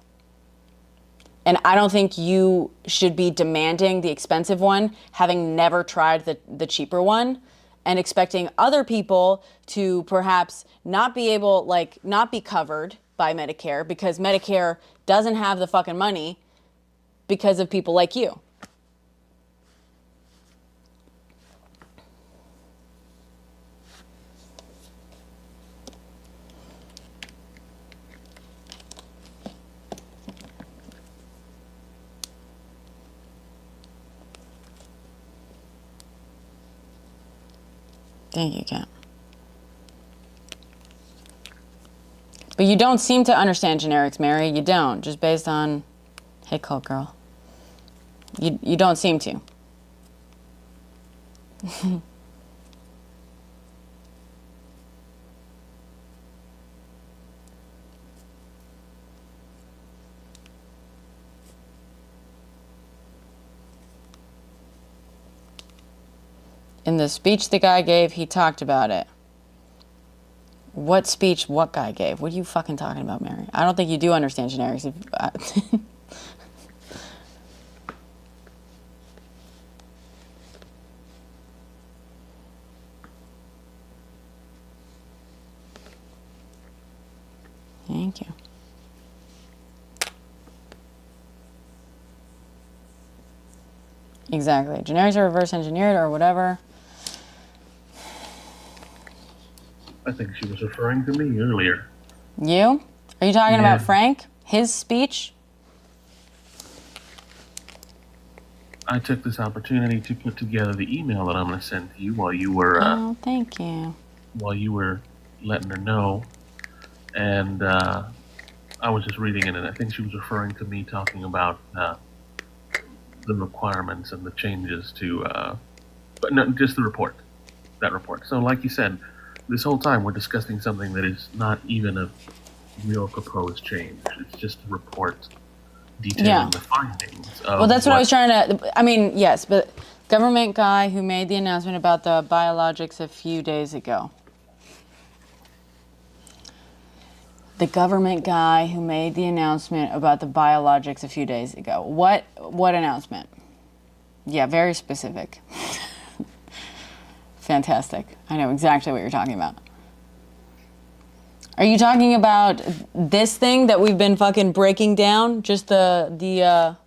And I don't think you should be demanding the expensive one, having never tried the cheaper one, and expecting other people to perhaps not be able, like, not be covered by Medicare because Medicare doesn't have the fucking money because of people like you. Thank you, Kat. But you don't seem to understand generics, Mary. You don't, just based on, hey, Cold Girl. You don't seem to. In the speech the guy gave, he talked about it. What speech what guy gave? What are you fucking talking about, Mary? I don't think you do understand generics. Thank you. Exactly. Generics are reverse engineered or whatever. I think she was referring to me earlier. You? Are you talking Yeah. about Frank? His speech? I took this opportunity to put together the email that I'm going to send to you while you were Oh, thank you. letting her know, and I was just reading it, and I think she was referring to me talking about the requirements and the changes to, but no, just the report, that report. So, like you said, this whole time we're discussing something that is not even a real proposed change. It's just a report detailing the findings of Well, that's what I was trying to, I mean, yes, but government guy who made the announcement about the biologics a few days ago. The government guy who made the announcement about the biologics a few days ago. What announcement? Yeah, very specific. Fantastic. I know exactly what you're talking about. Are you talking about this thing that we've been fucking breaking down? Just the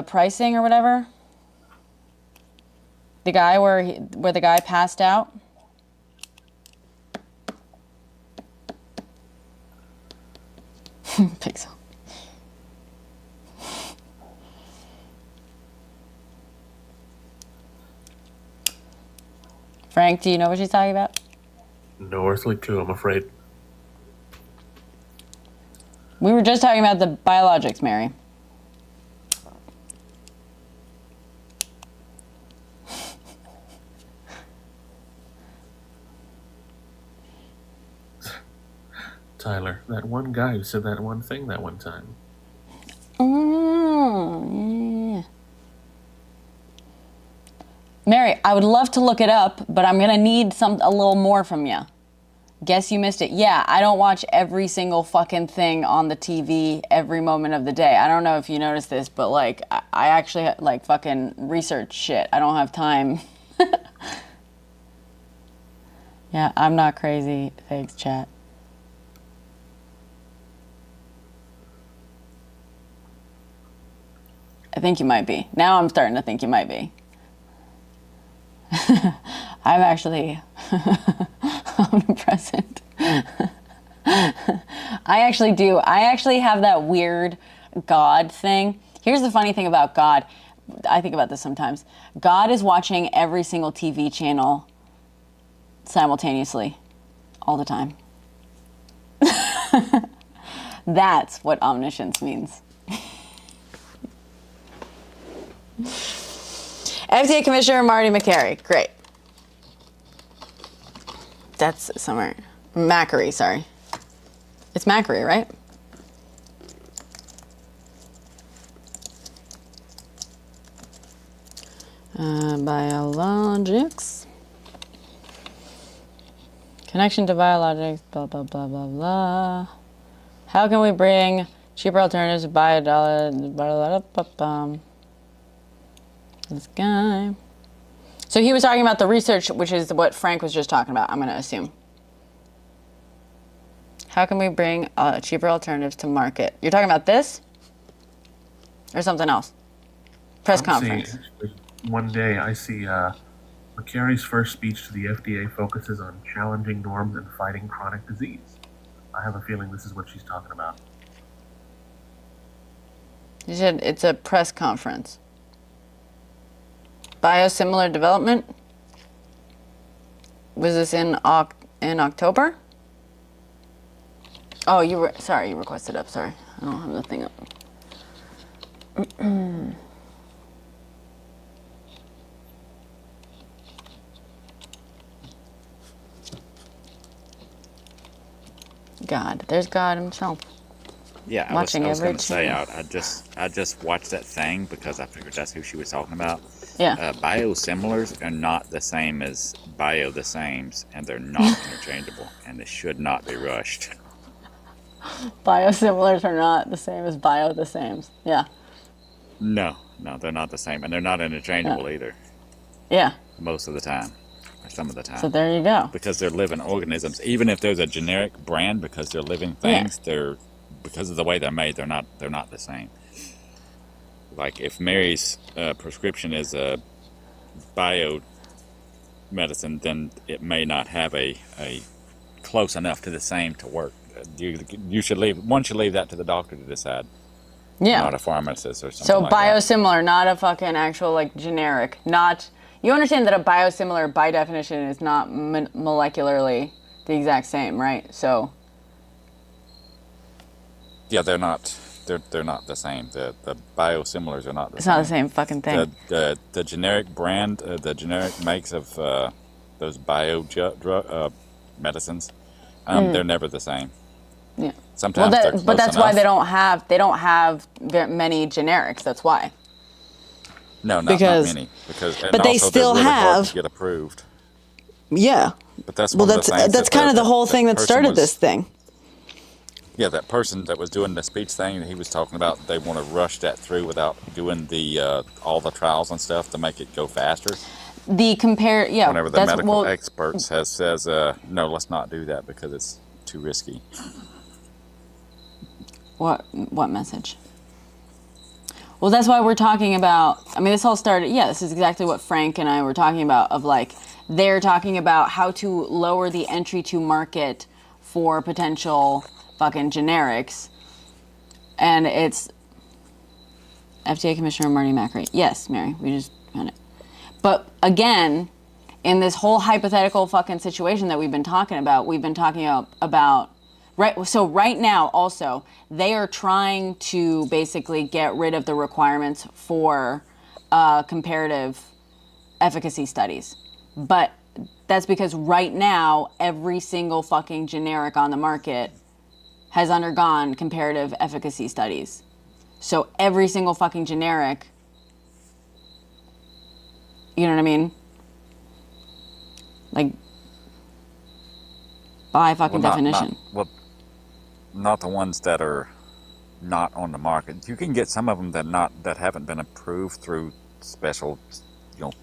pricing or whatever? The guy where the guy passed out? Pixel. Frank, do you know what she's talking about? No earthly clue, I'm afraid. We were just talking about the biologics, Mary. Tyler, that one guy who said that one thing that one time. Oh, yeah. Mary, I would love to look it up, but I'm gonna need a little more from you. Guess you missed it. Yeah, I don't watch every single fucking thing on the TV every moment of the day. I don't know if you noticed this, but like, I actually like fucking research shit. I don't have time. Yeah, I'm not crazy. Thanks, chat. I think you might be. Now I'm starting to think you might be. I'm actually omnipresent. I actually do. I actually have that weird God thing. Here's the funny thing about God. I think about this sometimes. God is watching every single TV channel simultaneously, all the time. That's what omniscience means. FDA Commissioner Marty McCary. Great. That's somewhere. Macri, sorry. It's Macri, right? Biologics. Connection to biologics, blah, blah, blah, blah, blah. How can we bring cheaper alternatives to biologics? This guy. So he was talking about the research, which is what Frank was just talking about, I'm going to assume. How can we bring cheaper alternatives to market? You're talking about this? Or something else? Press conference. One day I see McCary's first speech to the FDA focuses on challenging norms and fighting chronic disease. I have a feeling this is what she's talking about. You said it's a press conference. Biosimilar development? Was this in October? Oh, you requested up, sorry. I don't have the thing up. God, there's God himself. Yeah, I was Watching going to say, channel. I just watched that thing because I figured that's who she was talking about. Yeah. Biosimilars are not the same as bio the sames, and they're not interchangeable, and they should not be rushed. Biosimilars are not the same as bio the sames. Yeah. No, they're not the same, and they're not interchangeable either. Yeah. Most of the time, or some of the time. So there you go. Because they're living organisms. Even if there's a generic brand, because they're living things, they're because of the way they're made, they're not the same. Like if Mary's prescription is a bio medicine, then it may not have a close enough to the same to work. You should leave that to the doctor to decide. Yeah. Not a pharmacist or something. So like biosimilar, not a fucking actual like generic. Not. You understand that a biosimilar, by definition, is not molecularly the exact same, right? So. Yeah, they're not. They're not the same. The biosimilars are not the same. It's not the same fucking thing. The generic brand, the generic makes of those medicines, they're never the same. Yeah. Sometimes they're close but that's enough. why they don't have many generics. That's why. No, not many. But they still really hard have to get approved. Yeah. But that's that's kind of the whole thing that started this thing. Yeah, that person that was doing the speech thing, he was talking about they want to rush that through without doing the all the trials and stuff to make it go faster. Whenever the medical expert says no, let's not do that because it's too risky. What message? Well, that's why we're talking about, I mean, this all started, this is exactly what Frank and I were talking about, of like, they're talking about how to lower the entry to market for potential fucking generics. And it's FDA Commissioner Marty McCary. Yes, Mary, we just found it. But again, in this whole hypothetical fucking situation that we've been talking about, right. So right now also, they are trying to basically get rid of the requirements for comparative efficacy studies. But that's because right now, every single fucking generic on the market has undergone comparative efficacy studies. So every single fucking generic, you know what I mean? Like, by fucking definition. Not the ones that are not on the market. You can get some of them that haven't been approved through special,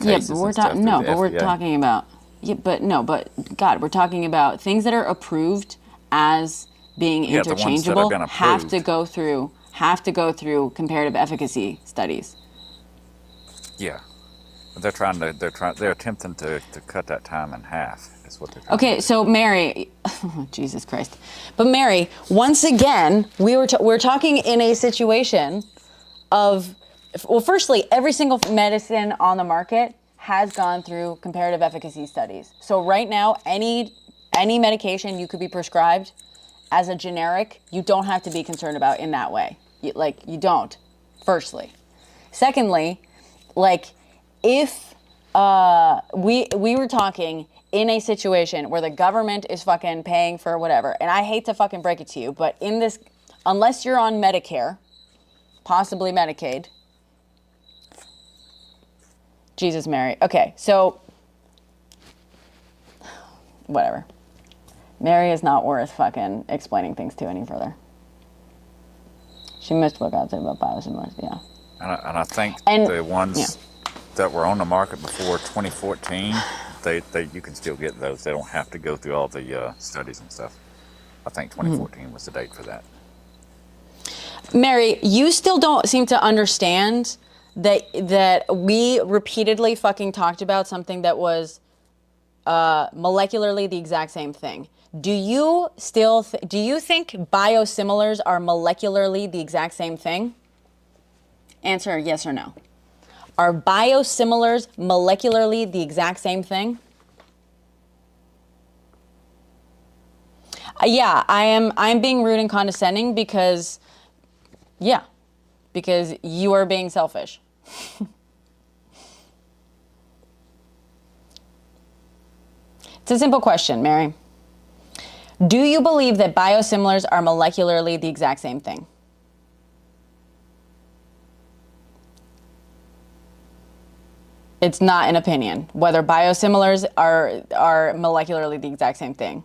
cases but we're and stuff through no, the but we're FDA. talking about God, we're talking about things that are approved as being Yeah, the ones that have interchangeable been have to approved. go through comparative efficacy studies. Yeah, they're attempting to cut that time in half. That's what they're trying Okay, to do. so Mary, Jesus Christ. But Mary, once again, we're talking in a situation of, well, firstly, every single medicine on the market has gone through comparative efficacy studies. So right now, any medication you could be prescribed as a generic, you don't have to be concerned about in that way. You don't, firstly. Secondly, if we were talking in a situation where the government is fucking paying for whatever, and I hate to fucking break it to you, but in this, unless you're on Medicare, possibly Medicaid, Jesus Mary. Okay, so whatever. Mary is not worth fucking explaining things to any further. She missed what God said about biosimilars, yeah. And I think And- the ones yeah. that were on the market before 2014, they you can still get those. They don't have to go through all the studies and stuff. I think 2014 was the date for that. Mary, you still don't seem to understand that we repeatedly fucking talked about something that was molecularly the exact same thing. Do you think biosimilars are molecularly the exact same thing? Answer yes or no. Are biosimilars molecularly the exact same thing? Yeah, I'm being rude and condescending because you are being selfish. It's a simple question, Mary. Do you believe that biosimilars are molecularly the exact same thing? It's not an opinion. Whether biosimilars are molecularly the exact same thing.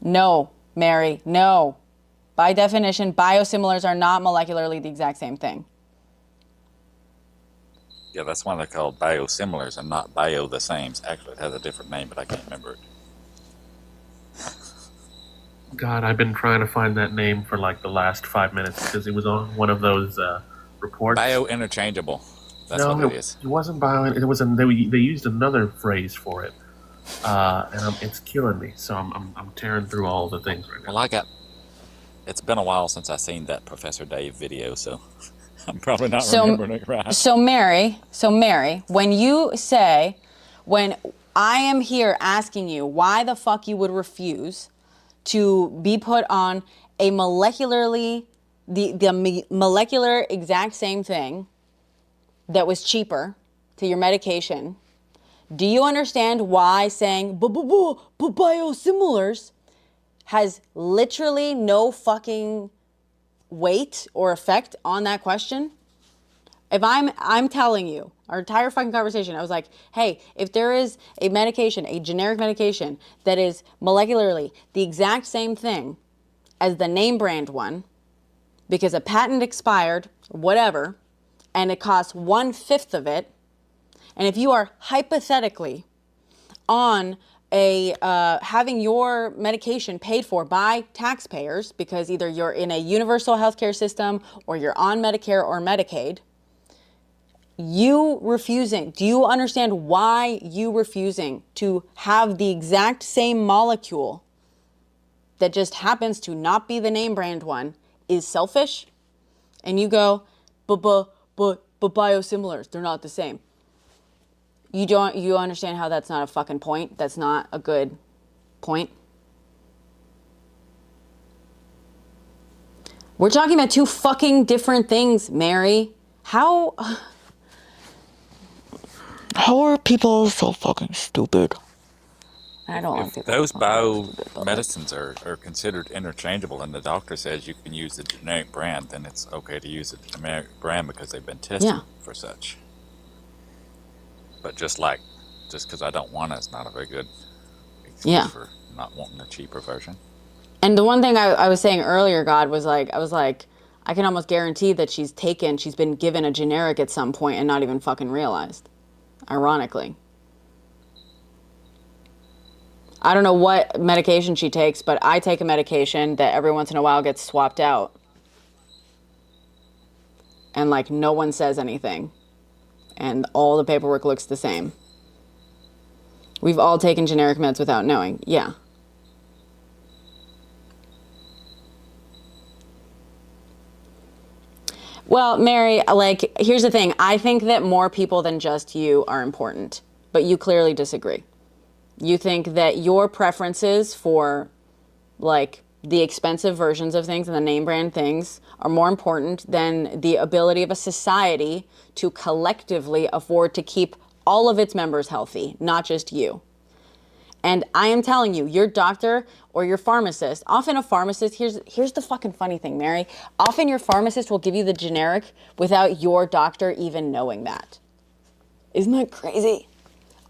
No, Mary, no. By definition, biosimilars are not molecularly the exact same thing. Yeah, that's why they're called biosimilars and not bio the same. Actually, it has a different name, but I can't remember it. God, I've been trying to find that name for like the last 5 minutes because it was on one of those reports. Bio-interchangeable. That's what it is. It wasn't bio. It was they used another phrase for it, and it's killing me. So I'm tearing through all the things right now. Well, it's been a while since I seen that Professor Dave video, so I'm probably not remembering it right. So Mary, when I am here asking you why the fuck you would refuse to be put on a molecularly, the molecular exact same thing that was cheaper to your medication, do you understand why saying biosimilars has literally no fucking weight or effect on that question? If I'm telling you, our entire fucking conversation, I was like, hey, if there is a medication, a generic medication that is molecularly the exact same thing as the name brand one, because a patent expired, whatever, and it costs 1/5 of it, and if you are hypothetically on having your medication paid for by taxpayers, because either you're in a universal healthcare system or you're on Medicare or Medicaid, you refusing, do you understand why you refusing to have the exact same molecule that just happens to not be the name brand one is selfish? And you go, but biosimilars, they're not the same. You understand how that's not a fucking point? That's not a good point. We're talking about two fucking different things, Mary. How are people so fucking stupid? I don't like people. Those biomedicines are considered interchangeable, and the doctor says you can use the generic brand, then it's okay to use the generic brand because they've been tested for such. But just because I don't want it, it's not a very good excuse for not wanting the cheaper version. And the one thing I was saying earlier, God, was like, I can almost guarantee that she's been given a generic at some point and not even fucking realized. Ironically. I don't know what medication she takes, but I take a medication that every once in a while gets swapped out. And like no one says anything. And all the paperwork looks the same. We've all taken generic meds without knowing. Yeah. Well, Mary, like, here's the thing. I think that more people than just you are important, but you clearly disagree. You think that your preferences for, like, the expensive versions of things and the name brand things are more important than the ability of a society to collectively afford to keep all of its members healthy, not just you. And I am telling you, your doctor or your pharmacist, often a pharmacist, here's the fucking funny thing, Mary. Often your pharmacist will give you the generic without your doctor even knowing that. Isn't that crazy?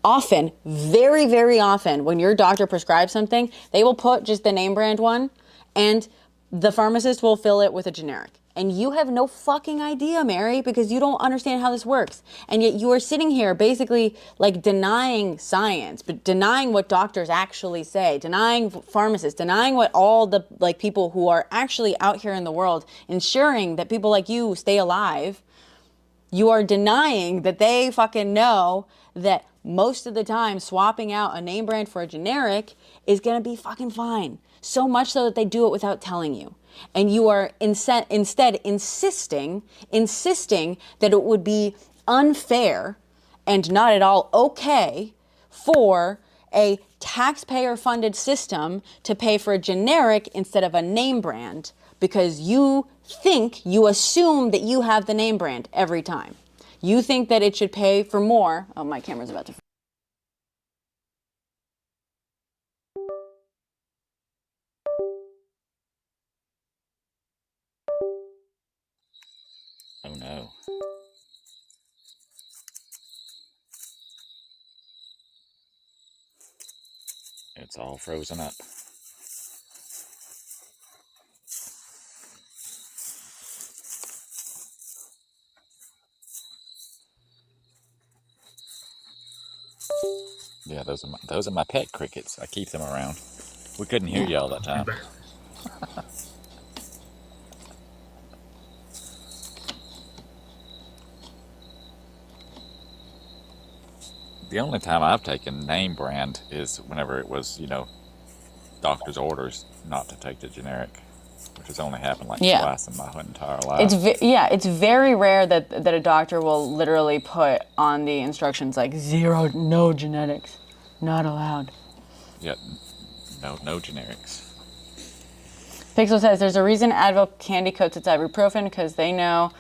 Often, very, very often, when your doctor prescribes something, they will put just the name brand one, and the pharmacist will fill it with a generic. And you have no fucking idea, Mary, because you don't understand how this works. And yet you are sitting here basically like denying science, but denying what doctors actually say, denying pharmacists, denying what all the like people who are actually out here in the world, ensuring that people like you stay alive. You are denying that they fucking know that most of the time swapping out a name brand for a generic is going to be fucking fine. So much so that they do it without telling you. And you are instead insisting that it would be unfair and not at all okay for a taxpayer-funded system to pay for a generic instead of a name brand because you assume that you have the name brand every time. You think that it should pay for more. Oh, my camera's about to... Oh no. It's all frozen up. Yeah, those are my pet crickets. I keep them around. We couldn't hear you all that time. The only time I've taken name brand is whenever it was, doctor's orders not to take the generic, which has only happened like twice in my entire life. It's very rare that a doctor will literally put on the instructions like no genetics, not allowed. Yeah, no generics. Pixel says there's a reason Advil candy coats its ibuprofen because they know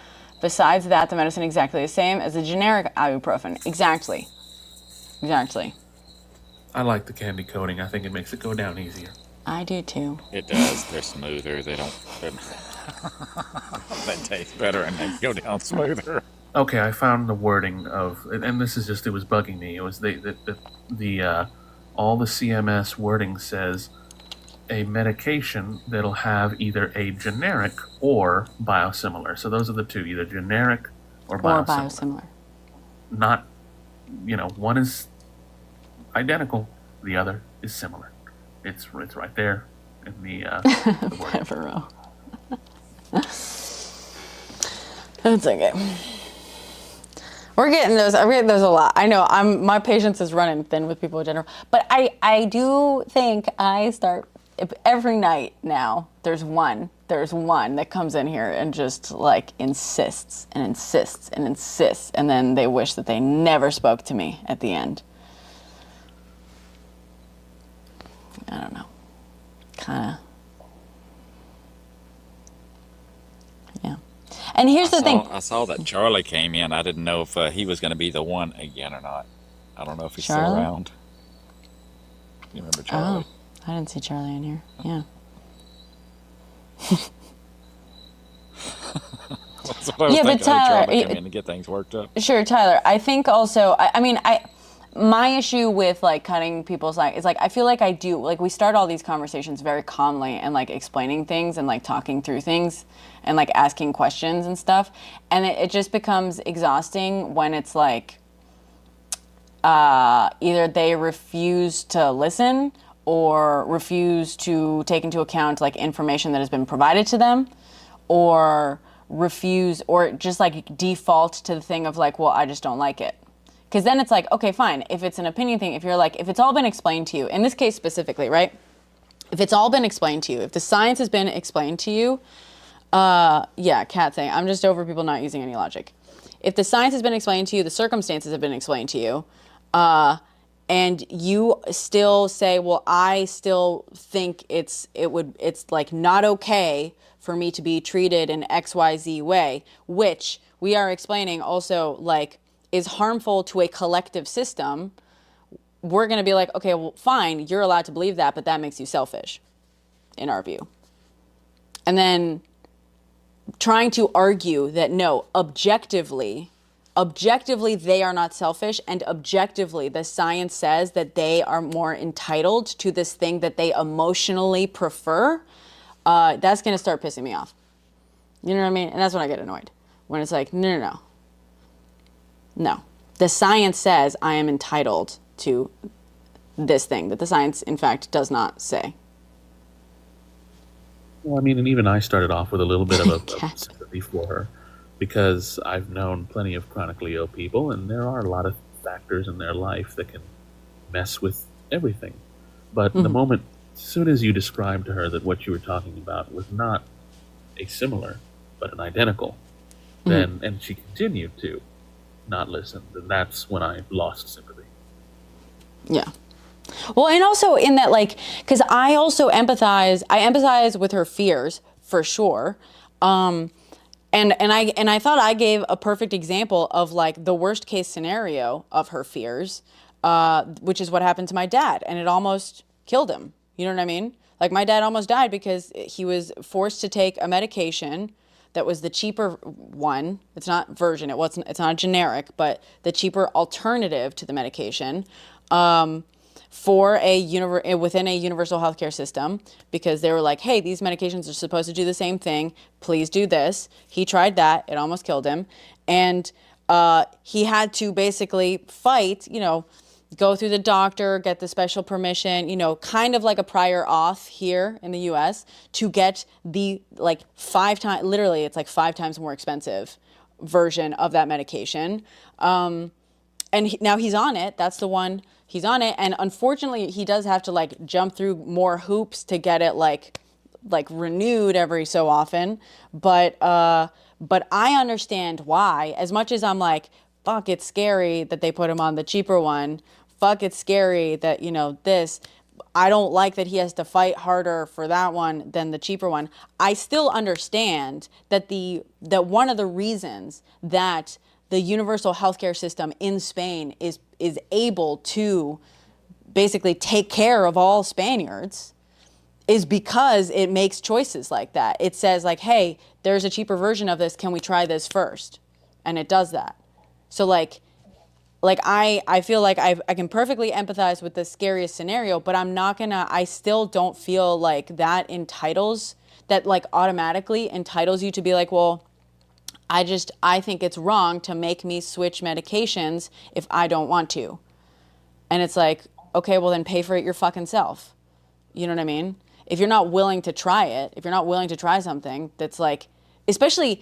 besides that the medicine exactly the same as the generic ibuprofen. Exactly. I like the candy coating. I think it makes it go down easier. I do too. It does. They're smoother. They taste better and they go down smoother. Okay, I found the wording of, and this is just, it was bugging me. It was all the CMS wording says a medication that'll have either a generic or biosimilar. So those are the two, either generic or biosimilar. Not, one is identical, the other is similar. It's right there in the wording. That's okay. We're getting those. I'm getting those a lot. I know. My patience is running thin with people in general. But I do think I start every night now There's one that comes in here and just like insists and insists and insists, and then they wish that they never spoke to me at the end. I don't know. Kind of. Yeah. And here's the thing. I saw that Charlie came in. I didn't know if he was going to be the one again or not. I don't know if he's Charlie? still around. You remember Charlie? Oh, I didn't see Charlie in here. Yeah. That's what I was Yeah, but thinking. Tyler, Charlie come in and get things worked up. Sure, Tyler. I think also, my issue with like cutting people's like is like I feel like I do like we start all these conversations very calmly and like explaining things and like talking through things and like asking questions and stuff, and it just becomes exhausting when it's like either they refuse to listen or refuse to take into account like information that has been provided to them, or refuse or just like default to the thing of like, well, I just don't like it. Because then it's like, okay, fine. If it's an opinion thing, if you're like, if it's all been explained to you, in this case specifically, right? If it's all been explained to you, if the science has been explained to you, yeah, Kat saying, I'm just over people not using any logic. If the science has been explained to you, the circumstances have been explained to you, and you still say, well, I still think it's like not okay for me to be treated in XYZ way, which we are explaining also like is harmful to a collective system, we're going to be like, okay, well, fine, you're allowed to believe that, but that makes you selfish, in our view. And then trying to argue that no, objectively, they are not selfish, and objectively, the science says that they are more entitled to this thing that they emotionally prefer, that's going to start pissing me off. You know what I mean? And that's when I get annoyed. When it's like, no. The science says I am entitled to this thing that the science, in fact, does not say. Well, I mean, and even I started off with a little bit of a sympathy for her, because I've known plenty of chronically ill people, and there are a lot of factors in their life that can mess with everything. But the moment, as soon as you described to her that what you were talking about was not a similar, but an identical, then, and she continued to not listen, then that's when I lost sympathy. Yeah. Well, and also in that, like, because I also empathize with her fears for sure. And I thought I gave a perfect example of like the worst case scenario of her fears, which is what happened to my dad, and it almost killed him. You know what I mean? Like my dad almost died because he was forced to take a medication that was the cheaper one. It's not version. It's not generic, but the cheaper alternative to the medication, for within a universal healthcare system, because they were like, hey, these medications are supposed to do the same thing. Please do this. He tried that. It almost killed him. And he had to basically fight, go through the doctor, get the special permission, kind of like a prior auth here in the US to get the like 5 times, literally it's like 5 times more expensive version of that medication. And now he's on it. That's the one. He's on it, and unfortunately, he does have to like jump through more hoops to get it like renewed every so often. But I understand why. As much as I'm like, fuck, it's scary that they put him on the cheaper one. Fuck, it's scary that this. I don't like that he has to fight harder for that one than the cheaper one. I still understand that that one of the reasons that the universal healthcare system in Spain is able to basically take care of all Spaniards is because it makes choices like that. It says like, hey, there's a cheaper version of this. Can we try this first? And it does that. So like I feel like I can perfectly empathize with the scariest scenario, but I still don't feel like that automatically entitles you to be like, well, I think it's wrong to make me switch medications if I don't want to. And it's like, okay, well then pay for it your fucking self. You know what I mean? If you're not willing to try it, if you're not willing to try something that's like, especially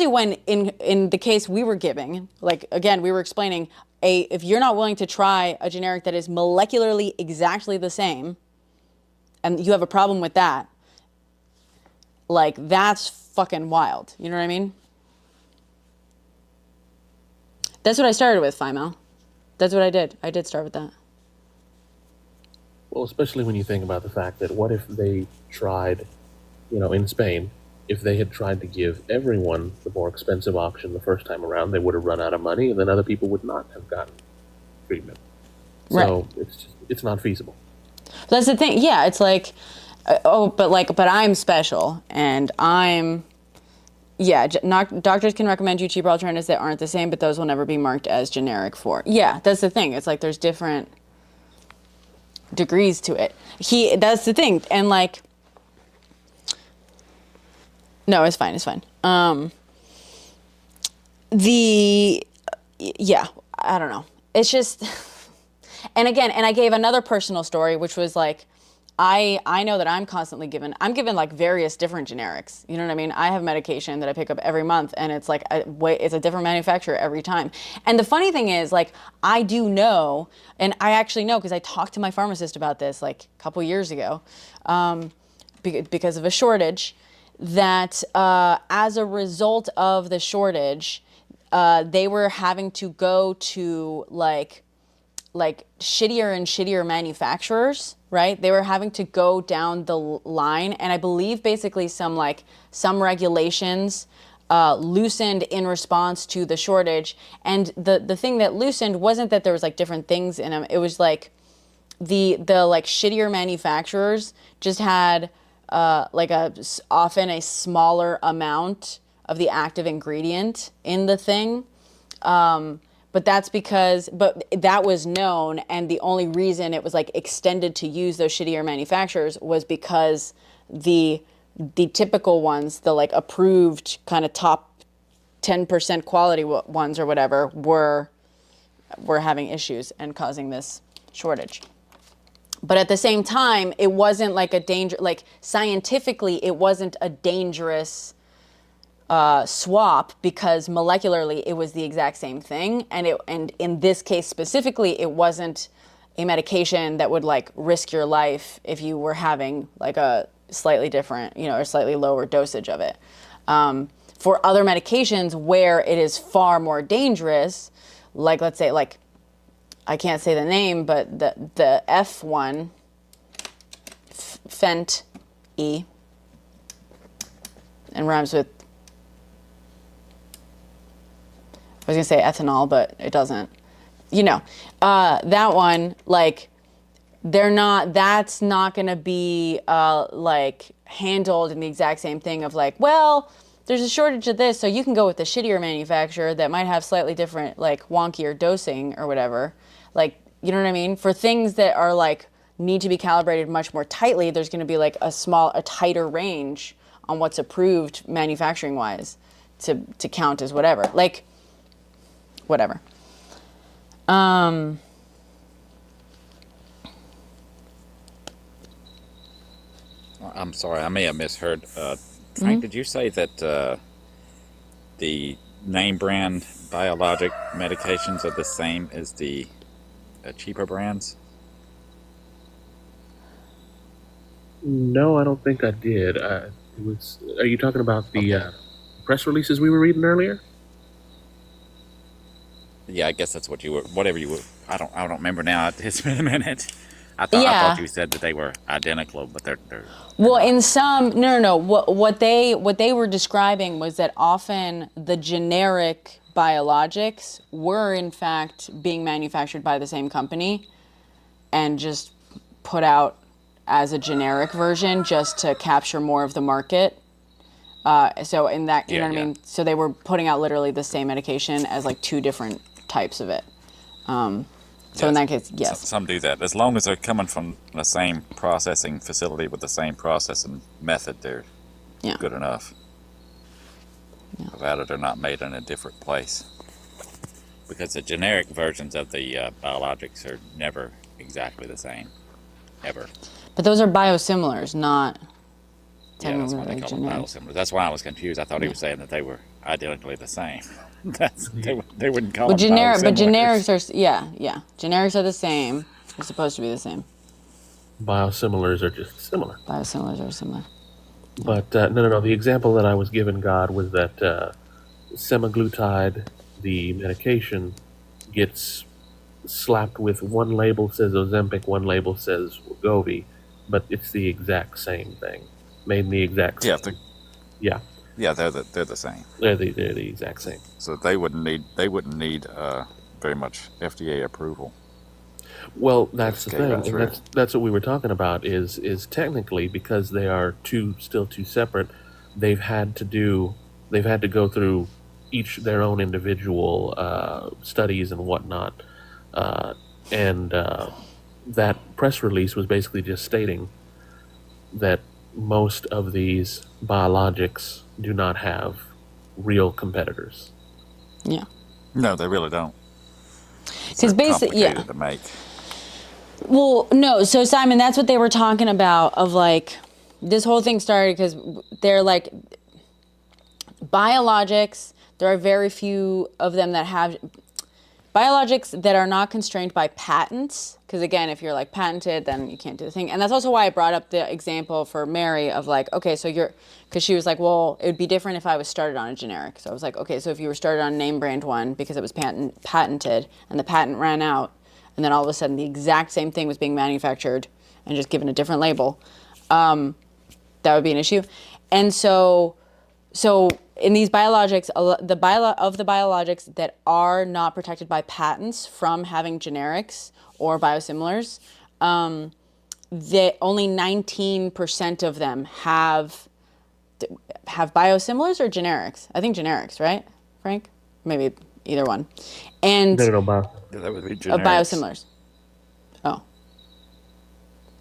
when in the case we were giving, like again, we were explaining if you're not willing to try a generic that is molecularly exactly the same, and you have a problem with that, Like, that's fucking wild. You know what I mean? That's what I started with, Fimo. That's what I did. I did start with that. Well, especially when you think about the fact that what if they tried, in Spain, if they had tried to give everyone the more expensive option the first time around, they would have run out of money, and then other people would not have gotten treatment. So it's not feasible. That's the thing. Yeah, it's like, but I'm special, and doctors can recommend you cheaper alternatives that aren't the same, but those will never be marked as generic for. Yeah, that's the thing. It's like there's different degrees to it. That's the thing, and like, no, it's fine. I don't know. It's just, and I gave another personal story, which was like, I know that I'm given like various different generics. You know what I mean? I have medication that I pick up every month, and it's like it's a different manufacturer every time. And the funny thing is, like, I do know, and I actually know because I talked to my pharmacist about this like a couple years ago, because of a shortage, that as a result of the shortage, they were having to go to like shittier and shittier manufacturers, right? They were having to go down the line, and I believe basically some regulations loosened in response to the shortage. And the thing that loosened wasn't that there was like different things in them. It was like the like shittier manufacturers just had often a smaller amount of the active ingredient in the thing. But that was known, and the only reason it was like extended to use those shittier manufacturers was because the typical ones, the like approved kind of top 10% quality ones or whatever, were having issues and causing this shortage. But at the same time, it wasn't like scientifically, it wasn't a dangerous swap, because molecularly it was the exact same thing, and in this case specifically, it wasn't a medication that would like risk your life if you were having like a slightly different, or slightly lower dosage of it. For other medications where it is far more dangerous, like let's say like I can't say the name, but the F one, Fent E, and rhymes with, I was gonna say ethanol, but it doesn't. That one, like, that's not gonna be like handled in the exact same thing of like, well, there's a shortage of this, so you can go with the shittier manufacturer that might have slightly different, like, wonkier dosing or whatever. Like, you know what I mean? For things that are like need to be calibrated much more tightly, there's gonna be like a tighter range on what's approved manufacturing wise to count as whatever. Like, whatever. I'm sorry, I may have misheard. Frank, did you say that the name brand biologic medications are the same as the cheaper brands? No, I don't think I did. Are you talking about the press releases we were reading earlier? Yeah, I guess that's what you were. Whatever you were. I don't remember now. It's been a minute. I thought you said that they were identical, but they're well, in some no. What they were describing was that often the generic biologics were in fact being manufactured by the same company and just put out as a generic version just to capture more of the market. So in that, you know what I mean? So they were putting out literally the same medication as like two different types of it. So in that case, yes. Some do that. As long as they're coming from the same processing facility with the same processing method, they're good enough. Yeah. Provided they're not made in a different place. Because the generic versions of the biologics are never exactly the same. Ever. But those are biosimilars, not Yeah, that's why they call them biosimilars. That's why I was confused. I thought he was saying that they were identically the same. They wouldn't call them biosimilars. But generics are, generics are the same. They're supposed to be the same. Biosimilars are just similar. Biosimilars are similar. But no. The example that I was given, God, was that semaglutide, the medication, gets slapped with one label says Ozempic, one label says Wegovy, but it's the exact same thing, made in the exact Yeah, same. Yeah, they're the same. they're the exact same. So they wouldn't need very much FDA approval. Well, that's the Just gave thing, that and through. that's what we were talking about. Is technically, because they are still two separate, they've had to go through each their own individual studies and whatnot, and that press release was basically just stating that most of these biologics do not have real competitors. Yeah. No, they really don't. Because basically, yeah. Complicated to make. Well, no. So Simon, that's what they were talking about. Of like, this whole thing started because they're like, biologics. There are very few of them that have biologics that are not constrained by patents. Because again, if you're like patented, then you can't do the thing. And that's also why I brought up the example for Mary of like, okay, so because she was like, well, it would be different if I was started on a generic. So I was like, okay, so if you were started on a name brand one because it was patented and the patent ran out, and then all of a sudden the exact same thing was being manufactured and just given a different label, that would be an issue. And so in these biologics, the biologics that are not protected by patents from having generics or biosimilars, that only 19% of them have biosimilars or generics. I think generics, right, Frank? Maybe either one. And No. Yeah, that would be biosimilars. Oh.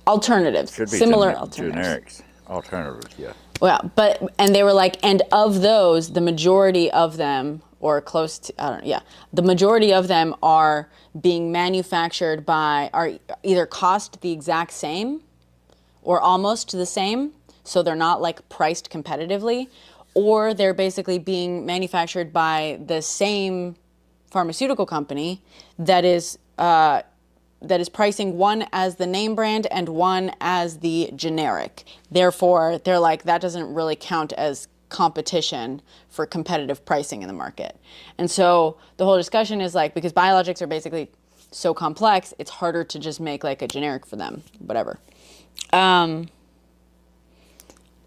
Alternatives. Should be Similar alternatives. Generics. Alternatives, yeah. Well, and they were like, and of those, the majority of them, or close to, the majority of them are being manufactured are either cost the exact same or almost the same, so they're not like priced competitively, or they're basically being manufactured by the same pharmaceutical company that is pricing one as the name brand and one as the generic. Therefore, they're like, that doesn't really count as competition for competitive pricing in the market. And so the whole discussion is like, because biologics are basically so complex, it's harder to just make like a generic for them, whatever.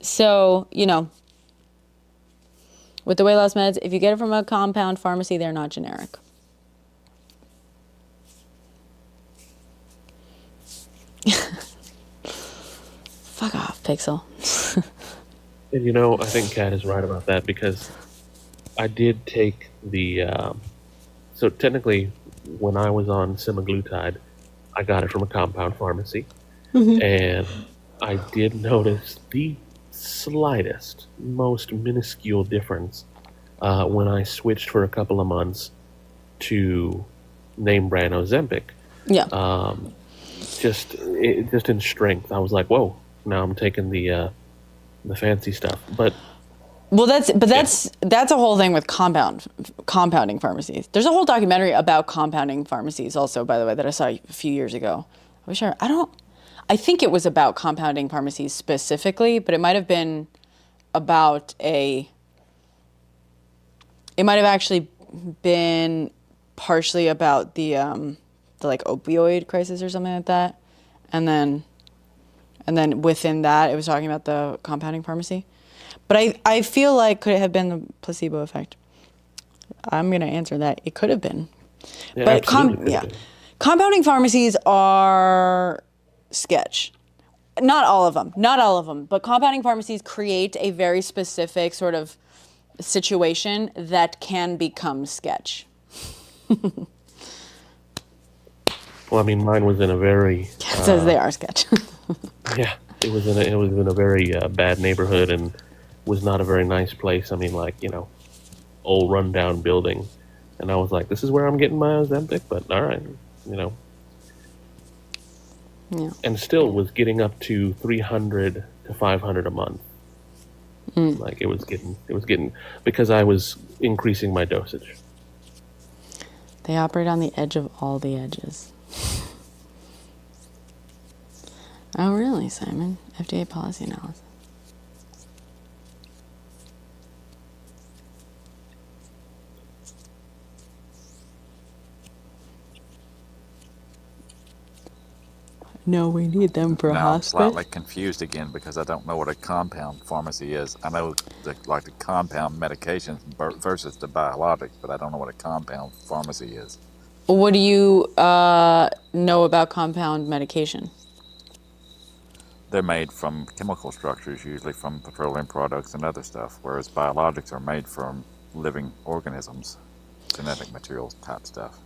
So, with the weight loss meds, if you get it from a compound pharmacy, they're not generic. Fuck off, Pixel. And I think Kat is right about that, because I did take the so technically when I was on semaglutide, I got it from a compound pharmacy. And I did notice the slightest, most minuscule difference when I switched for a couple of months to name brand Ozempic. Yeah. Just in strength, I was like, whoa! Now I'm taking the fancy stuff. But that's a whole thing with compounding pharmacies. There's a whole documentary about compounding pharmacies also, by the way, that I saw a few years ago. I think it was about compounding pharmacies specifically, but it might have been about it might have actually been partially about the like opioid crisis or something like that. And then within that, it was talking about the compounding pharmacy. But I feel like, could it have been the placebo effect? I'm going to answer that. It could have been. Yeah, But absolutely. compounding pharmacies are sketch. Not all of them. But compounding pharmacies create a very specific sort of situation that can become sketch. Well, I mean, mine was in a very It says they are sketch. yeah, it was in a very bad neighborhood and was not a very nice place. I mean, like, old rundown building, and I was like, this is where I'm getting my Ozempic, but all right, Yeah. and still was getting up to 300 to 500 a month. Like it was getting because I was increasing my dosage. They operate on the edge of all the edges. Oh, really, Simon? FDA policy analysis. No, we need them for Now I'm hospice. slightly confused again because I don't know what a compound pharmacy is. I know the compound medications versus the biologics, but I don't know what a compound pharmacy is. What do you know about compound medication? They're made from chemical structures, usually from petroleum products and other stuff, whereas biologics are made from living organisms, genetic materials type stuff.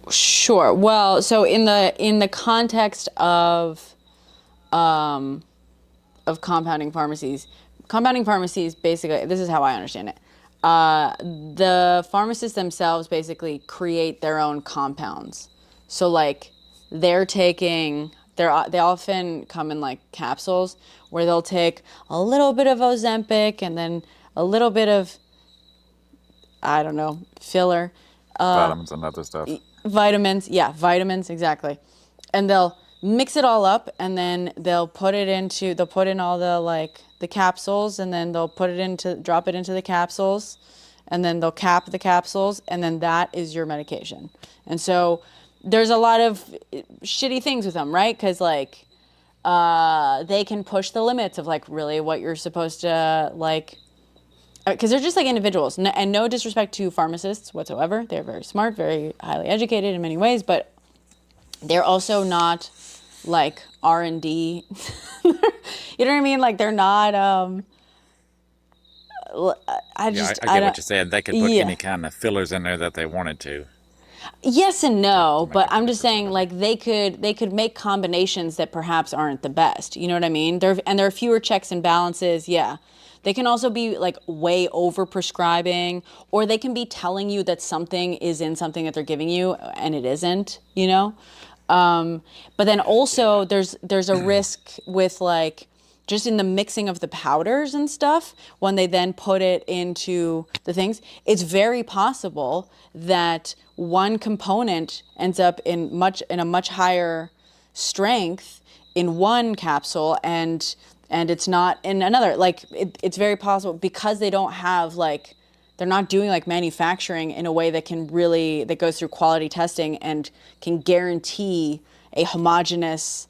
Sure. Well, so in the context of compounding pharmacies basically, this is how I understand it. The pharmacists themselves basically create their own compounds. So like they often come in like capsules where they'll take a little bit of Ozempic and then a little bit of, I don't know, filler. Vitamins and other stuff. Vitamins, exactly. And they'll mix it all up, and then they'll put in all the capsules, and then they'll drop it into the capsules, and then they'll cap the capsules, and then that is your medication. And so there's a lot of shitty things with them, right? Because like they can push the limits of like really what you're supposed to like, because they're just like individuals, and no disrespect to pharmacists whatsoever. They're very smart, very highly educated in many ways, but they're also not like R&D. You know what I mean? Like they're not. I get what you're saying. They could put any kind of fillers in there that they wanted to. Yes and no, but I'm just saying like they could make combinations that perhaps aren't the best. You know what I mean? There are fewer checks and balances. Yeah. They can also be like way over prescribing, or they can be telling you that something is in something that they're giving you and it isn't, you know? But then also there's a risk with like just in the mixing of the powders and stuff when they then put it into the things. It's very possible that one component ends up in a much higher strength in one capsule and it's not in another. Like it's very possible because they don't have like, they're not doing like manufacturing in a way that goes through quality testing and can guarantee a homogeneous,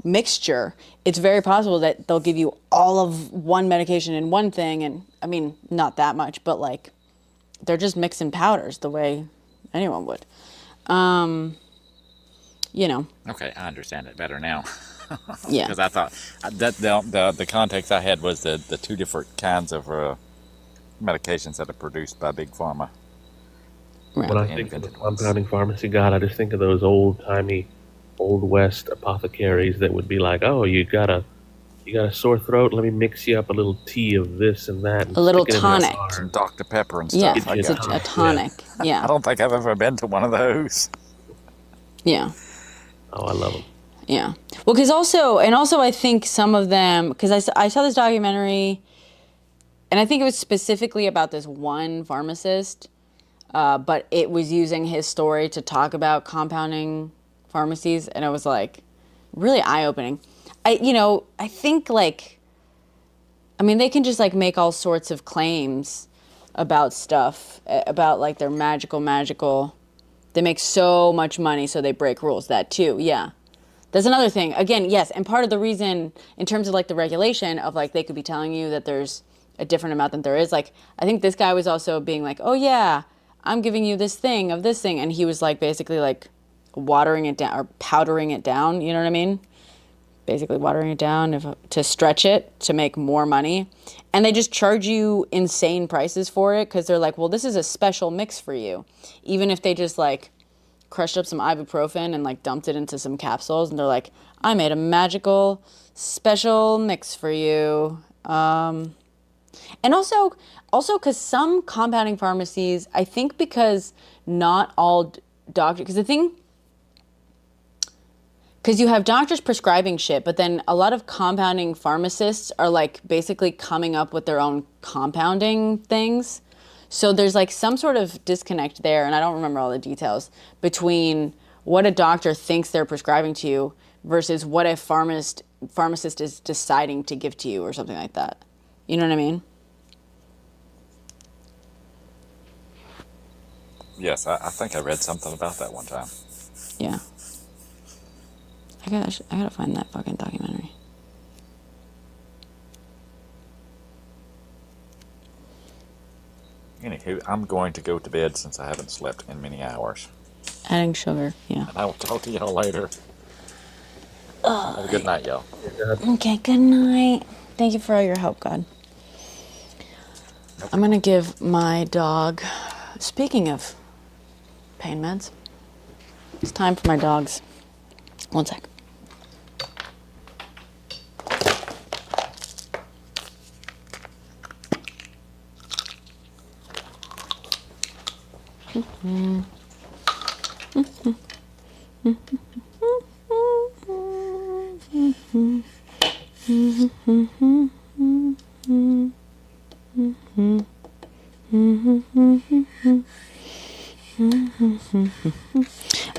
mixture. It's very possible that they'll give you all of one medication in one thing. And I mean, not that much, but like they're just mixing powders the way anyone would. Okay, I understand it better now. Yeah. Because I thought that the context I had was the two different kinds of medications that are produced by Big Pharma. Right. When I think of a compounding pharmacy, God, I just think of those old-timey, Old West apothecaries that would be like, oh, you got a sore throat, let me mix you up a little tea of this and that. And A little stick it in your tonic. arm. Some Dr. Pepper and Yeah, stuff. it's a tonic. Yeah. I don't think I've ever been to one of those. Yeah. Oh, I love them. Yeah. Well, because also I think some of them, because I saw this documentary, and I think it was specifically about this one pharmacist, but it was using his story to talk about compounding pharmacies, and it was like really eye-opening. I think like, I mean, they can just like make all sorts of claims about stuff, about like their magical. They make so much money, so they break rules. That too, yeah. That's another thing. Again, yes, and part of the reason, in terms of like the regulation of like they could be telling you that there's a different amount than there is. Like I think this guy was also being like, oh yeah, I'm giving you this thing of this thing, and he was like basically like watering it down or powdering it down. You know what I mean? Basically watering it down to stretch it to make more money, and they just charge you insane prices for it because they're like, well, this is a special mix for you, even if they just like crushed up some ibuprofen and like dumped it into some capsules, and they're like, I made a magical special mix for you. And also because some compounding pharmacies, I think because not all doctors, because you have doctors prescribing shit, but then a lot of compounding pharmacists are like basically coming up with their own compounding things. So there's like some sort of disconnect there, and I don't remember all the details, between what a doctor thinks they're prescribing to you versus what a pharmacist is deciding to give to you or something like that. You know what I mean? Yes, I think I read something about that one time. Yeah. I gotta find that fucking documentary. Anywho, I'm going to go to bed since I haven't slept in many hours. Adding sugar, yeah. And I will talk to y'all later. Have a good night, y'all. Okay, good night. Thank you for all your help, God. I'm gonna give my dog, speaking of pain meds, it's time for my dogs. One sec.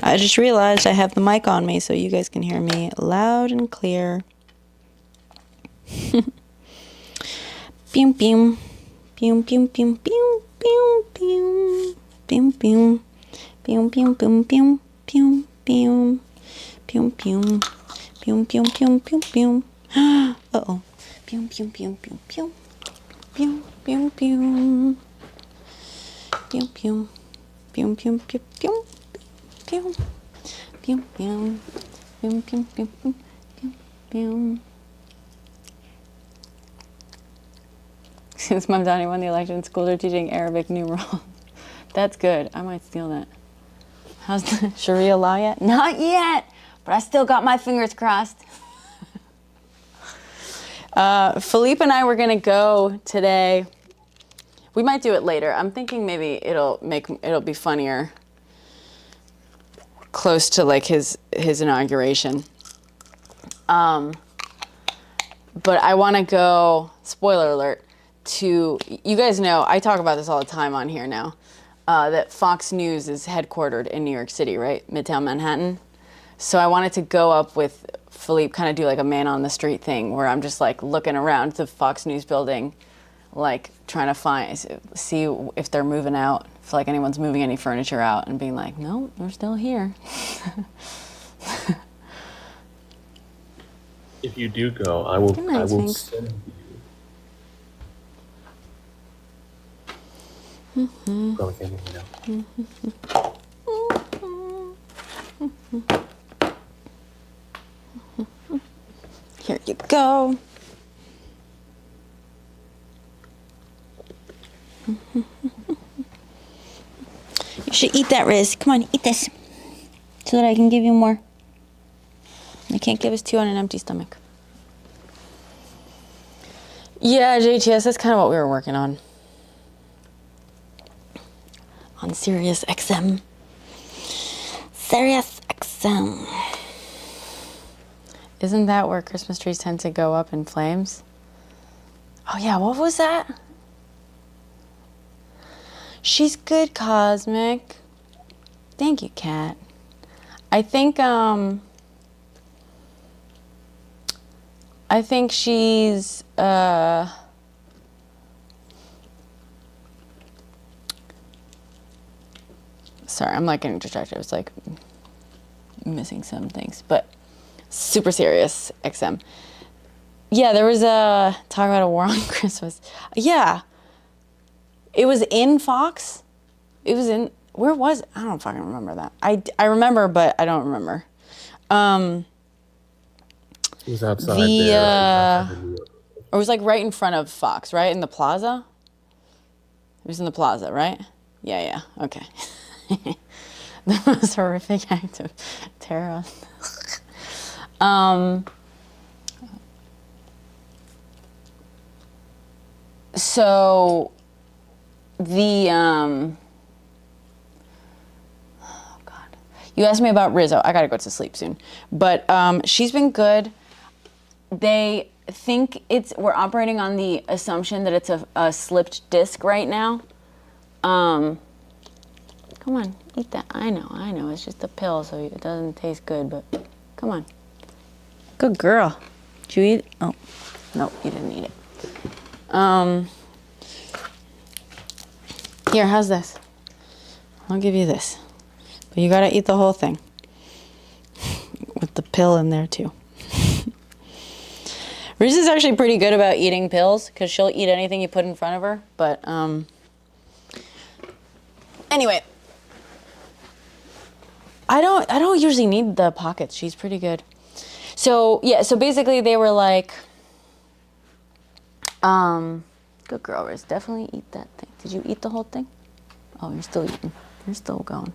I just realized I have the mic on me so you guys can hear me loud and clear. Pew pew. Pew pew pew pew pew pew. Pew pew. Pew pew pew pew pew pew. Pew pew. Pew pew pew pew pew. Uh-oh. Pew pew pew pew pew. Pew pew pew. Pew pew. Pew pew pew pew. Pew. Pew pew. Pew pew pew pew. Pew pew. Since Mamdani won the election, schools are teaching Arabic numerals. That's good. I might steal that. How's the Sharia law yet? Not yet, but I still got my fingers crossed. Philippe and I were gonna go today. We might do it later. I'm thinking maybe it'll be funnier close to like his inauguration. But I want to go, spoiler alert, to, you guys know, I talk about this all the time on here now, that Fox News is headquartered in New York City, right? Midtown Manhattan. So I wanted to go up with Philippe, kind of do like a man on the street thing where I'm just like looking around the Fox News building, like trying to see if they're moving out, if like anyone's moving any furniture out, and being like, no, they're still here. If you do go, I will. Good night, I will Sphinx. send you. Probably can't hear me now. Here you go. You should eat that, Riz. Come on, eat this. So that I can give you more. I can't give us two on an empty stomach. Yeah, JTS, that's kind of what we were working on. On Sirius XM. Sirius XM. Isn't that where Christmas trees tend to go up in flames? Oh yeah, what was that? She's good, Cosmic. Thank you, Kat. I think she's sorry, I'm like getting distracted. I was like missing some things, but super serious XM. Yeah, there was a talk about a war on Christmas. Yeah. It was in Fox. It was in, where was it? I don't fucking remember that. I remember, but I don't remember. It was outside there. It was like right in front of Fox, right? In the plaza? It was in the plaza, right? Yeah, okay. The most horrific act of terror. So the oh God, you asked me about Rizzo. I gotta go to sleep soon, but she's been good. They think we're operating on the assumption that it's a slipped disc right now. Come on, eat that. I know. It's just a pill, so it doesn't taste good, but come on. Good girl. Did you eat it? Oh, no, you didn't eat it. Here, how's this? I'll give you this. But you gotta eat the whole thing. With the pill in there too. Reese is actually pretty good about eating pills because she'll eat anything you put in front of her. But anyway, I don't usually need the pockets. She's pretty good. So yeah, so basically they were like, good girl, Riz, definitely eat that thing. Did you eat the whole thing? Oh, you're still eating. You're still going.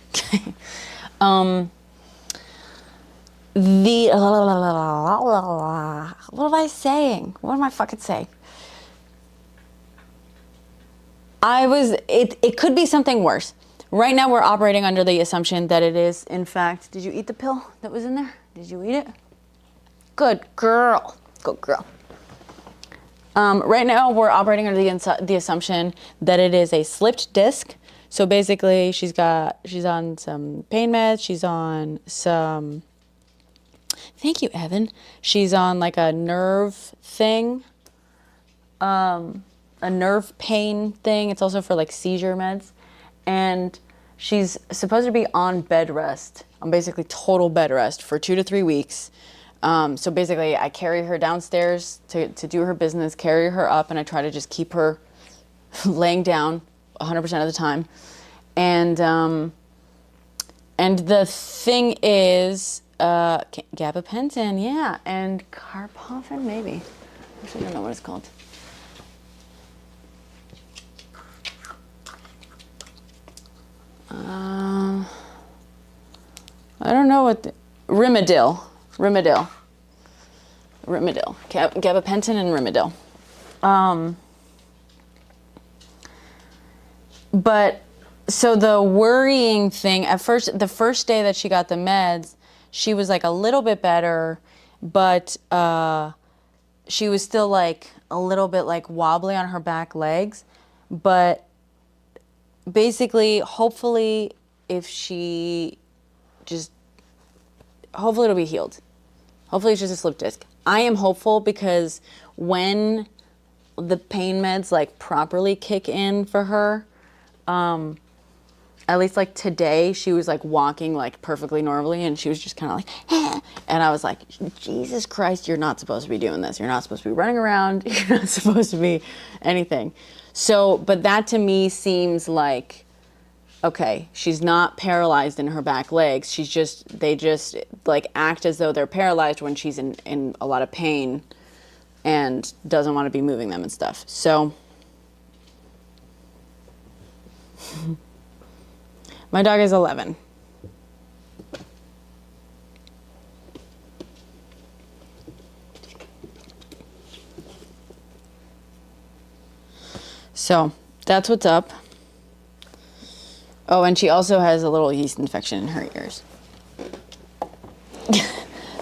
Okay. What am I saying? What am I fucking saying? It could be something worse. Right now we're operating under the assumption that it is, in fact, did you eat the pill that was in there? Did you eat it? Good girl. Good girl. Right now we're operating under the assumption that it is a slipped disc. So basically she's on some pain meds, she's on some, thank you, Evan. She's on like a nerve thing, a nerve pain thing. It's also for like seizure meds. And she's supposed to be on bed rest, on basically total bed rest for 2 to 3 weeks. So basically I carry her downstairs to do her business, carry her up, and I try to just keep her laying down 100% of the time. And the thing is, gabapentin, yeah, and carprofen, maybe. Actually, I don't know what it's called. I don't know what Rimadyl, gabapentin and Rimadyl. But so the worrying thing at first, the first day that she got the meds, she was like a little bit better, but she was still like a little bit like wobbly on her back legs. But basically, hopefully, hopefully it'll be healed. Hopefully it's just a slip disc. I am hopeful because when the pain meds like properly kick in for her, at least like today, she was like walking like perfectly normally, and she was just kind of like, eh. And I was like, Jesus Christ, you're not supposed to be doing this. You're not supposed to be running around. You're not supposed to be anything. So, but that to me seems like, okay, she's not paralyzed in her back legs. They just like act as though they're paralyzed when she's in a lot of pain and doesn't want to be moving them and stuff. So my dog is 11. So that's what's up. Oh, and she also has a little yeast infection in her ears.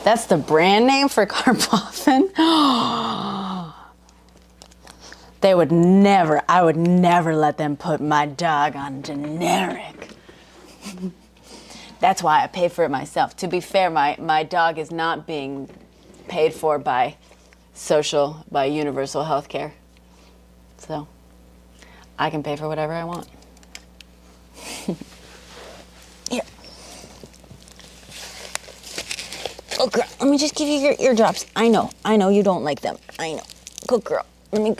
That's the brand name for carprofen? I would never let them put my dog on generic. That's why I pay for it myself. To be fair, my dog is not being paid for by universal health care. So I can pay for whatever I want. Here. Oh, girl, let me just give you your eardrops. I know you don't like them. I know. Good girl. Come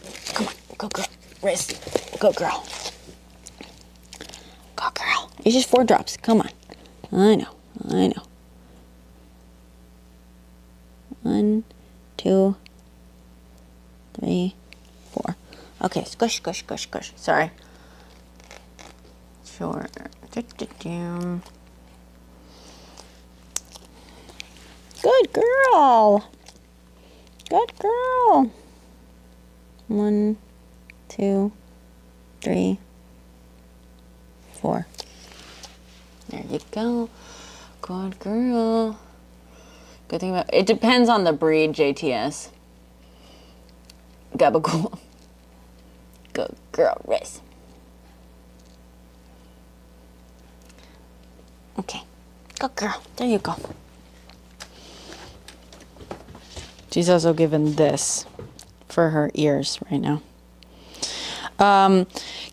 on, go girl. Wrist. Go girl. Go girl. It's just 4 drops. Come on. I know. 1, 2, 3, 4. Okay, squish. Sorry. Sure. Good girl. 1, 2, 3, 4. There you go. Good girl. Good thing about it depends on the breed, JTS. Gabagool. Good girl, Riz. Okay. Good girl. There you go. She's also given this for her ears right now.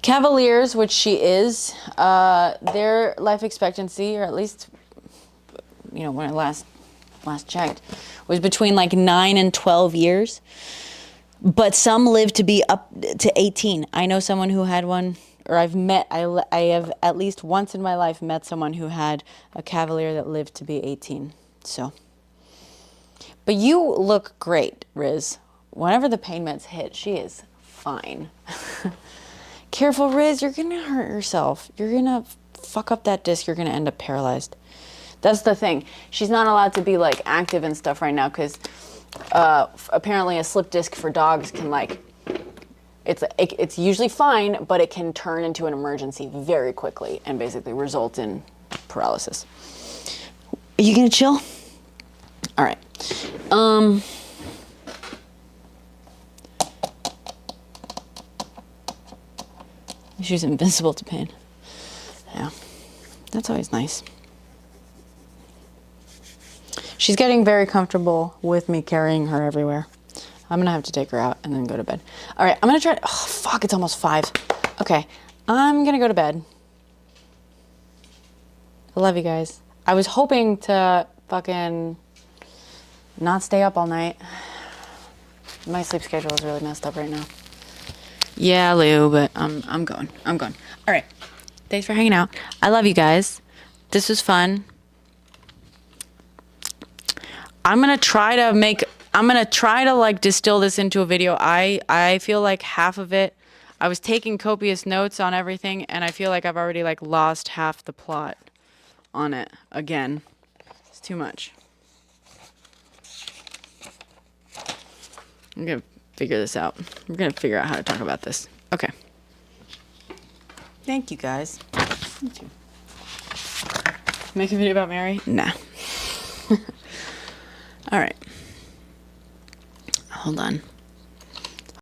Cavaliers, which she is, their life expectancy, or at least when I last checked, was between like 9 and 12 years. But some live to be up to 18. I know someone who had one, or I have at least once in my life met someone who had a Cavalier that lived to be 18. So, but you look great, Riz. Whenever the pain meds hit, she is fine. Careful, Riz, you're gonna hurt yourself. You're gonna fuck up that disc. You're gonna end up paralyzed. That's the thing. She's not allowed to be like active and stuff right now because apparently a slip disc for dogs can like, it's usually fine, but it can turn into an emergency very quickly and basically result in paralysis. Are you gonna chill? All right. She's invincible to pain. Yeah, that's always nice. She's getting very comfortable with me carrying her everywhere. I'm gonna have to take her out and then go to bed. All right, I'm gonna try to, oh fuck, it's almost 5. Okay, I'm gonna go to bed. I love you guys. I was hoping to fucking not stay up all night. My sleep schedule is really messed up right now. Yeah, Lou, but I'm going. All right, thanks for hanging out. I love you guys. This was fun. I'm gonna try to like distill this into a video. I feel like half of it, I was taking copious notes on everything, and I feel like I've already like lost half the plot on it again. It's too much. I'm gonna figure this out. We're gonna figure out how to talk about this. Okay. Thank you guys. Thank you. Make a video about Mary? Nah. All right. Hold on.